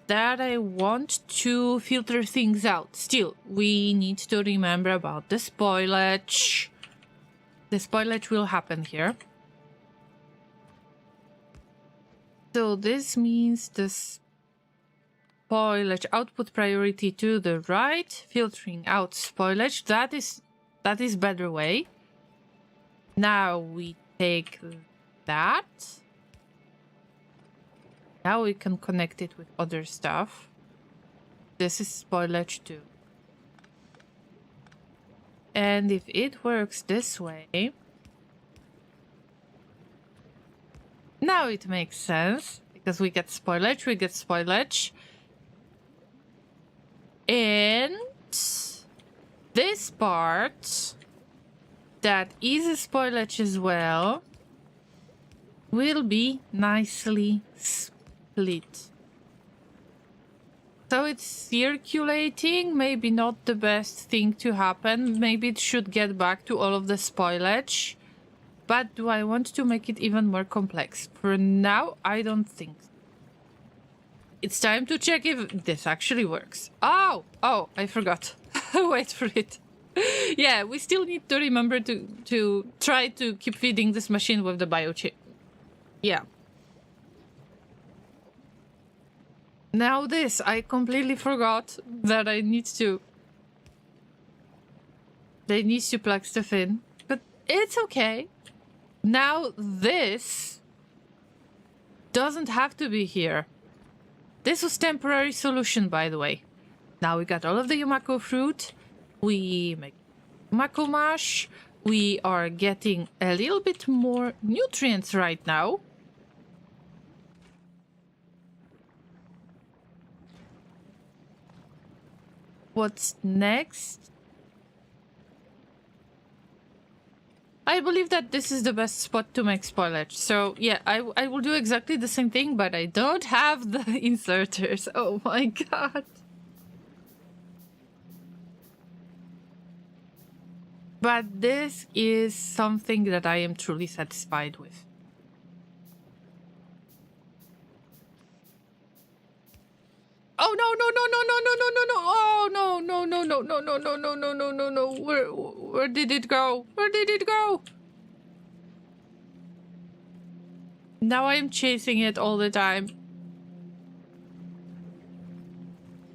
that I want to filter things out. Still, we need to remember about the spoilage. The spoilage will happen here. So this means the spoilage output priority to the right, filtering out spoilage. That is better way. Now we take that. Now we can connect it with other stuff. This is spoilage too. And if it works this way... Now it makes sense. Because we get spoilage, And this part... That is a spoilage as well. will be nicely split. So it's circulating, maybe not the best thing to happen. Maybe it should get back to all of the spoilage. But do I want to make it even more complex? For now, I don't think so. It's time to check if this actually works. Oh, I forgot. Wait for it. Yeah, we still need to remember to try to keep feeding this machine with the biochip. Yeah. Now this, I completely forgot that I need to... They need to plug stuff in, but it's okay. Now this doesn't have to be here. This was temporary solution, by the way. Now we got all of the Yumako fruit. We make Yumako mash. We are getting a little bit more nutrients right now. What's next? I believe that this is the best spot to make spoilage. So yeah, I will do exactly the same thing, but I don't have the inserters. Oh my god. But this is something that I am truly satisfied with. Oh no no no no no no no no no! Oh no no no no no no no no no no no no! Where did it go? Where did it go? Now I am chasing it all the time.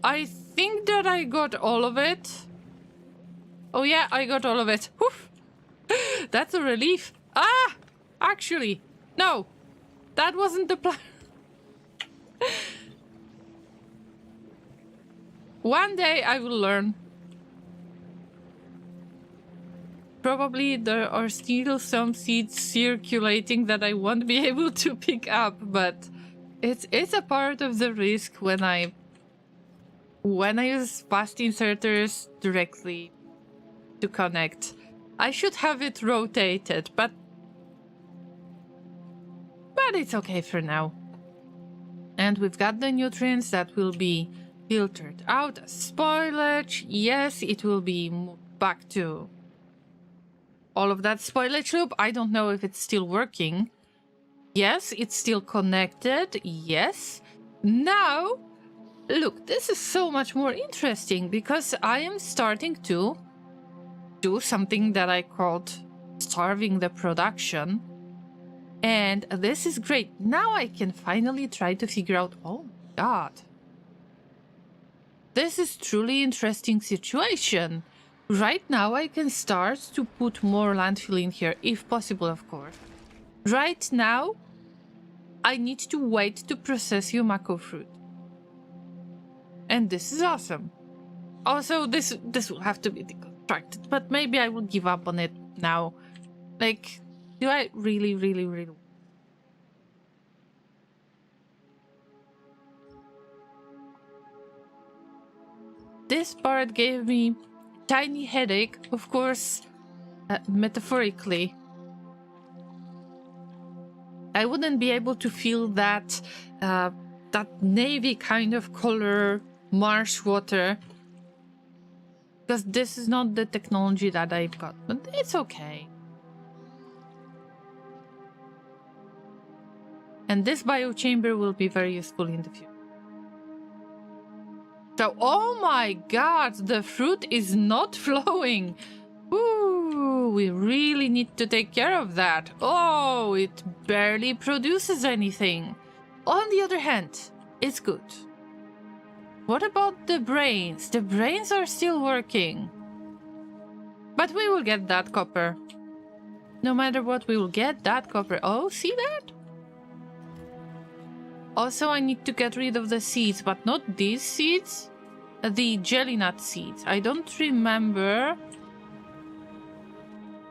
I think that I got all of it. Oh yeah, I got all of it. Whew. That's a relief. Ah! Actually, no. That wasn't the plan. One day I will learn. Probably there are still some seeds circulating that I won't be able to pick up, but it's a part of the risk when I use fast inserters directly to connect. I should have it rotated, but it's okay for now. And we've got the nutrients that will be filtered out as spoilage. Yes, it will be moved back to all of that spoilage loop. I don't know if it's still working. Yes, it's still connected. Yes. Now, look, this is so much more interesting because I am starting to do something that I called starving the production. And this is great. Now I can finally try to figure out, oh my god. This is truly interesting situation. Right now I can start to put more landfill in here, if possible, of course. Right now, I need to wait to process Yumako fruit. And this is awesome. Also, this will have to be deconstructed, but maybe I will give up on it now. Like, do I really... This part gave me tiny headache, of course, metaphorically. I wouldn't be able to feel that that navy kind of color marsh water because this is not the technology that I've got, but it's okay. And this biochamber will be very useful in the future. So, oh my god, the fruit is not flowing. Ooh, we really need to take care of that. Oh, it barely produces anything. On the other hand, it's good. What about the brains? The brains are still working. But we will get that copper. No matter what, we will get that copper. Oh, see that? Also, I need to get rid of the seeds, but not these seeds. The jelly nut seeds. I don't remember.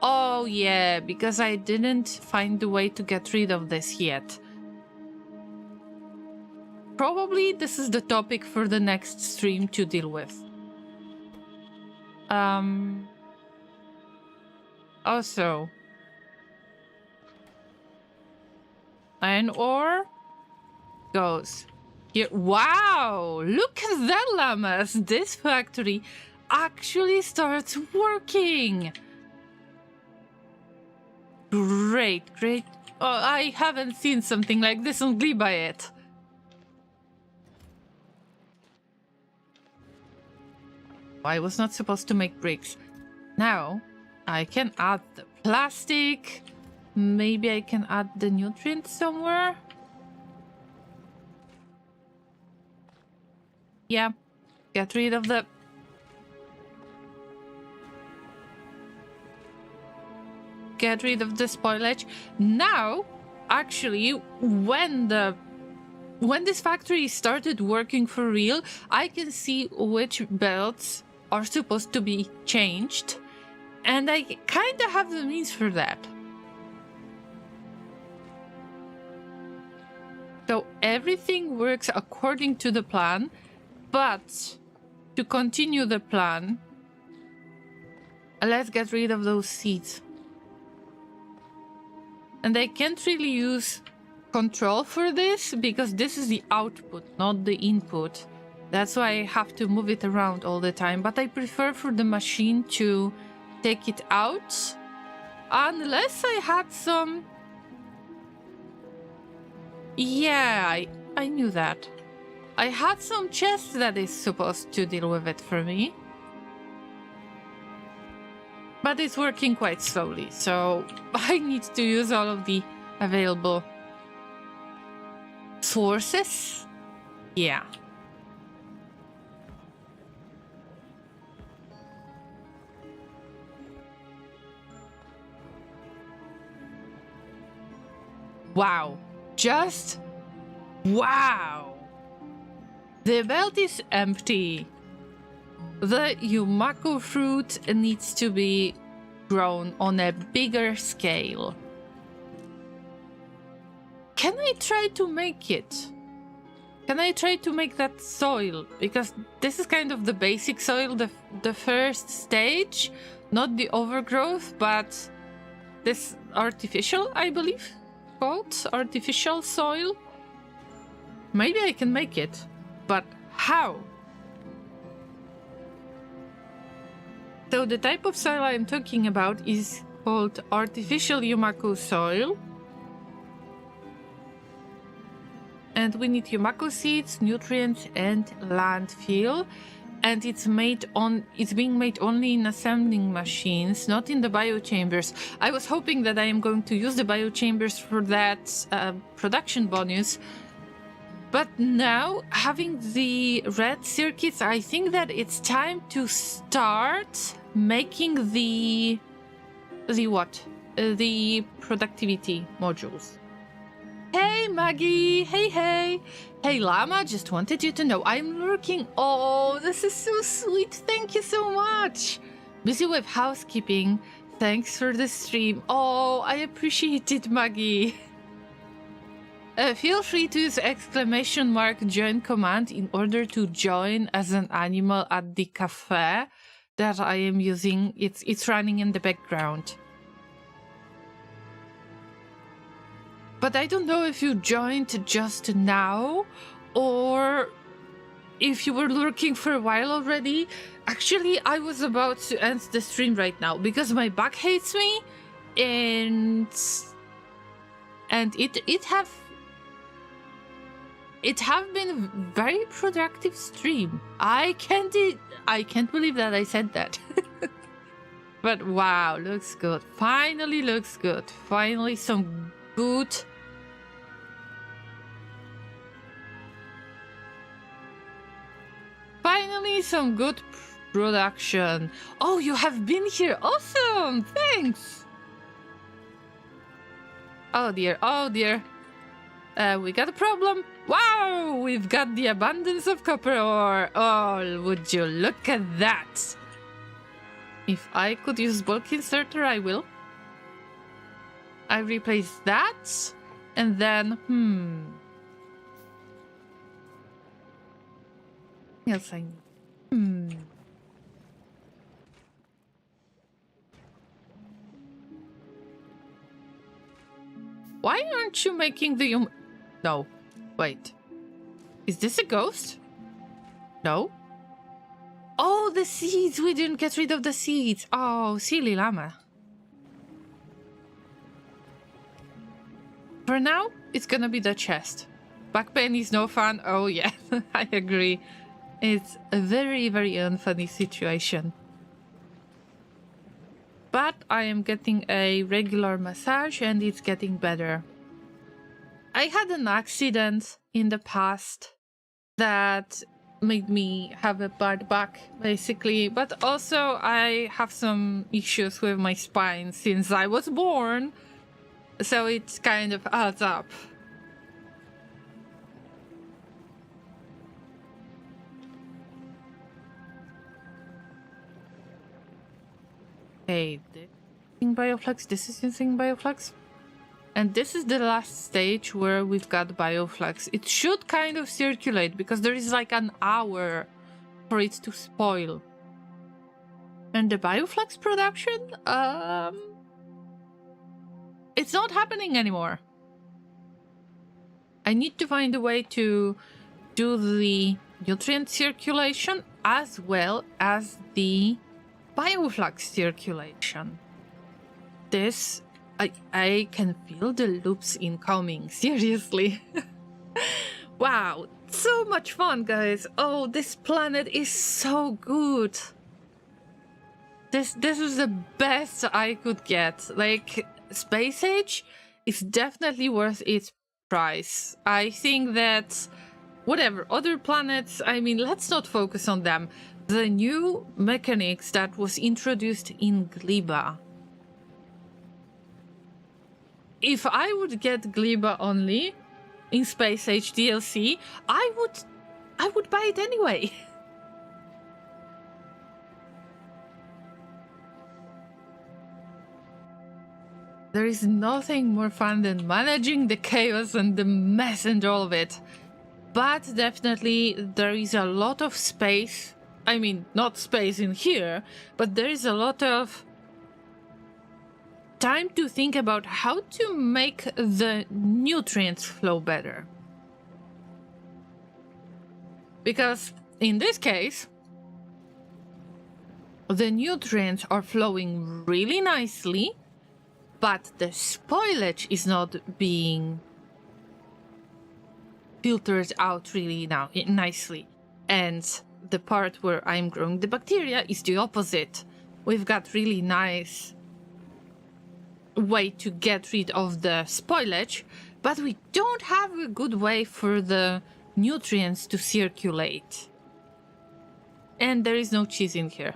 Oh, yeah, because I didn't find the way to get rid of this yet. Probably this is the topic for the next stream to deal with. Also, Iron ore goes here. Wow! Look at that, llamas! This factory actually starts working! Great, great. Oh, I haven't seen something like this on Gliba yet. I was not supposed to make bricks. Now, I can add the plastic. Maybe I can add the nutrients somewhere. Yeah, get rid of the... Get rid of the spoilage. Now, actually, when this factory started working for real, I can see which belts are supposed to be changed. And I kind of have the means for that. So everything works according to the plan, but to continue the plan, let's get rid of those seeds. And I can't really use control for this because this is the output, not the input. That's why I have to move it around all the time. But I prefer for the machine to take it out. Unless I had some... Yeah, I knew that. I had some chest that is supposed to deal with it for me. But it's working quite slowly, so I need to use all of the available sources. Yeah. Wow. Just wow. The belt is empty. The Yumako fruit needs to be grown on a bigger scale. Can I try to make it? Can I try to make that soil? Because this is kind of the basic soil, the first stage. Not the overgrowth, but this artificial, I believe, called artificial soil. Maybe I can make it, but how? So the type of soil I'm talking about is called artificial Yumako soil. And we need Yumako seeds, nutrients, and landfill. And it's being made only in assembling machines, not in the biochambers. I was hoping that I am going to use the biochambers for that production bonus. But now, having the red circuits, I think that it's time to start making the productivity modules. Hey Maggie, hey. Hey Llama, just wanted you to know I'm lurking. Oh, this is so sweet, thank you so much. Busy with housekeeping, thanks for the stream. Oh, I appreciate it, Maggie. Feel free to use !_ join command in order to join as an animal at the cafe that I am using. It's running in the background. But I don't know if you joined just now or if you were lurking for a while already. Actually, I was about to end the stream right now because my back hates me and it have been a very productive stream. I can't believe that I said that. But wow, looks good. Finally looks good. Finally some good production. Oh, you have been here. Awesome. Thanks. Oh dear. We got a problem. Wow, we've got the abundance of copper ore. Oh, would you look at that? If I could use bulk inserter, I will. I replace that, and then, Yes, I need. Why aren't you making the... No. Wait. Is this a ghost? No. Oh, the seeds! We didn't get rid of the seeds! Oh, silly llama. For now, it's gonna be the chest. Back pain is no fun. Oh yeah, I agree. It's a very, very unfunny situation. But I am getting a regular massage and it's getting better. I had an accident in the past that made me have a bad back, basically. But also I have some issues with my spine since I was born. So it kind of adds up. Okay, this is using Bioflux, this is using Bioflux. And this is the last stage where we've got Bioflux. It should kind of circulate because there is like an hour for it to spoil. And the Bioflux production, it's not happening anymore. I need to find a way to do the nutrient circulation as well as the Bioflux circulation. This, I can feel the loops incoming, seriously. Wow, so much fun, guys. Oh, this planet is so good. This is the best I could get. Like, Space Age is definitely worth its price. I think that whatever other planets, I mean, let's not focus on them. The new mechanics that was introduced in Gliba. If I would get Gliba only in Space Age DLC, I would buy it anyway. There is nothing more fun than managing the chaos and the mess and all of it. But definitely there is a lot of space. I mean, not space in here, but there is a lot of time to think about how to make the nutrients flow better. Because in this case, the nutrients are flowing really nicely, but the spoilage is not being filtered out really nicely. And the part where I'm growing the bacteria is the opposite. We've got really nice way to get rid of the spoilage, but we don't have a good way for the nutrients to circulate. And there is no cheese in here.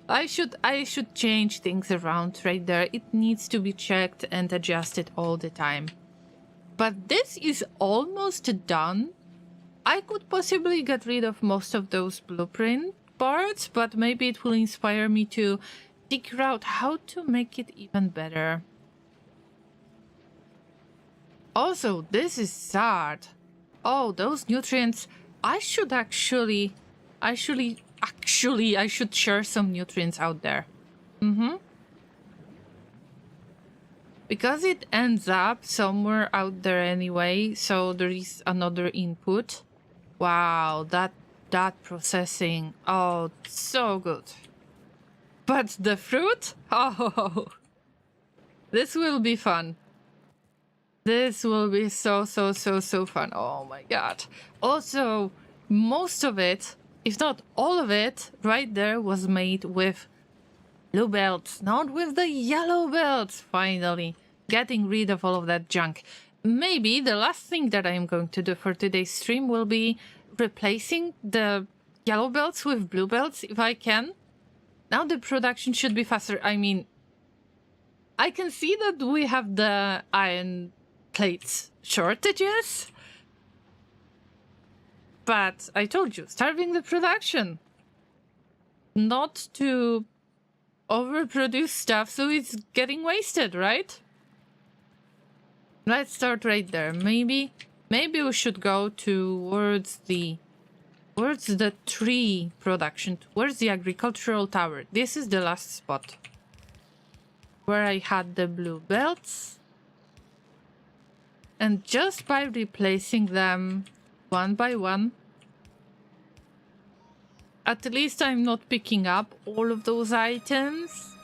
I should change things around right there. It needs to be checked and adjusted all the time. But this is almost done. I could possibly get rid of most of those blueprint parts, but maybe it will inspire me to figure out how to make it even better. Also, this is sad. Oh, those nutrients. I should share some nutrients out there. Because it ends up somewhere out there anyway, so there is another input. Wow, that processing. Oh, so good. But the fruit? Oh, this will be fun. This will be so fun. Oh my god. Also, most of it, if not all of it, right there was made with blue belts, not with the yellow belts. Finally, getting rid of all of that junk. Maybe the last thing that I am going to do for today's stream will be replacing the yellow belts with blue belts if I can. Now the production should be faster. I mean, I can see that we have the iron plates shortages. But I told you, starving the production. Not to overproduce stuff so it's getting wasted, right? Let's start right there. Maybe we should go towards the tree production, towards the agricultural tower. This is the last spot where I had the blue belts. And just by replacing them one by one, at least I'm not picking up all of those items.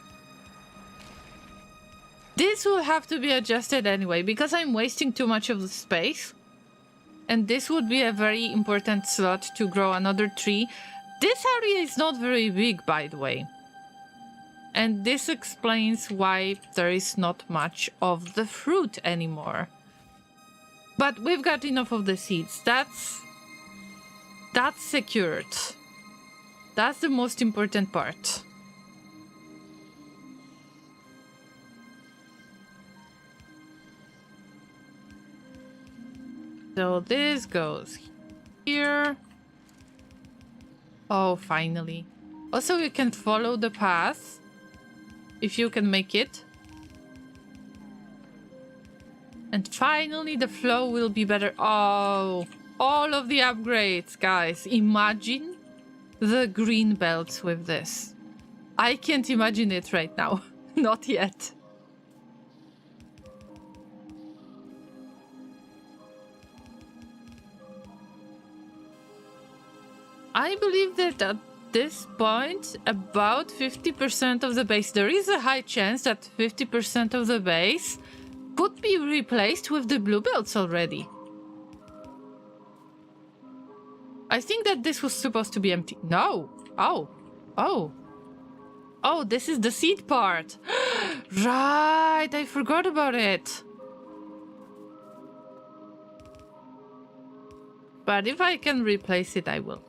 This will have to be adjusted anyway, because I'm wasting too much of the space. And this would be a very important slot to grow another tree. This area is not very big, by the way. And this explains why there is not much of the fruit anymore. But we've got enough of the seeds. That's secured. That's the most important part. So this goes here. Oh, finally. Also, you can follow the path if you can make it. And finally, the flow will be better. Oh, all of the upgrades, guys. Imagine the green belts with this. I can't imagine it right now. Not yet. I believe that at this point, about 50% of the base, there is a high chance that 50% of the base could be replaced with the blue belts already. I think that this was supposed to be empty. No. Oh, this is the seed part. Right, I forgot about it. But if I can replace it, I will.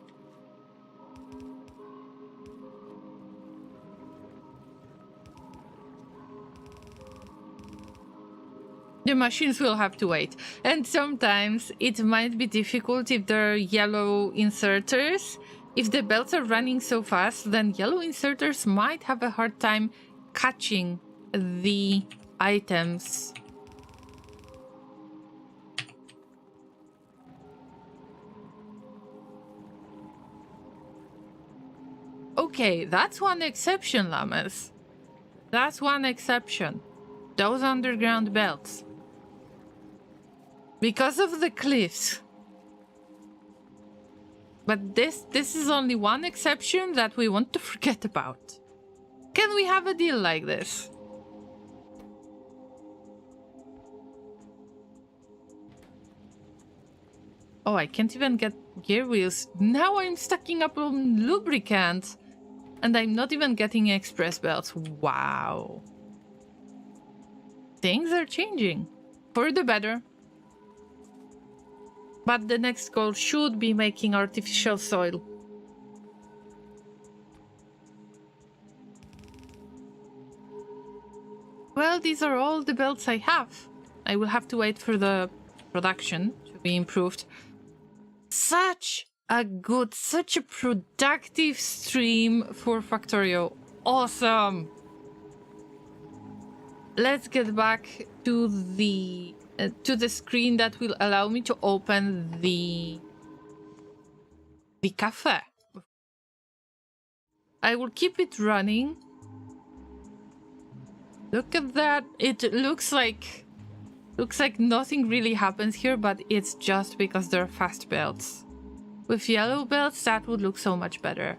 The machines will have to wait. And sometimes it might be difficult if there are yellow inserters. If the belts are running so fast, then yellow inserters might have a hard time catching the items. Okay, that's one exception, Llamas. That's one exception. Those underground belts. Because of the cliffs. But this is only one exception that we want to forget about. Can we have a deal like this? Oh, I can't even get gear wheels. Now I'm stacking up on lubricant. And I'm not even getting express belts. Wow. Things are changing. For the better. But the next goal should be making artificial soil. Well, these are all the belts I have. I will have to wait for the production to be improved. Such a productive stream for Factorio. Awesome! Let's get back to the screen that will allow me to open the cafe. I will keep it running. Look at that. It looks like nothing really happens here, but it's just because there are fast belts. With yellow belts, that would look so much better.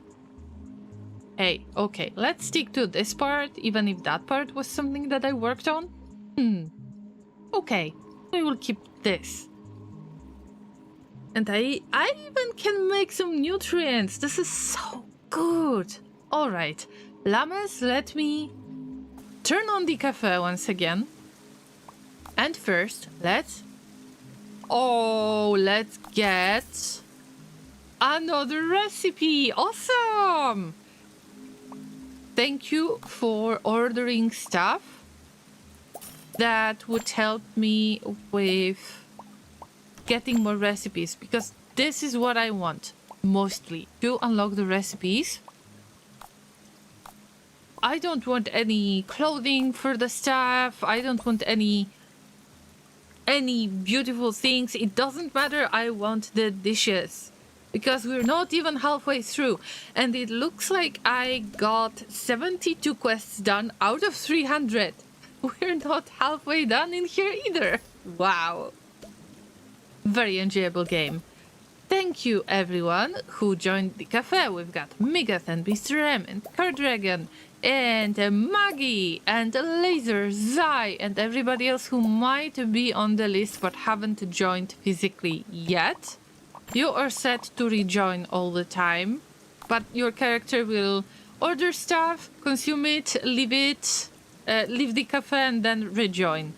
Hey, okay, let's stick to this part, even if that part was something that I worked on. Okay, we will keep this. And I even can make some nutrients. This is so good. All right, Llamas, let me turn on the cafe once again. And first, let's get another recipe. Awesome! Thank you for ordering stuff that would help me with getting more recipes, because this is what I want mostly, to unlock the recipes. I don't want any clothing for the staff. I don't want any beautiful things. It doesn't matter. I want the dishes. Because we're not even halfway through. And it looks like I got 72 quests done out of 300. We're not halfway done in here either. Wow. very enjoyable game. Thank you everyone who joined the cafe. We've got Migath and Mr. M and Cardragon and Maggie and Laser, Zai and everybody else who might be on the list but haven't joined physically yet. You are set to rejoin all the time, but your character will order stuff, consume it, leave the cafe and then rejoin.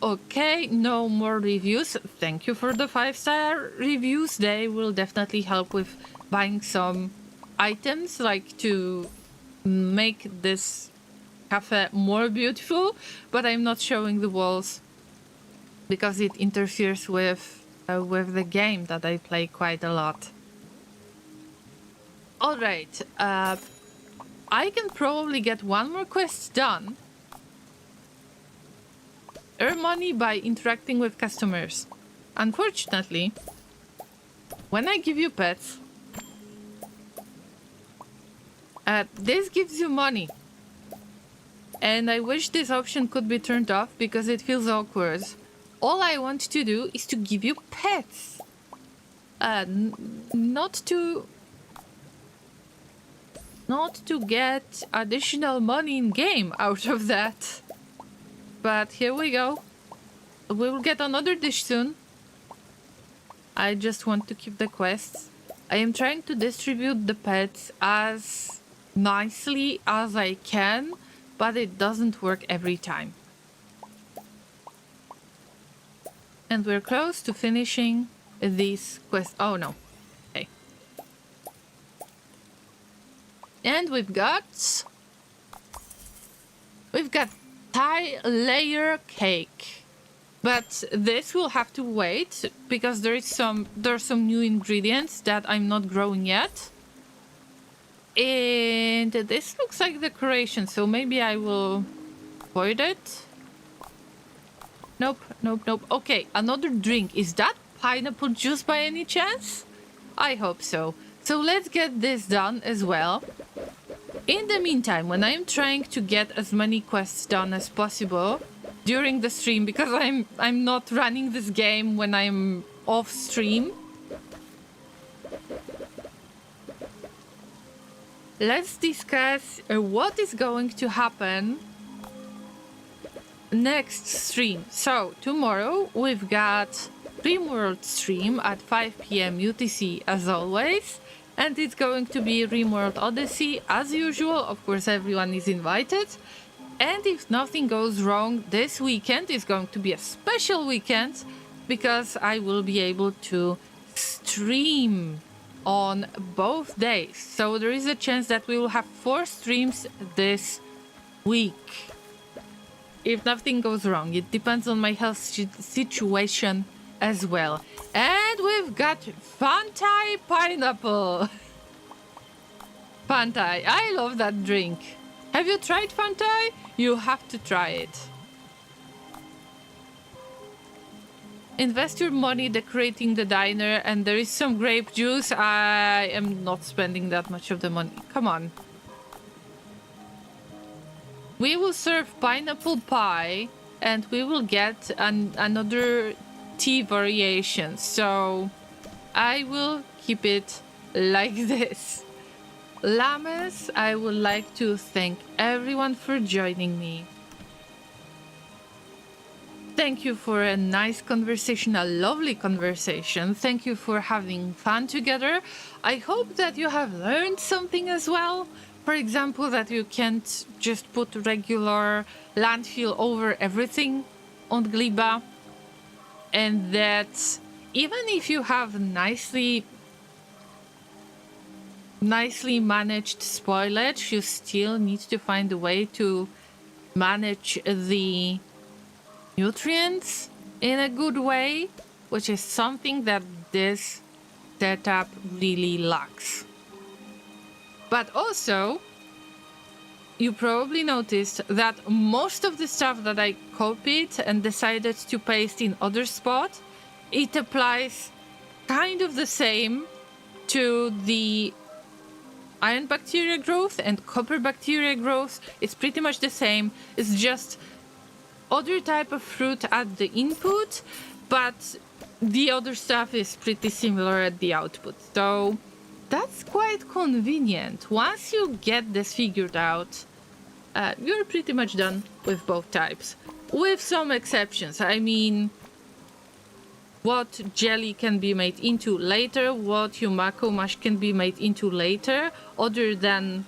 Okay, no more reviews. Thank you for the 5-star reviews. They will definitely help with buying some items, like to make this cafe more beautiful, but I'm not showing the walls because it interferes with the game that I play quite a lot. Alright, I can probably get one more quest done. Earn money by interacting with customers. Unfortunately, when I give you pets, this gives you money. And I wish this option could be turned off because it feels awkward. All I want to do is to give you pets. Not to get additional money in game out of that. But here we go. We will get another dish soon. I just want to keep the quests. I am trying to distribute the pets as nicely as I can, but it doesn't work every time. And we're close to finishing this quest. Oh no. Okay. And we've got Thai layer cake, but this will have to wait because there's some new ingredients that I'm not growing yet, and this looks like decoration, so maybe I will avoid it. Nope. Okay, another drink. Is that pineapple juice by any chance? I hope so. So let's get this done as well. In the meantime, when I'm trying to get as many quests done as possible during the stream, because I'm not running this game when I'm off stream, let's discuss what is going to happen next stream. So tomorrow we've got RimWorld stream at 5 PM UTC as always. And it's going to be RimWorld Odyssey as usual. Of course, everyone is invited. And if nothing goes wrong, this weekend is going to be a special weekend because I will be able to stream on both days. So there is a chance that we will have 4 streams this week. If nothing goes wrong, it depends on my health situation as well. And we've got Fantai Pineapple. Fantai, I love that drink. Have you tried Fantai? You have to try it. Invest your money decorating the diner and there is some grape juice. I am not spending that much of the money. Come on. We will serve pineapple pie and we will get another tea variation, so I will keep it like this. Llamas, I would like to thank everyone for joining me. Thank you for a nice conversation, a lovely conversation. Thank you for having fun together. I hope that you have learned something as well. For example, that you can't just put regular landfill over everything on Gliba. And that even if you have nicely managed spoilage, you still need to find a way to manage the nutrients in a good way, which is something that this setup really lacks. But also, you probably noticed that most of the stuff that I copied and decided to paste in other spots, it applies kind of the same to the iron bacteria growth and copper bacteria growth. It's pretty much the same. It's just other type of fruit at the input, but the other stuff is pretty similar at the output. So that's quite convenient. Once you get this figured out, you're pretty much done with both types. With some exceptions. I mean, what jelly can be made into later, what Yumako mash can be made into later, other than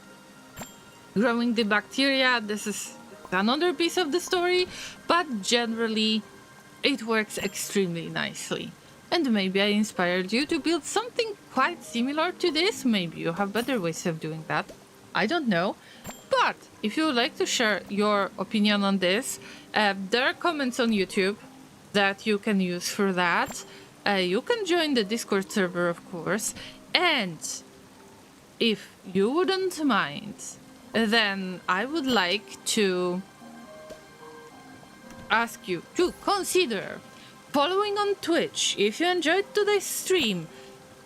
growing the bacteria. This is another piece of the story, but generally it works extremely nicely. And maybe I inspired you to build something quite similar to this. Maybe you have better ways of doing that. I don't know. But if you would like to share your opinion on this, there are comments on YouTube that you can use for that. You can join the Discord server, of course. And if you wouldn't mind, then I would like to ask you to consider following on Twitch if you enjoyed today's stream,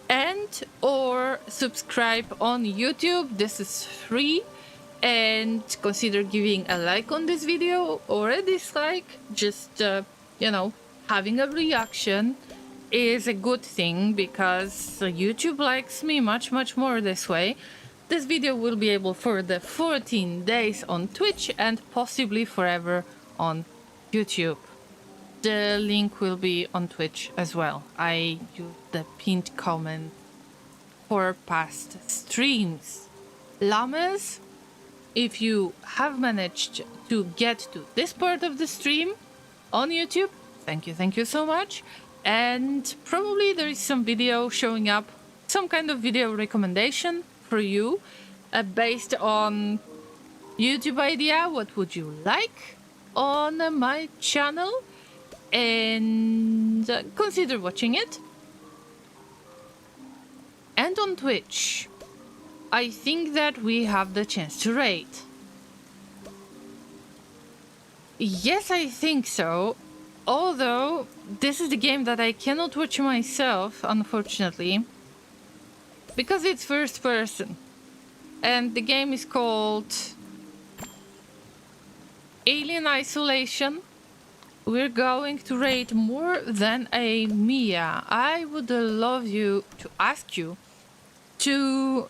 and or subscribe on YouTube. This is free. And consider giving a like on this video or a dislike. Just having a reaction is a good thing because YouTube likes me much more this way. This video will be able for the 14 days on Twitch and possibly forever on YouTube. The link will be on Twitch as well. I used the pinned comment for past streams. Llamas, if you have managed to get to this part of the stream on YouTube, thank you so much. And probably there is some video showing up, some kind of video recommendation for you based on YouTube idea. What would you like on my channel? And consider watching it. And on Twitch, I think that we have the chance to raid. Yes, I think so. Although, this is the game that I cannot watch myself, unfortunately. Because it's first person. And the game is called Alien Isolation. We're going to raid more than a Mia. I would love to ask you to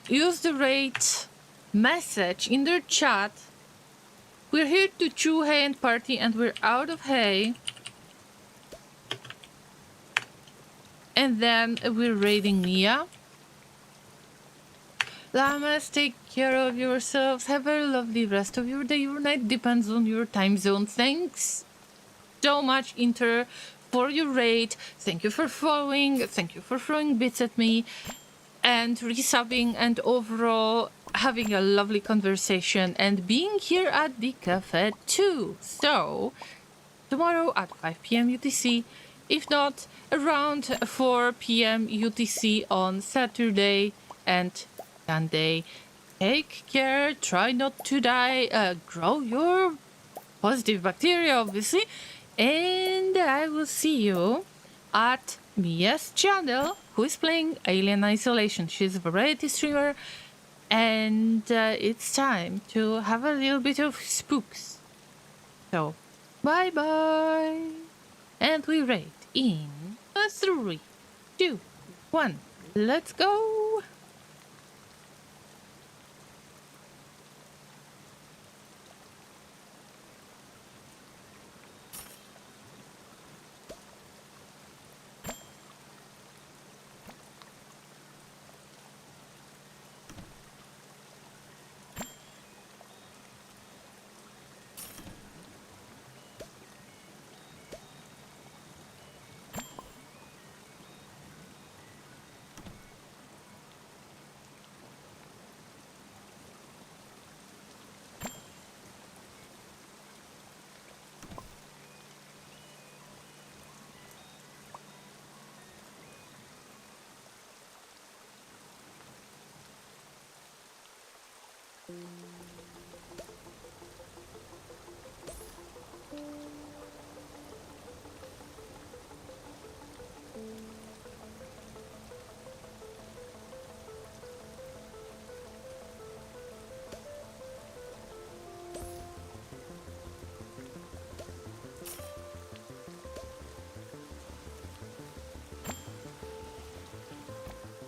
use the raid message in their chat. We're here to chew hay and party and we're out of hay. And then we're raiding Mia. Llamas, take care of yourselves. Have a lovely rest of your day or night. Depends on your time zone. Thanks so much, Inter, for your raid. Thank you for following. Thank you for throwing bits at me. And resubbing and overall having a lovely conversation and being here at the cafe too. So, tomorrow at 5 p.m. UTC. If not, around 4 p.m. UTC on Saturday and Sunday. Take care, try not to die, grow your positive bacteria, obviously, and I will see you at Mia's channel, who is playing Alien Isolation. She's a variety streamer, and it's time to have a little bit of spooks. So, bye-bye, and we raid in 3, 2, 1, let's go!